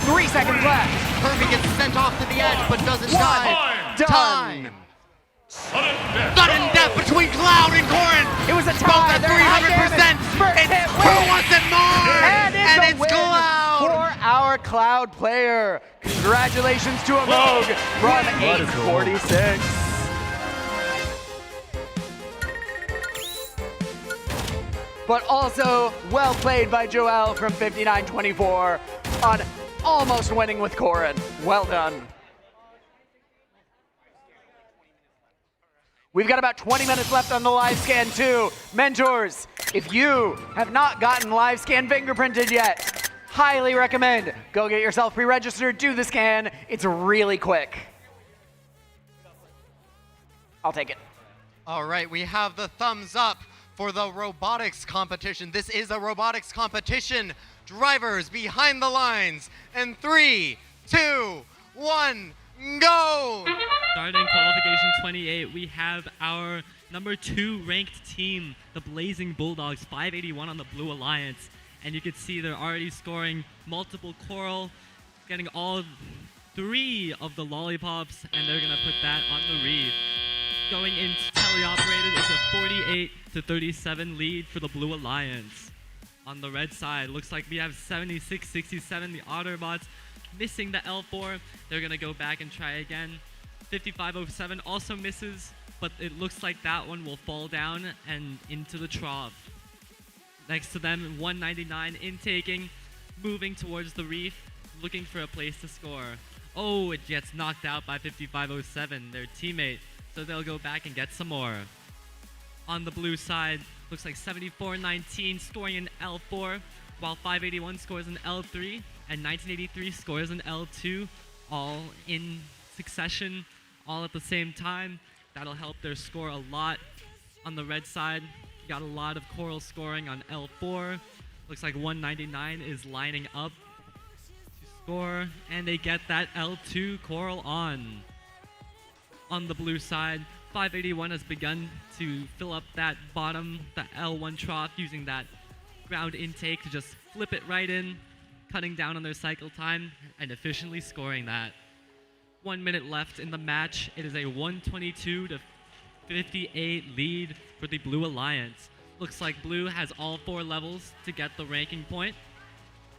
3 seconds left. Kirby gets sent off to the edge, but doesn't die. Done. Sudden death between Cloud and Corin. It was a Both tie. at 300%. And who wants it more? And it's Cloud. For our Cloud player. Congratulations to Amog from 846. But also well played by Joel from 5924 on almost winning with Corin. Well done. We've got about 20 minutes left on the live scan too. Mentors, if you have not gotten live scan fingerprinted yet, highly recommend go get yourself pre-registered, do the scan. It's really quick. I'll take it. All right, we have the thumbs up for the robotics competition. This is a robotics competition. Drivers behind the lines. And 3, 2, 1, go! Starting qualification 28, we have our number 2 ranked team, the Blazing Bulldogs, 581 on the Blue Alliance. And you can see they're already scoring multiple coral, getting all 3 of the lollipops, and they're gonna put that on the reef. Going into teleoperated, it's a 48-37 lead for the Blue Alliance. On the red side, looks like we have 76-67, the Otterbots, missing the L4. They're gonna go back and try again. 5507 also misses, but it looks like that one will fall down and into the trough. Next to them, 199 intaking, moving towards the reef, looking for a place to score. Oh, it gets knocked out by 5507, their teammate, so they'll go back and get some more. On the blue side, looks like 7419 scoring an L4, while 581 scores an L3, and 1983 scores an L2, all in succession, all at the same time. That'll help their score a lot. On the red side, got a lot of coral scoring on L4. Looks like 199 is lining up to score, and they get that L2 coral on. On the blue side, 581 has begun to fill up that bottom, the L1 trough, using that ground intake to just flip it right in, cutting down on their cycle time and efficiently scoring that. 1 minute left in the match. It is a 122-58 lead for the Blue Alliance. Looks like Blue has all 4 levels to get the ranking point.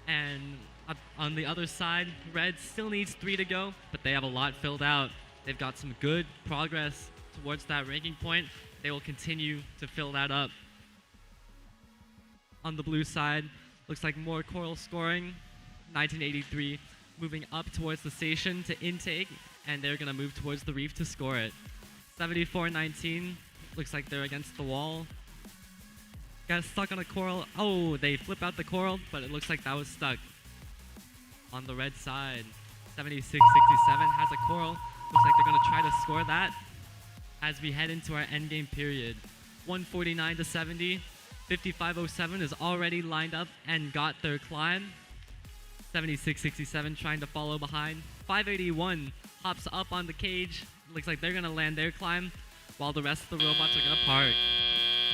And on the other side, Red still needs 3 to go, but they have a lot filled out. They've got some good progress towards that ranking point. They will continue to fill that up. On the blue side, looks like more coral scoring. 1983 moving up towards the station to intake, and they're gonna move towards the reef to score it. 7419 looks like they're against the wall. Got stuck on a coral. Oh, they flip out the coral, but it looks like that was stuck. On the red side, 7667 has a coral. Looks like they're gonna try to score that as we head into our endgame period. 149-70. 5507 is already lined up and got their climb. 7667 trying to follow behind. 581 hops up on the cage. Looks like they're gonna land their climb while the rest of the robots are gonna park.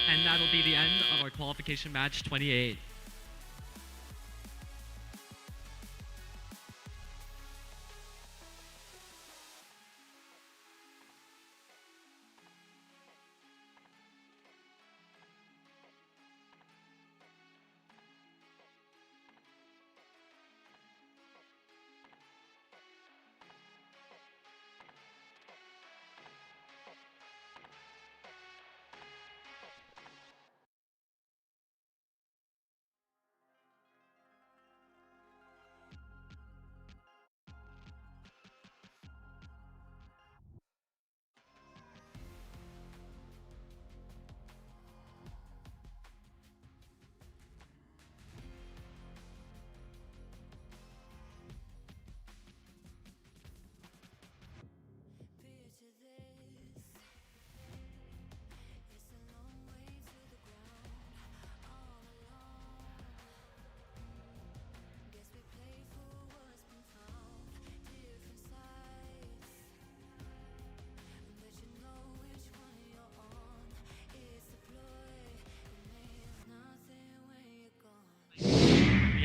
And that'll be the end of our qualification match 28.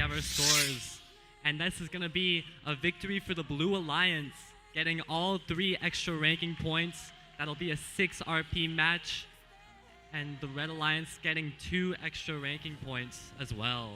have our scores. And this is going to be a victory for the Blue Alliance, getting all 3 extra ranking points. That'll be a 6 RP match. And the Red Alliance getting 2 extra ranking points as well.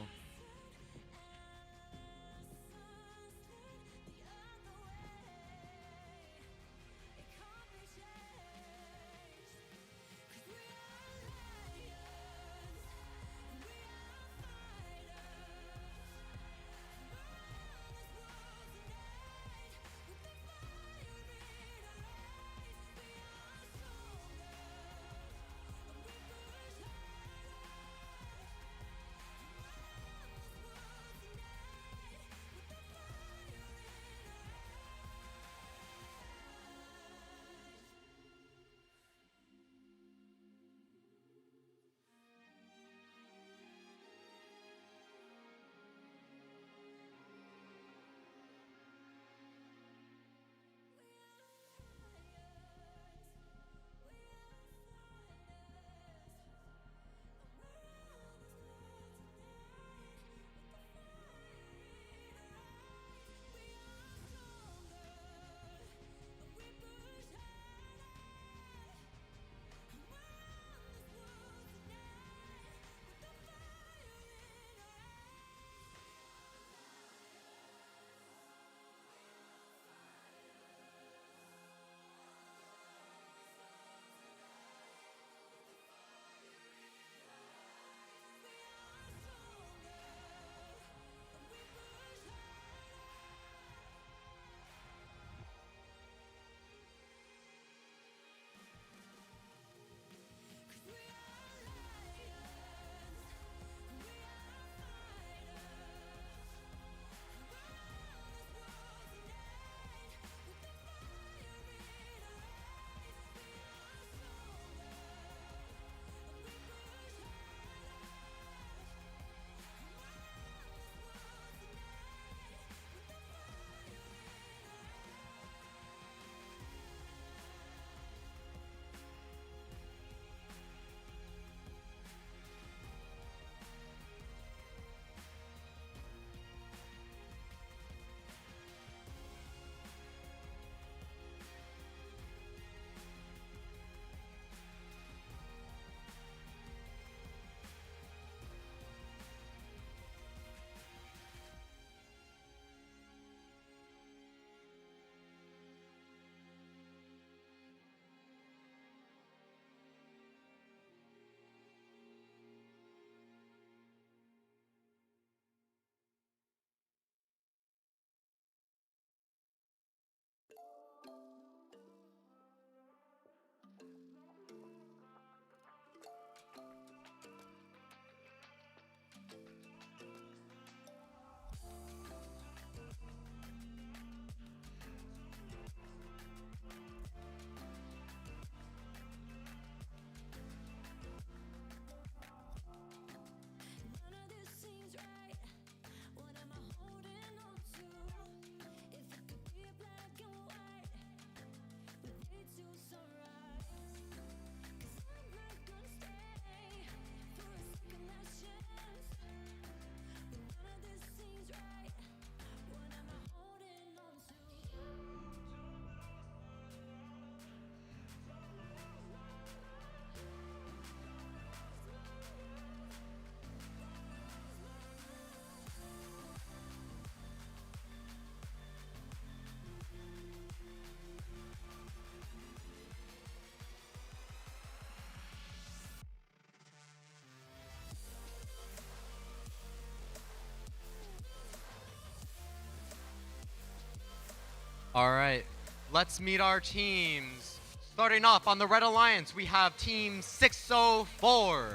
All right, let's meet our teams. Starting off on the Red Alliance, we have Team 604.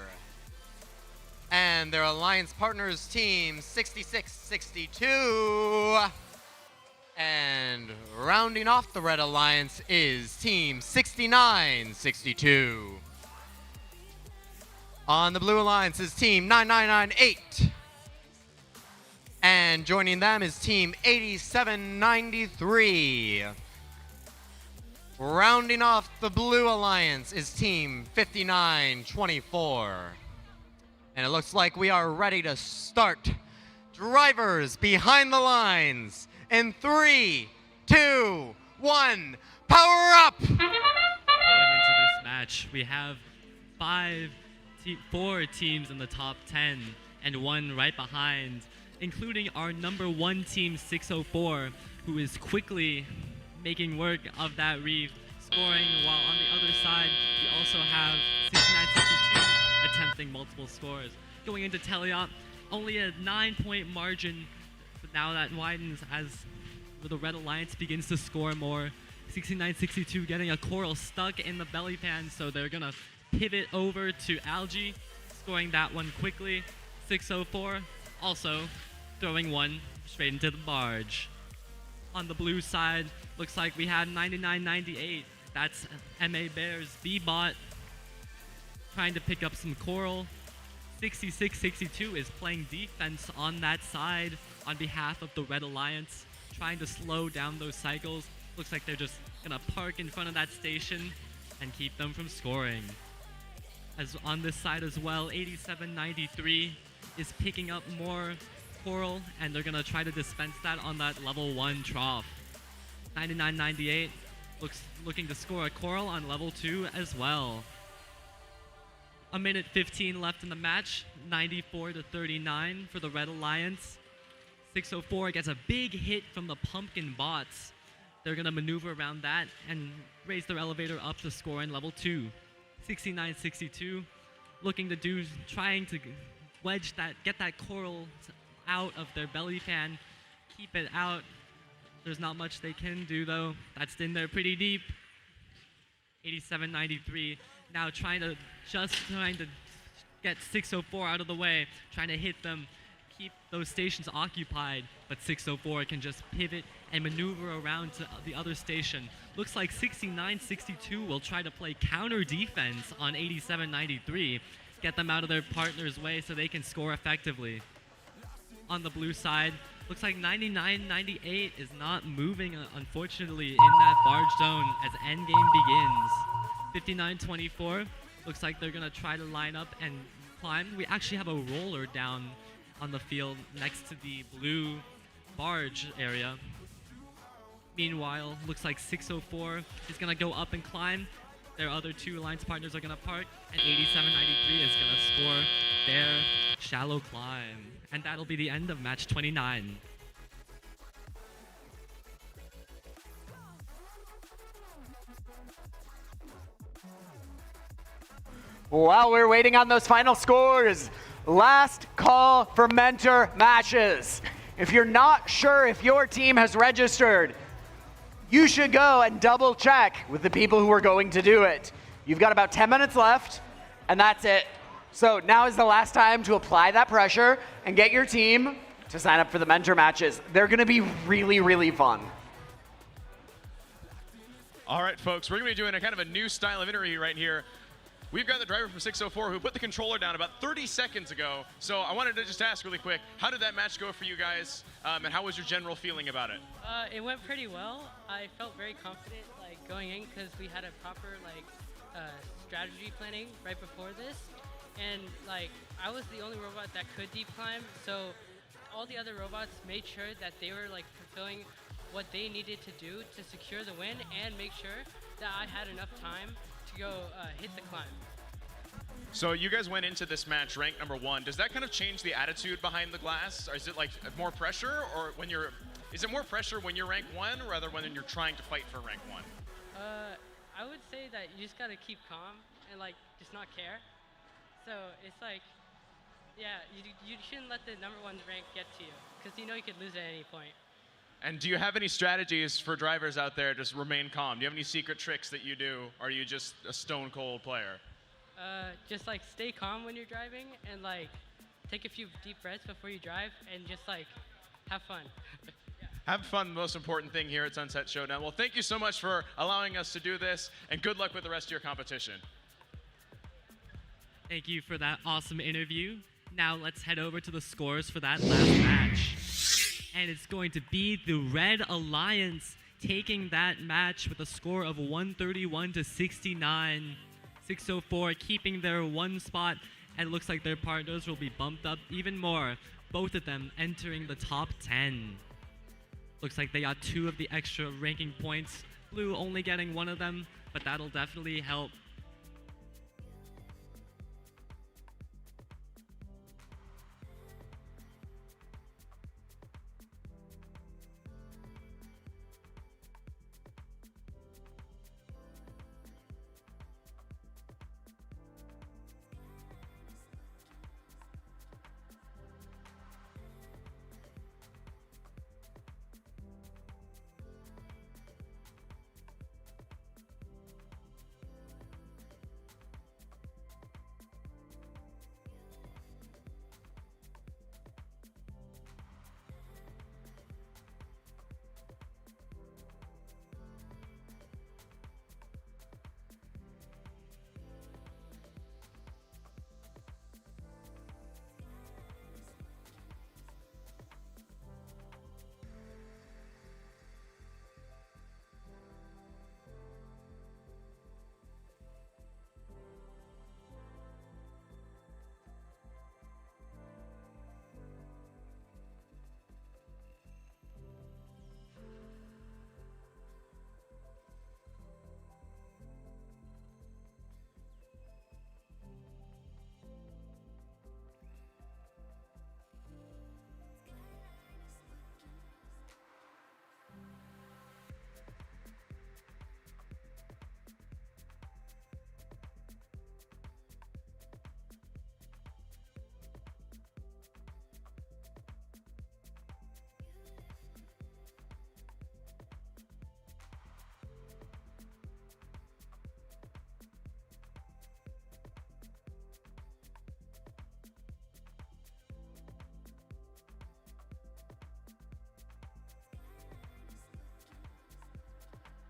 And their alliance partners, Team 6662. And rounding off the Red Alliance is Team 6962. On the Blue Alliance is Team 9998. And joining them is Team 8793. Rounding off the Blue Alliance is Team 5924. And it looks like we are ready to start Drivers behind the lines. In 3, 2, 1, power up! Going into this match, we have 4 teams in the top 10 and 1 right behind, including our number 1 team, 604, who is quickly making work of that reef, scoring, while on the other side, we also have 6962 attempting multiple scores. Going into teleop, only a 9-point margin, but now that widens as the Red Alliance begins to score more. 6962 getting a coral stuck in the belly pan, so they're gonna pivot over to Algae, scoring that one quickly. 604 also throwing one straight into the barge. On the blue side, looks like we had 9998. That's MA Bears B-Bot trying to pick up some coral. 6662 is playing defense on that side on behalf of the Red Alliance, trying to slow down those cycles. Looks like they're just gonna park in front of that station and keep them from scoring. As on this side as well, 8793 is picking up more coral, and they're gonna try to dispense that on that level 1 trough. 9998 looking to score a coral on level 2 as well. A minute 15 left in the match, 94-39 for the Red Alliance. 604 gets a big hit from the pumpkin bots. They're gonna maneuver around that and raise their elevator up to score in level 2. 6962 looking to trying to wedge that, get that coral out of their belly pan, keep it out. There's not much they can do though. That's in there pretty deep. 8793 now trying to get 604 out of the way, trying to hit them, keep those stations occupied, but 604 can just pivot and maneuver around to the other station. Looks like 6962 will try to play counter defense on 8793, get them out of their partner's way so they can score effectively. On the blue side, looks like 9998 is not moving, unfortunately, in that barge zone as endgame begins. 5924 looks like they're gonna try to line up and climb. We actually have a roller down on the field next to the blue barge area. Meanwhile, looks like 604 is gonna go up and climb. Their other 2 alliance partners are gonna park, and 8793 is gonna score their shallow climb. And that'll be the end of match 29. While we're waiting on those final scores, last call for mentor matches. If you're not sure if your team has registered, you should go and double check with the people who are going to do it. You've got about 10 minutes left, and that's it. So now is the last time to apply that pressure and get your team to sign up for the mentor matches. They're gonna be really, really fun. All right, folks, we're going to be doing a kind of a new style of interview right here. We've got the driver from 604 who put the controller down about 30 seconds ago. So I wanted to just ask really quick, how did that match go for you guys, and how was your general feeling about it? It went pretty well. I felt very confident going in because we had a proper strategy planning right before this. And I was the only robot that could deep climb, so all the other robots made sure that they were fulfilling what they needed to do to secure the win and make sure that I had enough time to go hit the climb. So you guys went into this match ranked number 1. Does that kind of change the attitude behind the glass? Or is it more pressure, or is it more pressure when you're rank 1 rather when you're trying to fight for rank 1? I would say that you just gotta keep calm and just not care. So it's yeah, you shouldn't let the number 1 rank get to you because you could lose at any point. And do you have any strategies for drivers out there to just remain calm? Do you have any secret tricks that you do, or are you just a stone cold player? Just stay calm when you're driving and take a few deep breaths before you drive and just have fun. Have fun, the most important thing here at Sunset Showdown. Well, thank you so much for allowing us to do this, and good luck with the rest of your competition. Thank you for that awesome interview. Now let's head over to the scores for that last match. And it's going to be the Red Alliance taking that match with a score of 131-69. 604 keeping their 1 spot, and it looks like their partners will be bumped up even more both of them entering the top 10. Looks like they got 2 of the extra ranking points. Blue only getting 1 of them, but that'll definitely help.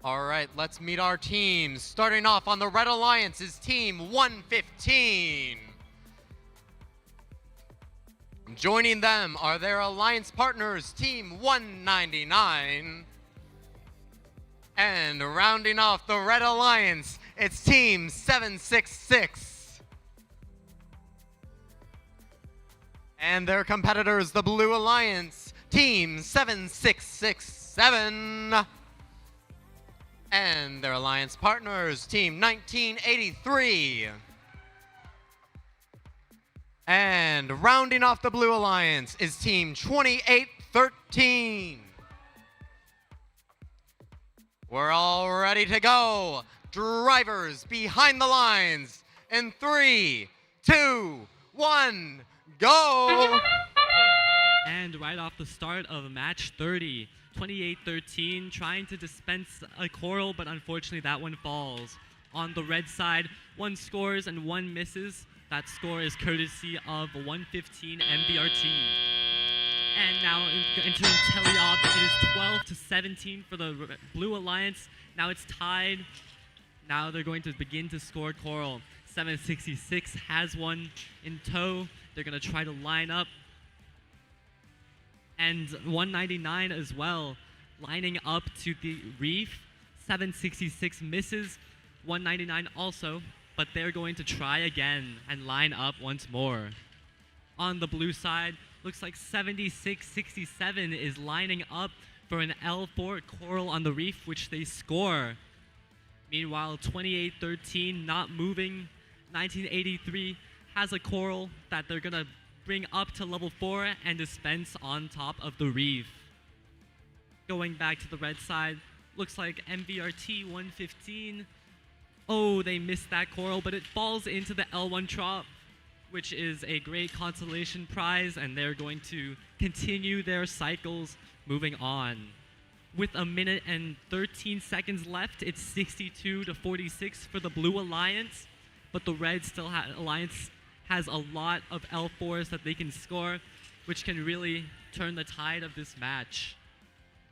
All right, let's meet our teams. Starting off on the Red Alliance is Team 115. Joining them are their alliance partners, Team 199. And rounding off the Red Alliance, it's Team 766. And their competitors, the Blue Alliance, Team 7667. And their alliance partners, Team 1983. And rounding off the Blue Alliance is Team 2813. We're all ready to go. Drivers behind the lines. In 3, 2, 1, go! And right off the start of match 30, 28-13, trying to dispense a coral, but unfortunately that one falls. On the red side, 1 scores and 1 misses. That score is courtesy of 115 MVRT. And now entering teleop, it is 12-17 for the Blue Alliance. Now it's tied. Now they're going to begin to score coral. 766 has one in tow. They're going to try to line up. And 199 as well, lining up to the reef. 766 misses, 199 also, but they're going to try again and line up once more. On the blue side, looks like 7667 is lining up for an L4 coral on the reef, which they score. Meanwhile, 2813 not moving. 1983 has a coral that they're gonna bring up to level 4 and dispense on top of the reef. Going back to the red side, looks like MVRT 115. Oh, they missed that coral, but it falls into the L1 trop, which is a great consolation prize, and they're going to continue their cycles moving on. With a minute and 13 seconds left, it's 62-46 for the Blue Alliance, but the Red Alliance has a lot of L4s that they can score, which can really turn the tide of this match.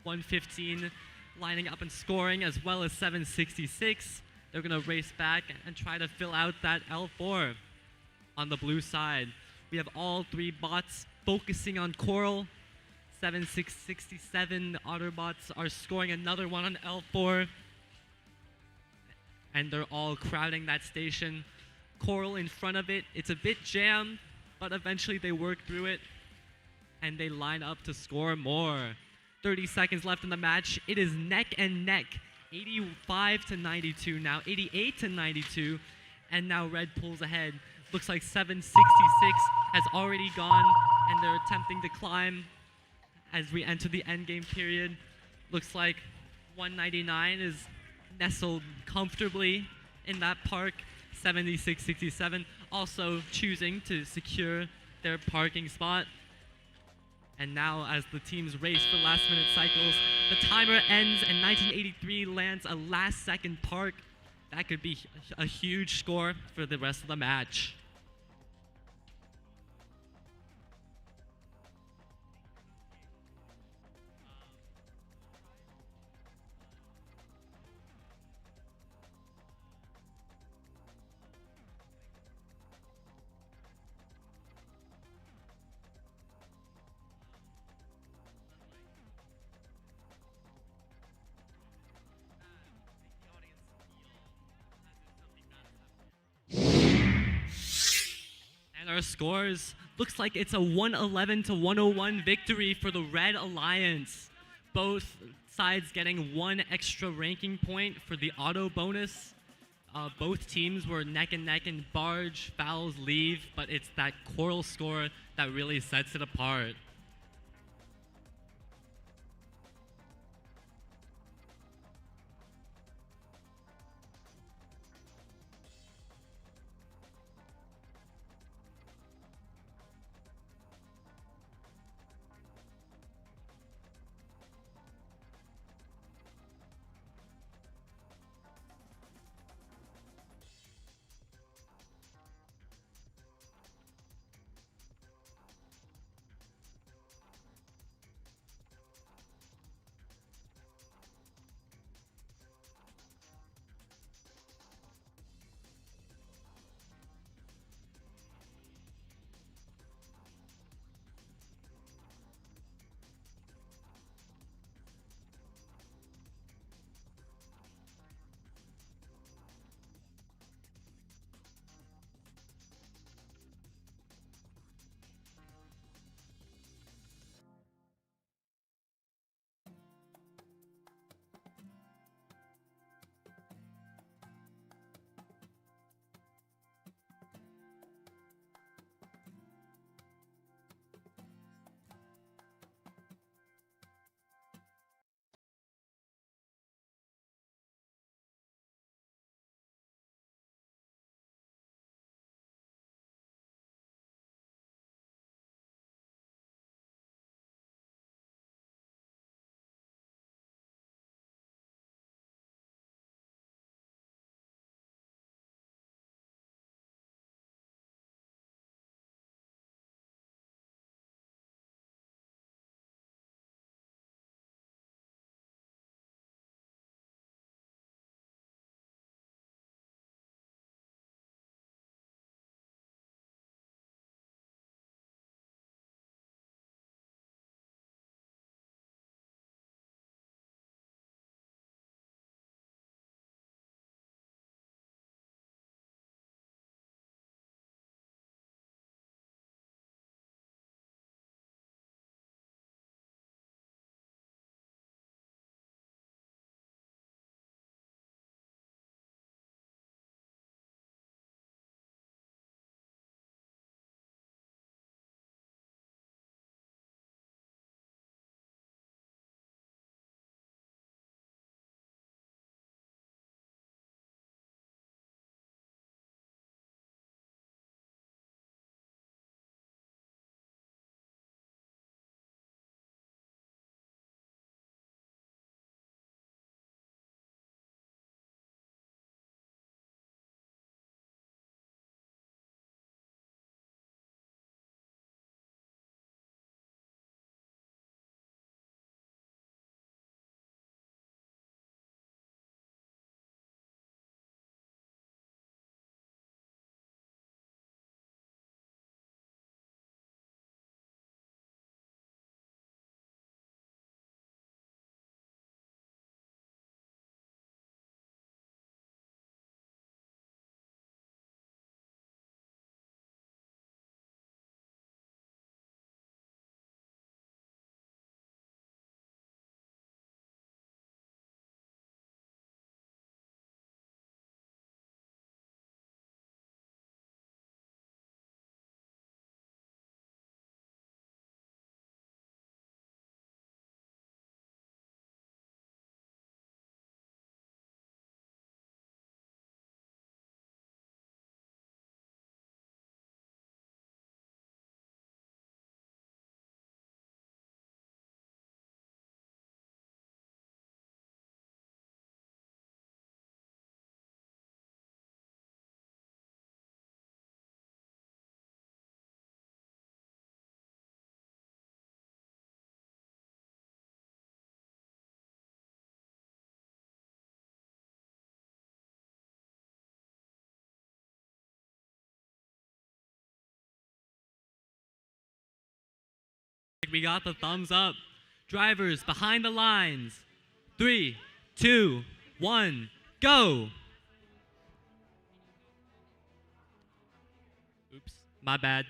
115 lining up and scoring, as well as 766. They're gonna race back and try to fill out that L4. On the blue side, we have all 3 bots focusing on coral. 7667, the Otterbots are scoring another one on L4. And they're all crowding that station. Coral in front of it, it's a bit jammed, but eventually they work through it. and they line up to score more. 30 seconds left in the match. It is neck and neck. 85 to 92 now, 88 to 92, and now Red pulls ahead. Looks like 766 has already gone, and they're attempting to climb as we enter the endgame period. Looks like 199 is nestled comfortably in that park. 7667 also choosing to secure their parking spot. And now, as the teams race for last-minute cycles, the timer ends and 1983 lands a last-second park. That could be a huge score for the rest of the match. And our scores, looks like it's a 111 to 101 victory for the Red Alliance. Both sides getting one extra ranking point for the auto bonus. Both teams were neck and neck in barge, fouls, leave, but it's that Coral score that really sets it apart. we got the thumbs up. Drivers behind the lines. 3, 2, 1, go! Oops, my bad.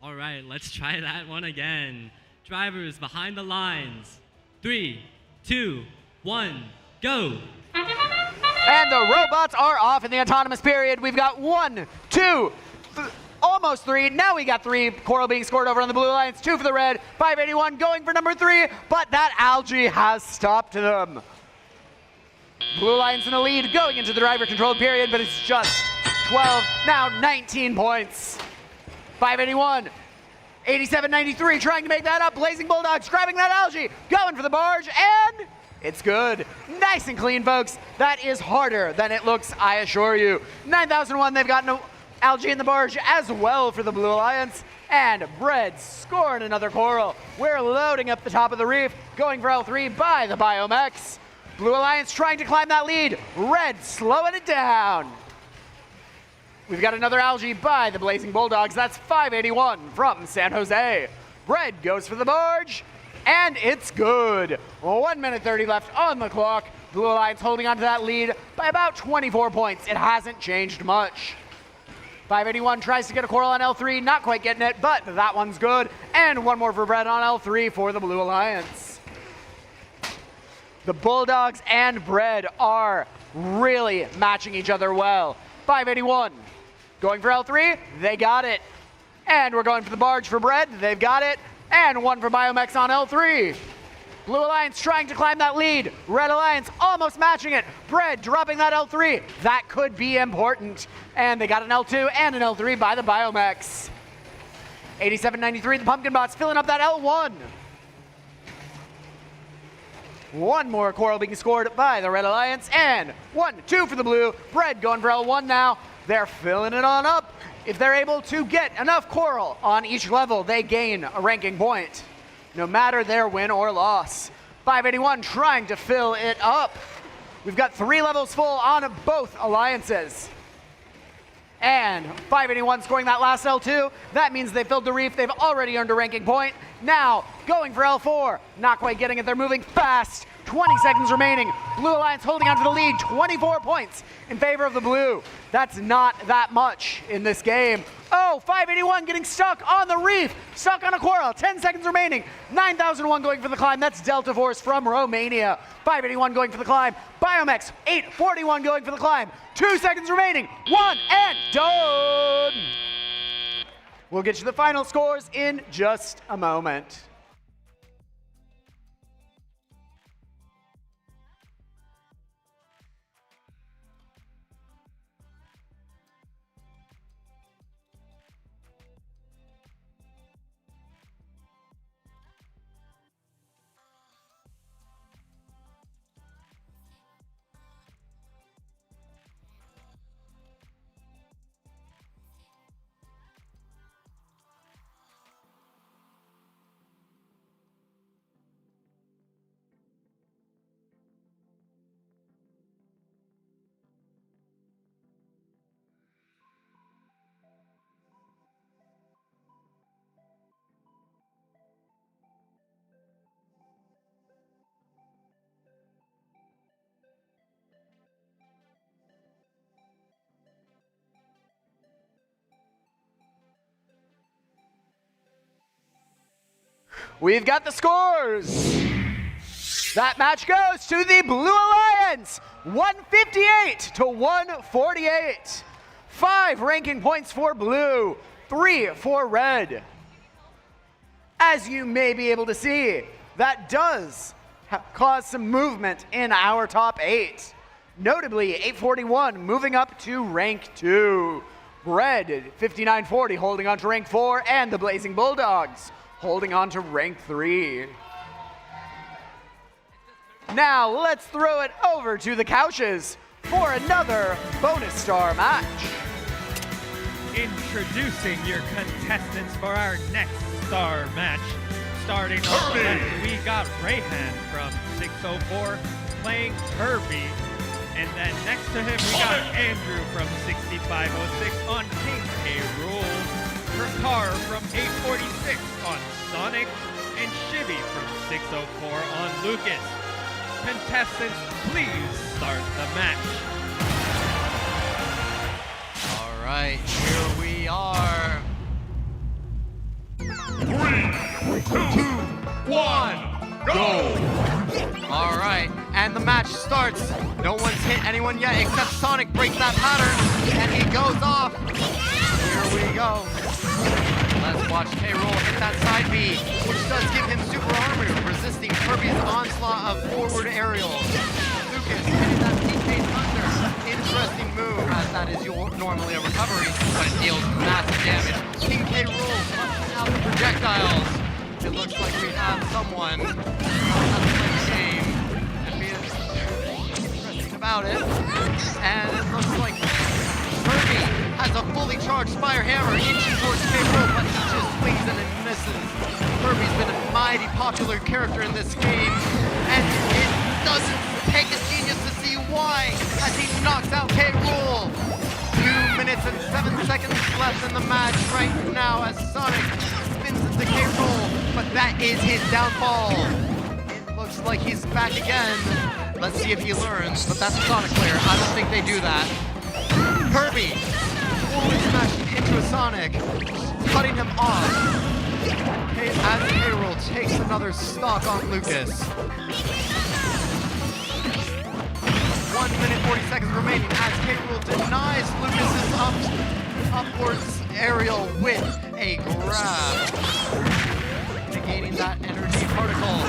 All right, let's try that one again. Drivers behind the lines. 3, 2, 1, go! And the robots are off in the autonomous period. We've got 1, 2, almost 3. Now we got 3 coral being scored over on the blue lines. 2 for the red. 581 going for number 3, but that algae has stopped them. Blue Lions in the lead going into the driver-controlled period, but it's just 12, now 19 points. 581, 87.93, trying to make that up. Blazing Bulldogs grabbing that algae, going for the barge, and it's good. Nice and clean, folks. That is harder than it looks, I assure you. 9001, they've got no algae in the barge as well for the Blue Alliance. And Bread scoring another coral. We're loading up the top of the reef, going for L3 by the Biomex. Blue Alliance trying to climb that lead. Red slowing it down. We've got another algae by the Blazing Bulldogs. That's 581 from San Jose. Bread goes for the barge, and it's good. 1 minute 30 left on the clock. Blue Alliance holding on to that lead by about 24 points. It hasn't changed much. 581 tries to get a coral on L3, not quite getting it, but that one's good. And one more for Bread on L3 for the Blue Alliance. The Bulldogs and Bread are really matching each other well. 581 going for L3, they got it. And we're going for the barge for Bread, they've got it. And one for Biomex on L3. Blue Alliance trying to climb that lead. Red Alliance almost matching it. Bread dropping that L3. That could be important. And they got an L2 and an L3 by the Biomex. 87.93, the Pumpkin Bots filling up that L1. One more coral being scored by the Red Alliance, and 1, 2 for the blue. Bread going for L1 now. They're filling it on up. If they're able to get enough coral on each level, they gain a ranking point, no matter their win or loss. 581 trying to fill it up. We've got 3 levels full on both alliances. And 581 scoring that last L2. That means they filled the reef. They've already earned a ranking point. Now, going for L4. Not quite getting it. They're moving fast. 20 seconds remaining. Blue Alliance holding on to the lead. 24 points in favor of the blue. That's not that much in this game. Oh, 581 getting stuck on the reef. Stuck on a coral. 10 seconds remaining. 9001 going for the climb. That's Delta Force from Romania. 581 going for the climb. Biomex, 841 going for the climb. 2 seconds remaining. 1 and done. We'll get you the final scores in just a moment. We've got the scores. That match goes to the Blue Alliance, 158 to 148. 5 ranking points for blue, 3 for red. As you may be able to see, that does cause some movement in our top 8. Notably, 841 moving up to rank 2. Red, 5940 holding on to rank 4, and the Blazing Bulldogs holding on to rank 3. Now let's throw it over to the couches for another bonus star match. Introducing your contestants for our next star match. Starting off left, we got Rayhan from 604 playing Kirby. And then next to him, we got Andrew from 6506 on King K. Rool. Rakar from 846 on Sonic. And Shivy from 604 on Lucas. Contestants, please start the match. All right, here we are. 3, 2, 1, go! All right, and the match starts. No one's hit anyone yet except Sonic breaks that pattern, and he goes off. Here we go. Let's watch K-Rool hit that side B, which does give him super armor, resisting Kirby's onslaught of forward aerials. Lucas hitting that DK Thunder. Interesting move, as that is normally a recovery, but it deals massive damage. King K-Rool busting out the projectiles. It looks like we have someone who knows how to play the game and be interesting about it. And it looks like Kirby has a fully charged Fire Hammer inching towards K-Rool, but he just swings and it misses. Kirby's been a mighty popular character in this game, and it doesn't take a genius to see why as he knocks out K-Rool. 2 minutes and 7 seconds left in the match right now as Sonic spins into K-Rool, but that is his downfall. It looks like he's back again. Let's see if he learns, but that's a Sonic player. I don't think they do that. Kirby forward smashing into a Sonic, cutting him off. As K-Rool takes another stock on Lucas. 1 minute 40 seconds remaining as K-Rool denies Lucas's upwards aerial with a grab. Negating that energy particle.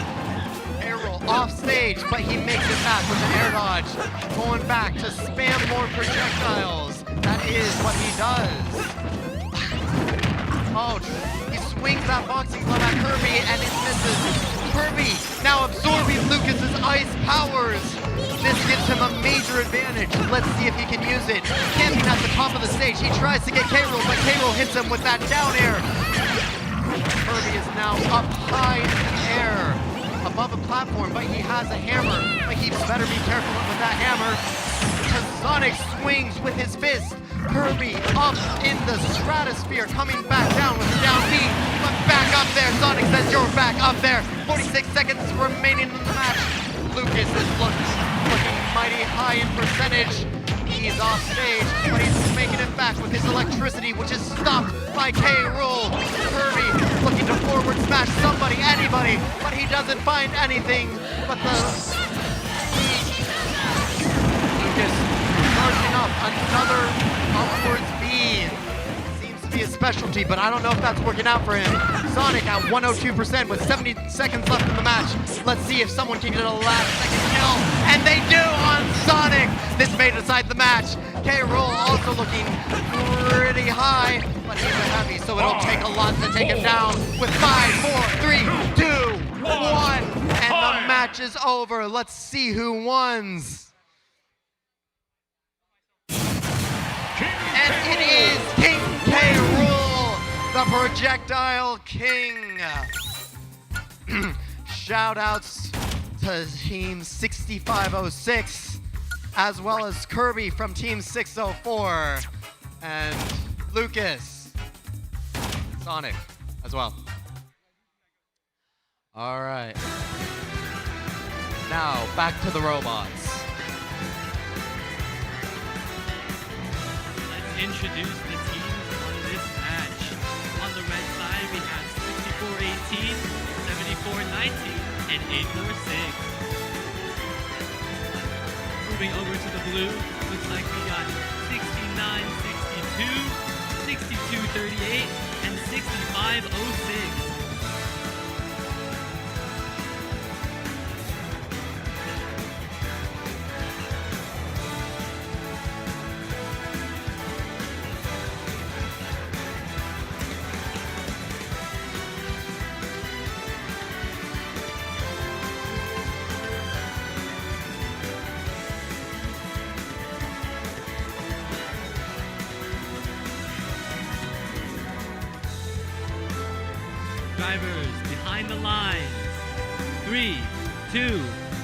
K-Rool off stage, but he makes it back with an air dodge. Going back to spam more projectiles. That is what he does. Oh, he swings that boxing glove at Kirby and it misses. Kirby now absorbing Lucas's ice powers. This gives him a major advantage. Let's see if he can use it. Camping at the top of the stage, he tries to get K-Rool, but K-Rool hits him with that down air. Kirby is now up high in the air, above a platform, but he has a hammer. But he better be careful with that hammer, because Sonic swings with his fist. Kirby up in the stratosphere, coming back down with the down B, but back up there. Sonic says you're back up there. 46 seconds remaining in the match. Lucas is looking mighty high in percentage. He's off stage, but he's making it back with his electricity, which is stopped by K-Rool. Kirby looking to forward smash somebody, anybody, but he doesn't find anything but the Lucas charging up another upwards B. Seems to be a specialty, but I don't know if that's working out for him. Sonic at 102% with 70 seconds left in the match. Let's see if someone can get a last second kill. And they do on Sonic. This may decide the match. K-Rool also looking pretty high, but he's a heavy, so it'll take a lot to take him down with 5, 4, 3, 2, 1. And the match is over. Let's see who wins. And it is King K-Rool, the Projectile King. Shoutouts to Team 6506, as well as Kirby from Team 604, and Lucas, Sonic as well. All right. Now back to the robots. Introduce the teams on this match. On the red side, we have 64-18, 74-19, and 8-4-6. Moving over to the blue, looks like we got 69-62, 62-38, and 65-06. drivers behind the lines. 3, 2,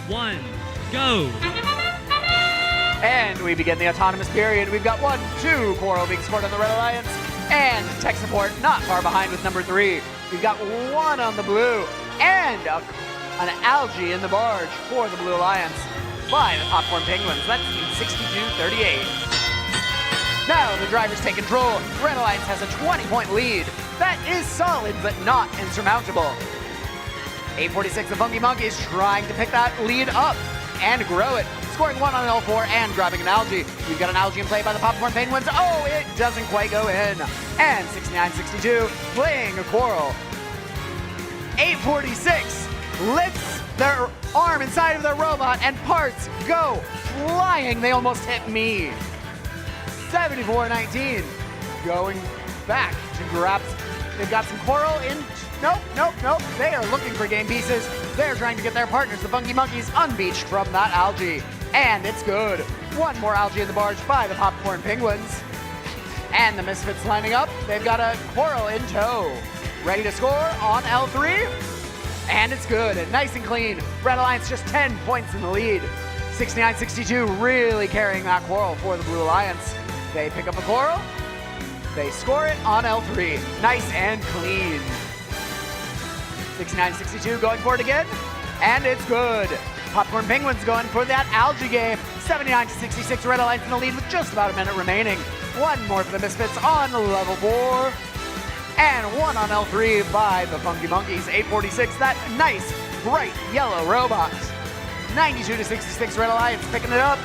1, go! And we begin the autonomous period. We've got 1, 2 Coral being scored on the Red Alliance, and tech support not far behind with number 3. We've got 1 on the blue, and an algae in the barge for the Blue Alliance by the Popcorn Penguins. That's team 62-38. Now the drivers take control. Red Alliance has a 20-point lead. That is solid, but not insurmountable. 846, the Funky Monkeys trying to pick that lead up and grow it. Scoring 1 on L4 and grabbing an algae. We've got an algae in play by the Popcorn Penguins. Oh, it doesn't quite go in. And 69-62 playing a Coral. 846 lifts their arm inside of their robot and parts go flying. They almost hit me. 74-19 going back to grab. They've got some Coral in. Nope. They are looking for game pieces. They're trying to get their partners, the Funky Monkeys, unbeached from that algae. And it's good. 1 more algae in the barge by the Popcorn Penguins. And the Misfits lining up. They've got a Coral in tow. Ready to score on L3. And it's good. Nice and clean. Red Alliance just 10 points in the lead. 69-62 really carrying that Coral for the Blue Alliance. They pick up a Coral. They score it on L3. Nice and clean. 69-62 going for it again. And it's good. Popcorn Penguins going for that algae game. 79-66, Red Alliance in the lead with just about a minute remaining. 1 more for the Misfits on level 4. And 1 on L3 by the Funky Monkeys. 846, that nice, bright yellow robot. 92-66, Red Alliance picking it up.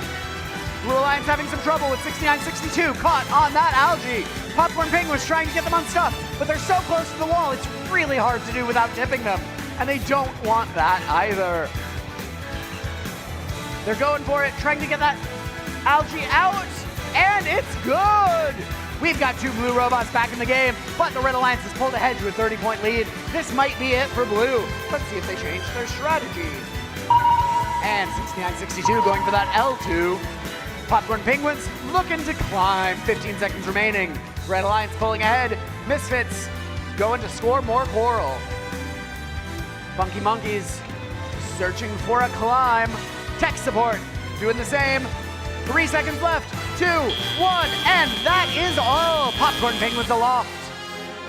Blue Alliance having some trouble with 69-62, caught on that algae. Popcorn Penguins trying to get them unstuck, but they're so close to the wall, it's really hard to do without tipping them. And they don't want that either. They're going for it, trying to get that algae out, and it's good! We've got 2 blue robots back in the game, but the Red Alliance has pulled ahead to a 30-point lead. This might be it for blue. Let's see if they change their strategy. And 69-62 going for that L2. Popcorn Penguins looking to climb. 15 seconds remaining. Red Alliance pulling ahead. Misfits going to score more Coral. Funky Monkeys searching for a climb. Tech support doing the same. 3 seconds left. 2, 1, and that is all. Popcorn Penguins aloft.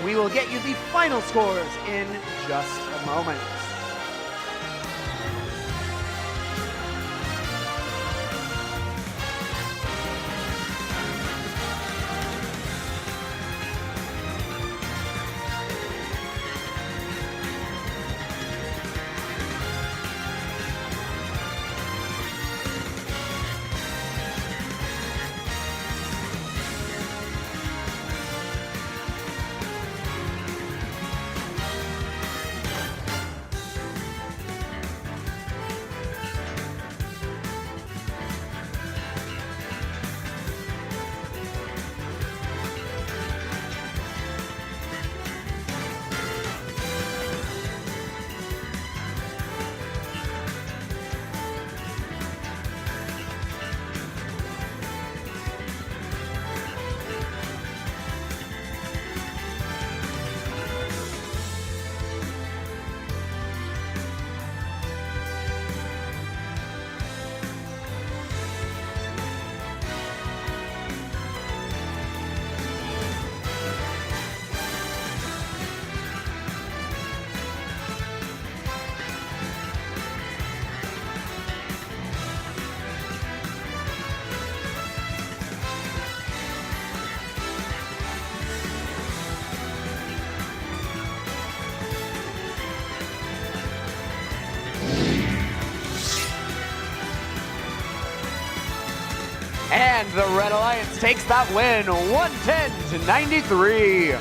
We will get you the final scores in just a moment. And the Red Alliance takes that win, 110-93.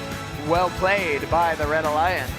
Well played by the Red Alliance.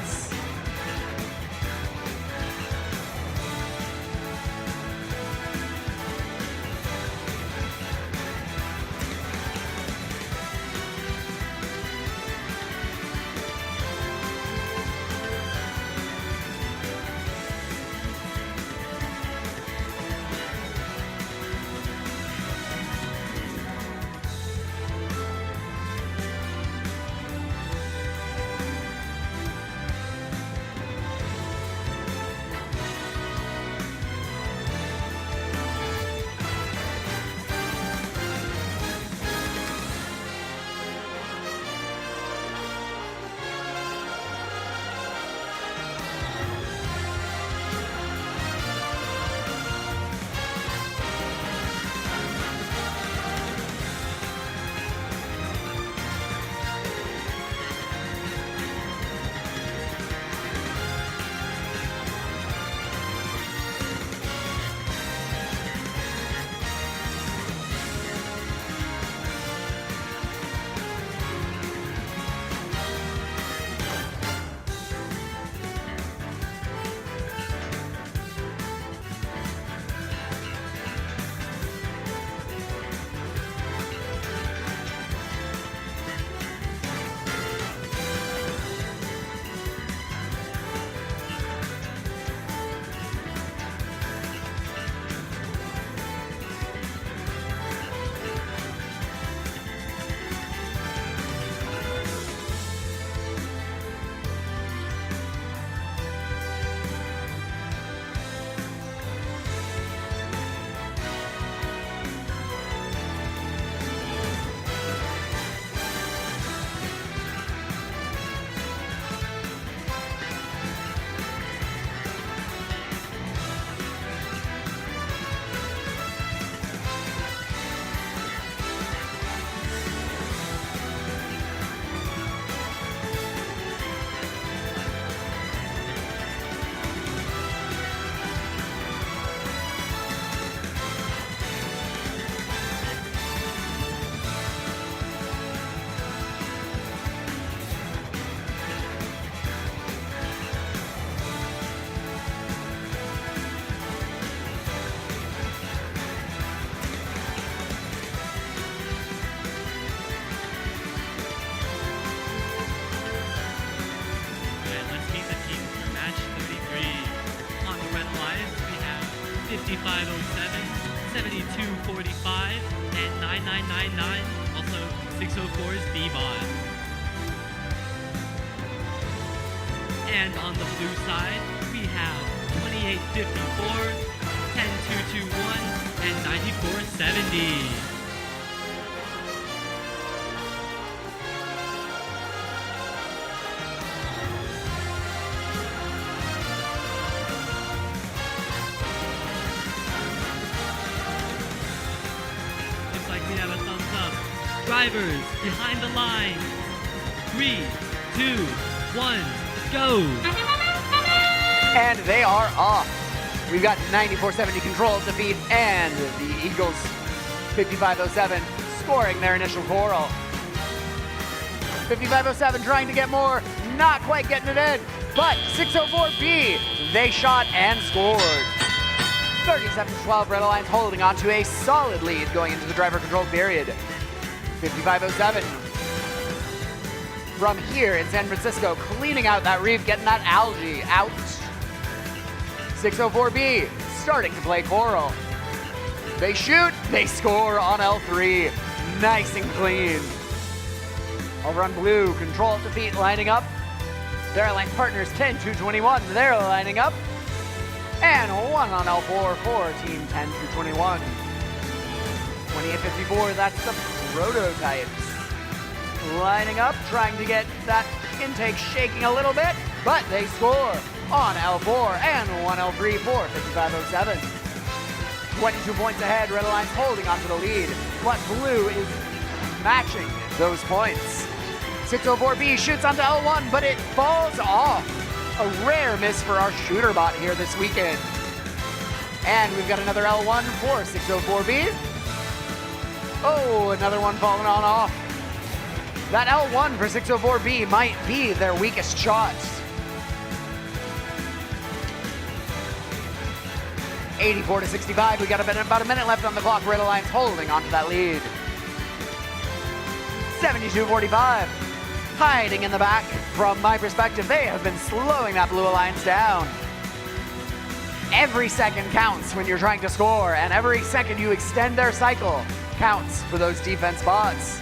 5507, 7245, and 9999. Also 604's B-Bot. And on the blue side, we have 2854, 10221, and 9470. Looks like we have a thumbs up. Drivers behind the line. 3, 2, 1, go! And they are off. We've got 9470 control defeat and the Eagles 5507 scoring their initial coral. 5507 trying to get more, not quite getting it in, but 604B, they shot and scored. 37-12, Red Alliance holding on to a solid lead going into the driver control period. 5507 from here in San Francisco, cleaning out that reef, getting that algae out. 604B starting to play coral. They shoot, they score on L3. Nice and clean. Over on blue, control defeat lining up. Their alliance partners 10-221, they're lining up. And one on L4 for team 10-221. 2854, that's the prototypes. Lining up, trying to get that intake shaking a little bit, but they score on L4 and one L3 for 5507. 22 points ahead, Red Alliance holding onto the lead, but blue is matching those points. 604B shoots onto L1, but it falls off. A rare miss for our shooter bot here this weekend. And we've got another L1 for 604B. Oh, another one falling on off. That L1 for 604B might be their weakest shot. 84-65, we got about a minute left on the clock. Red Alliance holding onto that lead. 72-45, hiding in the back. From my perspective, they have been slowing that Blue Alliance down. Every second counts when you're trying to score, and every second you extend their cycle counts for those defense bots.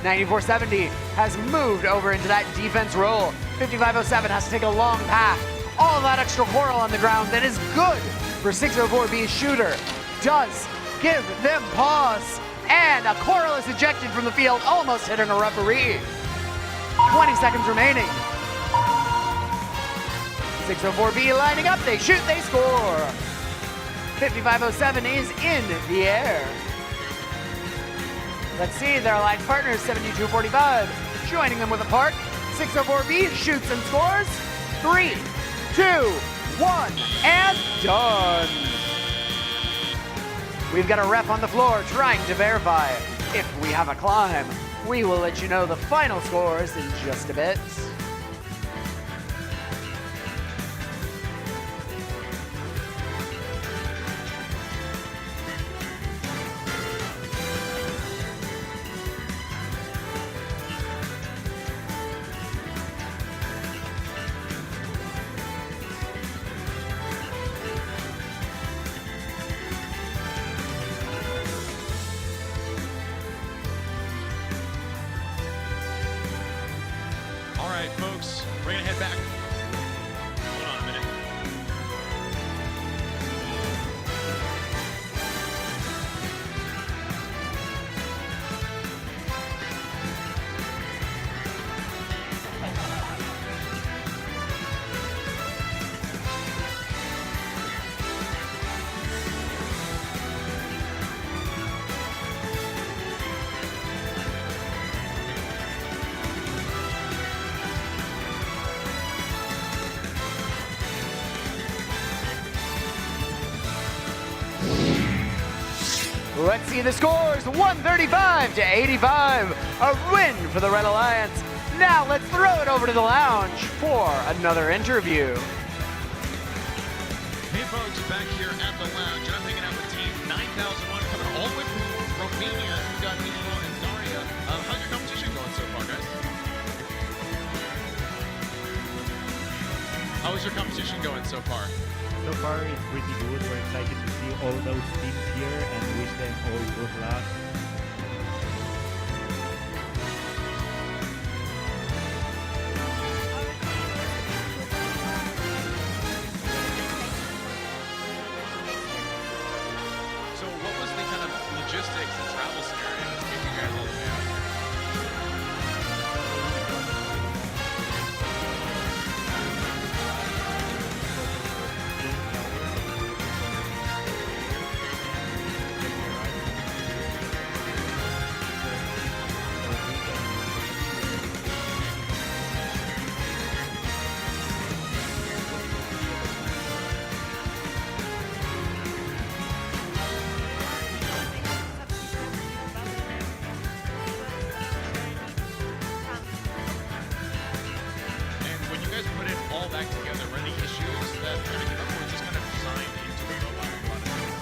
9470 has moved over into that defense role. 5507 has to take a long path. All that extra coral on the ground that is good for 604B's shooter does give them pause. And a coral is ejected from the field, almost hitting a referee. 20 seconds remaining. 604B lining up, they shoot, they score. 5507 is in the air. Let's see, their alliance partners, 72-45, joining them with a park. 604B shoots and scores. 3, 2, 1, and done. We've got a ref on the floor trying to verify if we have a climb. We will let you know the final scores in just a bit. All right, folks, we're gonna head back. Hold on a minute. Let's see the scores, 135-85, a win for the Red Alliance. Now let's throw it over to the lounge for another interview. Hey folks, back here at the lounge, and I'm hanging out with Team 9001 coming all the way from Romania. We've got Miguel and Daria. How's your competition going so far, guys? How is your competition going so far? So far, it's pretty good. We're excited to see all those teams here and wish them all good luck. So what was the kind of logistics and travel scenario to get you guys all the way out here? And when you guys put it all back together, were any issues that kind of came up, or was just kind of designed into the robot in a lot of ways?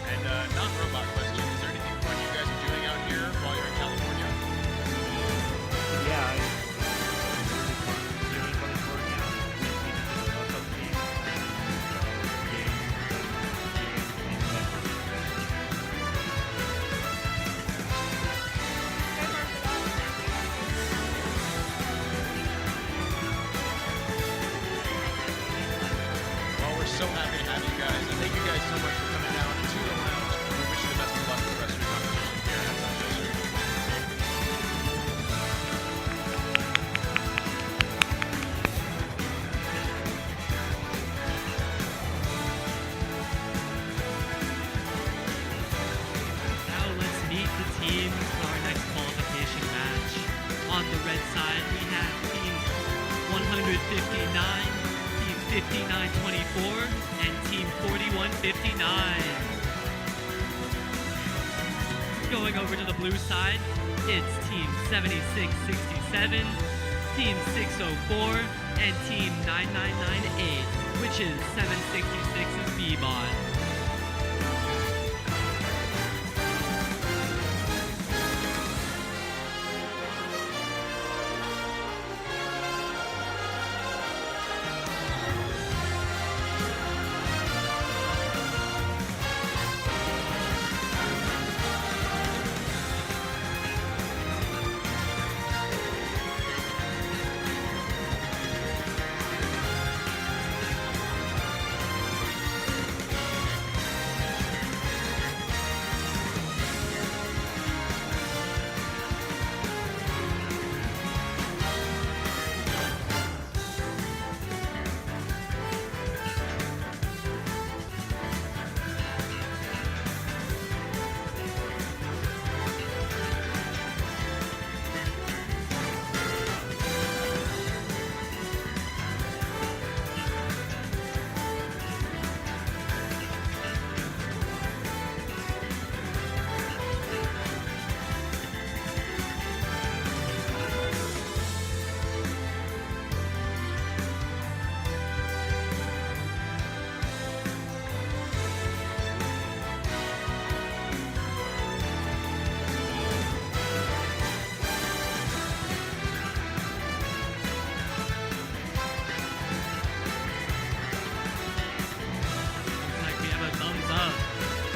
And non-robot question, is there anything fun you guys are doing out here while you're in California? Yeah, it's really fun here in California. We visited a lot of teams, games, Well, we're so happy to have you guys, and thank you guys so much for coming down to the lounge. We wish you the best of luck with the rest of your competition here at Sunset Showdown. Now let's meet the teams for our next qualification match. On the red side, we have Team 159, Team 5924, and Team 4159. Going over to the blue side, it's Team 7667, Team 604, and Team 9998, which is 766's B-Bot.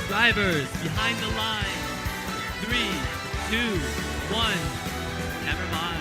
Drivers behind the line. 3, 2, 1. Never mind.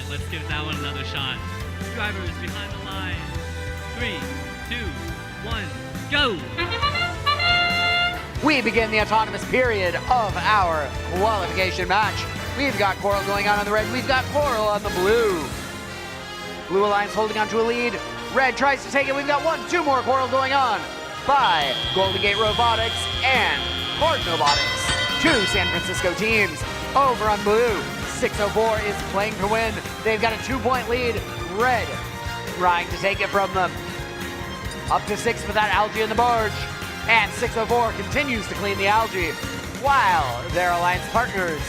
Let's give that one another shot. Drivers behind the line. 3, 2, 1, go! We begin the autonomous period of our qualification match. We've got Coral going on the red. We've got Coral on the blue. Blue Alliance holding on to a lead. Red tries to take it. We've got 2 more Coral going on by Golden Gate Robotics and Kart Robotics. 2 San Francisco teams over on blue. 604 is playing to win. They've got a 2-point lead. Red trying to take it from them. Up to 6 with that algae in the barge. And 604 continues to clean the algae while their alliance partners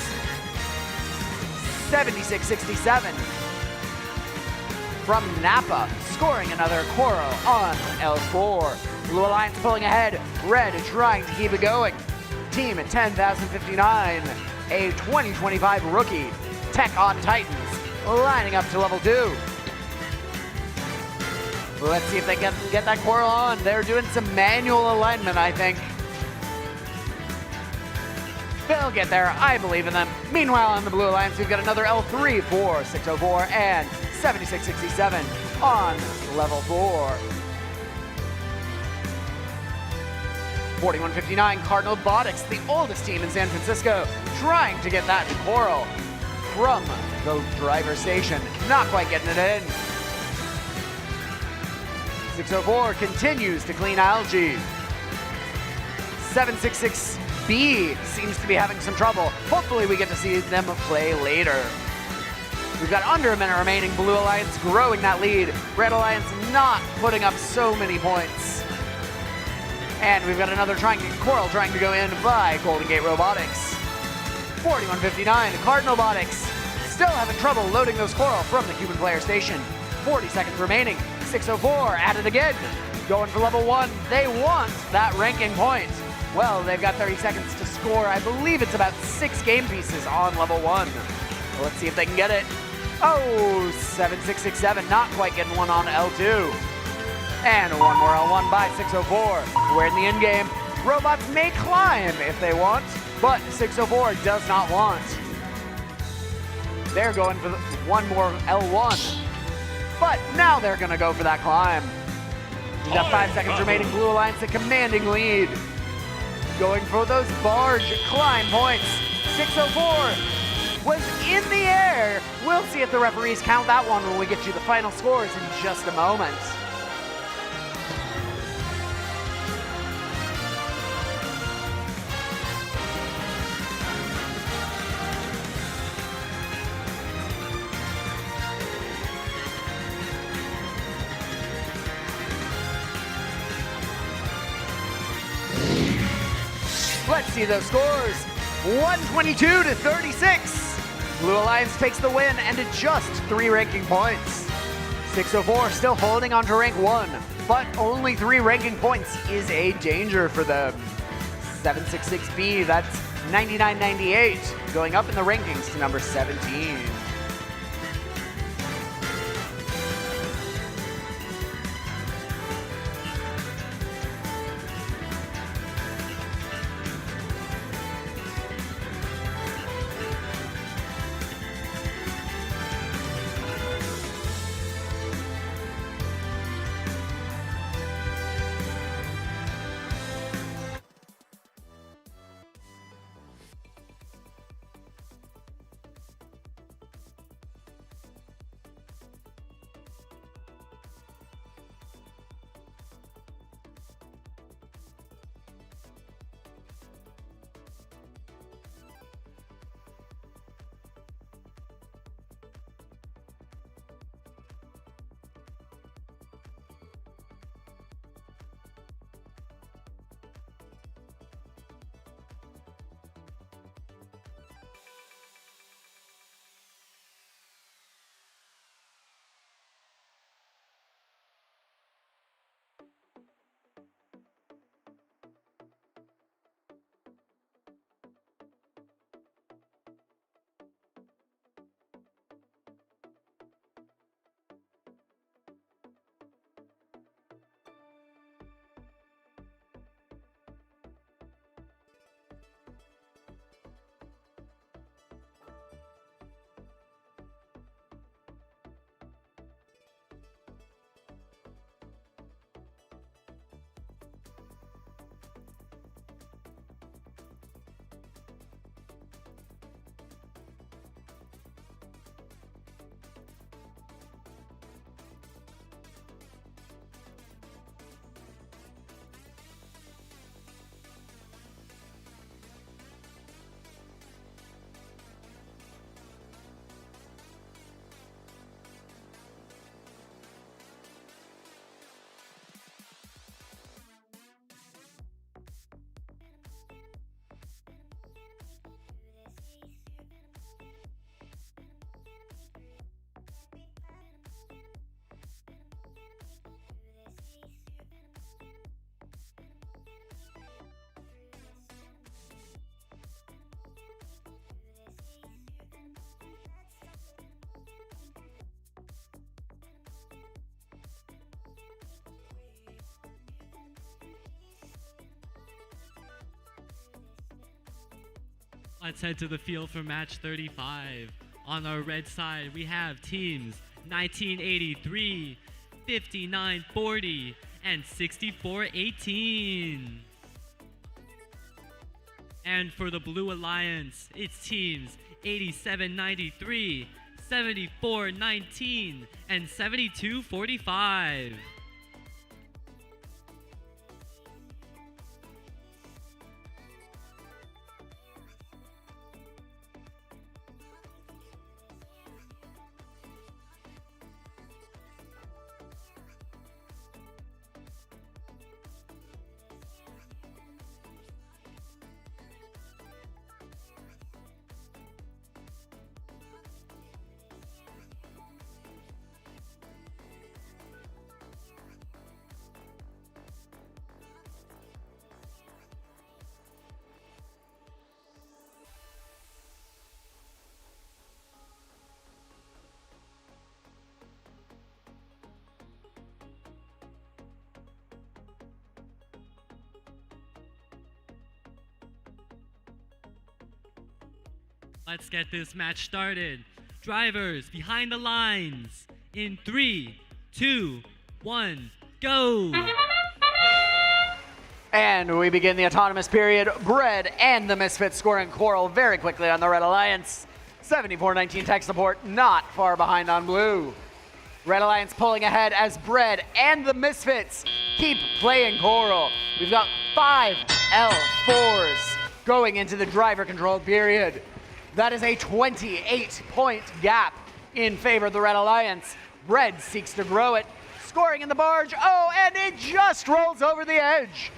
76-67 from Napa scoring another Coral on L4. Blue Alliance pulling ahead. Red trying to keep it going. Team at 10,059, a 2025 rookie. Tech on Titans lining up to level 2. Let's see if they can get that Coral on. They're doing some manual alignment, I think. They'll get there. I believe in them. Meanwhile, on the Blue Alliance, we've got another L3 for 604 and 76-67 on level 4. 4159 Kart Robotics, the oldest team in San Francisco, trying to get that Coral from the driver's station. Not quite getting it in. 604 continues to clean algae. 766B seems to be having some trouble. Hopefully we get to see them play later. We've got under a minute remaining. Blue Alliance growing that lead. Red Alliance not putting up so many points. And we've got another Coral trying to go in by Golden Gate Robotics. 4159 Kart Robotics still having trouble loading those Coral from the human player station. 40 seconds remaining. 604 at it again. Going for level 1. They want that ranking point. Well, they've got 30 seconds to score. I believe it's about 6 game pieces on level 1. Let's see if they can get it. Oh, 7667, not quite getting one on L2. And one more L1 by 604. We're in the end game. Robots may climb if they want, but 604 does not want. They're going for one more L1. But now they're going to go for that climb. We've got 5 seconds remaining. Blue Alliance a commanding lead. Going for those barge climb points. 604 was in the air. We'll see if the referees count that one when we get you the final scores in just a moment. Let's see those scores. 122 to 36. Blue Alliance takes the win and at just 3 ranking points. 604 still holding on to rank 1, but only 3 ranking points is a danger for them. 766B, that's 99.98, going up in the rankings to number 17. Let's head to the field for match 35. On our red side, we have teams 1983, 5940, and 6418. And for the Blue Alliance, it's teams 8793, 7419, and 7245. Let's get this match started. Drivers behind the lines. In 3, 2, 1, go! And we begin the autonomous period. Bread and the Misfits scoring Coral very quickly on the Red Alliance. 74-19 tech support, not far behind on blue. Red Alliance pulling ahead as Bread and the Misfits keep playing Coral. We've got 5 L4s going into the driver-controlled period. That is a 28-point gap in favor of the Red Alliance. Red seeks to grow it, scoring in the barge. Oh, and it just rolls over the edge.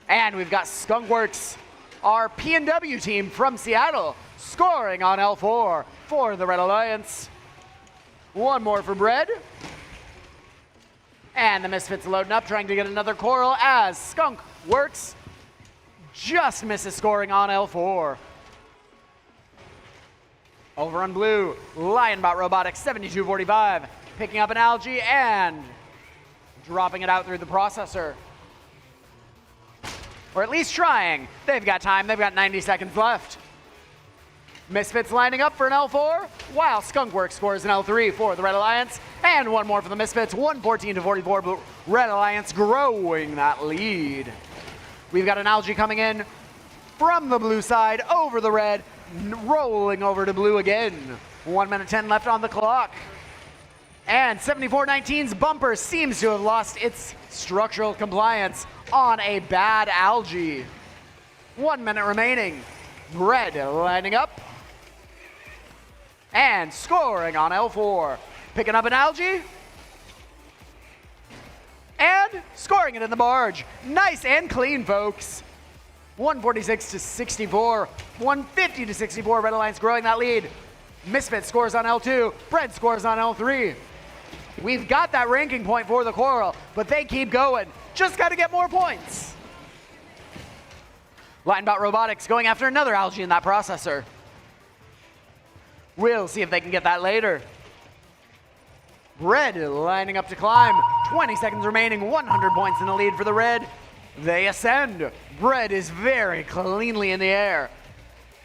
And we've got Skunkworks, our P&W team from Seattle, scoring on L4 for the Red Alliance. One more for Bread. And the Misfits loading up, trying to get another Coral as Skunkworks just misses scoring on L4. Over on blue, Lionbot Robotics, 7245, picking up an algae and dropping it out through the processor. Or at least trying. They've got time, they've got 90 seconds left. Misfits lining up for an L4, while Skunkworks scores an L3 for the Red Alliance. And one more for the Misfits, 114-44, but Red Alliance growing that lead. We've got an algae coming in from the blue side over the red, rolling over to blue again. 1 minute 10 left on the clock. And 74-19's bumper seems to have lost its structural compliance on a bad algae. 1 minute remaining. Bread lining up and scoring on L4. Picking up an algae and scoring it in the barge. Nice and clean, folks. 146-64, 150-64, Red Alliance growing that lead. Misfit scores on L2, Bread scores on L3. We've got that ranking point for the Coral, but they keep going. Just got to get more points. Linebot Robotics going after another algae in that processor. We'll see if they can get that later. Bread lining up to climb. 20 seconds remaining, 100 points in the lead for the Red. They ascend. Bread is very cleanly in the air.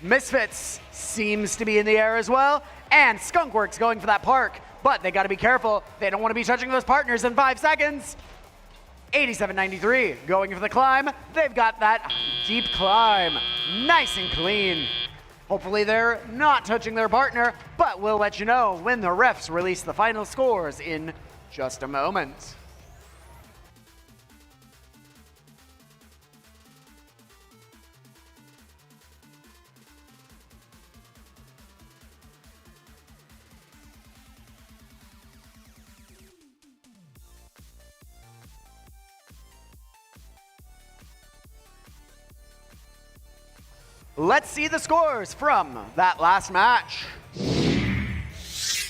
Misfits seems to be in the air as well. And Skunkworks going for that park, but they got to be careful. They don't want to be touching those partners in 5 seconds. 87-93 going for the climb. They've got that deep climb. Nice and clean. Hopefully they're not touching their partner, but we'll let you know when the refs release the final scores in just a moment. Let's see the scores from that last match.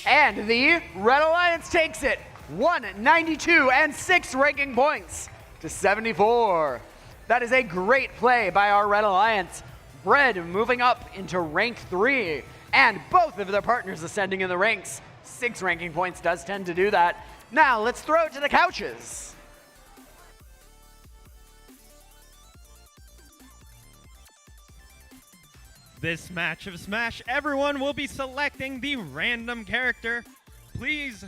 And the Red Alliance takes it 192 and 6 ranking points to 74. That is a great play by our Red Alliance. Bread moving up into rank 3, and both of their partners ascending in the ranks. 6 ranking points does tend to do that. Now let's throw it to the couches. This match of Smash, everyone will be selecting the random character. Please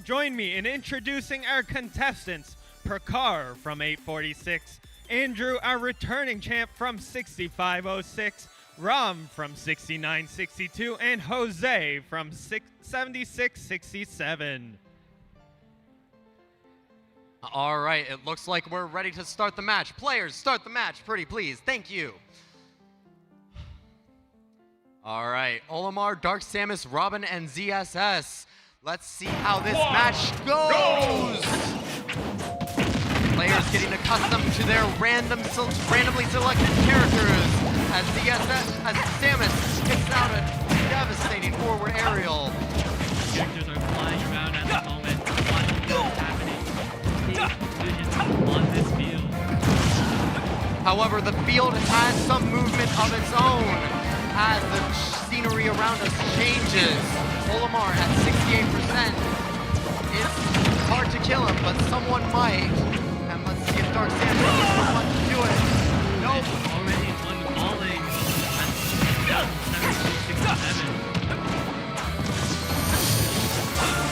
join me in introducing our contestants. Prakar from 846, Andrew, our returning champ from 6506, Ram from 6962, and Jose from 7667. All right, it looks like we're ready to start the match. Players, start the match, pretty please. Thank you. All right, Olimar, Dark Samus, Robin, and ZSS. Let's see how this match goes. Players getting accustomed to their randomly selected characters as Samus kicks out a devastating forward aerial. Characters are flying around at the moment. What's happening? On this field. However, the field has some movement of its own as the scenery around us changes. Olimar at 68%. It's hard to kill him, but someone might. And let's see if Dark Samus wants to do it. Nope. Already one falling at 767.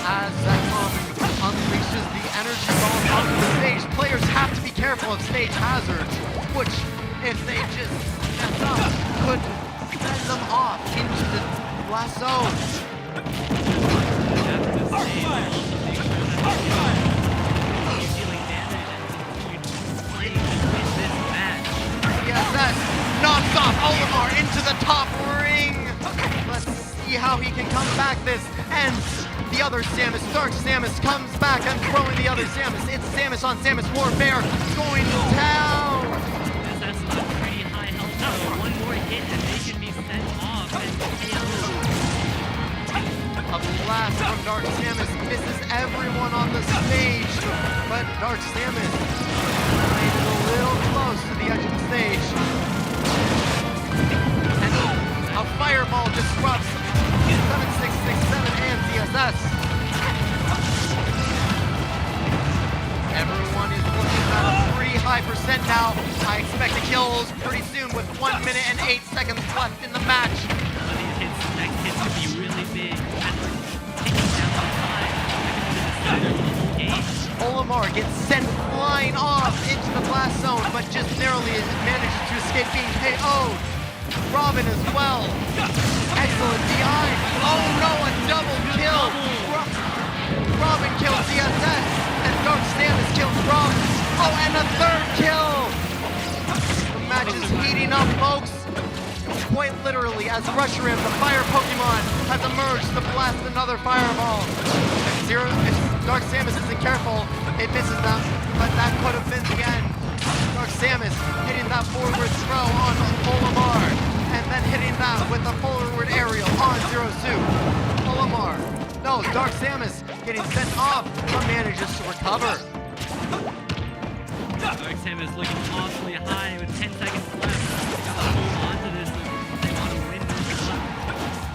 As that unleashes the energy ball onto the stage, players have to be careful of stage hazards, which, if they just mess up, could send them off into the lasso. Yes, knocks off Olimar into the top ring. Let's see how he can come back this. And the other Samus, Dark Samus, comes back and throwing the other Samus. It's Samus on Samus warfare going down. That's a pretty high health tower. One more hit and they can be sent off and KO'd. A blast from Dark Samus misses everyone on the stage, but Dark Samus landed a little close to the edge of the stage. And a fireball disrupts 7667 and ZSS. Everyone is looking at a pretty high percent now. I expect the kills pretty soon with 1 minute and 8 seconds left in the match. Next hits could be really big. And taking down the time. Olimar gets sent flying off into the blast zone, but just narrowly manages to escape being KO'd. Robin as well. Excellent behind. Oh no, a double kill. Robin kills ZSS, and Dark Samus kills Robin. Oh, and a third kill. The match is heating up, folks. Quite literally, as Reshiram, the fire Pokemon, has emerged to blast another fireball. If Dark Samus isn't careful, it misses them, but that could have been the end. Dark Samus hitting that forward throw on Olimar, and then hitting that with a forward aerial on Zero Suit. Olimar, no, Dark Samus getting sent off, but manages to recover. Dark Samus looking awfully high with 10 seconds left. They gotta hold on to this if they want to win this one.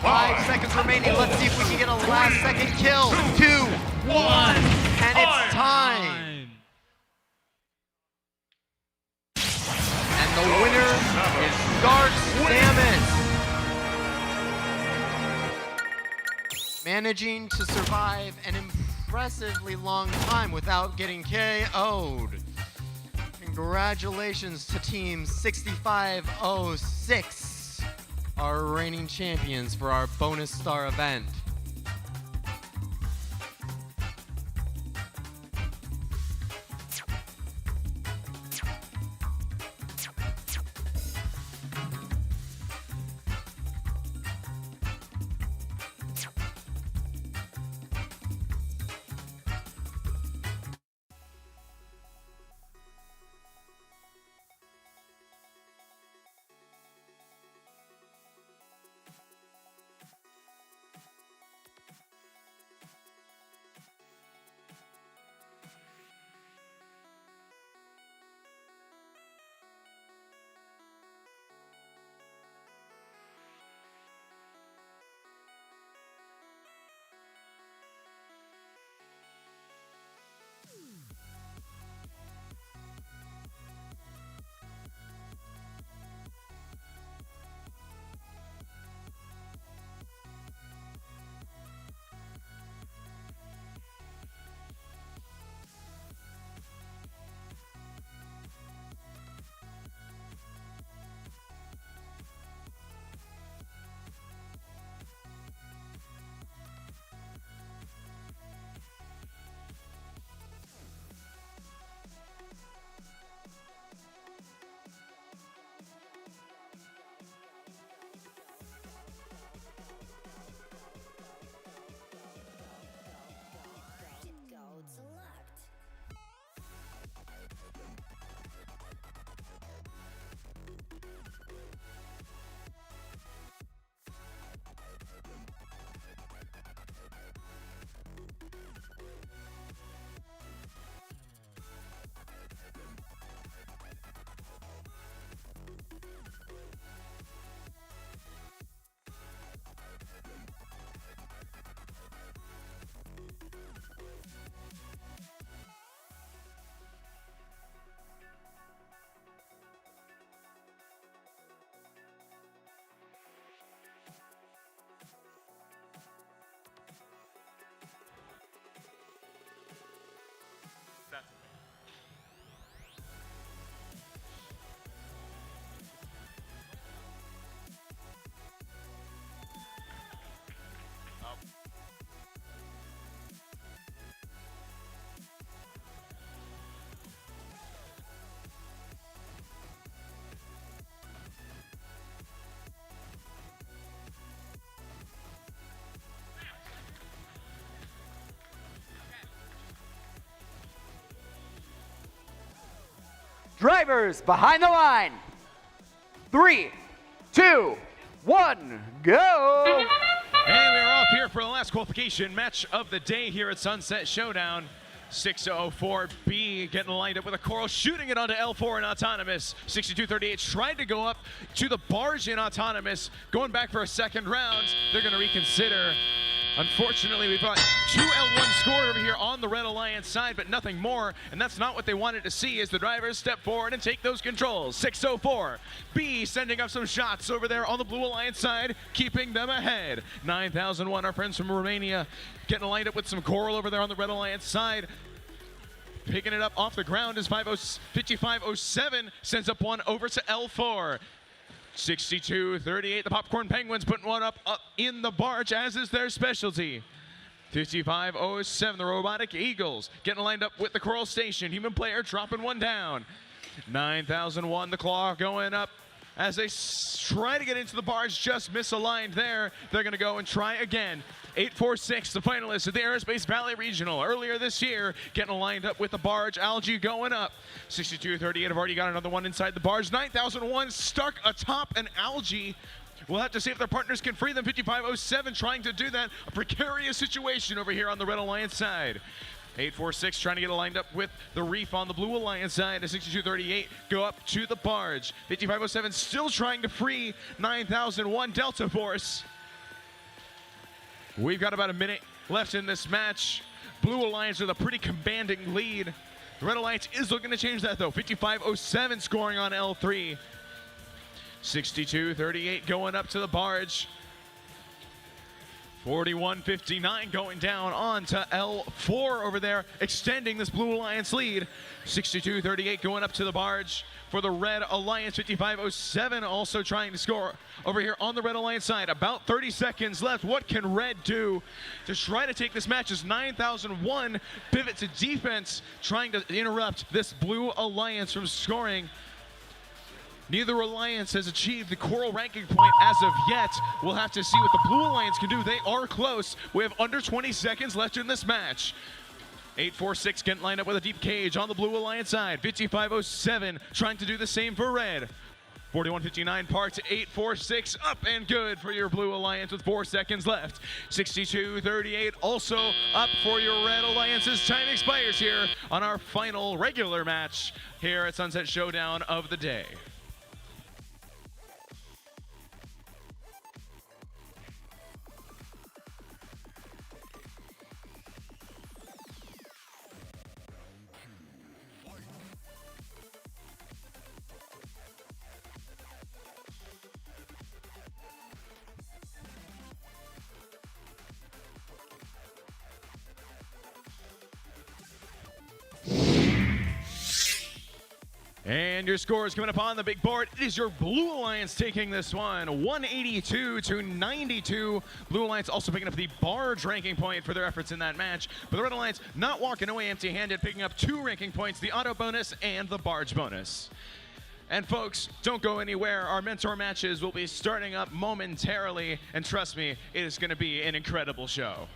5 seconds remaining. Let's see if we can get a last second kill. 2, 1, and it's time. And the winner is Dark Samus. Managing to survive an impressively long time without getting KO'd. Congratulations to Team 6506, our reigning champions for our bonus star event. Drivers behind the line. 3, 2, 1, go! And we are off here for the last qualification match of the day here at Sunset Showdown. 604B getting lined up with a Coral, shooting it onto L4 in Autonomous. 6238 tried to go up to the barge in Autonomous, going back for a second round. They're going to reconsider. Unfortunately, we've got 2 L1 scored over here on the Red Alliance side, but nothing more, and that's not what they wanted to see as the drivers step forward and take those controls. 604B sending up some shots over there on the Blue Alliance side, keeping them ahead. 9001, our friends from Romania, getting lined up with some Coral over there on the Red Alliance side. Picking it up off the ground as 5507 sends up one over to L4. 6238, the Popcorn Penguins putting one up in the barge, as is their specialty. 5507, the Robotic Eagles getting lined up with the Coral Station. Human Player dropping one down. 9001, the Claw going up as they try to get into the barge, just misaligned there. They're going to go and try again. 846, the finalists at the Aerospace Valley Regional earlier this year, getting lined up with the barge. Algae going up. 6238 have already got another one inside the barge. 9001 stuck atop an Algae. We'll have to see if their partners can free them. 5507 trying to do that. A precarious situation over here on the Red Alliance side. 846 trying to get lined up with the Reef on the Blue Alliance side. 6238 go up to the barge. 5507 still trying to free 9001 Delta Force. We've got about a minute left in this match. Blue Alliance with a pretty commanding lead. The Red Alliance is looking to change that though. 5507 scoring on L3. 6238 going up to the barge. 4159 going down on to L4 over there, extending this Blue Alliance lead. 6238 going up to the barge for the Red Alliance. 5507 also trying to score over here on the Red Alliance side. About 30 seconds left. What can Red do to try to take this match as 9001 pivot to defense, trying to interrupt this Blue Alliance from scoring. Neither Alliance has achieved the Coral ranking point as of yet. We'll have to see what the Blue Alliance can do. They are close. We have under 20 seconds left in this match. 846 getting lined up with a deep cage on the Blue Alliance side. 5507 trying to do the same for Red. 4159 parked, 846 up and good for your Blue Alliance with 4 seconds left. 6238 also up for your Red Alliance's time expires here on our final regular match here at Sunset Showdown of the day. And your scores coming up on the big board. It is your Blue Alliance taking this one, 182 to 92. Blue Alliance also picking up the barge ranking point for their efforts in that match. But the Red Alliance not walking away empty-handed, picking up 2 ranking points, the auto bonus and the barge bonus. And folks, don't go anywhere. Our mentor matches will be starting up momentarily. And trust me, it is going to be an incredible show.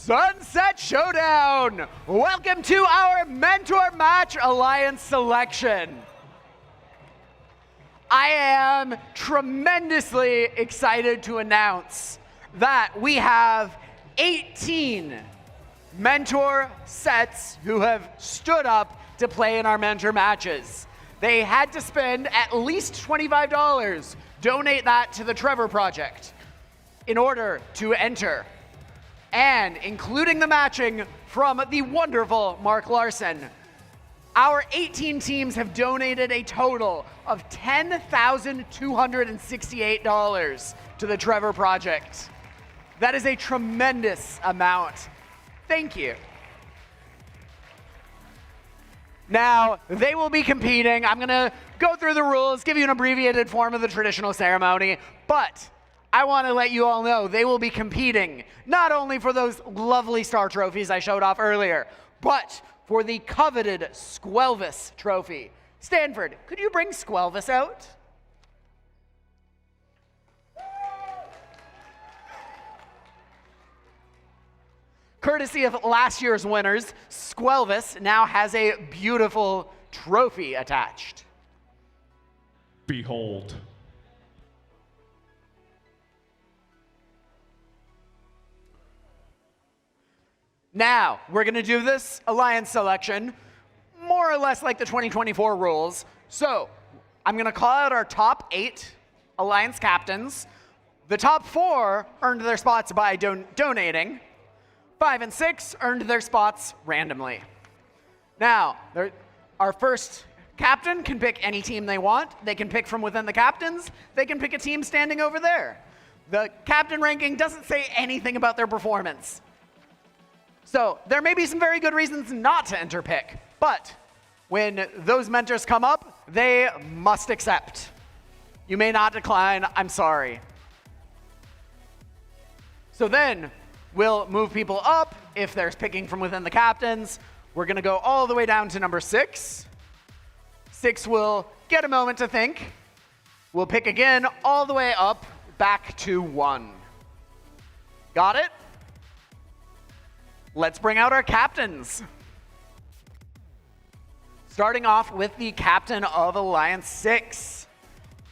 Sunset Showdown! Welcome to our Mentor Match Alliance selection. I am tremendously excited to announce that we have 18 mentor sets who have stood up to play in our mentor matches. They had to spend at least $25, donate that to the Trevor Project in order to enter. And including the matching from the wonderful Mark Larson, our 18 teams have donated a total of $10,268 to the Trevor Project. That is a tremendous amount. Thank you. Now, they will be competing. I'm going to go through the rules, give you an abbreviated form of the traditional ceremony, but I want to let you all know they will be competing not only for those lovely star trophies I showed off earlier, but for the coveted Squelvis trophy. Stanford, could you bring Squelvis out? Courtesy of last year's winners, Squelvis now has a beautiful trophy attached. Behold. Now, we're going to do this alliance selection more or less like the 2024 rules. So, I'm going to call out our top 8 alliance captains. The top 4 earned their spots by donating. 5 and 6 earned their spots randomly. Now, our first captain can pick any team they want. They can pick from within the captains. They can pick a team standing over there. The captain ranking doesn't say anything about their performance. So there may be some very good reasons not to enter pick, but when those mentors come up, they must accept. You may not decline, I'm sorry. So then we'll move people up if there's picking from within the captains. We're gonna go all the way down to number 6. 6 will get a moment to think. We'll pick again all the way up back to 1. Got it? Let's bring out our captains. Starting off with the captain of Alliance 6,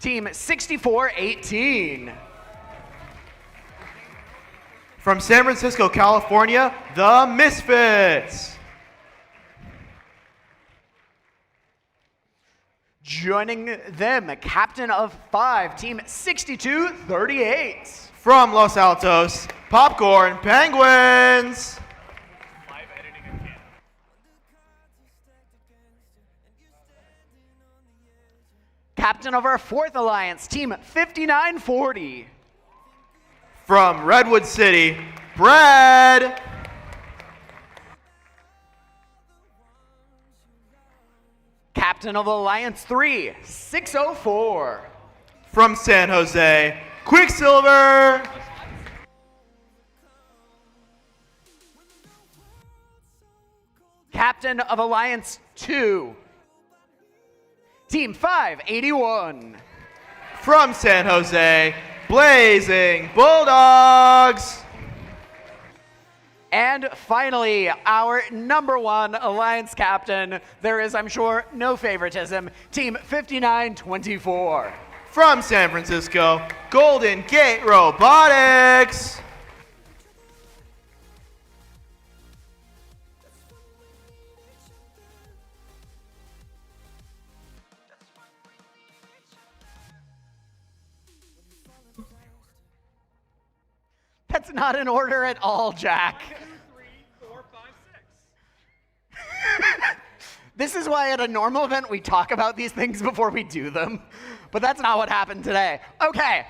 Team 6418. From San Francisco, California, the Misfits. Joining them, captain of 5, Team 6238. From Los Altos, Popcorn Penguins. Captain of our 4th alliance, Team 5940. From Redwood City, Brad. Captain of Alliance 3, 604. From San Jose, Quicksilver. Captain of Alliance 2, Team 581. From San Jose, Blazing Bulldogs. And finally, our number 1 alliance captain. There is, I'm sure, no favoritism. Team 5924. From San Francisco, Golden Gate Robotics. That's not in order at all, Jack. 1, 2, 3, 4, 5, 6. This is why at a normal event we talk about these things before we do them. But that's not what happened today. Okay.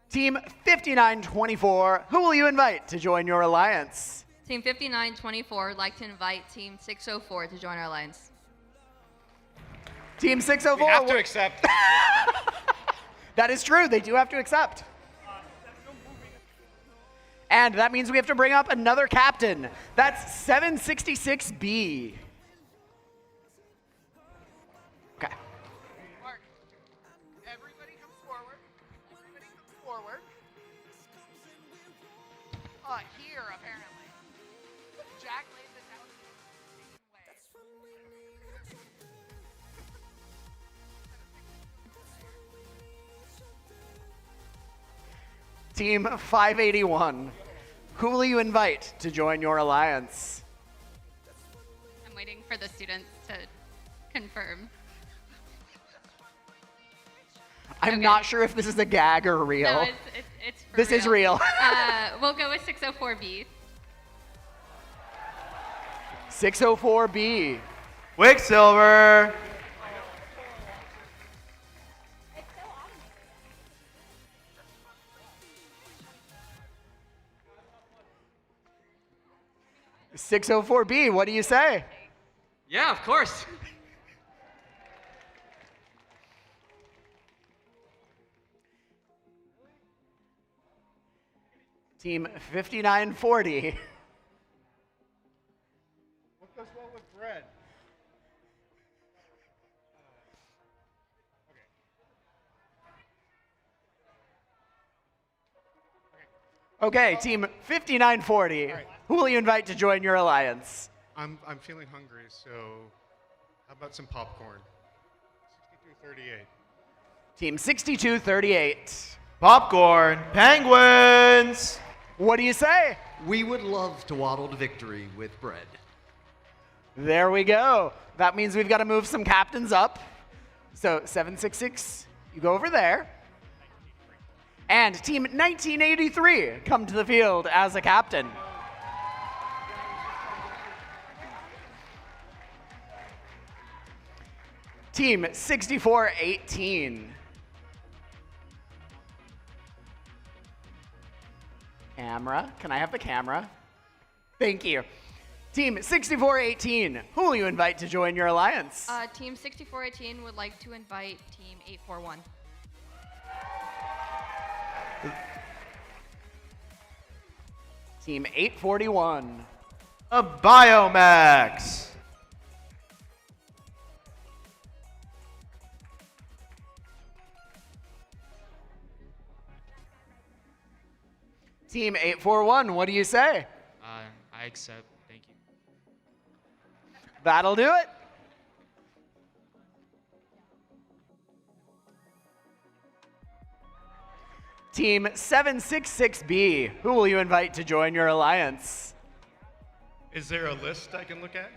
Team 5924, who will you invite to join your alliance? Team 5924 would like to invite Team 604 to join our alliance. Team 604. We have to accept. That is true. They do have to accept. And that means we have to bring up another captain. That's 766B. Okay. Mark, everybody comes forward. Everybody comes forward. Here, apparently. Jack laid this out the same way. Team 581, who will you invite to join your alliance? I'm waiting for the students to confirm. I'm not sure if this is a gag or real. No, it's for This is real. We'll go with 604B. 604B. Quicksilver. B, what do you say? Yeah, of course. Team 5940. What goes well with bread? Okay, team 5940. Who will you invite to join your alliance? I'm feeling hungry, so how about some popcorn? 6238. Team 6238. Popcorn. Penguins. What do you say? We would love to waddle to victory with bread. There we go. That means we've got to move some captains up. So 766, you go over there. And team 1983, come to the field as a captain. Team 6418. Camera, can I have the camera? Thank you. Team 6418, who will you invite to join your alliance? Team 6418 would like to invite Team 841. Team 841. A Biomax. Team 841, what do you say? I accept. Thank you. That'll do it. Team 766B, who will you invite to join your alliance? Is there a list I can look at?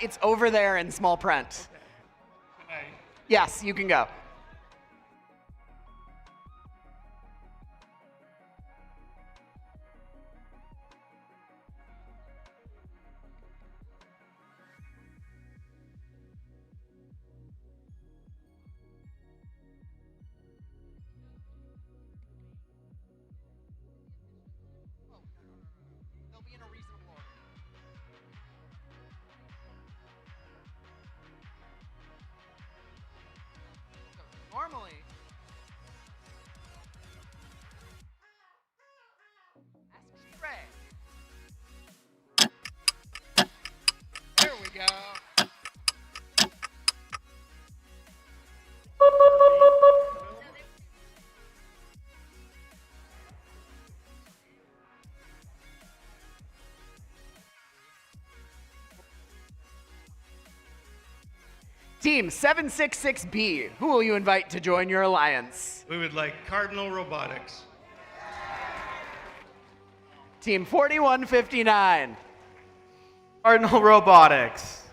It's over there in small print. Can I? Yes, you can go. Normally. Ask Ray. There we go. Team 766B, who will you invite to join your alliance? We would like Cardinal Robotics. Team 4159. Cardinal Robotics.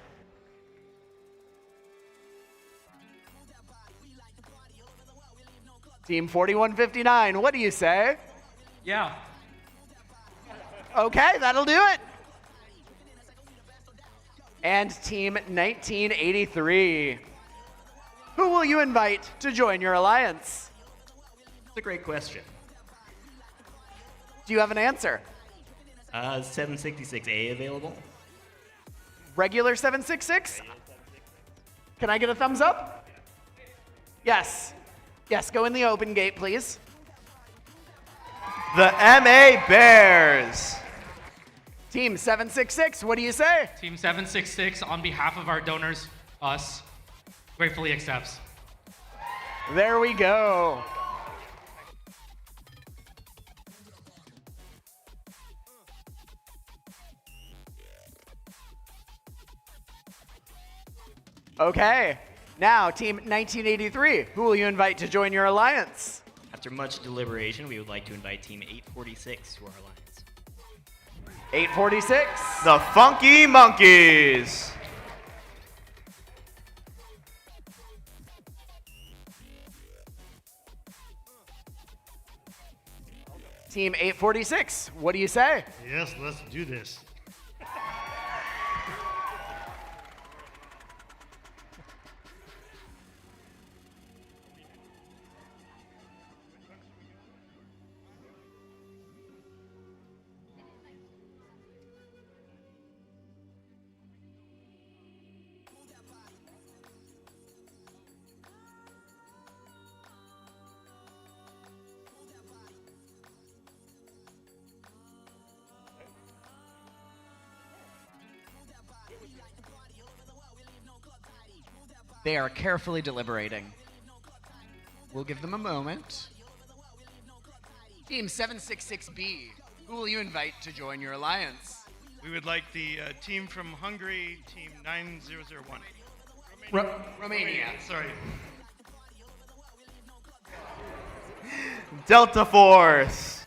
Team 4159, what do you say? Yeah. Okay, that'll do it. And Team 1983. Who will you invite to join your alliance? It's a great question. Do you have an answer? 766A available? Regular 766? Can I get a thumbs up? Yes. Yes, go in the open gate, please. The MA Bears. Team 766, what do you say? Team 766, on behalf of our donors, us, gratefully accepts. There we go. Okay. Now, Team 1983, who will you invite to join your alliance? After much deliberation, we would like to invite Team 846 to our alliance. 846. The Funky Monkeys. Team 846, what do you say? Yes, let's do this. They are carefully deliberating. We'll give them a moment. Team 766B, who will you invite to join your alliance? We would like the team from Hungary, Team 9001. Romania. Sorry. Delta Force.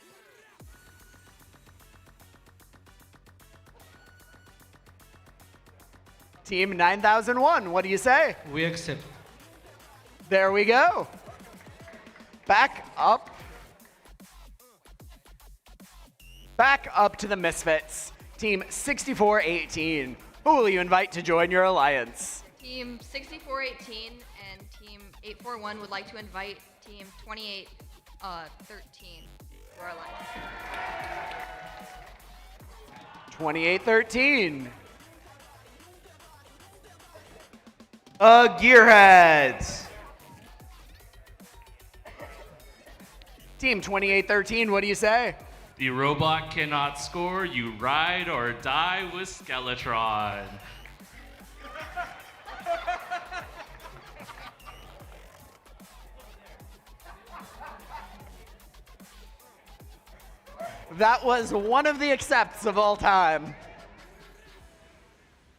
Team 9001, what do you say? We accept. There we go. Back up. Back up to the Misfits. Team 6418, who will you invite to join your alliance? Team 6418 and Team 841 would like to invite Team 2813 to our alliance. 2813. Gearheads. Team 2813, what do you say? The robot cannot score, you ride or die with Skeletron. That was one of the accepts of all time.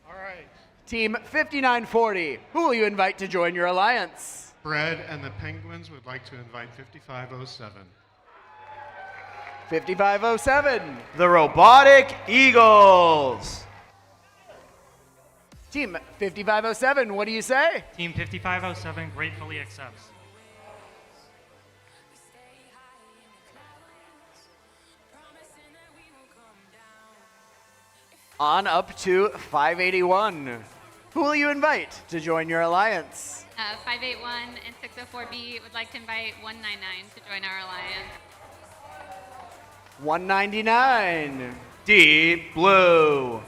All right. Team 5940, who will you invite to join your alliance? Brad and the Penguins would like to invite 5507. 5507. The Robotic Eagles. Team 5507, what do you say? Team 5507 gratefully accepts. On up to 581. Who will you invite to join your alliance? 581 and 604B would like to invite 199 to join our alliance. 199. Deep Blue.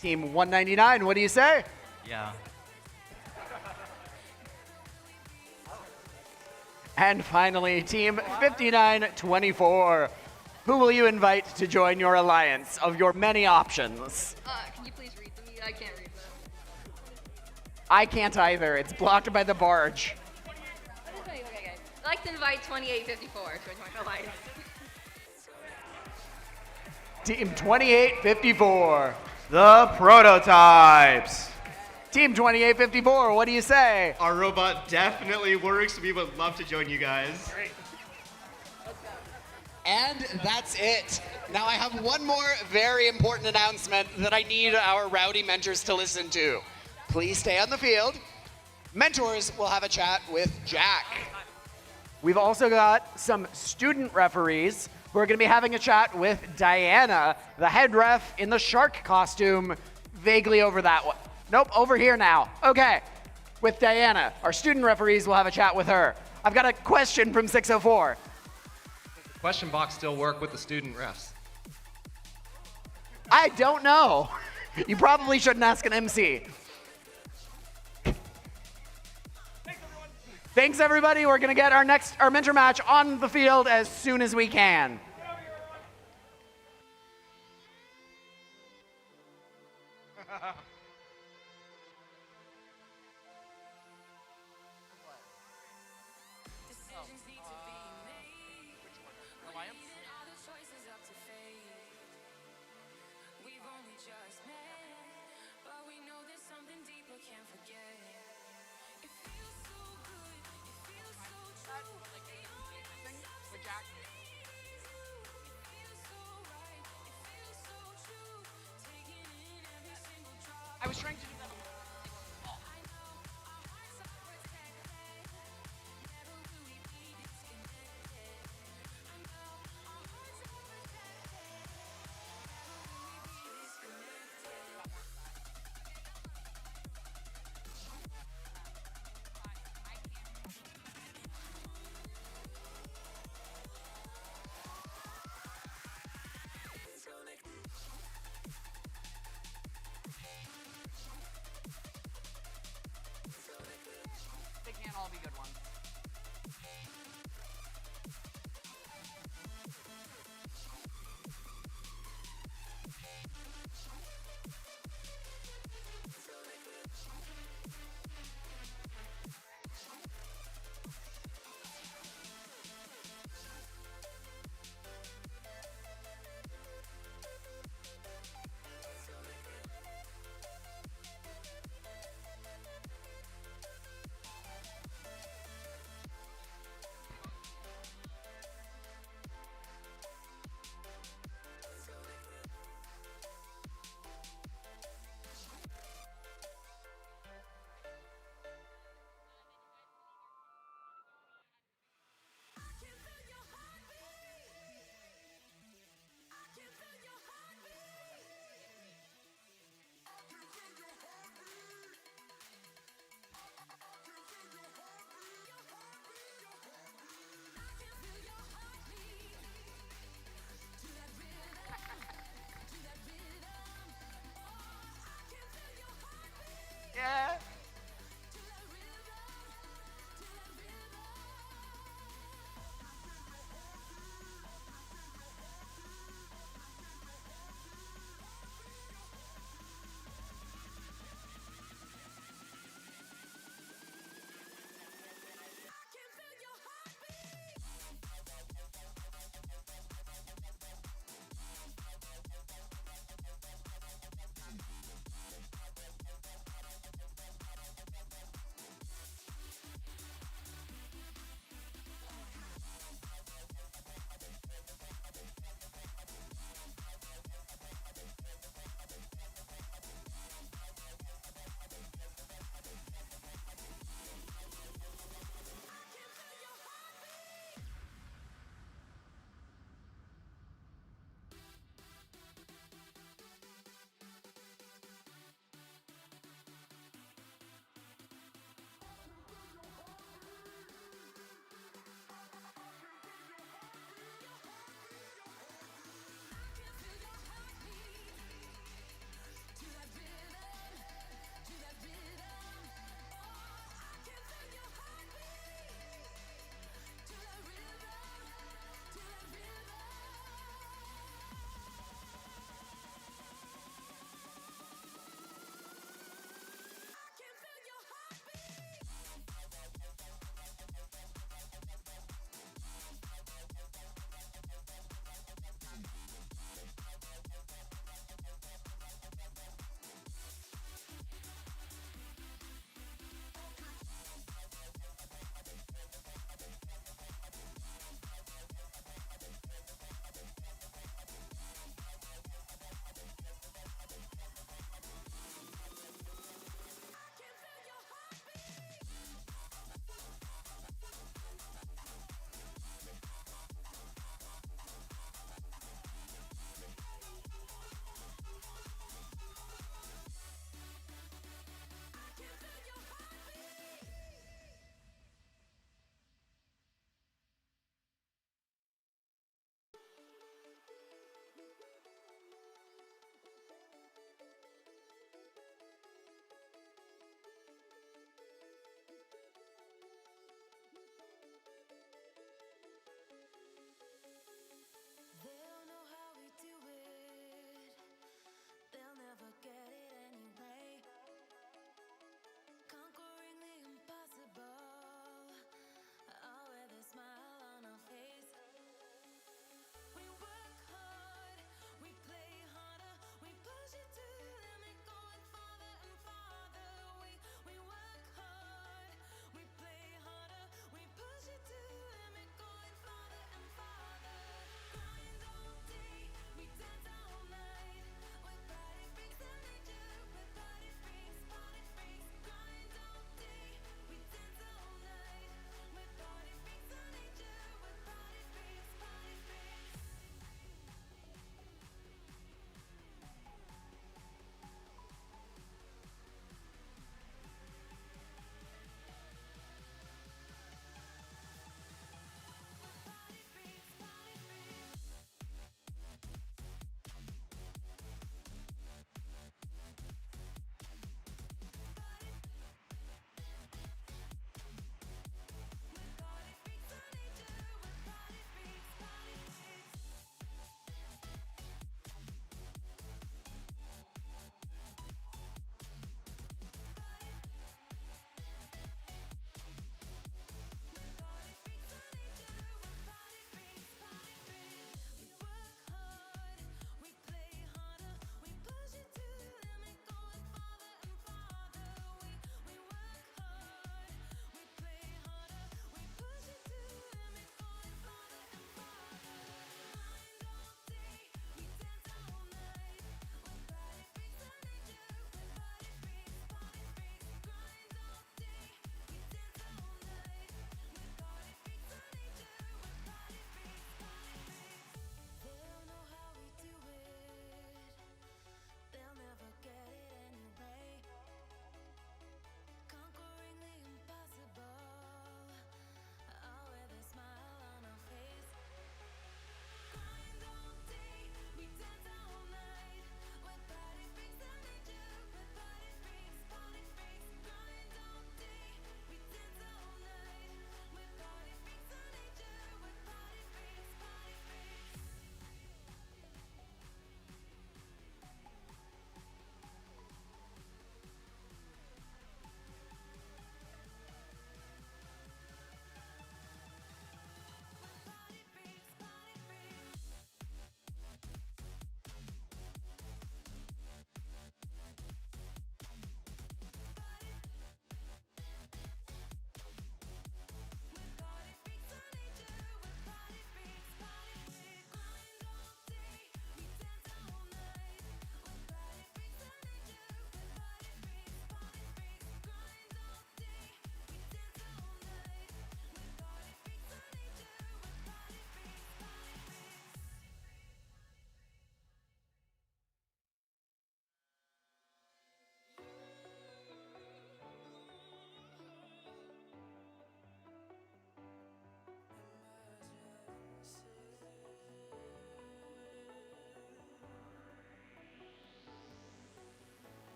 Team 199, what do you say? Yeah. And finally, Team 5924. Who will you invite to join your alliance of your many options? Can you please read them? I can't read them. I can't either. It's blocked by the barge. Okay. I'd like to invite 2854 to join our alliance. Team 2854. The Prototypes. Team 2854, what do you say? Our robot definitely works. We would love to join you guys. Great. And that's it. Now I have one more very important announcement that I need our rowdy mentors to listen to. Please stay on the field. Mentors will have a chat with Jack. We've also got some student referees who are going to be having a chat with Diana, the head ref in the shark costume, vaguely over that way. Nope, over here now. Okay, with Diana. Our student referees will have a chat with her. I've got a question from 604. Does the question box still work with the student refs? I don't know. You probably shouldn't ask an MC. Thanks, everybody. We're going to get our mentor match on the field as soon as we can. trying to do that.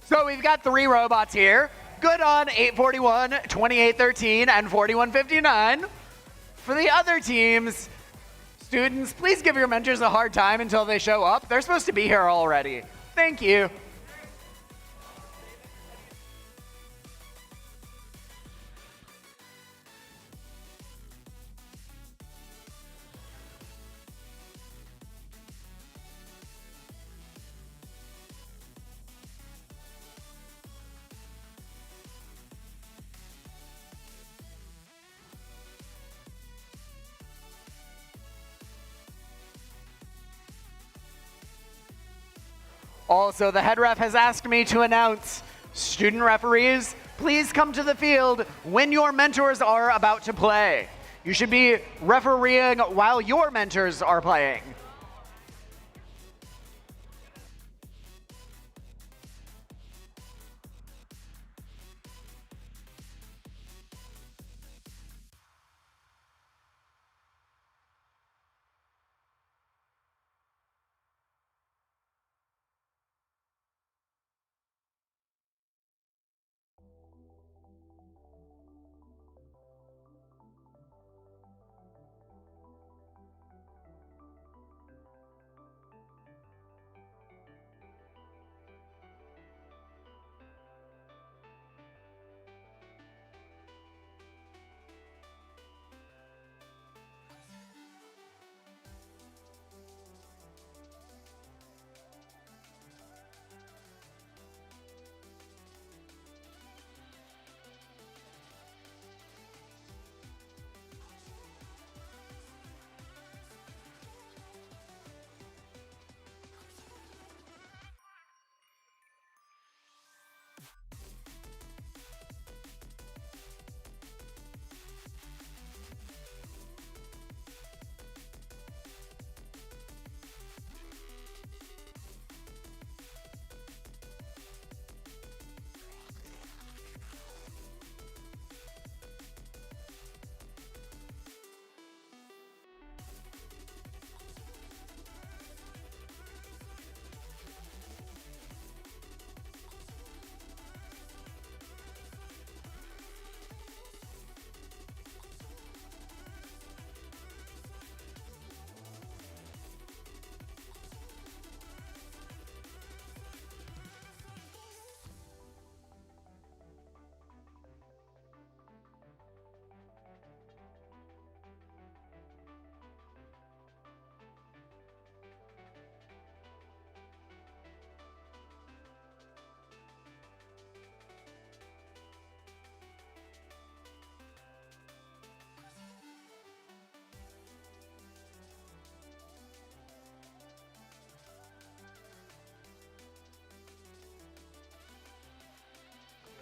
So we've got 3 robots here. Good on 841, 2813, and 4159. For the other teams, students, please give your mentors a hard time until they show up. They're supposed to be here already. Thank you. Also, the head ref has asked me to announce, student referees, please come to the field when your mentors are about to play. You should be refereeing while your mentors are playing.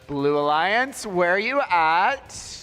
Blue Alliance, where are you at?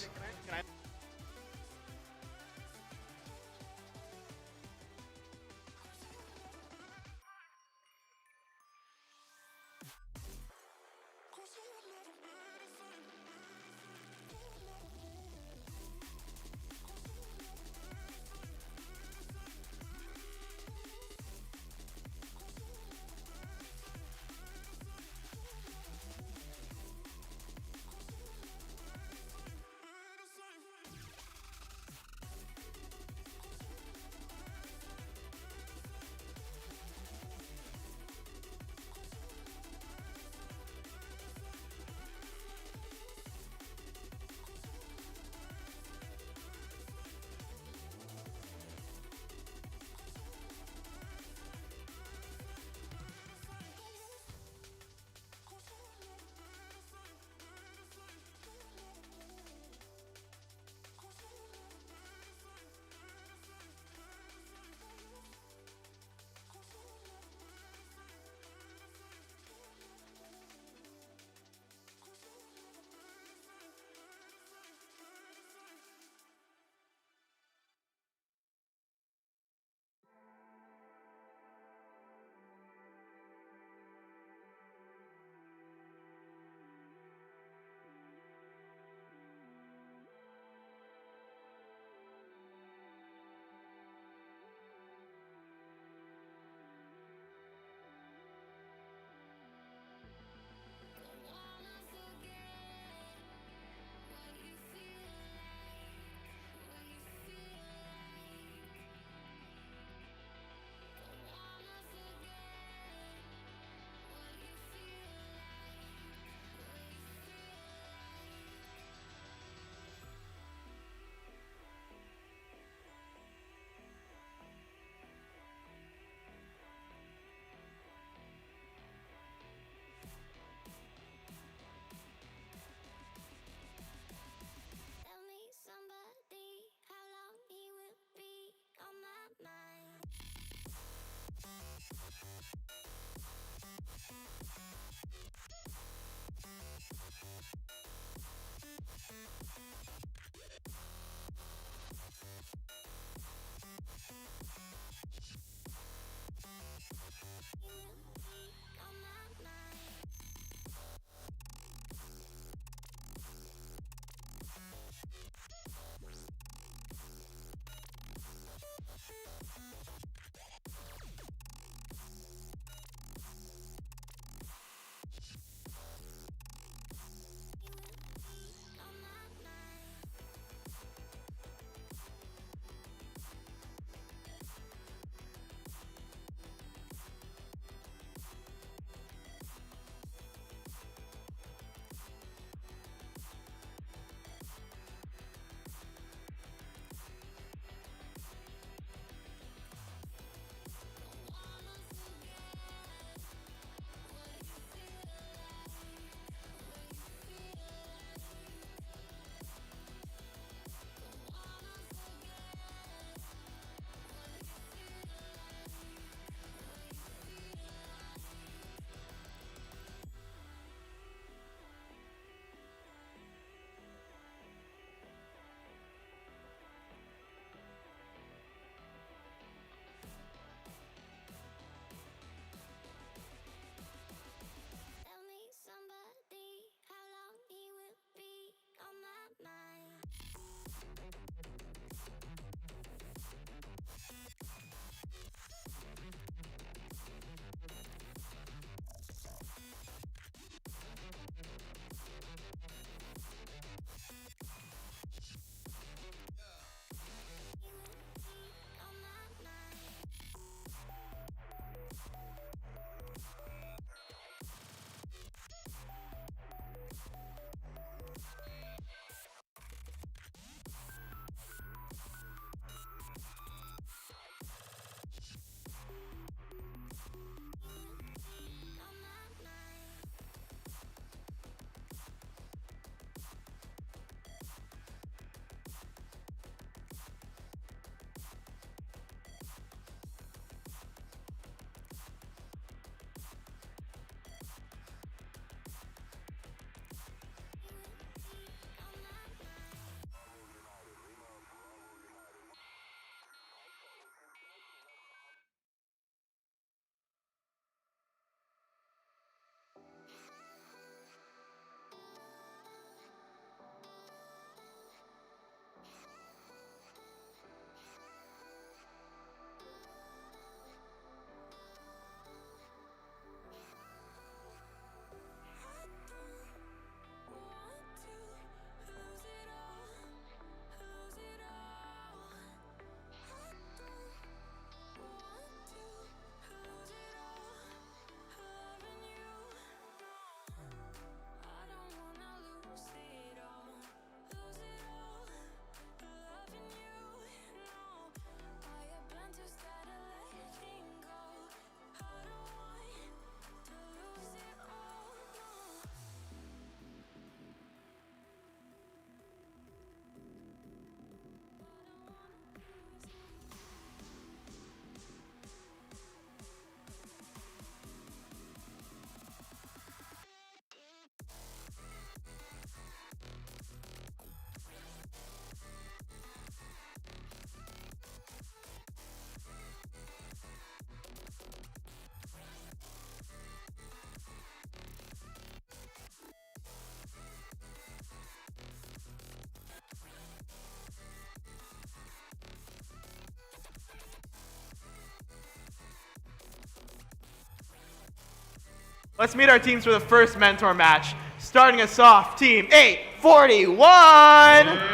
Let's meet our teams for the first mentor match. Starting us off, Team 841.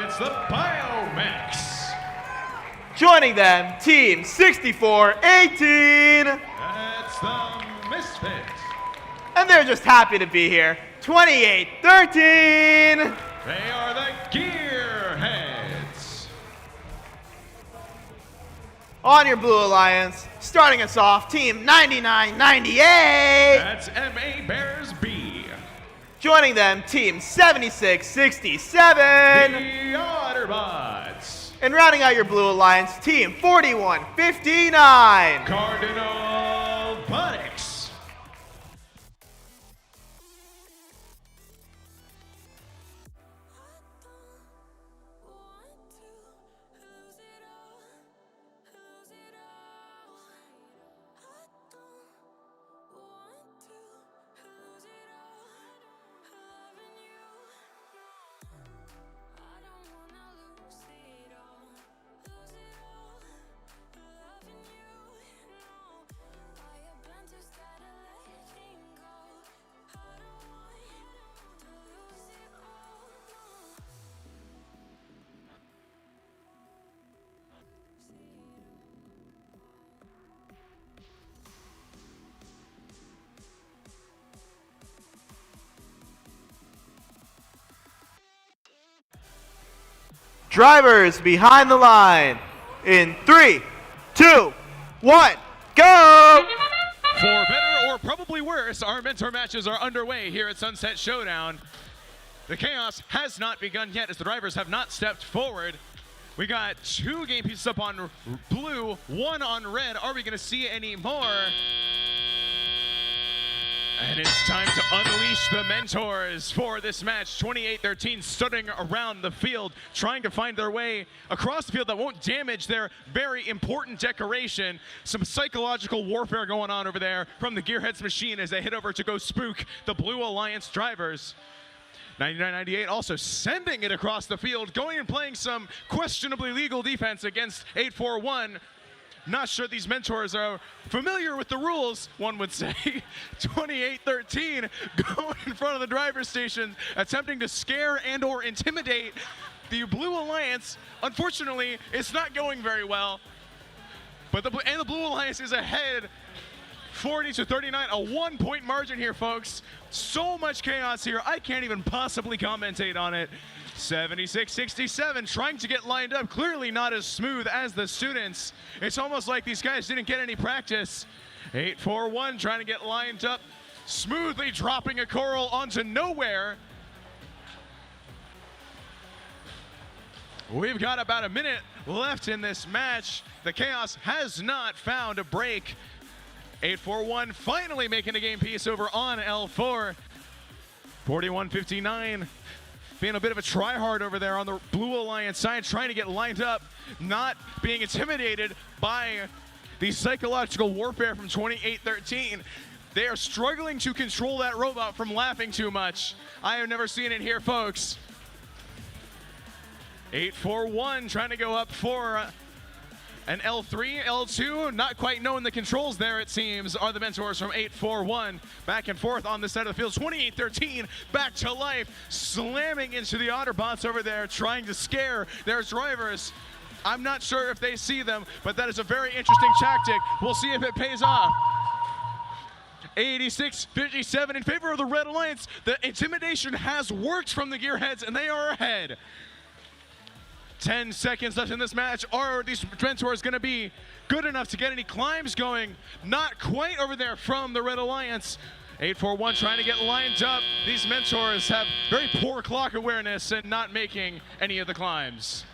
It's the Biomax. Joining them, Team 6418. That's the Misfits. And they're just happy to be here. 2813. They are the Gearheads. On your Blue Alliance, starting us off, Team 9998. That's MA Bears B. Joining them, Team 7667. The Otterbots. And rounding out your Blue Alliance, Team 4159. Cardinal Bonics. Drivers behind the line. In 3, 2, 1, go! For better or probably worse, our mentor matches are underway here at Sunset Showdown. The chaos has not begun yet as the drivers have not stepped forward. We got 2 game pieces up on blue, 1 on red. Are we going to see any more? And it's time to unleash the mentors for this match. 2813 studding around the field, trying to find their way across the field that won't damage their very important decoration. Some psychological warfare going on over there from the Gearheads machine as they head over to go spook the Blue Alliance drivers. 9998 also sending it across the field, going and playing some questionably legal defense against 841. Not sure these mentors are familiar with the rules, one would say. 2813 going in front of the driver's station, attempting to scare and or intimidate the Blue Alliance. Unfortunately, it's not going very well. But the Blue Alliance is ahead 40-39, a 1-point margin here, folks. So much chaos here, I can't even possibly commentate on it. 76-67, trying to get lined up, clearly not as smooth as the students. It's almost like these guys didn't get any practice. 841 trying to get lined up, smoothly dropping a coral onto nowhere. We've got about a minute left in this match. The chaos has not found a break. 841 finally making a game piece over on L4. 41-59. Being a bit of a try-hard over there on the Blue Alliance side, trying to get lined up, not being intimidated by the psychological warfare from 2813. They are struggling to control that robot from laughing too much. I have never seen it here, folks. 841 trying to go up for an L3, L2, not quite knowing the controls there, it seems, are the mentors from 841. Back and forth on this side of the field. 2813 back to life, slamming into the Otterbots over there, trying to scare their drivers. I'm not sure if they see them, but that is a very interesting tactic. We'll see if it pays off. 86-57 in favor of the Red Alliance. The intimidation has worked from the Gearheads, and they are ahead. 10 seconds left in this match. Are these mentors going to be good enough to get any climbs going? Not quite over there from the Red Alliance. 841 trying to get lined up. These mentors have very poor clock awareness and not making any of the climbs.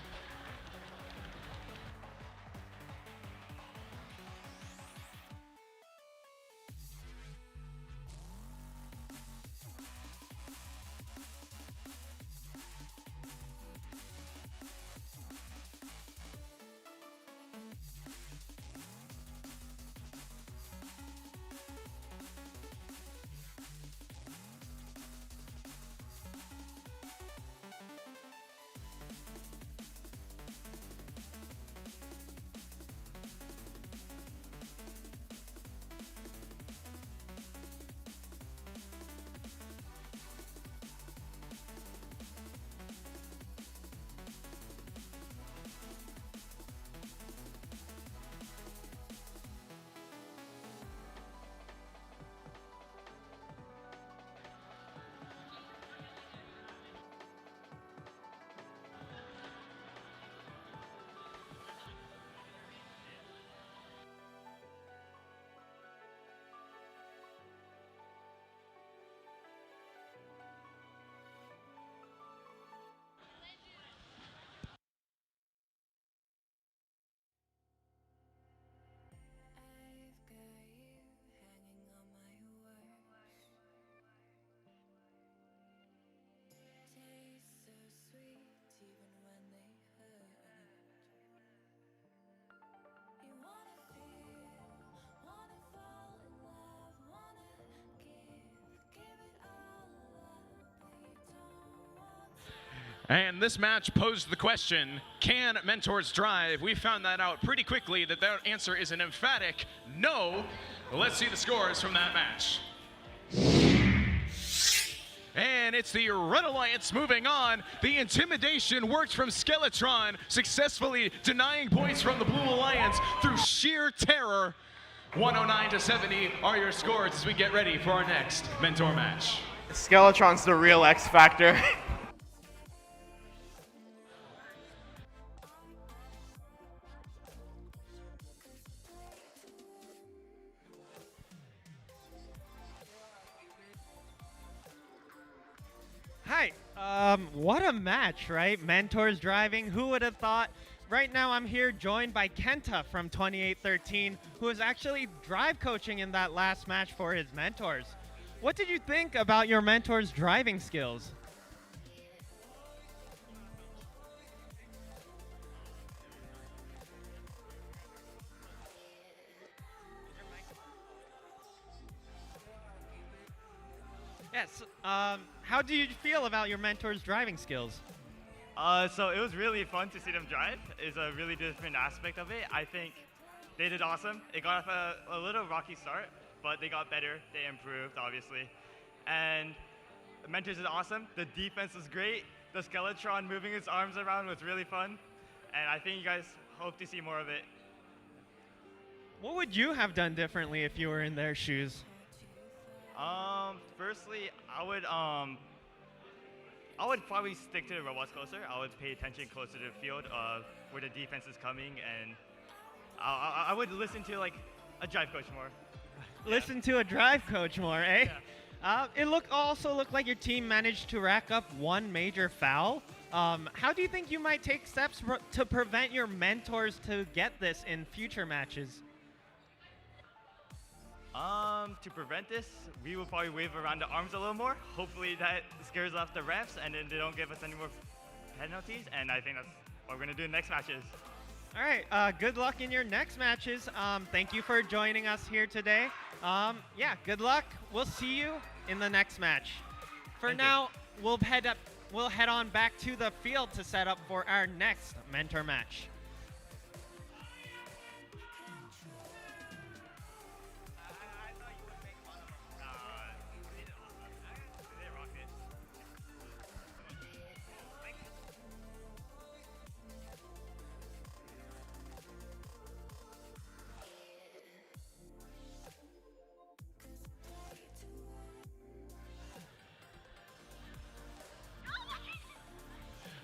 And this match posed the question, can mentors drive? We found that out pretty quickly that their answer is an emphatic no. Let's see the scores from that match. And it's the Red Alliance moving on. The intimidation worked from Skeletron, successfully denying points from the Blue Alliance through sheer terror. 109-70 are your scores as we get ready for our next mentor match. Skeletron's the real X factor. Hi. What a match, right? Mentors driving. Who would have thought? Right now I'm here joined by Kenta from 2813, who is actually drive coaching in that last match for his mentors. What did you think about your mentors' driving skills? Yes. How do you feel about your mentors' driving skills? So it was really fun to see them drive. It's a really different aspect of it. I think they did awesome. It got off a little rocky start, but they got better. They improved, obviously. And the mentors is awesome. The defense was great. The Skeletron moving his arms around was really fun. And I think you guys hope to see more of it. What would you have done differently if you were in their shoes? Firstly, I would probably stick to the robots closer. I would pay attention closer to the field of where the defense is coming, and I would listen to like a drive coach more. Listen to a drive coach more, eh? Yeah. It also looked like your team managed to rack up one major foul. How do you think you might take steps to prevent your mentors to get this in future matches? To prevent this, we will probably wave around the arms a little more. Hopefully that scares off the refs and then they don't give us any more penalties. And I think that's what we're going to do in next matches. All right, good luck in your next matches. Thank you for joining us here today. Yeah, good luck. We'll see you in the next match. For now, we'll head on back to the field to set up for our next mentor match.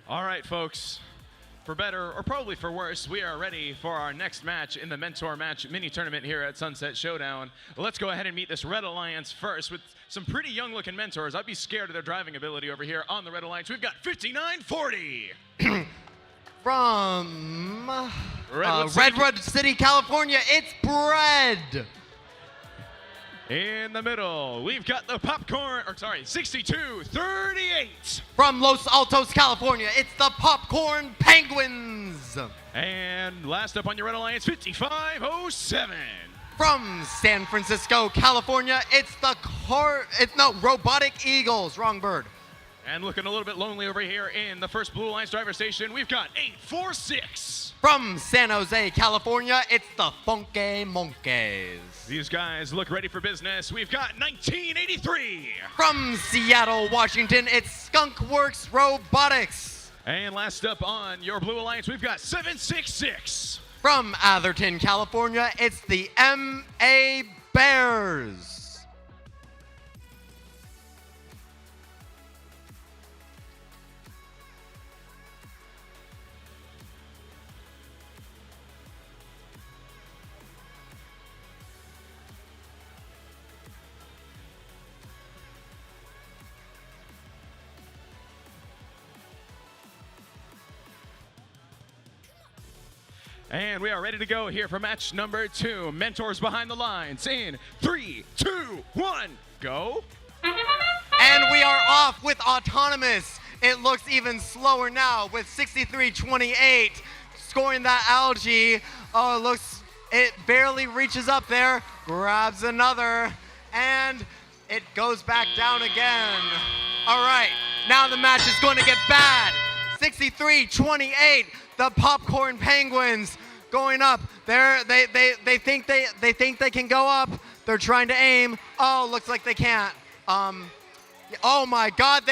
All right, folks. For better or probably for worse, we are ready for our next match in the Mentor Match mini tournament here at Sunset Showdown. Let's go ahead and meet this Red Alliance first with some pretty young-looking mentors. I'd be scared of their driving ability over here on the Red Alliance. We've got 5940. From Redwood City, California, it's Bread. In the middle, we've got the 6238. From Los Altos, California, it's the Popcorn Penguins. And last up on your Red Alliance, 5507. From San Francisco, California, it's the Robotic Eagles. Wrong bird. And looking a little bit lonely over here in the first Blue Alliance driver station, we've got 846. From San Jose, California, it's the Funky Monkeys. These guys look ready for business. We've got 1983. From Seattle, Washington, it's Skunkworks Robotics. And last up on your Blue Alliance, we've got 766. From Atherton, California, it's the MA Bears. And we are ready to go here for match number 2. Mentors behind the lines in 3, 2, 1, go. And we are off with Autonomous. It looks even slower now with 63-28. Scoring that algae. Oh, it barely reaches up there. Grabs another. And it goes back down again. All right, now the match is going to get bad. 63-28. The Popcorn Penguins going up. They think they can go up. They're trying to aim. Oh, looks like they can't. Oh my God,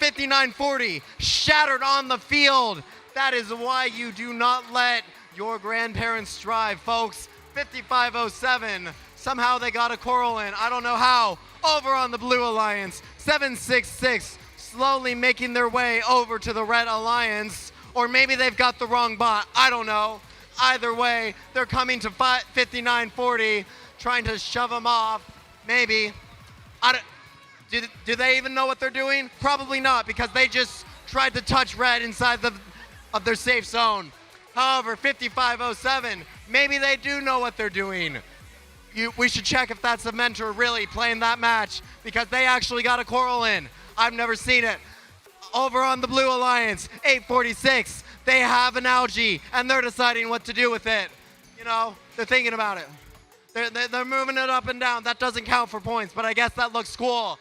59-40 shattered on the field. That is why you do not let your grandparents drive, folks. 55-07. Somehow they got a coral in. I don't know how. Over on the Blue Alliance. 766 slowly making their way over to the Red Alliance. Or maybe they've got the wrong bot. I don't know. Either way, they're coming to 59-40, trying to shove them off. Maybe. Do they even know what they're doing? Probably not, because they just tried to touch red inside of their safe zone. However, 55-07, maybe they do know what they're doing. We should check if that's the mentor really playing that match, because they actually got a coral in. I've never seen it. Over on the Blue Alliance, 846, they have an algae, and they're deciding what to do with it. You know, they're thinking about it. They're moving it up and down. That doesn't count for points, but I guess that looks cool.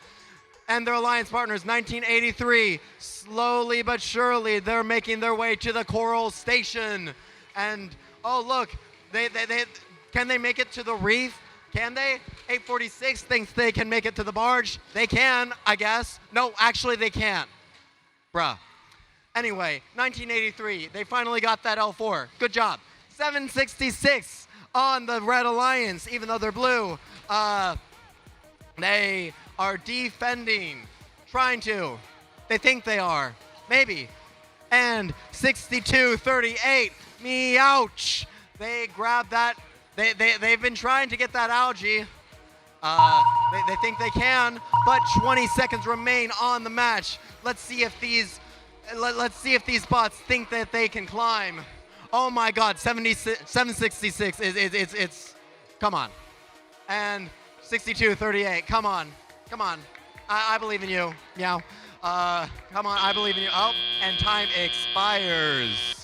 And their alliance partners, 1983, slowly but surely, they're making their way to the coral station. And, oh, look, can they make it to the reef? Can they? 846 thinks they can make it to the barge. They can, I guess. No, actually, they can't. Bruh. Anyway, 1983, they finally got that L4. Good job. 766 on the Red Alliance, even though they're blue. They are defending, trying to. They think they are, maybe. And 62-38, meouch. They grabbed that. They've been trying to get that algae. They think they can, but 20 seconds remain on the match. Let's see if these bots think that they can climb. Oh my God, 766 it's come on. And 62-38, come on. I believe in you. Yeah. Come on, I believe in you. Oh, and time expires.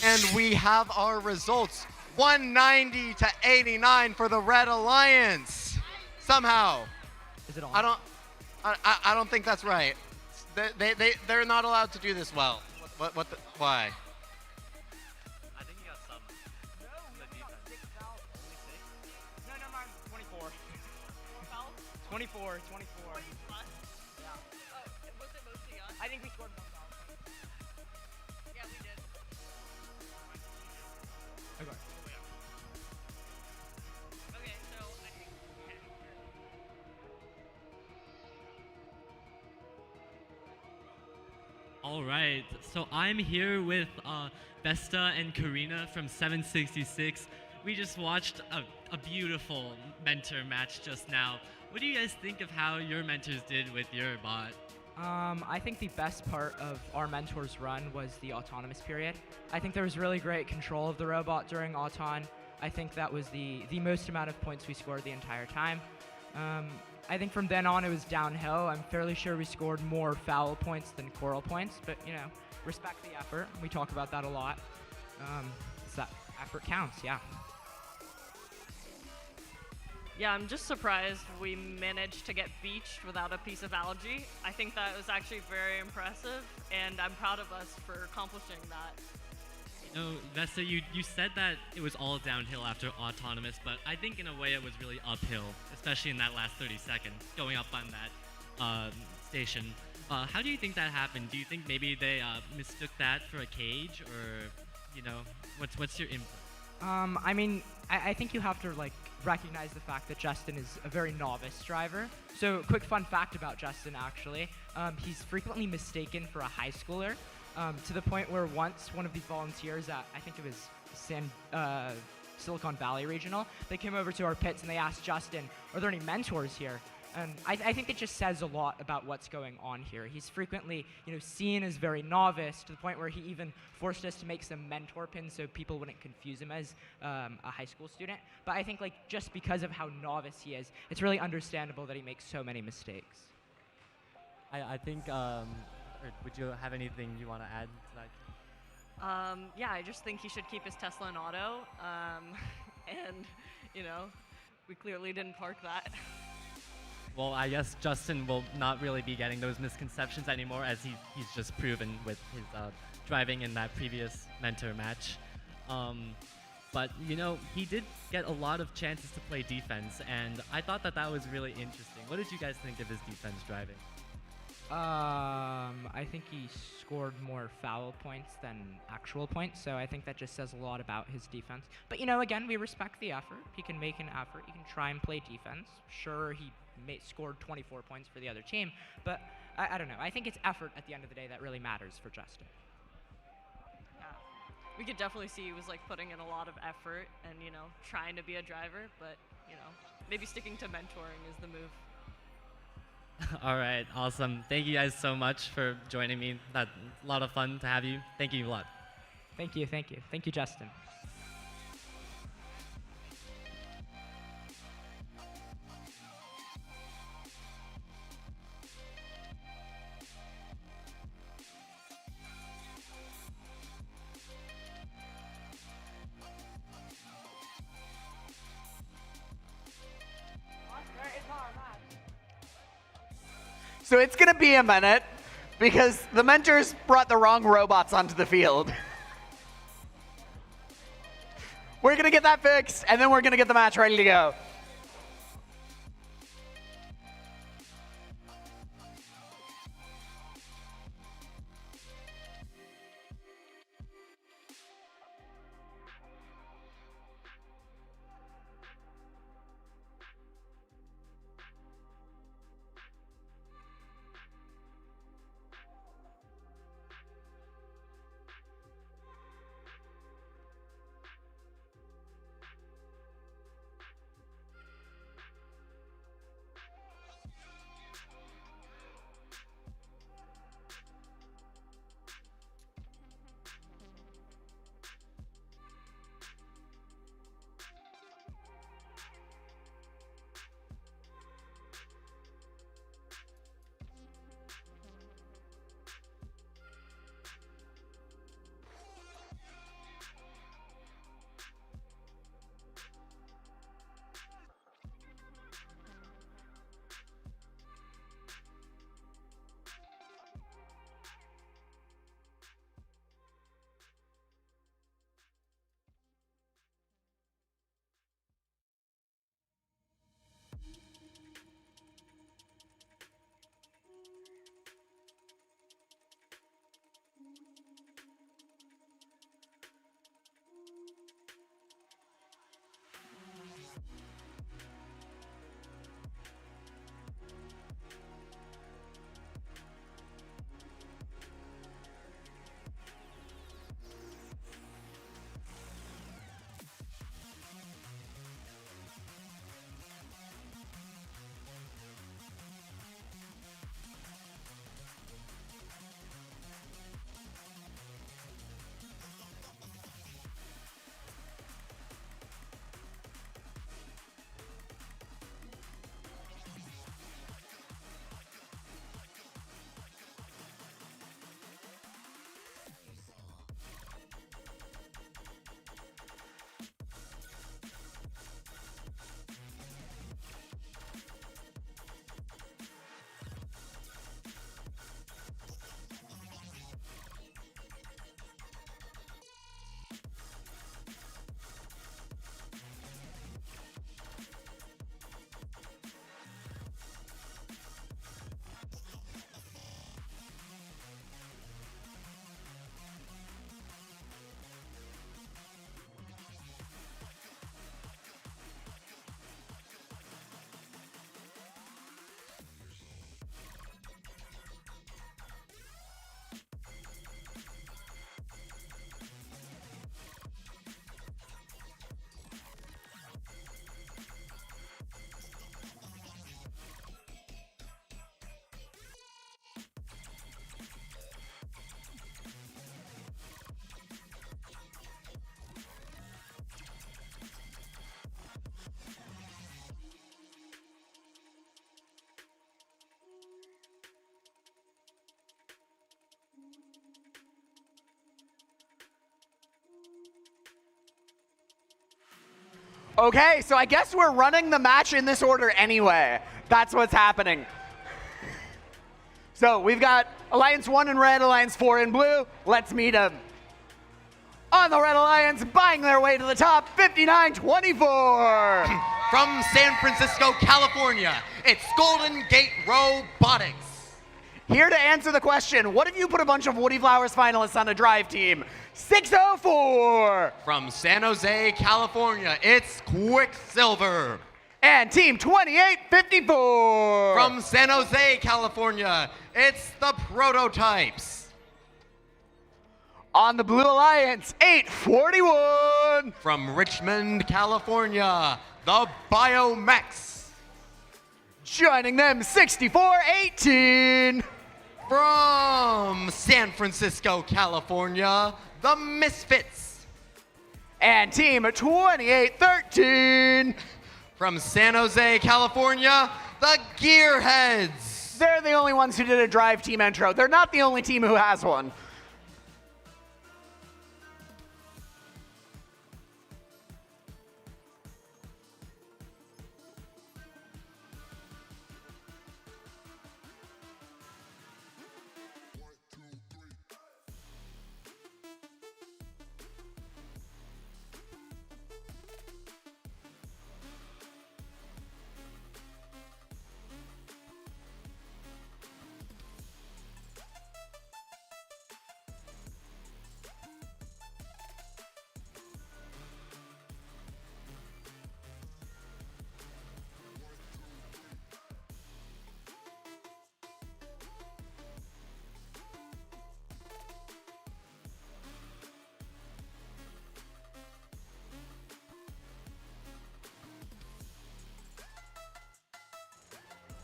And we have our results. 190-89 for the Red Alliance. Somehow. Is it on? I don't think that's right. They're not allowed to do this well. Why? I think you got some. No, we got 6 fouls. Only 6? No, mine's 24. 24. 24. Yeah. Was it mostly us? I think we scored more fouls. Yeah, we did. Okay. Okay, so I think. All right, so I'm here with Vesta and Karina from 766. We just watched a beautiful mentor match just now. What do you guys think of how your mentors did with your bot? I think the best part of our mentor's run was the autonomous period. I think there was really great control of the robot during Auton. I think that was the most amount of points we scored the entire time. I think from then on it was downhill. I'm fairly sure we scored more foul points than coral points, but you know, respect the effort. We talk about that a lot. So that effort counts, yeah. Yeah, I'm just surprised we managed to get beached without a piece of algae. I think that was actually very impressive, and I'm proud of us for accomplishing that. No, Vesta, you said that it was all downhill after autonomous, but I think in a way it was really uphill, especially in that last 30 seconds, going up on that station. How do you think that happened? Do you think maybe they mistook that for a cage, or what's your input? I mean, I think you have to recognize the fact that Justin is a very novice driver. So, quick fun fact about Justin, actually, he's frequently mistaken for a high schooler, to the point where once one of the volunteers at, I think it was Silicon Valley Regional, they came over to our pits and they asked Justin, "Are there any mentors here?" And I think it just says a lot about what's going on here. He's frequently, seen as very novice, to the point where he even forced us to make some mentor pins so people wouldn't confuse him as a high school student. But I think just because of how novice he is, it's really understandable that he makes so many mistakes. I think, would you have anything you want to add to that? Yeah, I just think he should keep his Tesla in auto. And, we clearly didn't park that. Well, I guess Justin will not really be getting those misconceptions anymore, as he's just proven with his driving in that previous mentor match. But, he did get a lot of chances to play defense, and I thought that was really interesting. What did you guys think of his defense driving? I think he scored more foul points than actual points, so I think that just says a lot about his defense. But, again, we respect the effort. He can make an effort. He can try and play defense. Sure, he scored 24 points for the other team, but I don't know. I think it's effort at the end of the day that really matters for Justin. Yeah. We could definitely see he was putting in a lot of effort and, trying to be a driver, but, maybe sticking to mentoring is the move. All right, awesome. Thank you guys so much for joining me. That's a lot of fun to have you. Thank you a lot. Thank you, thank you. Thank you, Justin. So it's going to be a minute because the mentors brought the wrong robots onto the field. We're going to get that fixed, and then we're going to get the match ready to go. Okay, so I guess we're running the match in this order anyway. That's what's happening. So we've got Alliance 1 in red, Alliance 4 in blue. Let's meet them. On the Red Alliance, buying their way to the top, 59-24. From San Francisco, California, it's Golden Gate Robotics. Here to answer the question, what if you put a bunch of Woody Flowers finalists on a drive team? 604. From San Jose, California, it's Quicksilver. And team 2854. From San Jose, California, it's the Prototypes. On the Blue Alliance, 841. From Richmond, California, the Biomex. Joining them, 6418. From San Francisco, California, the Misfits. And team 2813. From San Jose, California, the Gearheads. They're the only ones who did a drive team intro. They're not the only team who has one.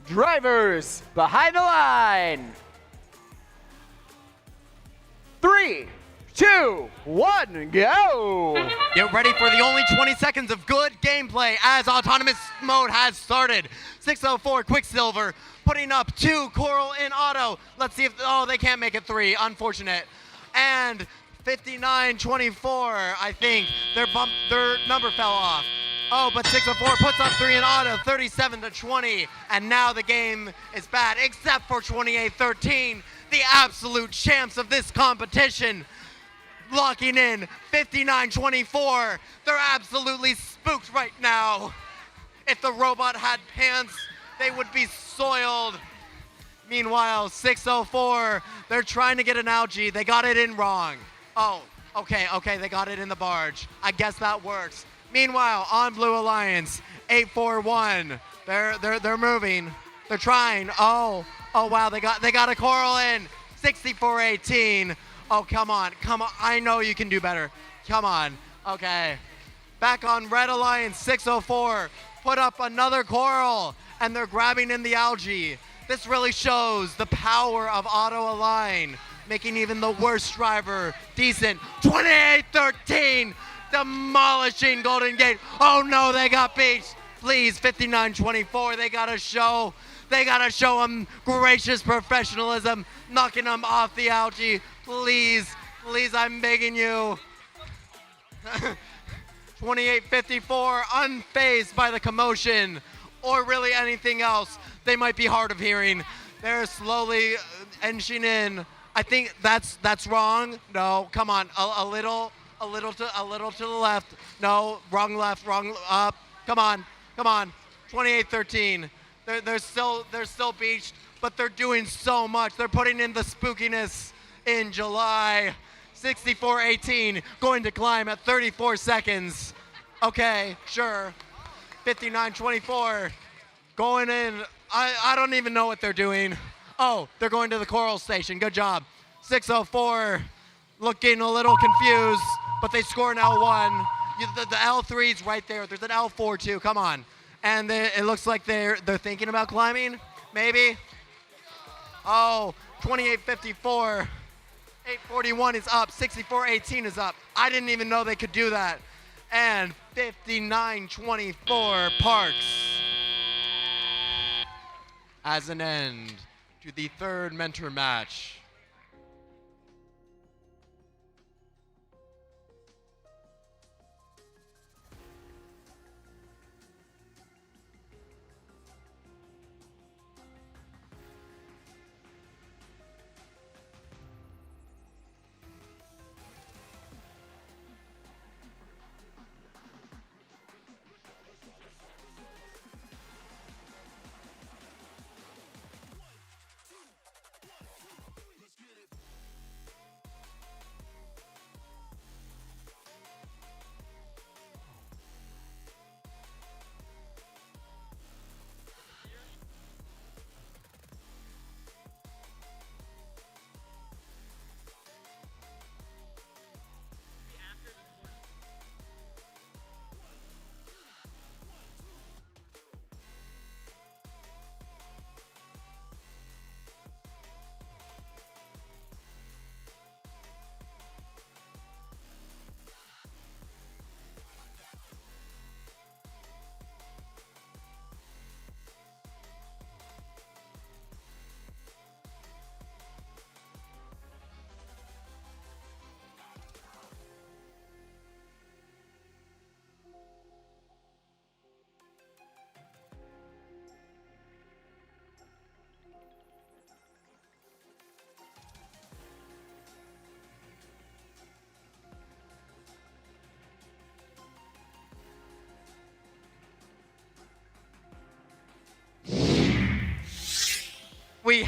Drivers behind the line. 3, 2, 1, go. Get ready for the only 20 seconds of good gameplay as autonomous mode has started. 604 Quicksilver putting up 2 Coral in auto. Let's see if, oh, they can't make it 3, unfortunate. And 59-24, I think their number fell off. Oh, but 604 puts up 3 in auto, 37-20, and now the game is bad, except for 28-13, the absolute champs of this competition. Locking in 59-24. They're absolutely spooked right now. If the robot had pants, they would be soiled. Meanwhile, 604, they're trying to get an algae. They got it in wrong. Oh, okay, they got it in the barge. I guess that works. Meanwhile, on Blue Alliance, 841. They're moving. They're trying. Oh wow, they got a coral in. 64-18. Oh, come on. I know you can do better. Come on. Okay. Back on Red Alliance, 604. Put up another coral, and they're grabbing in the algae. This really shows the power of Auto Align, making even the worst driver decent. 28-13. Demolishing Golden Gate. Oh no, they got beat. Please, 59-24. They gotta show them gracious professionalism, knocking them off the algae. Please, I'm begging you. 28-54, unfazed by the commotion or really anything else. They might be hard of hearing. They're slowly inching in. I think that's wrong. No, come on, a little to the left. No, wrong left, wrong up. Come on. 28-13. They're still beached, but they're doing so much. They're putting in the spookiness in July. 64-18, going to climb at 34 seconds. Okay, sure. 59-24, going in. I don't even know what they're doing. Oh, they're going to the coral station. Good job. 604, looking a little confused, but they score an L1. The L3's right there. There's an L4 too. Come on. And it looks like they're thinking about climbing, maybe. Oh, 28-54. 841 is up. 64-18 is up. I didn't even know they could do that. And 59-24 Parks as an end to the third mentor match.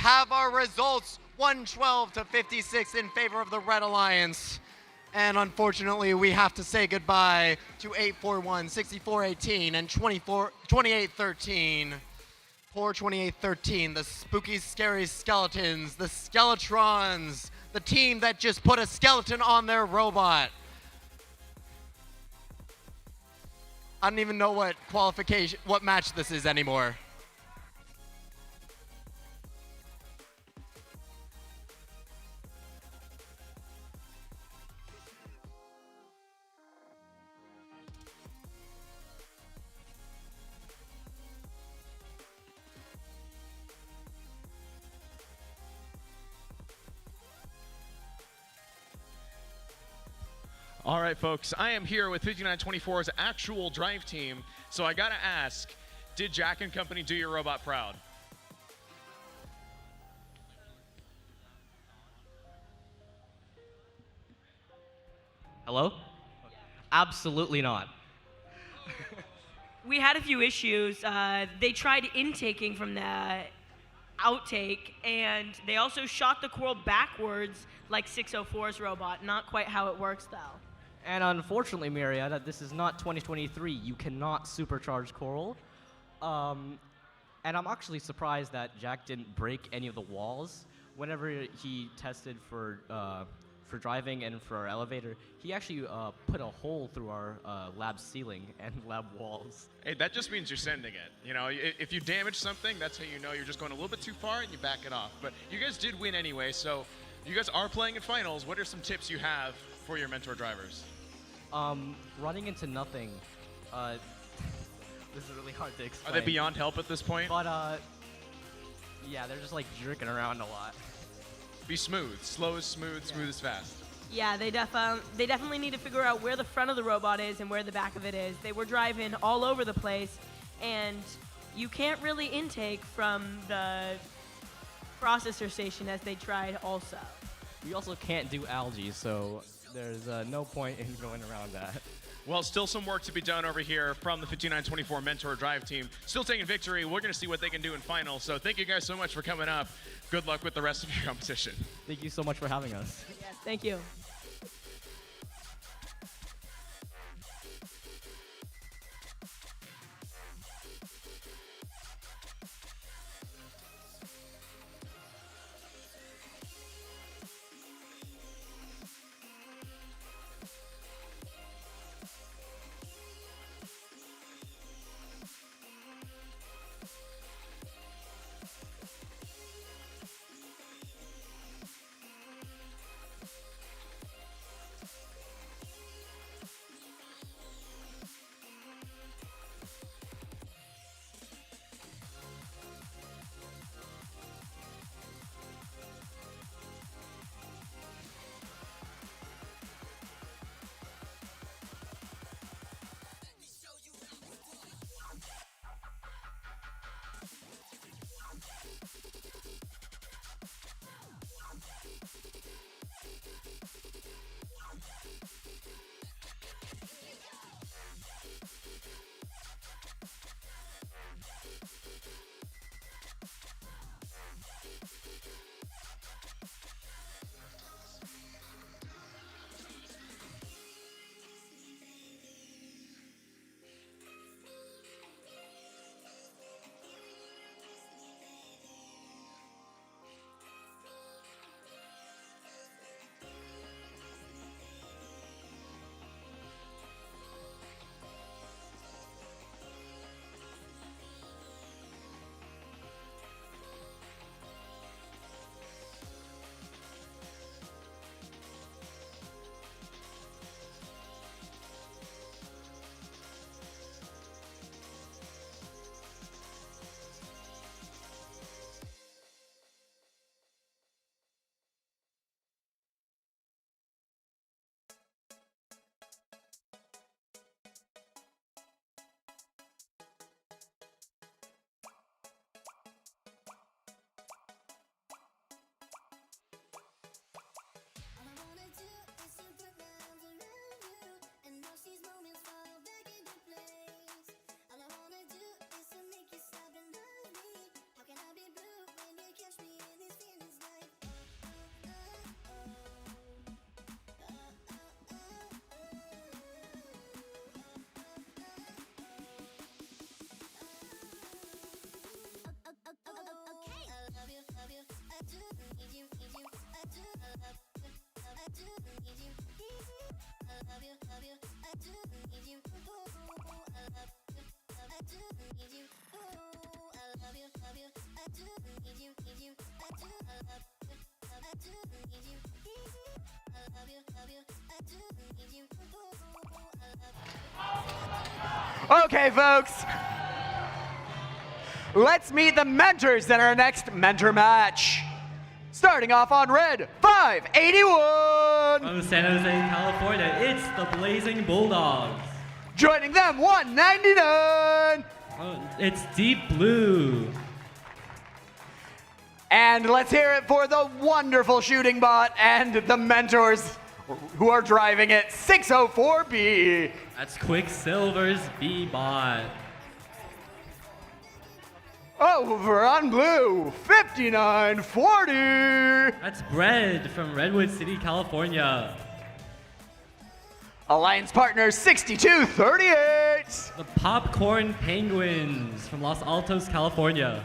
have our results 112 to 56 in favor of the Red Alliance. And unfortunately, we have to say goodbye to 841, 6418, and 2813. Poor 2813, the spooky, scary skeletons, the Skeletrons, the team that just put a skeleton on their robot. I don't even know what match this is anymore. All right, folks, I am here with 5924's actual drive team, so I gotta ask, did Jack and Company do your robot proud? Hello? Absolutely not. We had a few issues. They tried intaking from the outtake, and they also shot the coral backwards like 604's robot. Not quite how it works, though. And unfortunately, Marietta, this is not 2023. You cannot supercharge coral. And I'm actually surprised that Jack didn't break any of the walls. Whenever he tested for driving and for our elevator, he actually put a hole through our lab ceiling and lab walls. Hey, that just means you're sending it. You know, if you damage something, that's how you know you're just going a little bit too far and you back it off. But you guys did win anyway, so you guys are playing in finals. What are some tips you have for your mentor drivers? Running into nothing. This is really hard to explain. Are they beyond help at this point? But, yeah, they're just like jerking around a lot. Be smooth. Slow is smooth, smooth is fast. Yeah, they definitely need to figure out where the front of the robot is and where the back of it is. They were driving all over the place, and you can't really intake from the processor station as they tried also. We also can't do algae, so there's no point in going around that. Well, still some work to be done over here from the 5924 Mentor Drive team. Still taking victory. We're going to see what they can do in finals. So thank you guys so much for coming up. Good luck with the rest of your competition. Thank you so much for having us. Yes, thank you. Okay, folks. Let's meet the mentors in our next mentor match. Starting off on red, 581. From San Jose, California, it's the Blazing Bulldogs. Joining them, 199. It's Deep Blue. And let's hear it for the wonderful shooting bot and the mentors who are driving it, 604B. That's Quicksilver's B-bot. Over on blue, 5940. That's Bread from Redwood City, California. Alliance partner, 6238. The Popcorn Penguins from Los Altos, California.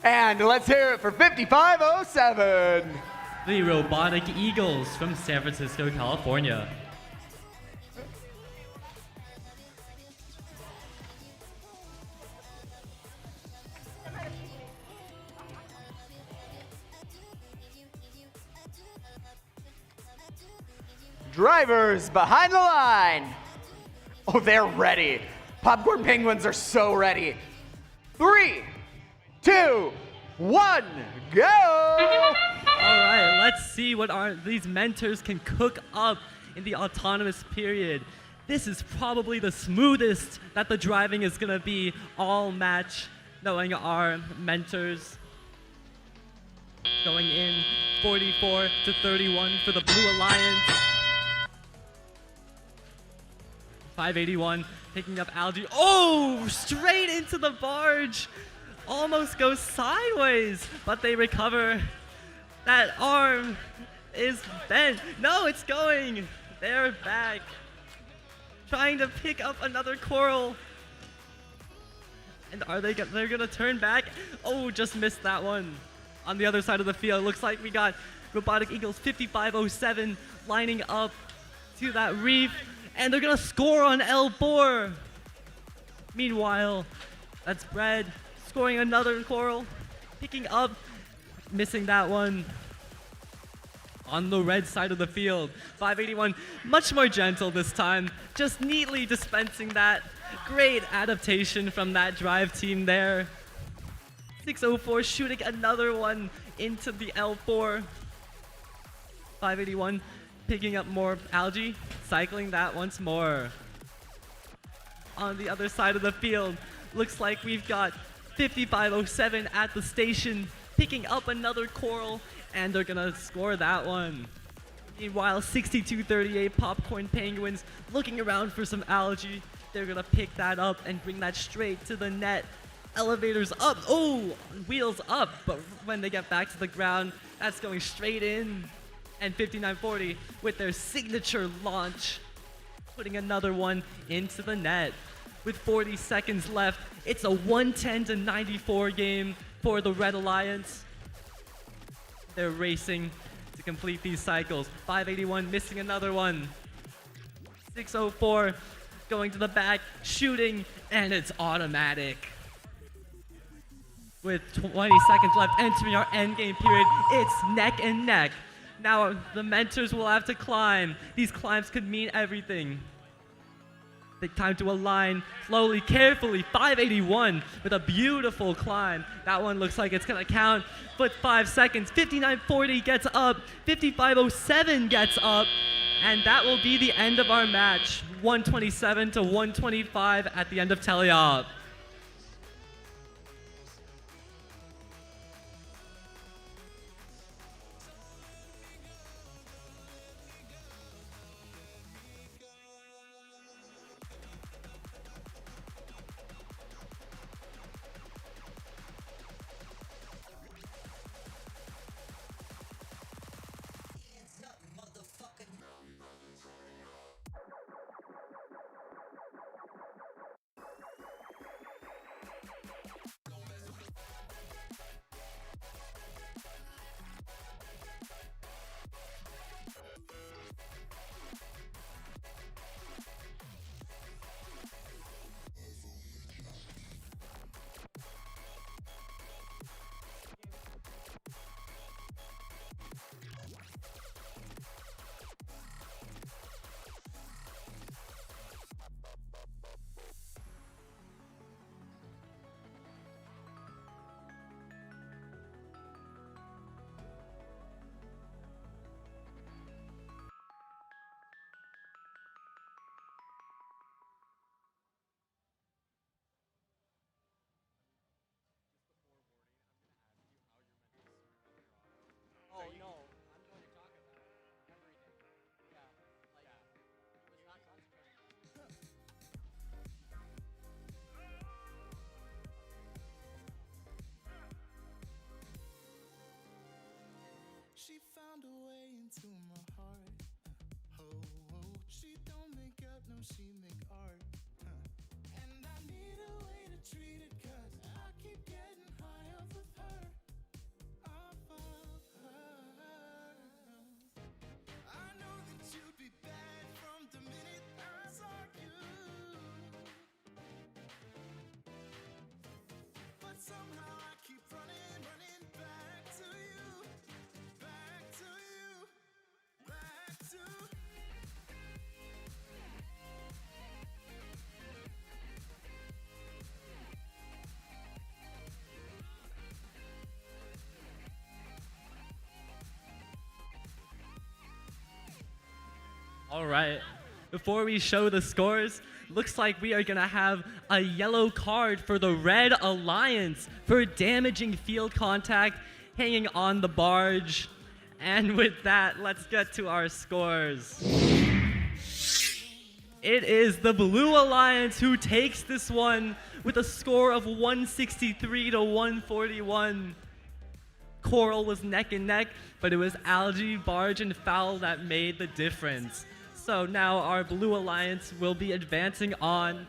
And let's hear it for 5507. The Robotic Eagles from San Francisco, California. Drivers behind the line. Oh, they're ready. Popcorn Penguins are so ready. 3, 2, 1, go! All right, let's see what these mentors can cook up in the autonomous period. This is probably the smoothest that the driving is gonna be all match, knowing our mentors going in 44 to 31 for the Blue Alliance. 581 picking up Algae. Oh, straight into the barge. Almost goes sideways, but they recover. That arm is bent. No, it's going. They're back. Trying to pick up another coral. And they're gonna turn back? Oh, just missed that one. On the other side of the field, looks like we got Robotic Eagles 5507 lining up to that reef. And they're gonna score on L4. Meanwhile, that's Bread scoring another coral, picking up, missing that one. On the red side of the field, 581, much more gentle this time, just neatly dispensing that. Great adaptation from that drive team there. 604 shooting another one into the L4. 581 picking up more Algae, cycling that once more. On the other side of the field, looks like we've got 5507 at the station, picking up another coral, and they're gonna score that one. Meanwhile, 6238 Popcorn Penguins looking around for some Algae. They're gonna pick that up and bring that straight to the net. Elevators up, oh, wheels up, but when they get back to the ground, that's going straight in. And 5940 with their signature launch, putting another one into the net. With 40 seconds left, it's a 110 to 94 game for the Red Alliance. They're racing to complete these cycles. 581 missing another one. 604 going to the back, shooting, and it's automatic. With 20 seconds left, entering our endgame period, it's neck and neck. Now the mentors will have to climb. These climbs could mean everything. Take time to align slowly, carefully. 581 with a beautiful climb. That one looks like it's gonna count. But 5 seconds. 5940 gets up. 5507 gets up. And that will be the end of our match. 127 to 125 at the end of teleop. All right. Before we show the scores, looks like we are going to have a yellow card for the Red Alliance for damaging field contact, hanging on the barge. And with that, let's get to our scores. It is the Blue Alliance who takes this one with a score of 163 to 141. Coral was neck and neck, but it was Algae, Barge, and Foul that made the difference. So now our Blue Alliance will be advancing on.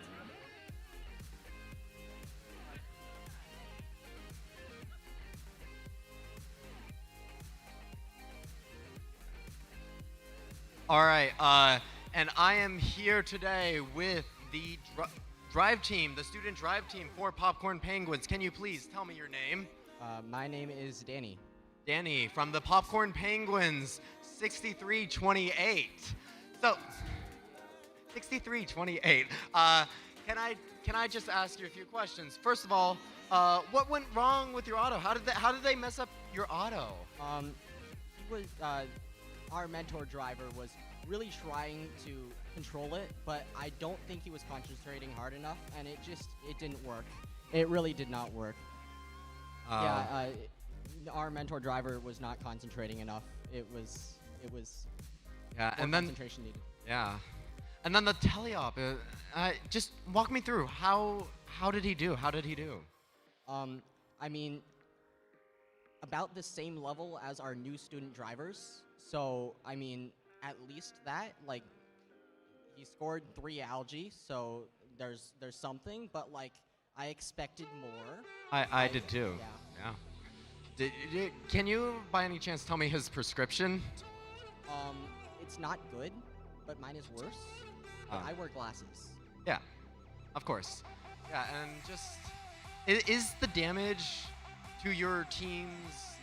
All right, and I am here today with the drive team, the student drive team for Popcorn Penguins. Can you please tell me your name? My name is Danny. Danny from the Popcorn Penguins, 6328. So, 6328. Can I just ask you a few questions? First of all, what went wrong with your auto? How did they mess up your auto? He was our mentor driver was really trying to control it, but I don't think he was concentrating hard enough, and it didn't work. It really did not work. Our mentor driver was not concentrating enough. It was Yeah, more and then concentration needed. Yeah, and then the teleop. Just walk me through how did he do? How did he do? I mean, about the same level as our new student drivers. So I mean, at least that. Like, he scored 3 algae, so there's something. But like, I expected more. I did too. Yeah. Can you, by any chance, tell me his prescription? It's not good, but mine is worse. But I wear glasses. Yeah, of course. Yeah, and just is the damage to your team's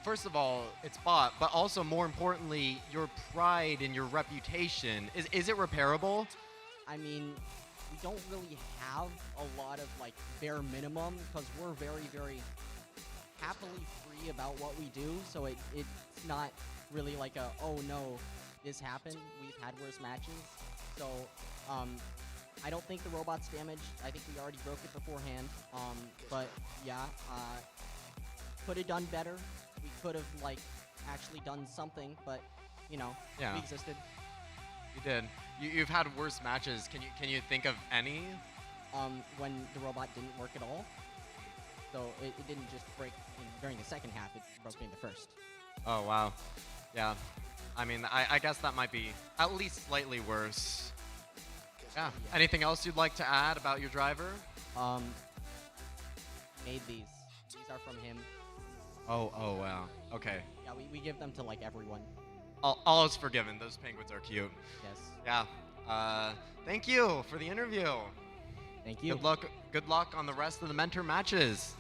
first of all, it's bought, but also more importantly, your pride and your reputation. Is it repairable? I mean, we don't really have a lot of like bare minimum because we're very, very happily free about what we do. So it's not really like a, oh no, this happened. We've had worse matches. So I don't think the robot's damaged. I think we already broke it beforehand. But yeah, could have done better. We could have like actually done something, but you know, Yeah. we existed. You did. You've had worse matches. Can you think of any? When the robot didn't work at all. So it didn't just break during the second half, it broke during the first. Oh, wow. Yeah. I mean, I guess that might be at least slightly worse. Yeah. Anything else you'd like to add about your driver? Made these. These are from him. Oh, wow. Okay. Yeah, we give them to like everyone. All is forgiven. Those penguins are cute. Yes. Yeah. Thank you for the interview. Thank you. Good luck on the rest of the mentor matches.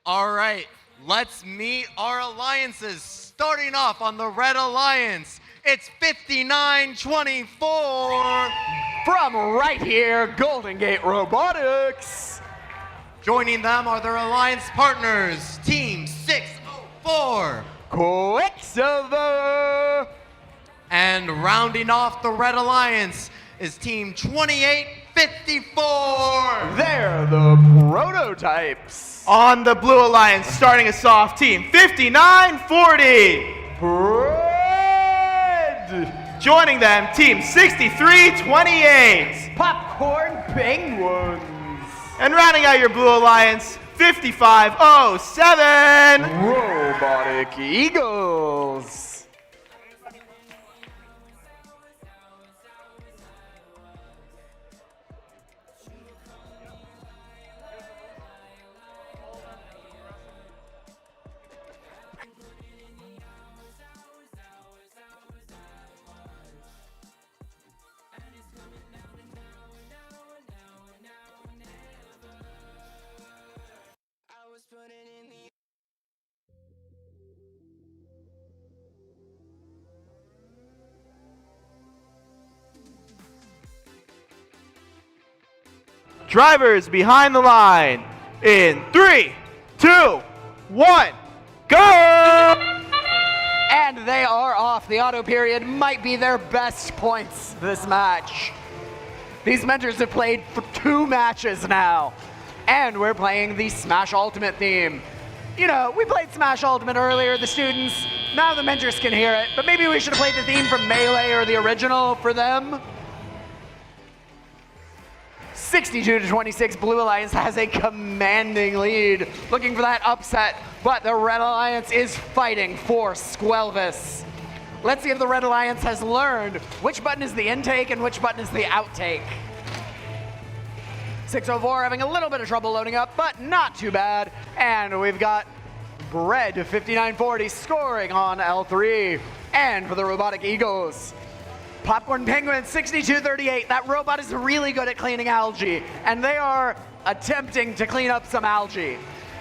All right, let's meet our alliances. Starting off on the Red Alliance, it's 59-24. From right here, Golden Gate Robotics. Joining them are their alliance partners, Team 604. Quicksilver. And rounding off the Red Alliance is Team 2854. They're the prototypes. On the Blue Alliance, starting us off, Team 5940. Bread. Joining them, Team 6328. Popcorn Penguins. And rounding out your Blue Alliance, 5507. Robotic Eagles. Drivers behind the line in 3, 2, 1, go! And they are off. The auto period might be their best points this match. These mentors have played for 2 matches now. And we're playing the Smash Ultimate theme. You know, we played Smash Ultimate earlier, the students. Now the mentors can hear it. But maybe we should have played the theme from Melee or the original for them. 62-26, Blue Alliance has a commanding lead, looking for that upset, but the Red Alliance is fighting for Squelvis. Let's see if the Red Alliance has learned which button is the intake and which button is the outtake. 604 having a little bit of trouble loading up, but not too bad. And we've got Bread 5940 scoring on L3. And for the Robotic Eagles, Popcorn Penguin 6238. That robot is really good at cleaning algae, and they are attempting to clean up some algae.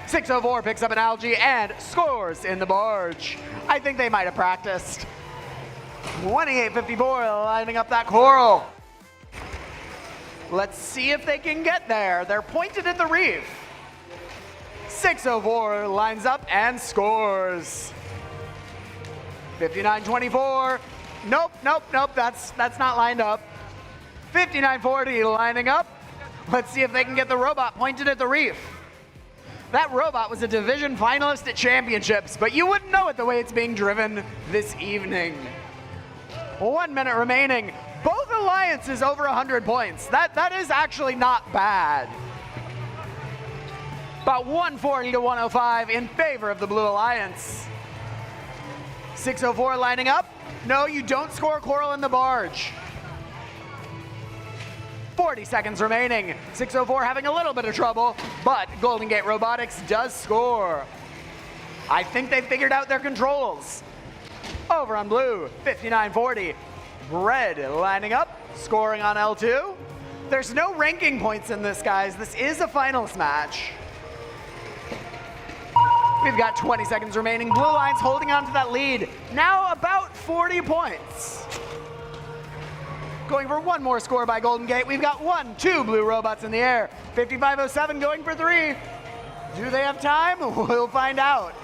604 picks up an algae and scores in the barge. I think they might have practiced. 2854 lining up that coral. Let's see if they can get there. They're pointed at the reef. 604 lines up and scores. 5924. Nope, nope, nope, that's not lined up. 5940 lining up. Let's see if they can get the robot pointed at the reef. That robot was a division finalist at championships, but you wouldn't know it the way it's being driven this evening. 1 minute remaining. Both alliances over 100 points. That is actually not bad. About 140 to 105 in favor of the Blue Alliance. 604 lining up. No, you don't score coral in the barge. 40 seconds remaining. 604 having a little bit of trouble, but Golden Gate Robotics does score. I think they figured out their controls. Over on blue, 5940. Red lining up, scoring on L2. There's no ranking points in this, guys. This is a finals match. We've got 20 seconds remaining. Blue Line's holding on to that lead. Now about 40 points. Going for one more score by Golden Gate. We've got 1, 2 blue robots in the air. 5507 going for 3. Do they have time? We'll find out.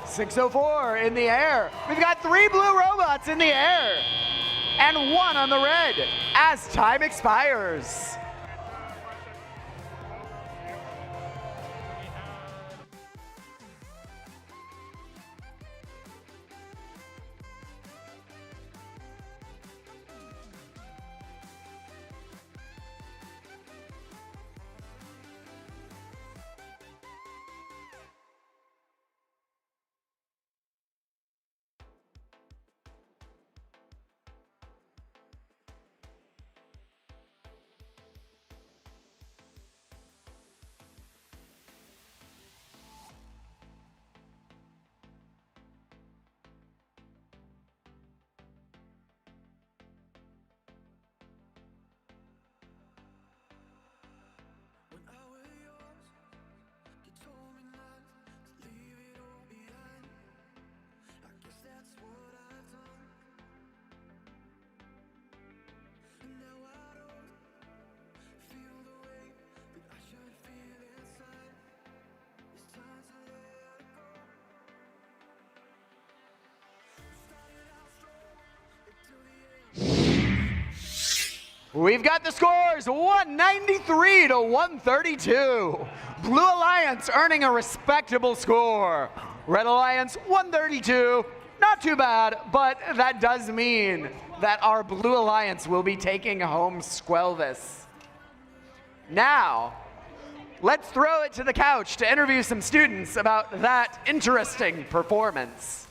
604 in the air. We've got 3 blue robots in the air. And 1 on the red as time expires. We've got the scores 193 to 132. Blue Alliance earning a respectable score. Red Alliance 132. Not too bad, but that does mean that our Blue Alliance will be taking home Squelvis. Now, let's throw it to the couch to interview some students about that interesting performance.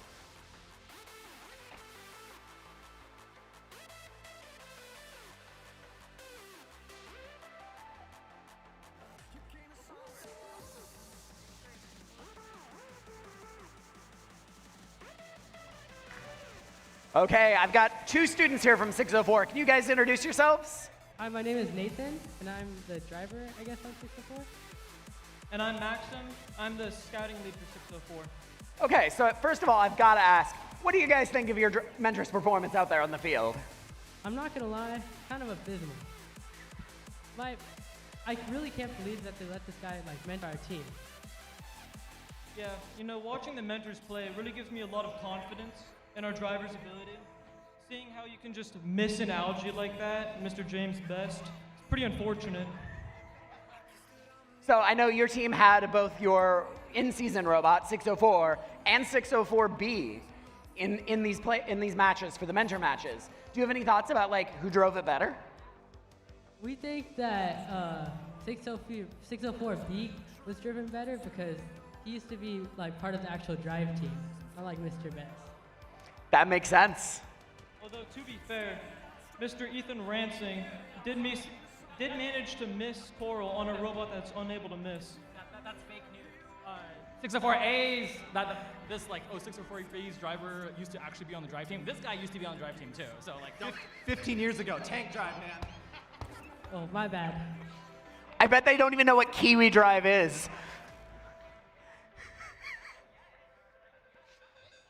Okay, I've got two students here from 604. Can you guys introduce yourselves? Hi, my name is Nathan, and I'm the driver, I guess, on 604. And I'm Maxim. I'm the scouting lead for 604. Okay, so first of all, I've got to ask, what do you guys think of your mentor's performance out there on the field? I'm not gonna lie, kind of abysmal. I really can't believe that they let this guy mentor our team. Yeah, you know, watching the mentors play really gives me a lot of confidence in our driver's ability. Seeing how you can just miss an algae like that, Mr. James Best, it's pretty unfortunate. So I know your team had both your in-season robot, 604, and 604B in these matches, for the mentor matches. Do you have any thoughts about who drove it better? We think that 604B was driven better because he used to be part of the actual drive team, unlike Mr. Best. That makes sense. Although, to be fair, Mr. Ethan Ransing did manage to miss Coral on a robot that's unable to miss. That's fake news. 604A's, 604B's driver used to actually be on the drive team. This guy used to be on the drive team too. So 15 years ago, tank drive, man. Oh, my bad. I bet they don't even know what Kiwi Drive is.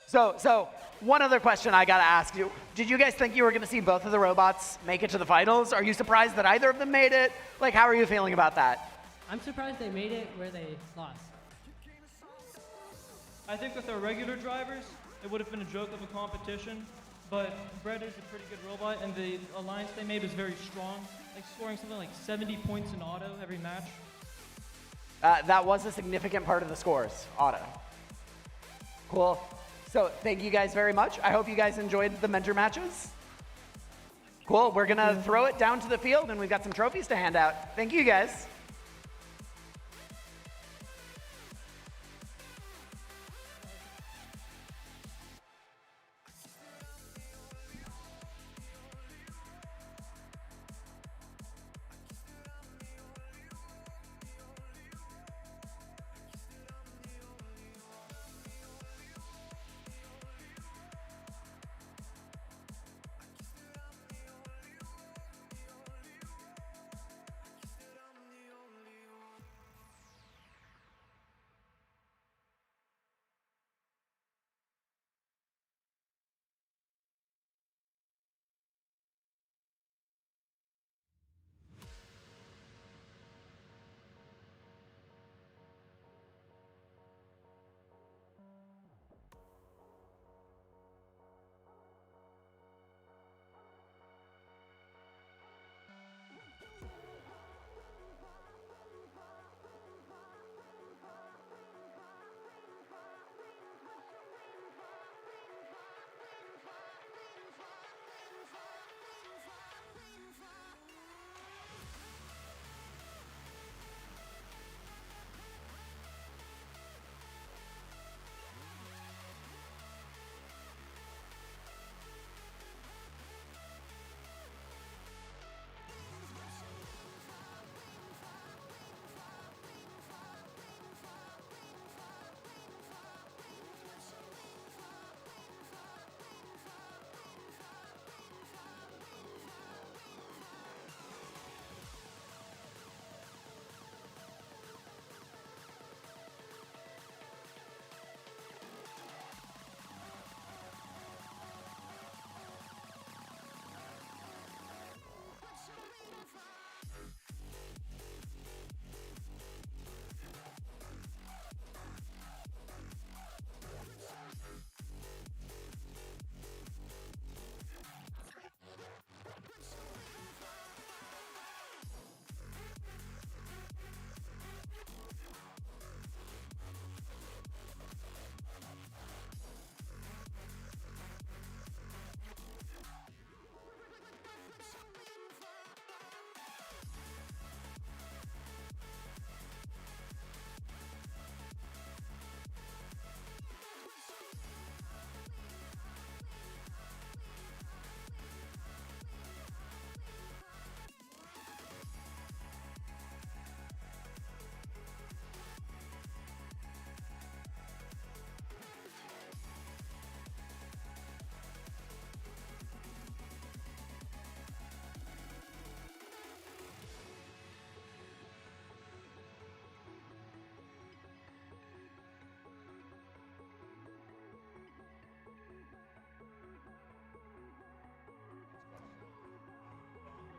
So one other question I gotta ask you. Did you guys think you were gonna see both of the robots make it to the finals? Are you surprised that either of them made it? How are you feeling about that? I'm surprised they made it where they lost. I think with our regular drivers, it would have been a joke of a competition, but Brett is a pretty good robot, and the alliance they made is very strong, scoring something like 70 points in auto every match. That was a significant part of the scores, auto. Cool. So thank you guys very much. I hope you guys enjoyed the mentor matches. Cool, we're gonna throw it down to the field and we've got some trophies to hand out. Thank you guys.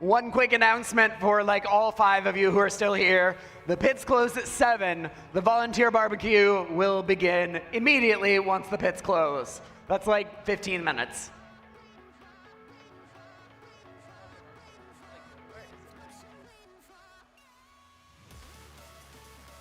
One quick announcement for like all 5 of you who are still here. The pits close at 7. The volunteer barbecue will begin immediately once the pits close. That's like 15 minutes.